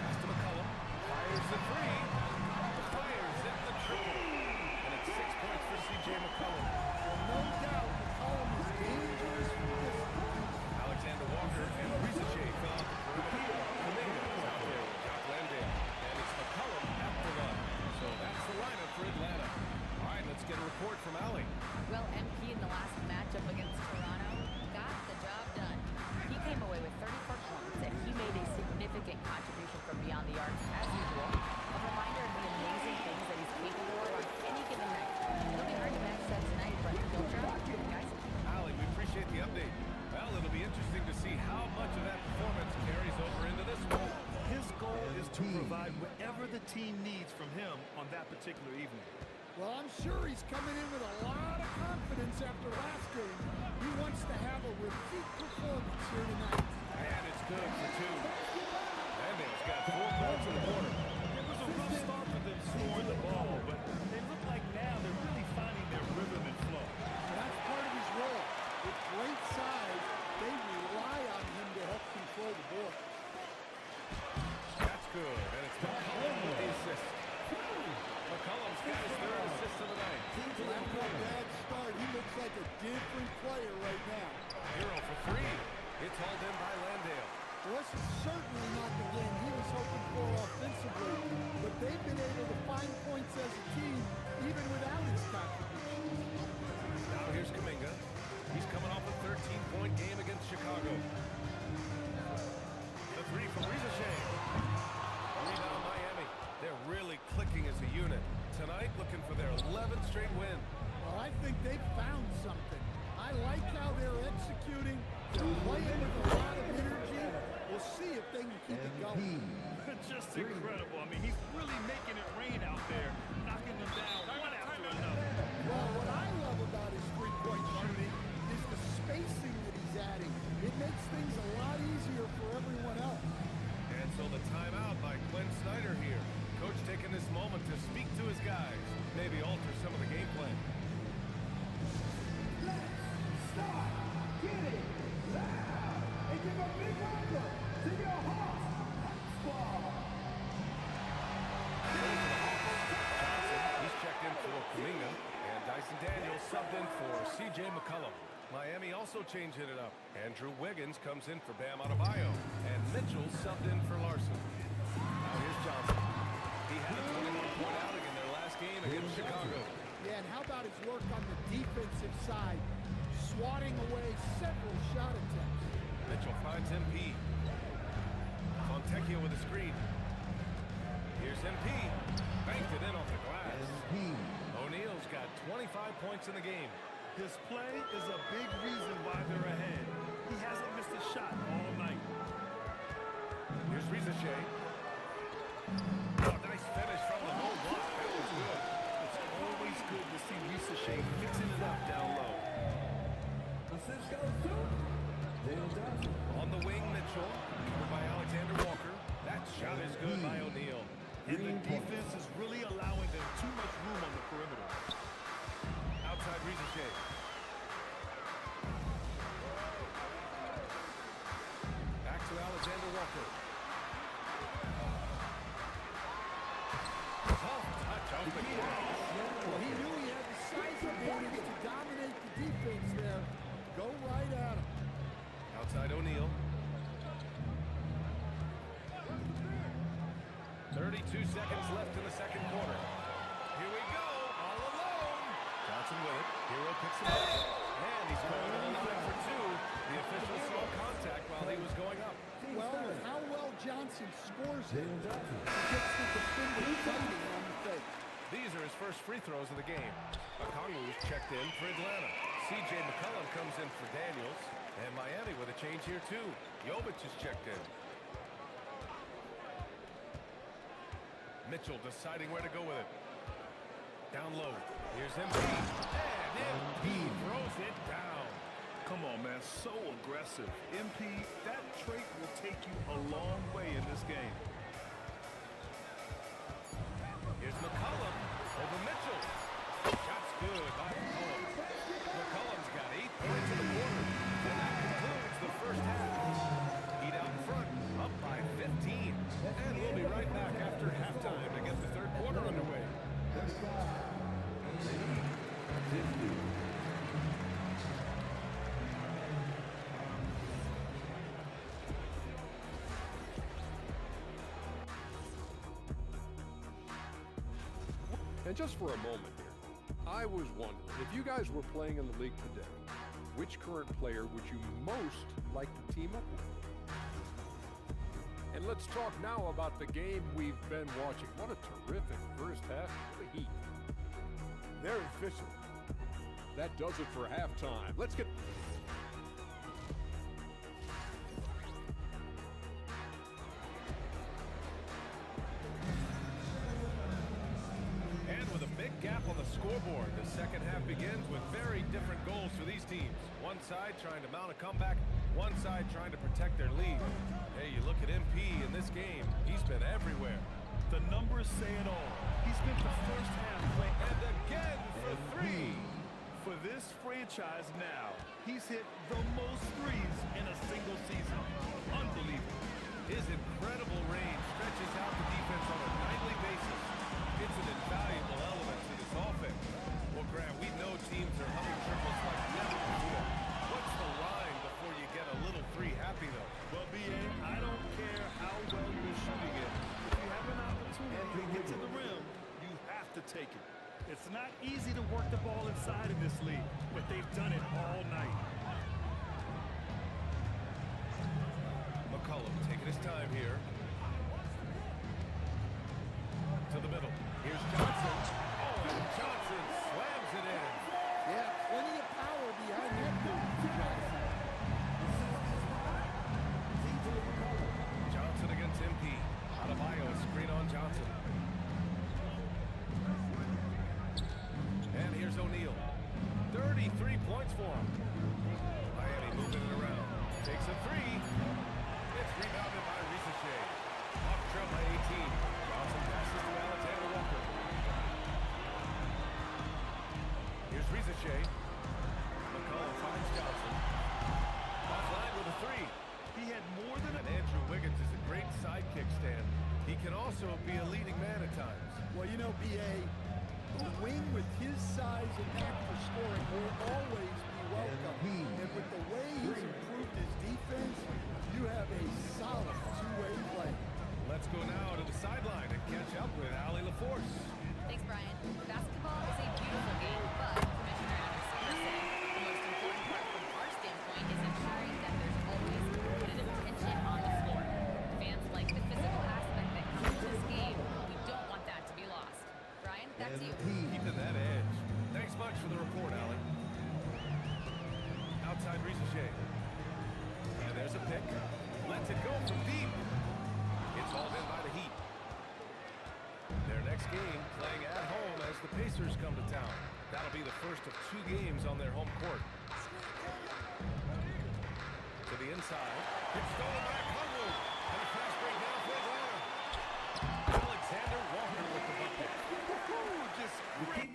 Pass to McCollum. Fires the 3. Fires in the triple. And it's 6 points for C.J. McCollum. Well, no doubt McCollum is dangerous from distance. Alexander Walker and Ricochet fell out the perimeter. Dominguez out there with Jock Landale. And it's McCollum at the line. So that's the lineup for Atlanta. All right, let's get a report from Allie. Well, MP in the last matchup against Toronto got the job done. He came away with 34 on that particular evening? Well, I'm sure he's coming in with a lot of confidence after last game. He wants to have a repeat performance here tonight. And it's good for two. Landale's got 4 points in the quarter. It was a rough start for them scoring the ball, but they look like now they're really finding their rhythm and flow. And that's part of his role. With great size, they rely on him to help control the ball. That's good, and it's McCollum with the assist. McCollum's got his 3rd assist of the night. After a bad start, he looks like a different player right now. Hero for 3. It's hauled in by Landale. Well, this is certainly not the game he was hoping for offensively, but they've been able to find points as a team, even without his contributions. Now here's Kuminga. He's coming off a 13-point game against Chicago. The 3 from Ricochet. Rebound Miami. They're really clicking as a unit. Tonight, looking for their 11th straight win. Well, I think they've found something. I like how they're executing. They're playing with a lot of energy. We'll see if they can keep it going. Just incredible. I mean, he's really making it rain out there, knocking them down one after another. Well, what I love about his three-point shooting is the spacing that he's adding. It makes things a lot easier for everyone else. And so the timeout by Quinn Snyder here. Coach taking this moment to speak to his guys, maybe alter some of the game plan. Let's start getting loud and give a big welcome to your Hawks ball. He's checked in for Kuminga, and Dyson Daniels subbed in for C.J. McCollum. Miami also changing it up. Andrew Wiggins comes in for Bam Adebayo, and Mitchell subbed in for Larson. Now here's Johnson. He had a 21-point outing in their last game against Chicago. Yeah, and how about his work on the defensive side, swatting away several shot attempts. Mitchell finds MP. Fontecchio with a screen. Here's MP. Banked it in off the glass. O'Neal's got 25 points in the game. This play is a big reason why they're ahead. He hasn't missed a shot all night. Here's Ricochet. Oh, nice finish from the low block. That was good. It's always good to see Ricochet mixing it up down low. On the wing, Mitchell. Covered by Alexander Walker. That shot is good by O'Neal. And the defense is really allowing them too much room on the perimeter. Outside Ricochet. Back to Alexander Walker. Tough touch off the glass. Well, he knew he had the size advantage to dominate the defense there. Go right at him. Outside O'Neal. 32 seconds left in the second quarter. Here we go, all alone. Johnson with it. Hero picks him up. And he's going to the line for 2. The official saw contact while he was going up. Well, with how well Johnson scores it, he gets the defender fighting on the face. These are his first free throws of the game. Okongwu's checked in for Atlanta. C.J. McCollum comes in for Daniels. And Miami with a change here, too. Jovic is checked in. Mitchell deciding where to go with it. Down low. Here's MP. And MP throws it down. Come on, man. So aggressive. MP, that trait will take you a long way in this game. Here's McCollum over Mitchell. Shot's good by McCollum. McCollum's got 8 points in the quarter. And that concludes the first half. Heat out in front, up by 15. And we'll be right back after halftime to get the third quarter underway. And just for a moment here, I was wondering, if you guys were playing in the league today, which current player would you most like to team up with? And let's talk now about the game we've been watching. What a terrific first half for the Heat. They're efficient. That does it for halftime. Let's get... up on the scoreboard. The second half begins with very different goals for these teams. One side trying to mount a comeback, one side trying to protect their lead. Hey, you look at MP in this game, he's been everywhere. The numbers say it all. He spent the first half playing, and again for three. For this franchise now, he's hit the most threes in a single season. Unbelievable. His incredible range stretches out the defense on a nightly basis. It's an invaluable element to this offense. Well, Grant, we know teams are humming triples like never before. What's the line before you get a little free happy, though? Well, B.A., I don't care how well you're shooting it. If you have an opportunity to get to the rim, you have to take it. It's not easy to work the ball inside in this league, but they've done it all night. McCollum taking his time here. To the middle. Here's Johnson. Oh, and Johnson slams it in. Yeah, plenty of power behind that move. Johnson against MP. Adebayo, a screen on Johnson. And here's O'Neal. 33 points for him. Miami moving it around. Takes a three. It's rebounded by Ricochet. Off trail by 18. Johnson passes to Alexander Walker. Here's Ricochet. McCollum finds Johnson. Offline with a three. He had more than and Andrew Wiggins is a great sidekick stand. He can also be a leading man at times. Well, you know, B.A., a wing with his size and knack for scoring will always be welcome. And with the way he's improved his defense, you have a solid two-way play. Let's go now to the sideline and catch up with Allie LaForce. Thanks, Brian. Basketball is a beautiful game, but Commissioner Adams said the most important part from our standpoint is ensuring that there's always competitive tension on the floor. Fans like the physical aspect that comes with this game. We don't want that to be lost. Brian, back to you. Keeping that edge. Thanks much for the report, Allie. Outside Ricochet. And there's a pick. Lets it go from deep. It's hauled in by the Heat. Their next game playing at home as the Pacers come to town. That'll be the first of 2 games on their home court. To the inside. It's stolen back Hunwood. And a fast break now for Atlanta. Alexander Walker with the bucket. Just great.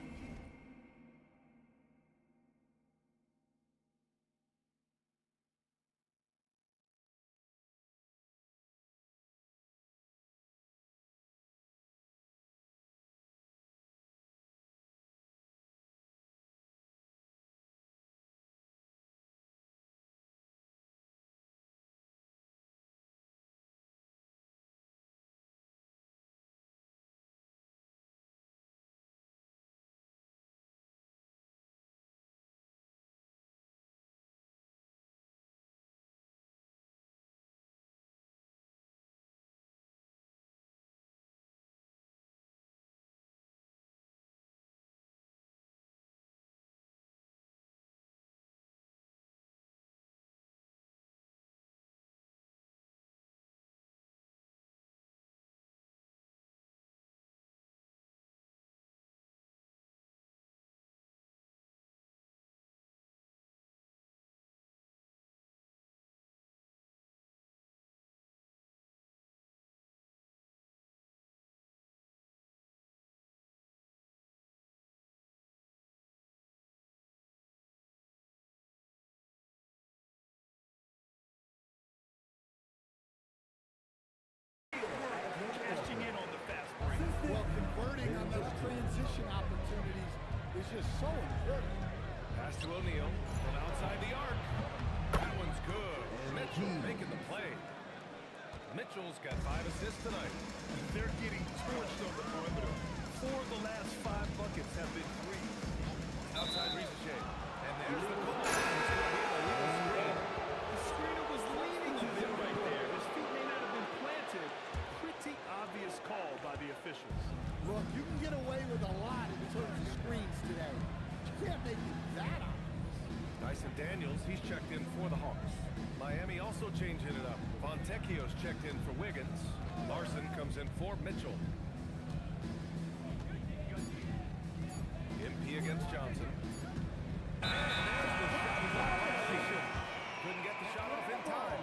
Cashing in on the fast break. Well, converting on those transition opportunities is just so important. Pass to O'Neal from outside the arc. That one's good. Mitchell making the play. Mitchell's got 5 assists tonight. They're getting torched on the perimeter. 4 of the last 5 buckets have been threes. Outside Ricochet. And there's the goal. The screener was leaning a bit right there. His feet may not have been planted. Pretty obvious call by the officials. Look, you can get away with a lot in terms of screens today. You can't make it that obvious. Dyson Daniels, he's checked in for the Hawks. Miami also changing it up. Fontecchio's checked in for Wiggins. Larson comes in for Mitchell. Johnson. And there's the shot in violation. Couldn't get the shot off in time.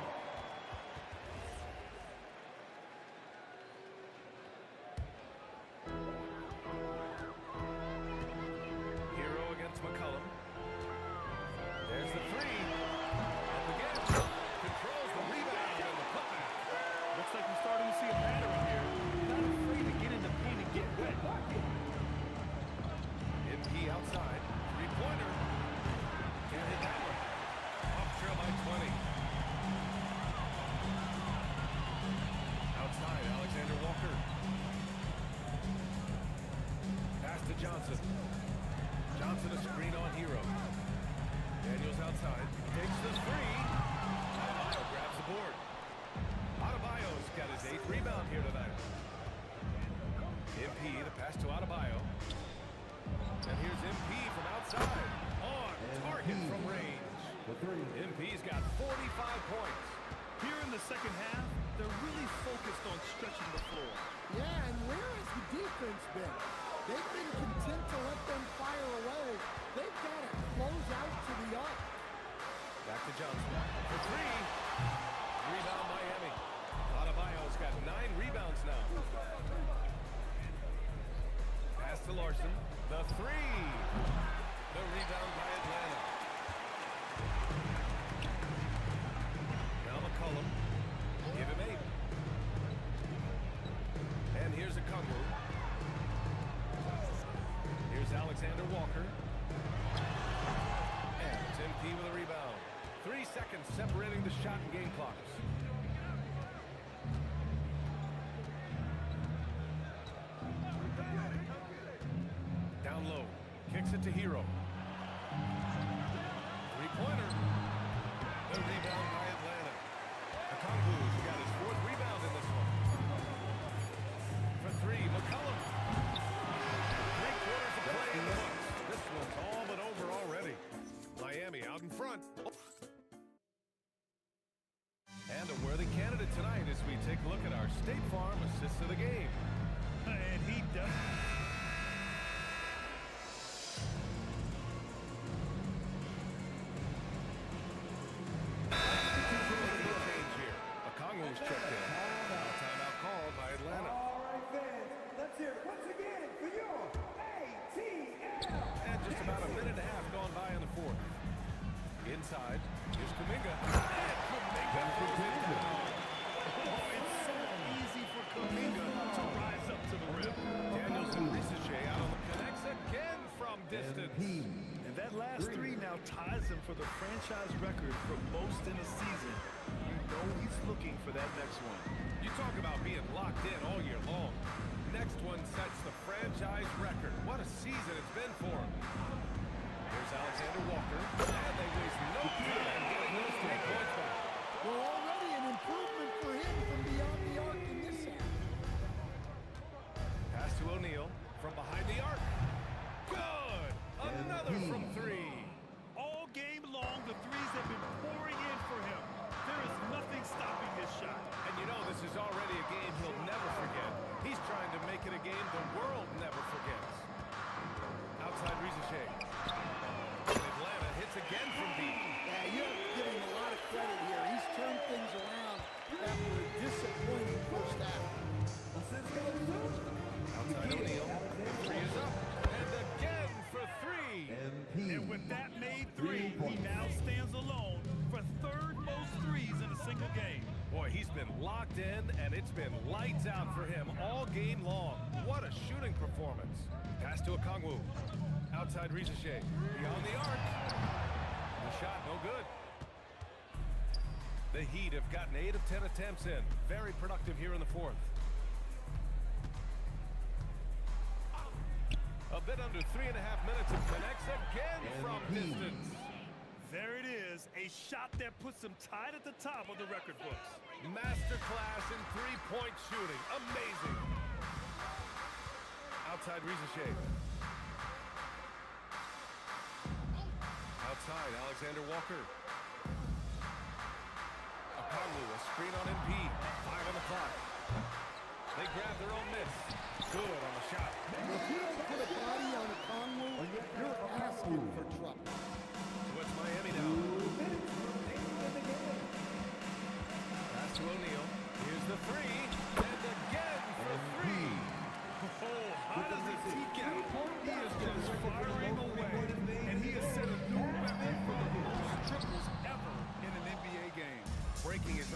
Hero against McCollum. There's the three. And again, controls the rebound and the putback. Looks like we're starting to see a pattern here. Not afraid to get in the paint and get wet. MP outside. Three-pointer. Can't hit that one. Off trail by 20. Outside, Alexander Walker. Pass to Johnson. Johnson a screen on Hero. Daniels outside. Takes the three. Adebayo grabs the board. Adebayo's got his 8th rebound here tonight. MP, the pass to Adebayo. And here's MP from outside. On target from range. MP's got 45 points. Here in the second half, they're really focused on stretching the floor. Yeah, and where has the defense been? They've been content to let them fire away. They've got to close out to the arc. Back to Johnson. For three. Rebound Miami. Adebayo's got 9 rebounds now. Pass to Larson. The three. The rebound by Atlanta. Now McCollum. Give him 8. And here's a Congo. Here's Alexander Walker. And it's MP with a rebound. 3 seconds separating the shot and game clocks. Down low. Kicks it to Hero. Three-pointer. The rebound by Atlanta. Okongwu's got his 4th rebound in this one. For three, McCollum. 3/4 of play in the books. This one's all but over already. Miami out in front. And a worthy candidate tonight as we take a look at our State Farm assists of the game. And he does. Okongwu's checked in. Now timeout called by Atlanta. All right, fans, let's hear it once again for your ATL. And just about a minute and a half gone by in the 4th. Inside, here's Kuminga. And Kuminga throws it down. Oh, it's so easy for Kuminga to rise up to the rim. Daniels and Risachet out on the connects again from distance. And that last three now ties him for the franchise record for most in a season. You know he's looking for that next one. You talk about being locked in all year long. Next one sets the franchise record. What a season it's been for him. Here's Alexander Walker. And they waste no time getting those 3 points back. Well, already an improvement for him from beyond the arc in this half. Pass to O'Neal from behind the arc. Good! Another from 3. All game long, the threes have been pouring in for him. There is nothing stopping his shot. And you know this is already a game he'll never forget. He's trying to make it a game the world never forgets. Outside Risachet. Atlanta hits again from deep. Yeah, you have to give him a lot of credit here. He's turned things around after a disappointing first half. Outside O'Neal. 3 is up. And again for 3. And with that made 3, he now stands alone for 3rd most threes in a single game. Boy, he's been locked in, and it's been lights out for him all game long. What a shooting performance. Pass to Okongwu. Outside Risachet. Beyond the arc. The shot, no good. The Heat have gotten 8 of 10 attempts in. Very productive here in the 4th. A bit under 3.5 minutes and connects again from distance. There it is, a shot that puts him tied at the top of the record books. Masterclass in 3-point shooting. Amazing. Outside Risachet. Outside, Alexander Walker. Okongwu, a screen on MP. 5 on the clock. They grab their own miss. Good on the shot. If you don't put a body on Okongwu, you're asking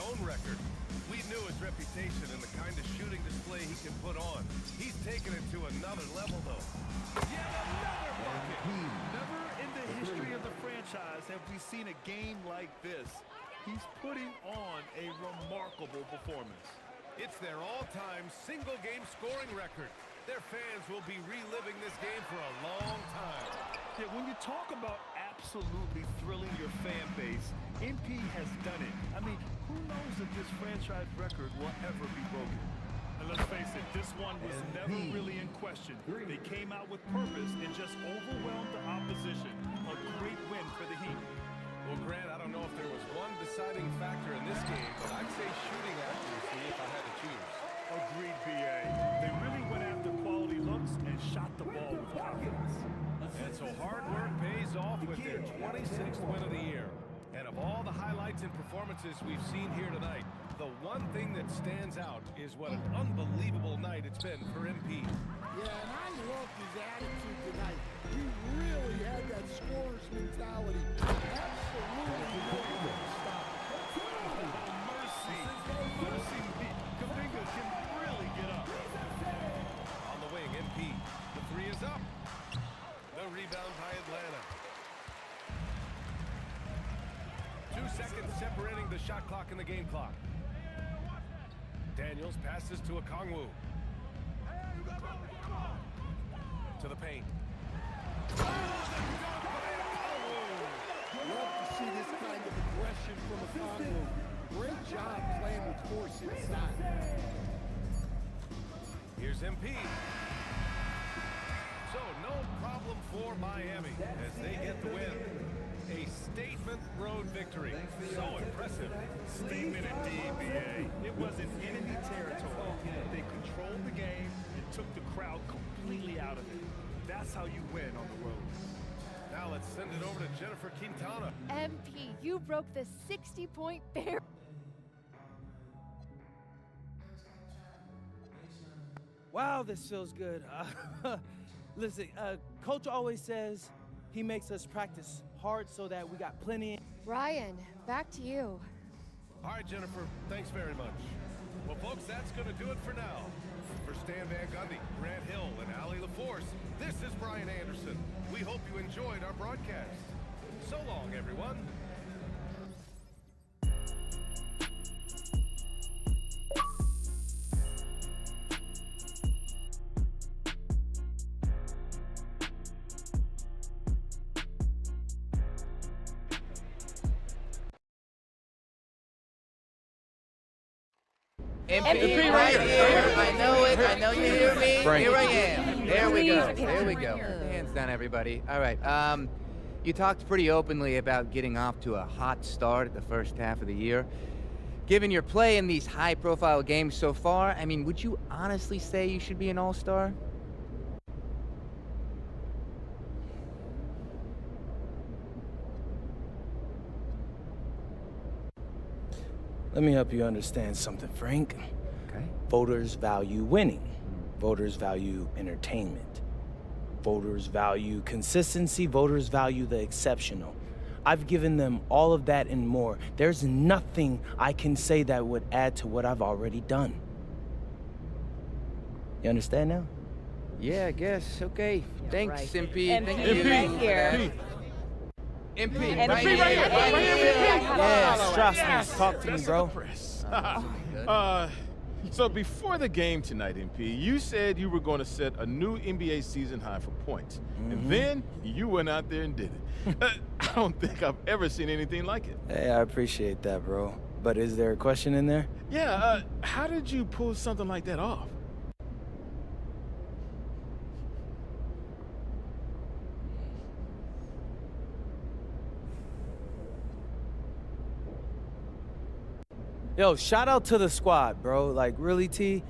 own record. We knew his reputation and the kind of shooting display he can put on. He's taken it to another level, though. Yet another bucket. Never in the history of the franchise have we seen a game like this. He's putting on a remarkable performance. It's their all-time single-game scoring record. Their fans will be reliving this game for a long time. Yeah, when you talk about absolutely thrilling your fan base, MP has done it. I mean, who knows if this franchise record will ever be broken? And let's face it, this one was never really in question. They came out with purpose and just overwhelmed the opposition. A great win for the Heat. Well, Grant, I don't know if there was one deciding factor in this game, but I'd say shooting accuracy if I had to choose. Agreed, BA. They really went after quality looks and shot the ball with confidence. And so hard work pays off with their 26th win of the year. And of all the highlights and performances we've seen here tonight, the one thing that stands out is what an unbelievable night it's been for MP. Yeah, and I loved his attitude tonight. He really had that scorer's mentality. Absolutely no stop. Mercy me. Kuminga can really get up. On the wing, MP. The three is up. The rebound by Atlanta. 2 seconds separating the shot clock and the game clock. Daniels passes to Okongwu. To the paint. Love to see this kind of aggression from Okongwu. Great job playing with force inside. Here's MP. So no problem for Miami as they get the win. A statement road victory. So impressive. Statement indeed, BA. It wasn't enemy territory. They controlled the game and took the crowd completely out of it. That's how you win on the road. Now let's send it over to Jennifer Quintana. MP, you broke the 60-point barrier. Wow, this feels good. Listen, Coach always says he makes us practice hard so that we got plenty. Ryan, back to you. All right, Jennifer, thanks very much. Well, folks, that's going to do it for now. For Stan Van Gundy, Grant Hill, and Allie LaForce, this is Brian Anderson. We hope you enjoyed our broadcast. So long, everyone. MP right here. I know it. I know you hear me. Frank. Here I am. There we go. There we go. Hands down, everybody. All right. You talked pretty openly about getting off to a hot start at the first half of the year. Given your play in these high-profile games so far, I mean, would you honestly say you should be an all-star? Let me help you understand something, Frank. Okay. Voters value winning. Voters value entertainment. Voters value consistency. Voters value the exceptional. I've given them all of that and more. There's nothing I can say that would add to what I've already done. You understand now? Yeah, I guess. Okay. Yeah, Thanks, right. MP. MP, Thank you. right here. MP, MP, right here. Yes, trust me. Talk to me, bro. So before the game tonight, MP, you said you were going to set a new NBA season high for points. And then you went out there and did it. I don't think I've ever seen anything like it. Hey, I appreciate that, bro. But is there a question in there? Yeah, how did you pull something like that off? Yo, shout out to the squad, bro. Like, really, T?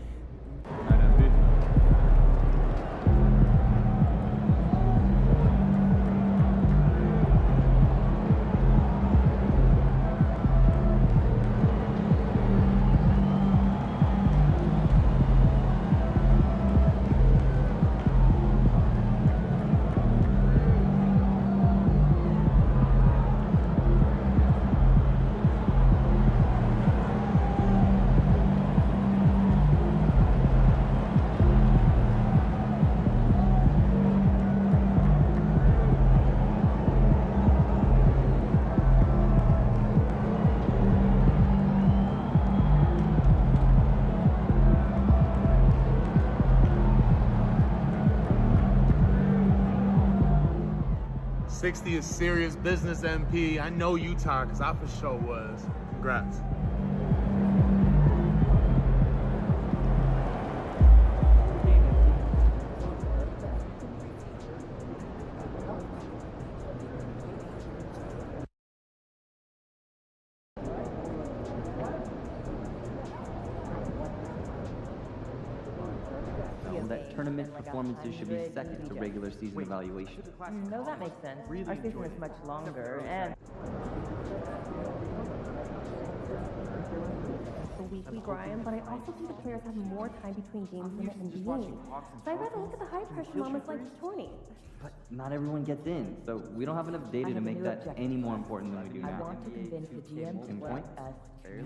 60 is serious business, MP. I know you tired, because I for sure was. Congrats. That tournament performances should be second to regular season evaluation. No, that makes sense. Our season is much longer, and the weekly grind, but I also think the players have more time between games than the NBA. So I'd rather look at the high-pressure moments like the tourney. But not everyone gets in, so we don't have enough data to make that any more important than we do I now. want to convince the GM to Point? let us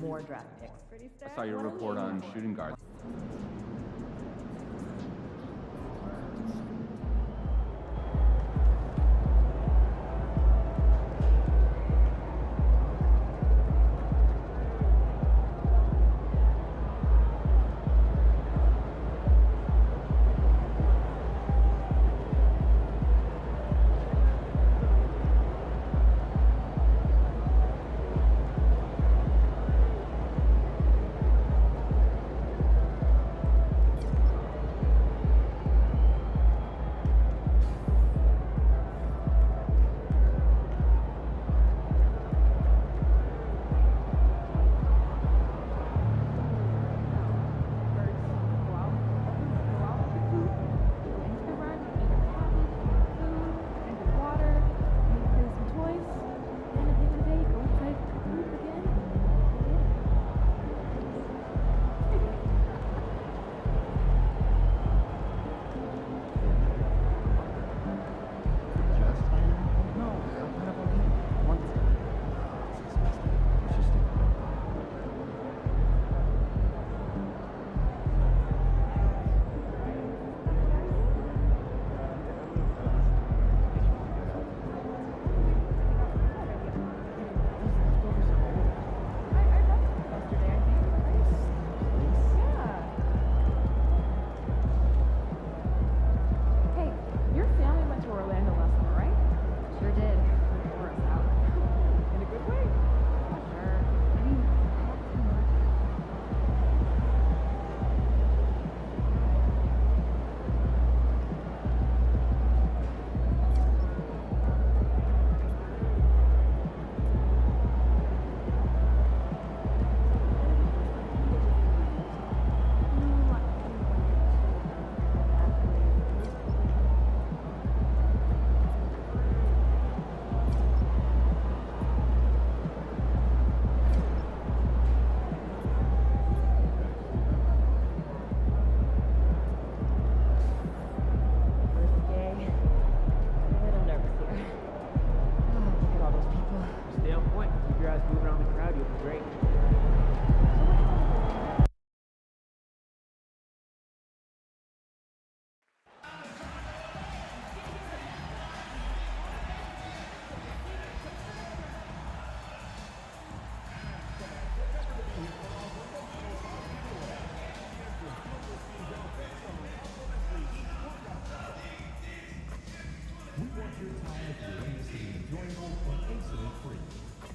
more draft picks. I saw your report on shooting guards.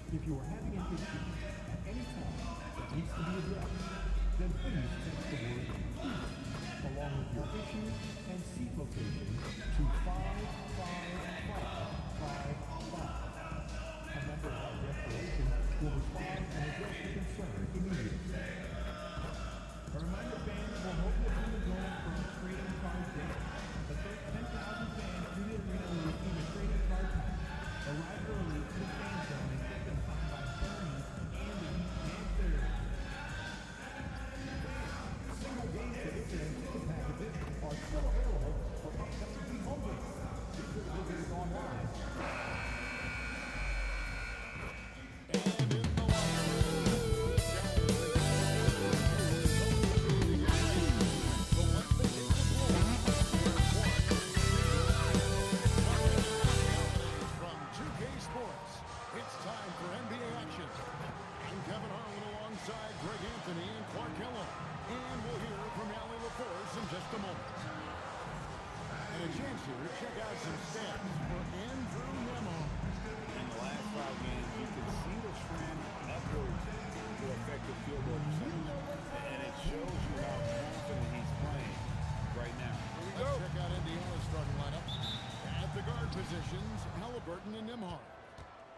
If you are having an issue at any time that needs to be addressed, then please text the word "please" along with your issue and seat location to 55555. A member of our restoration will respond and address the concern immediately. A reminder, fans, will hope that you will go for a trading card day. The first 10,000 fans to the arena will receive a trading card pack. Arrive early to the fan zone and get them signed by Bernie, Andy, and Third. Single game tickets and ticket packages are still available for upcoming home games. Be sure to visit us online. Just a moment. And a chance here to check out some stats for Andrew Nemo. foul games, you can see the trend upwards for effective field goal percentage. And it shows you how confident he's playing right now. Let's check out Indiana's starting lineup. At the guard positions, Halliburton and Nembhard.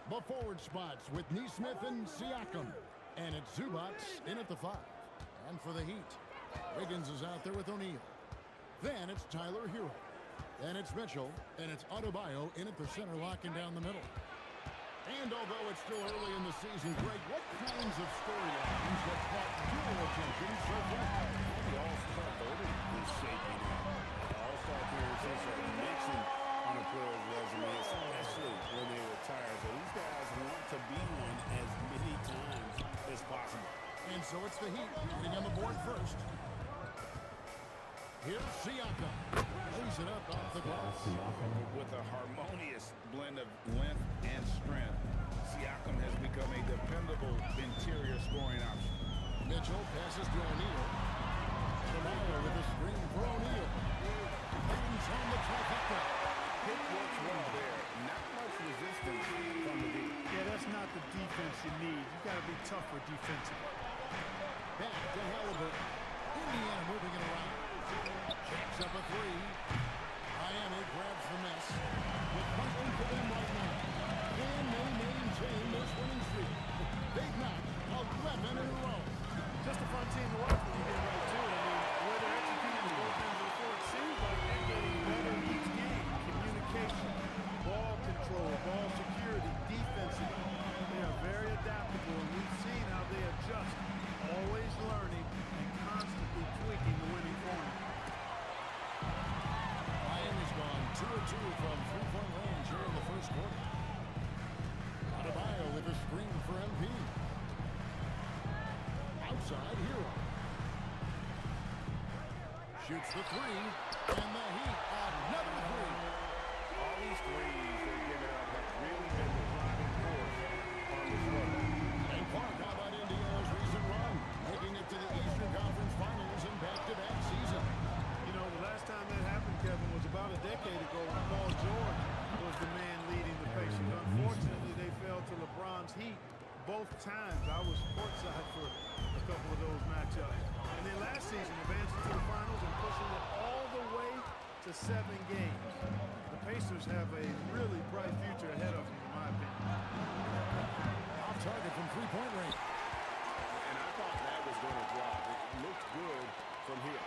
The forward spots with Neesmith and Siakam. And it's Zubac in at the 5. And for the Heat, Wiggins is out there with O'Neal. Then it's Tyler Hero. Then it's Mitchell. And it's Adebayo in at the center, locking down the middle. And although it's still early in the season, Greg, what kinds of storylines have caught your attention so far? The All-Star voting is shaping up. All-Star appearances are mixing on a player's resume, especially when they retire. So these guys want to be one as many times as possible. And so it's the Heat getting on the board first. Here's Siakam. Lays it up off the glass. With a harmonious blend of length and strength, Siakam has become a dependable interior scoring option. Mitchell passes to O'Neal. Adebayo with a screen for O'Neal. Bangs on the trifecta. Pick works well there. Not much resistance from the deep. Yeah, that's not the defense you need. You got to be tougher defensively. Back to Halliburton. Indiana moving it around. Kicks up a 3. Miami grabs the miss. The question for them right now, can they maintain this winning streak? They've knocked 11 in a row. Just a fun team to watch when you get right to it. I mean, where they're executing the both ends of the floor, it seems like they're getting better each game. Communication, ball control, ball security, defensive. They are very adaptable, and we've seen how they adjust, always learning and constantly tweaking the winning formula. Miami's gone 2-2 from three-point range here in the first quarter. Adebayo with a screen for MP. Outside Hero. Shoots the 3, and the Heat another 3. All these threes they've given up have really been the driving force on this run. And Clark, how about Indiana's recent run? Making it to the Eastern Conference Finals in back-to-back season. You know, the last time that happened, Kevin, was about a decade ago when Paul George was the man leading the Pacers. Unfortunately, they fell to LeBron's Heat both times. I was courtside for a couple of those matchups. And then last season, advancing to the finals and pushing it all the way to 7 games. The Pacers have a really bright future ahead of them, in my opinion. Off target from three-point range. And I thought that was going to drop. It looked good from here.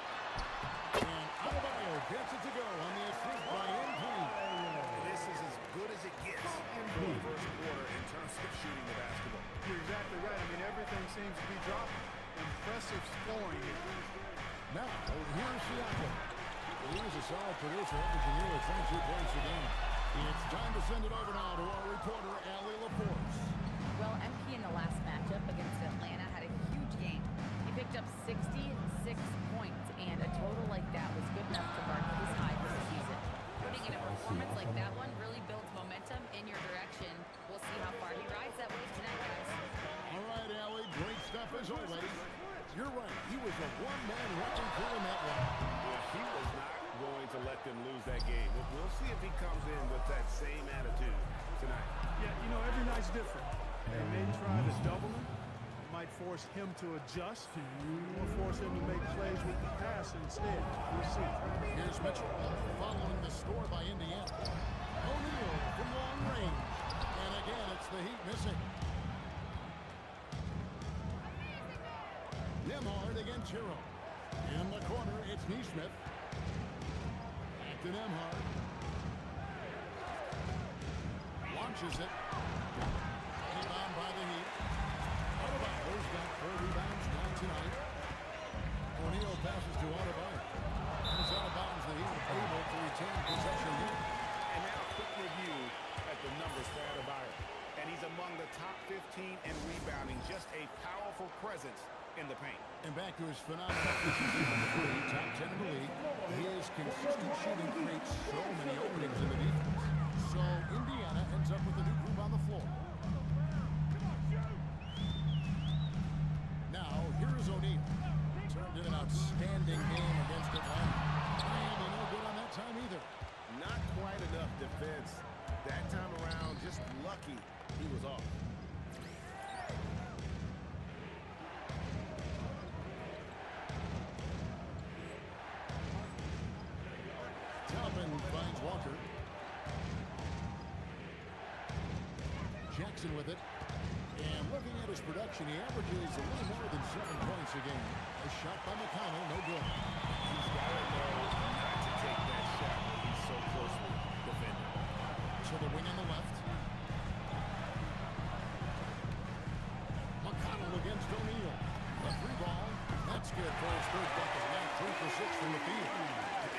And Adebayo gets it to go on the assist by MP. This is as good as it gets for the first quarter in terms of shooting the basketball. You're exactly right. I mean, everything seems to be dropping. Impressive scoring. Now, here's Siakam. He is a solid producer, averaging nearly 22 points a game. It's time to send it over now to our reporter, Allie LaForce. Well, MP in the last matchup against Atlanta had a huge game. He picked up 66 points, and a total like that was good enough to mark his high for the season. Putting in a performance like that one really builds momentum in your direction. We'll see how far he rides that wave tonight, guys. All right, Allie, great stuff as always. You're right, he was a one-man wrecking crew in that one. Yeah, he was not going to let them lose that game. We'll see if he comes in with that same attitude tonight. Yeah, you know, every night's different. They may try to double him. It might force him to adjust or force him to make plays with the pass instead. We'll see. Here's Mitchell following the score by Indiana. O'Neal from long range. And again, it's the Heat missing. Nembhard against Hero. In the corner, it's Neesmith. Back to Nembhard. Launches it. Rebound by the Heat. Adebayo's got 4 rebounds now tonight. O'Neal passes to Adebayo. He's out of bounds. The Heat able to retain possession here. And now a quick review at the numbers for Adebayo. And he's among the top 15 in rebounding. Just a powerful presence in the paint. And back to his phenomenal efficiency from the 3, top 10 in the league. His consistent shooting creates so many openings in the defense. So Indiana ends up with a new group on the floor. Now, here is O'Neal. Turned in an outstanding game against Atlanta. Miami no good on that time either. Not quite enough defense. That time around, just lucky he was off. Taubman finds Walker. Jackson with it. And looking at his production, he averages a little more than 7 points a game. A shot by McConnell, no good. He's got to know not to take that shot when he's so closely defended. To the wing on the left. McConnell against O'Neal. A free ball. That's good for his third bucket. Now 3 for 6 from the field.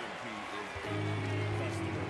MP is a customer.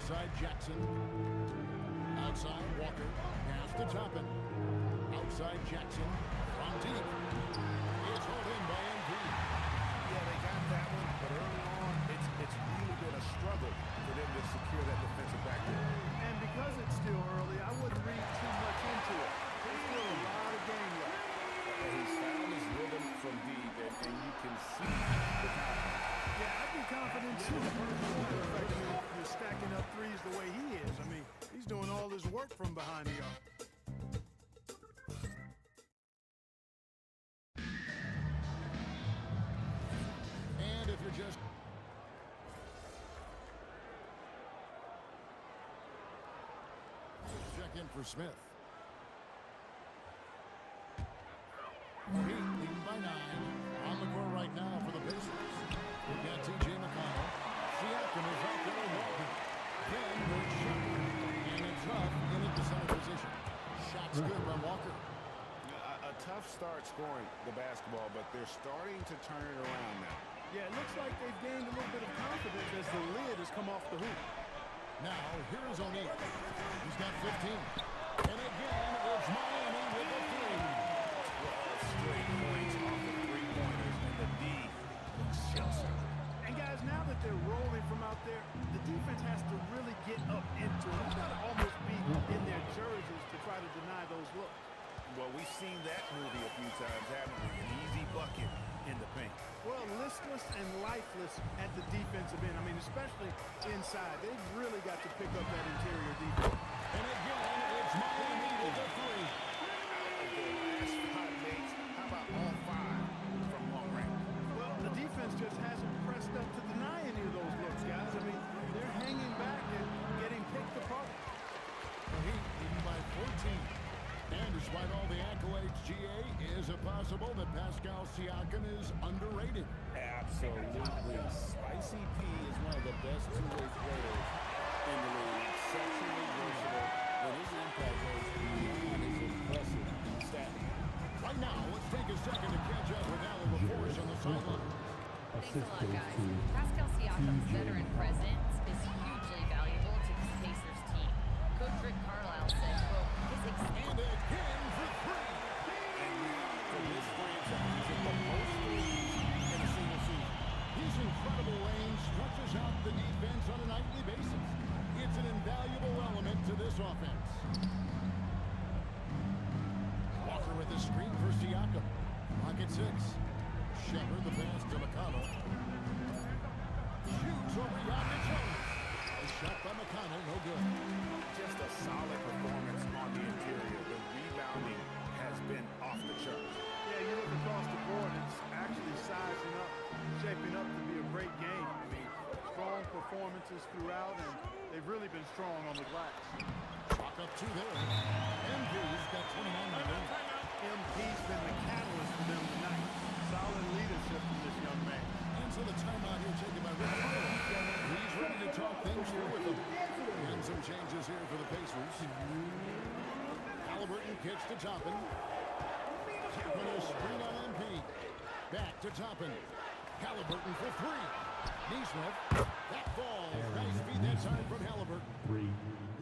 Outside Jackson. Outside Walker. Pass to Toppin. Outside Jackson. From deep. It's hauled in by MP. Yeah, they got that one, but early on, it's really been a struggle for them to secure that defensive backboard. And because it's still early, I wouldn't read too much into it. There's still a lot of game left. He's found his rhythm from deep, and you can see the confidence. Yeah, I'd be confident too. If you're stacking up threes the way he is. I mean, he's doing all his work from behind the arc. And if you're just... Check in for Smith. Heat leading by 9. On the court right now for the Pacers. We've got TJ McConnell. Siakam is out there walking. Then there's Shepard. And it's tough in at the center position. Shot's good by Walker. A tough start scoring the basketball, but they're starting to turn it around now. Yeah, it looks like they've gained a little bit of confidence as the lid has come off the hoop. Now, here's O'Neal. He's got 15. And again, it's Miami with a 3. 12 straight points off the three-pointers, and the D looks shell-shocked. And guys, now that they're rolling from out there, the defense has to really get up into it. It's got to almost be in their jerseys to try to deny those looks. Well, we've seen that movie a few times, haven't we? An easy bucket in the paint. Well, listless and lifeless at the defensive end. I mean, especially inside. They've really got to pick up that interior defense. And again, it's Miami with a 3. Out of their last 5 mates, how about all 5 from long range? Well, the defense just hasn't pressed up to deny any of those looks, guys. I mean, they're hanging back and getting picked apart. The Heat leading by 14. And despite all the accolades, GA, is it possible that Pascal Siakam is underrated? Absolutely. Spicy P is one of the best two-way players in the league. Exceptionally versatile, but his impact goes beyond his impressive stat. Right now, let's take a second to catch up with Alan LaForce on the sideline. Thanks a lot, guys. Pascal Siakam's veteran presence is hugely valuable to this Pacers team. Coach Rick Carlisle said, quote, his And again for 3. And for this franchise, he's hit the most threes in a single season. His incredible range stretches out the defense on a nightly basis. It's an invaluable element to this offense. Walker with the screen for Siakam. Clock at 6. Shepard the pass to McConnell. Shoots over Jokic. A shot by McConnell, no good. Just a solid performance on the interior. The rebounding has been off the charts. Yeah, you look across the board, it's actually sizing up, shaping up to be a great game. I mean, strong performances throughout, and they've really been strong on the glass. Clock up 2 there. MP's got 29 minutes. MP's been the catalyst for them tonight. Solid leadership from this young man. And so the timeout here taken by Rick Carlisle. He's ready to talk things through with them. And some changes here for the Pacers. Halliburton kicks to Toppin. Toppin is screen on MP. Back to Toppin. Halliburton for 3. Neesmith. That ball. Nice feed that time from Halliburton. 3.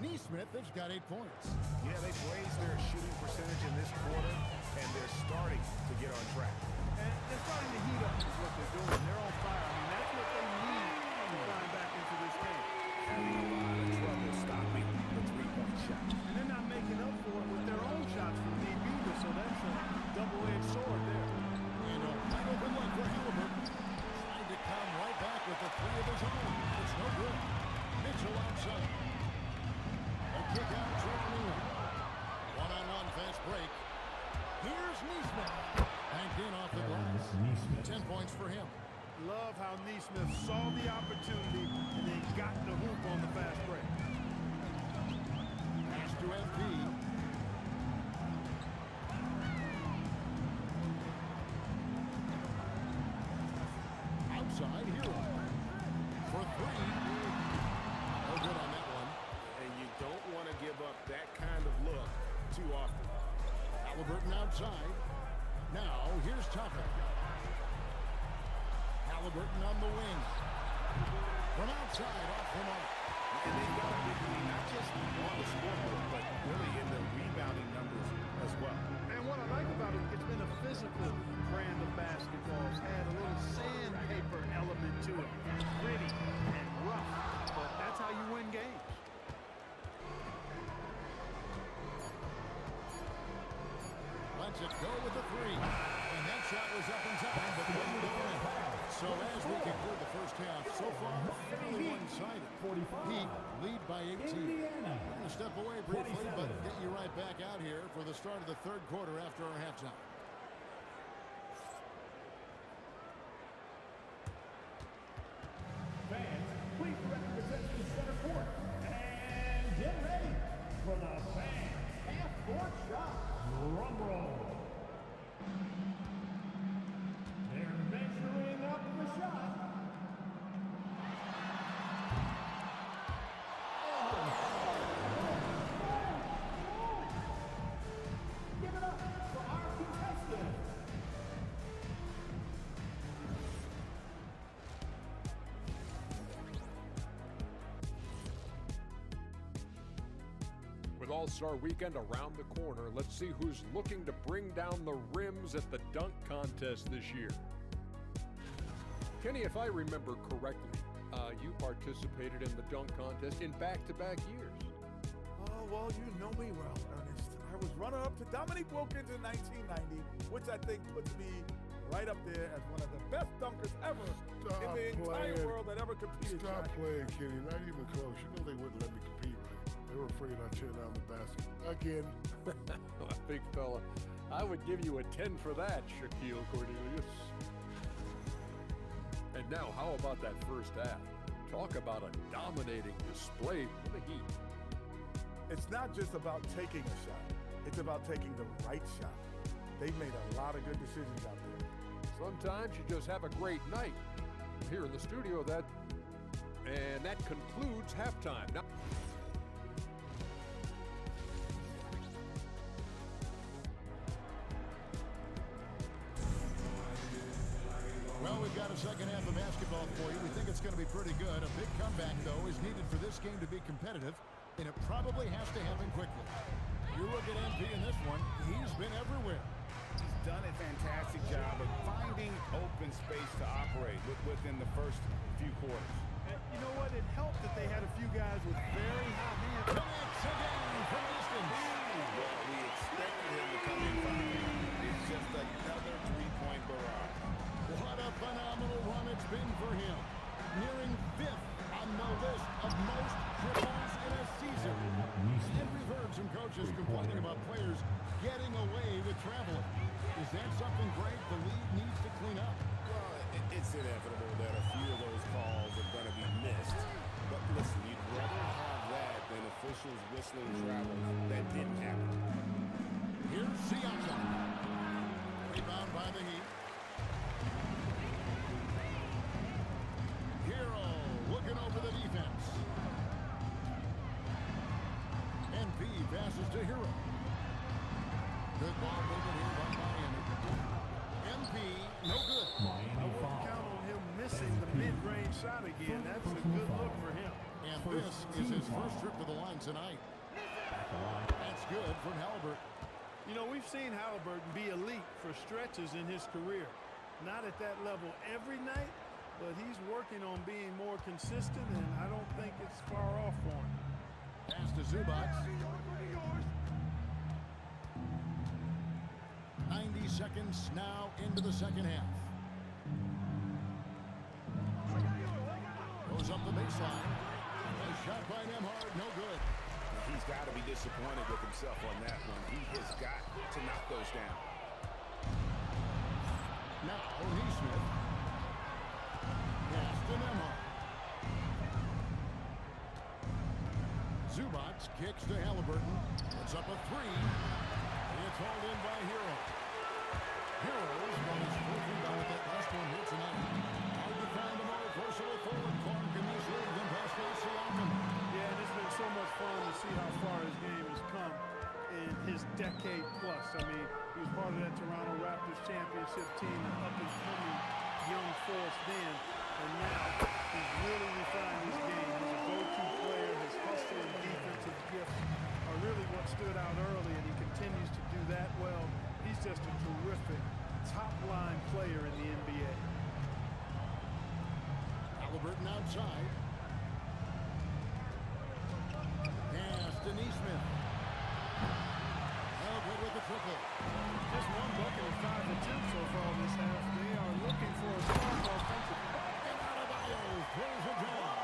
Neesmith has got 8 points. Yeah, they've raised their shooting percentage in this quarter, and they're starting to get on track. And they're starting to heat up is what they're doing. They're on fire. I mean, that's what they need to climb back into this game. Having a lot of trouble stopping the three-point shot. And they're not making up for it with their own shots from deep either, so that's a double-edged sword there. And a wide open look for Halliburton. Trying to come right back with the 3 of his own. It's no good. Mitchell outside. A kick out to O'Neal. One-on-one fast break. Here's Neesmith. Banked in off the glass. 10 points for him. Love how Neesmith saw the opportunity and then got the hoop on the fast break. Pass to MP. Outside Hero. For 3. No good on that one. And you don't want to give up that kind of look too often. Halliburton outside. Now, here's Toppin. Halliburton on the wing. From outside, off the mark. And they've got a big lead, not just on the scoreboard, but really in the rebounding numbers as well. And what I like about it, it's been a physical brand of basketball. It's had a little sandpaper element to it. Gritty and rough, but that's how you win games. Lets it go with the three. And that shot was up in time, but wouldn't go in. So as we conclude the first half, so far, fairly one-sided. Heat lead by 18. I'm going to step away briefly, but get you right back out here for the start of the third quarter after our halftime. Fans, please direct your attention to center court. And get ready for the fans half-court shot. Drum roll. They're measuring up the shot. Give it up for our contestant. With All-Star Weekend around the corner, let's see who's looking to bring down the rims at the dunk contest this year. Kenny, if I remember correctly, you participated in the dunk contest in back-to-back years. Oh, well, you know me well, Ernest. I was runner-up to Dominique Wilkins in 1990, which I think puts me right up there as one of the best dunkers ever in the entire world that ever competed. Stop playing, Kenny. Not even close. You know they wouldn't let me compete, right? They were afraid I'd tear down the basket. Again. Big fella, I would give you a 10 for that, Shaquille Cornelius. And now, how about that first half? Talk about a dominating display for the Heat. It's not just about taking a shot. It's about taking the right shot. They've made a lot of good decisions out there. Sometimes you just have a great night. Here in the studio, that concludes halftime. Now, Well, we've got a second half of basketball for you. We think it's going to be pretty good. A big comeback, though, is needed for this game to be competitive, and it probably has to happen quickly. You look at MP in this one, he's been everywhere. He's done a fantastic job of finding open space to operate within the first few quarters. And you know what? It helped that they had a few guys with very hot hands. Connects again from distance. Well, we expected him to come in fine. It's just another three-point barrage. What a phenomenal run it's been for him. Nearing 5th on the list of most triples in a season. And we've heard some coaches complaining about players getting away with traveling. Is that something, Greg, the league needs to clean up? Well, it's inevitable that a few of those calls are going to be missed. But listen, you'd rather have that than officials whistling travel that didn't happen. Here's Siakam. Rebound by the Heat. Hero looking over the defense. NP passes to Hero. Good ball movement here by Miami. MP, no good. I wouldn't count on him missing the mid-range shot again. That's a good look for him. And this is his first trip to the line tonight. That's good from Halliburton. You know, we've seen Halliburton be elite for stretches in his career. Not at that level every night, but he's working on being more consistent, and I don't think it's far off for him. Pass to Zubac. 90 seconds now into the second half. Goes up the baseline. A shot by Nembhard, no good. He's got to be disappointed with himself on that one. He has got to knock those down. Now, Neesmith. Pass to Nembhard. Zubac kicks to Halliburton. Puts up a three. It's hauled in by Hero. Heroes got his fourth rebound with that last one here tonight. Hard to find a more versatile forward Clark in this league than Pascal Siakam. Yeah, and it's been so much fun to see how far his game has come in his decade plus. I mean, he was part of that Toronto Raptors championship team, an up-and-coming young force then, and now he's really refined his game. He's a go-to player Halliburton outside. Pass to Neesmith. Held good with the triple. Just one bucket of 5 attempts so far this half. They are looking for a strong offensive. And Adebayo throws it down.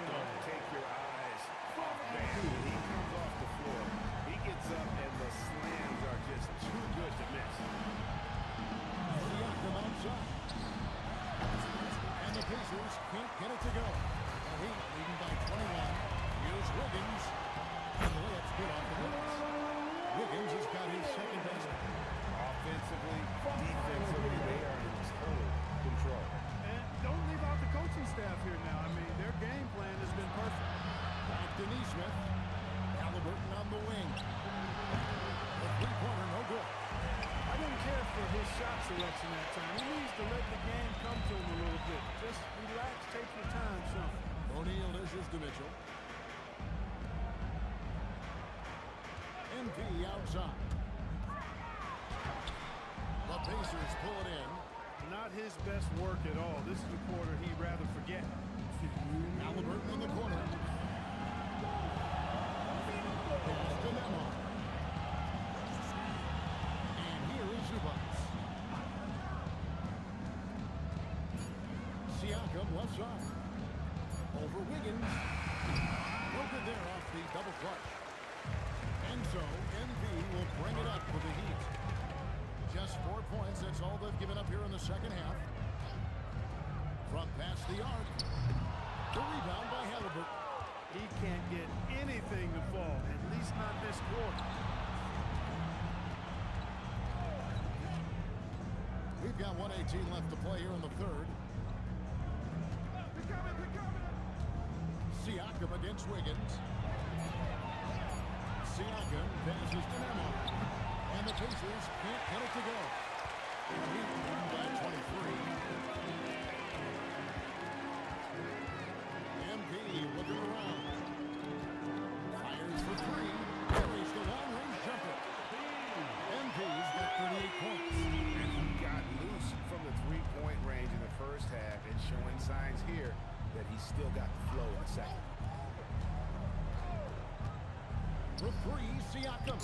Don't take your eyes off Bam when he comes off the floor. He gets up and the slams are just too good to miss. Siakam outside. And the Pacers can't get it to go. The Heat leading by 21. Here's Wiggins. And the layup's good off the boards. Wiggins has got his second basket. Offensively, defensively, they are in total control. And don't leave out the coaching staff here now. I mean, their game plan has been perfect. Back to Neesmith. Halliburton on the wing. The three-pointer, no good. I didn't care for his shot selection that time. He needs to let the game come to him a little bit. Just relax, take your time, son. O'Neal dishes to Mitchell. MP outside. The Pacers pull it in. Not his best work at all. This is the quarter he'd rather forget. Halliburton in the corner. Pass to Memo. And here is Zubac. Siakam left side. Over Wiggins. No good there off the double clutch. And so, NB will bring it up for the Heat. Just 4 points, that's all they've given up here in the second half. From past the arc. The rebound by Halliburton. He can't get anything to fall, at least not this quarter. We've got 1:18 left to play here in the third. Siakam against Wiggins. Siakam passes to Memo. And the Pacers can't get it to go. Heat by 23. MP looking around. Fires for three. Carries the long-range jumper. MP's got 38 points. And he got loose from the three-point range in the first half and showing signs here that he's still got the flow in the second. For three, Siakam.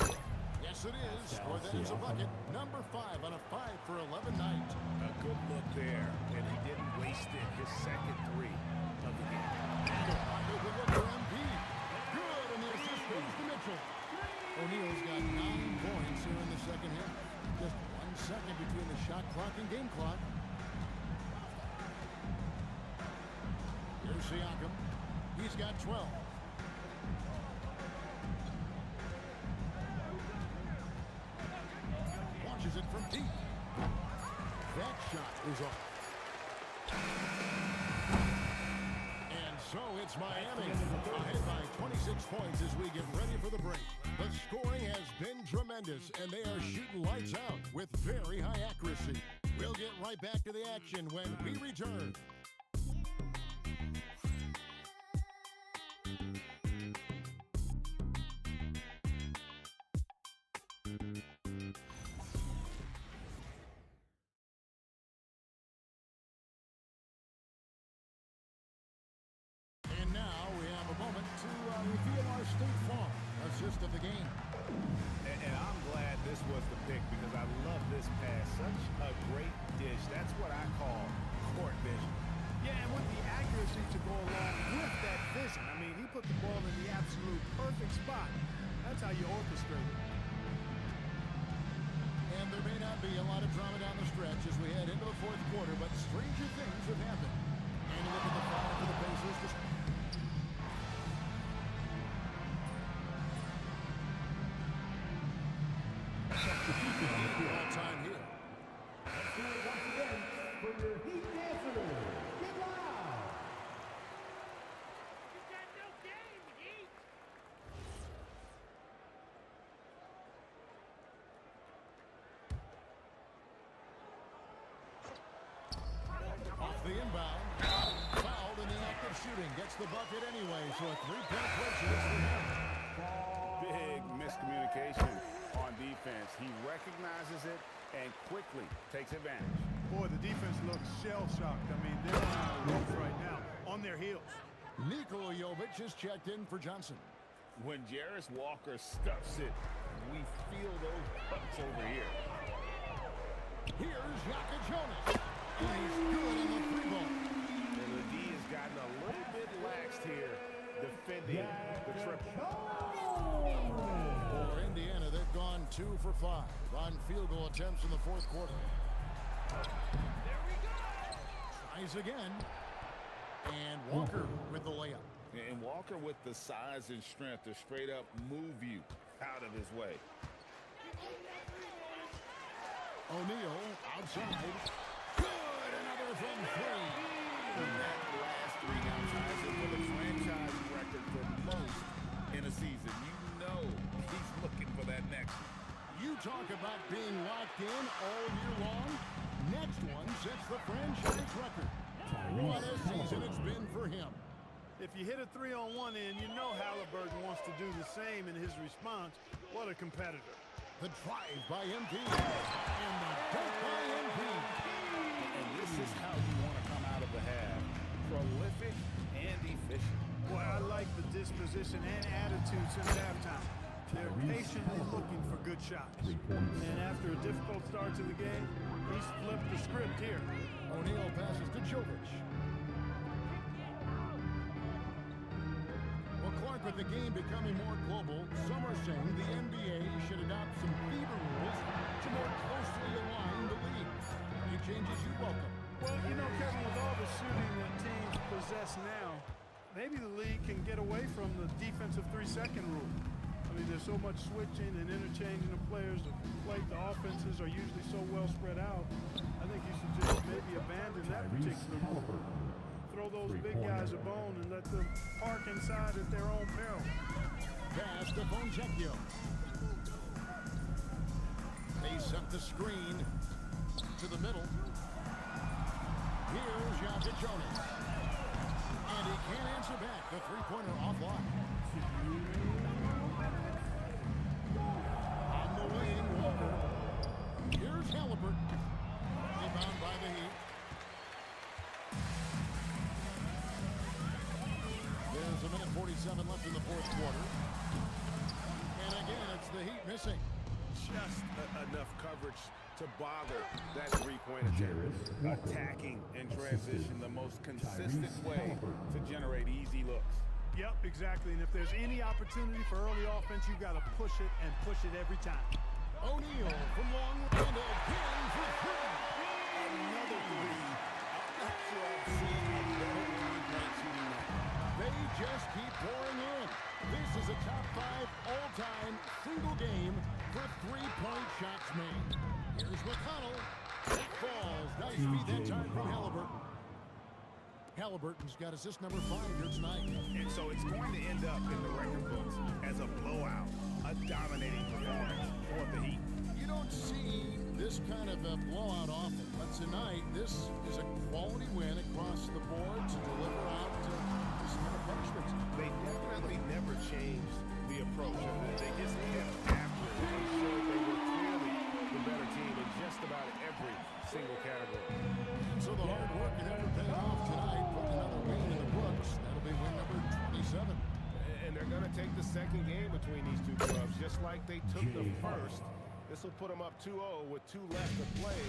Yes, it is. Or that is a bucket. Number 5 on a 5-for-11 night. A good look there, and he didn't waste it. His second three of the game. And a good look for MP. Good, and the assist goes to Mitchell. O'Neal's got 9 points here in the second half. Just 1 second between the shot clock and game clock. Here's Siakam. He's got 12. Launches it from deep. That shot is off. And so it's Miami ahead by 26 points as we get ready for the break. The scoring has been tremendous, and they are shooting lights out with very high accuracy. We'll get right back to the action when we return. And now we have a moment to reveal our State Farm assist of the game. And I'm glad this was the pick because I love this pass. Such a great dish. That's what I call court vision. Yeah, and with the accuracy to go along with that vision. I mean, he put the ball in the absolute perfect spot. That's how you orchestrate it. And there may not be a lot of drama down the stretch as we head into the fourth quarter, but stranger things have happened. And look at the foul for the Pacers. All time here. Let's do it once again for your Heat dancers. Get loud! You got no game, Heat! Off the inbound. Fouled in the act of shooting. Gets the bucket anyway, so a three-point play chance for him. Big miscommunication on defense. He recognizes it and quickly takes advantage. Boy, the defense looks shell-shocked. I mean, they're on the ropes right now. on their heels. Nikola Jovic is checked in for Johnson. When Jarris Walker stuffs it, we feel those pucks over here. Here's Jonas. And he's good in the free ball. And the D has gotten a little bit laxed here, defending the triple. For Indiana, they've gone 2 for 5 on field goal attempts in the fourth quarter. There we go. Tries again. And Walker with the layup. And Walker with the size and strength to straight up move you out of his way. O'Neal outside. Good, another from 3. That last 3 now ties it for the franchise record for most in a season. You know he's looking for that next one. You talk about being locked in all year long. Next one sets the franchise record. What a season it's been for him. If you hit a 3-on-1 in, you know Halliburton wants to do the same in his response. What a competitor. The drive by MP. And the dunk by MP. And this is how you want to come out of the half. Prolific and efficient. Boy, I like the disposition and attitude since halftime. They're patiently looking for good shots. And after a difficult start to the game, he's flipped the script here. O'Neal passes to Jovic. Well, Clark, with the game becoming more global, some are saying the NBA should adopt some FIBA rules to more closely align the leagues. Any changes you welcome? Well, you know, Kevin, with all the shooting that teams possess now, maybe the league can get away from the defensive 3-second rule. I mean, there's so much switching and interchanging of players. The offenses are usually so well spread out. I think you should just maybe abandon that particular rule. Throw those big guys a bone and let them park inside at their own peril. Pass to Fonchecchio. They set the screen to the middle. Here's Jonas. And he can't answer back. The three-pointer offline. On the wing, Walker. Here's Halliburton. Rebound by the Heat. There's a minute 47 left in the fourth quarter. And again, it's the Heat missing. Just enough coverage to bother that three-point attempt. Attacking in transition, the most consistent way to generate easy looks. Yep, exactly. And if there's any opportunity for early offense, you got to push it and push it every time. O'Neal from long range again for 3. Another 3. I'm not sure I've seen a better three-point shooting night. They just keep pouring in. This is a top 5 all-time single game for 3-point shots made. Here's McConnell. That falls. Nice feed that time from Halliburton. Halliburton's got assist number 5 here tonight. And so it's going to end up in the record books as a blowout, a dominating performance for the Heat. You don't see this kind of a blowout often, but tonight this is a quality win across the board to deliver out this kind of punishment. They definitely never changed the approach. They just kept after it. They showed they were clearly the better team in just about every single category. So the hard work and effort paid off tonight. Put another win in the books. That'll be win number 27. And they're going to take the second game between these two clubs, just like they took the first. This will put them up 2-0 with 2 left to play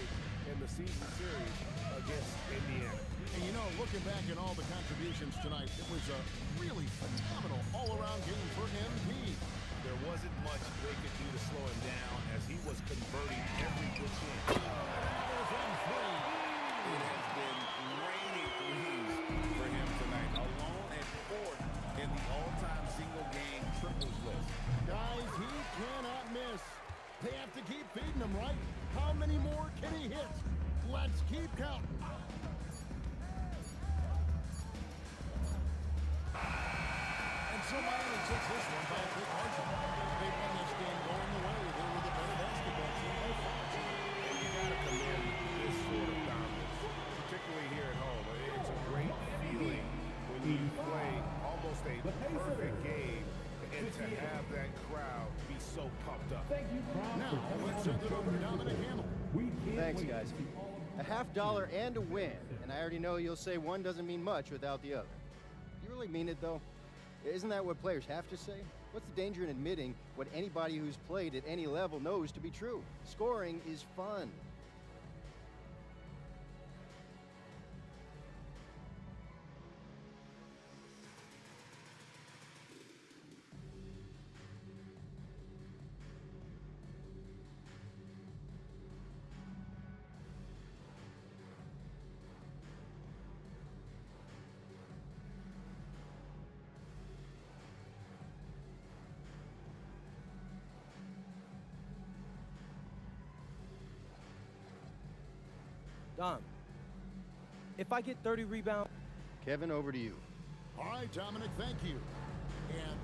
in the season series against Indiana. And you know, looking back at all the contributions tonight, it was a really phenomenal all-around game for MP. There wasn't much they could do to slow him down as he was converting every good chance. Another from 3. It has been raining threes for him tonight, alone at 4th in the all-time single-game triples list. Guys, he cannot miss. They have to keep feeding him, right? How many more can he hit? Let's keep counting. And so Miami takes this one by a big margin. They won this game going the way. They were the better basketball team by far. And you got to commend this sort of dominance, particularly here at home. It's a great feeling when you play almost a perfect game and to have that crowd be so pumped up. Now, let's send it over to Dominic Hamel. Thanks, guys. A $50 and a win. And I already know you'll say one doesn't mean much without the other. You really mean it, though? Isn't that what players have to say? What's the danger in admitting what anybody who's played at any level knows to be true? Scoring is fun. Dom, if I get 30 rebounds... Kevin, over to you. All right, Dominic, thank you. And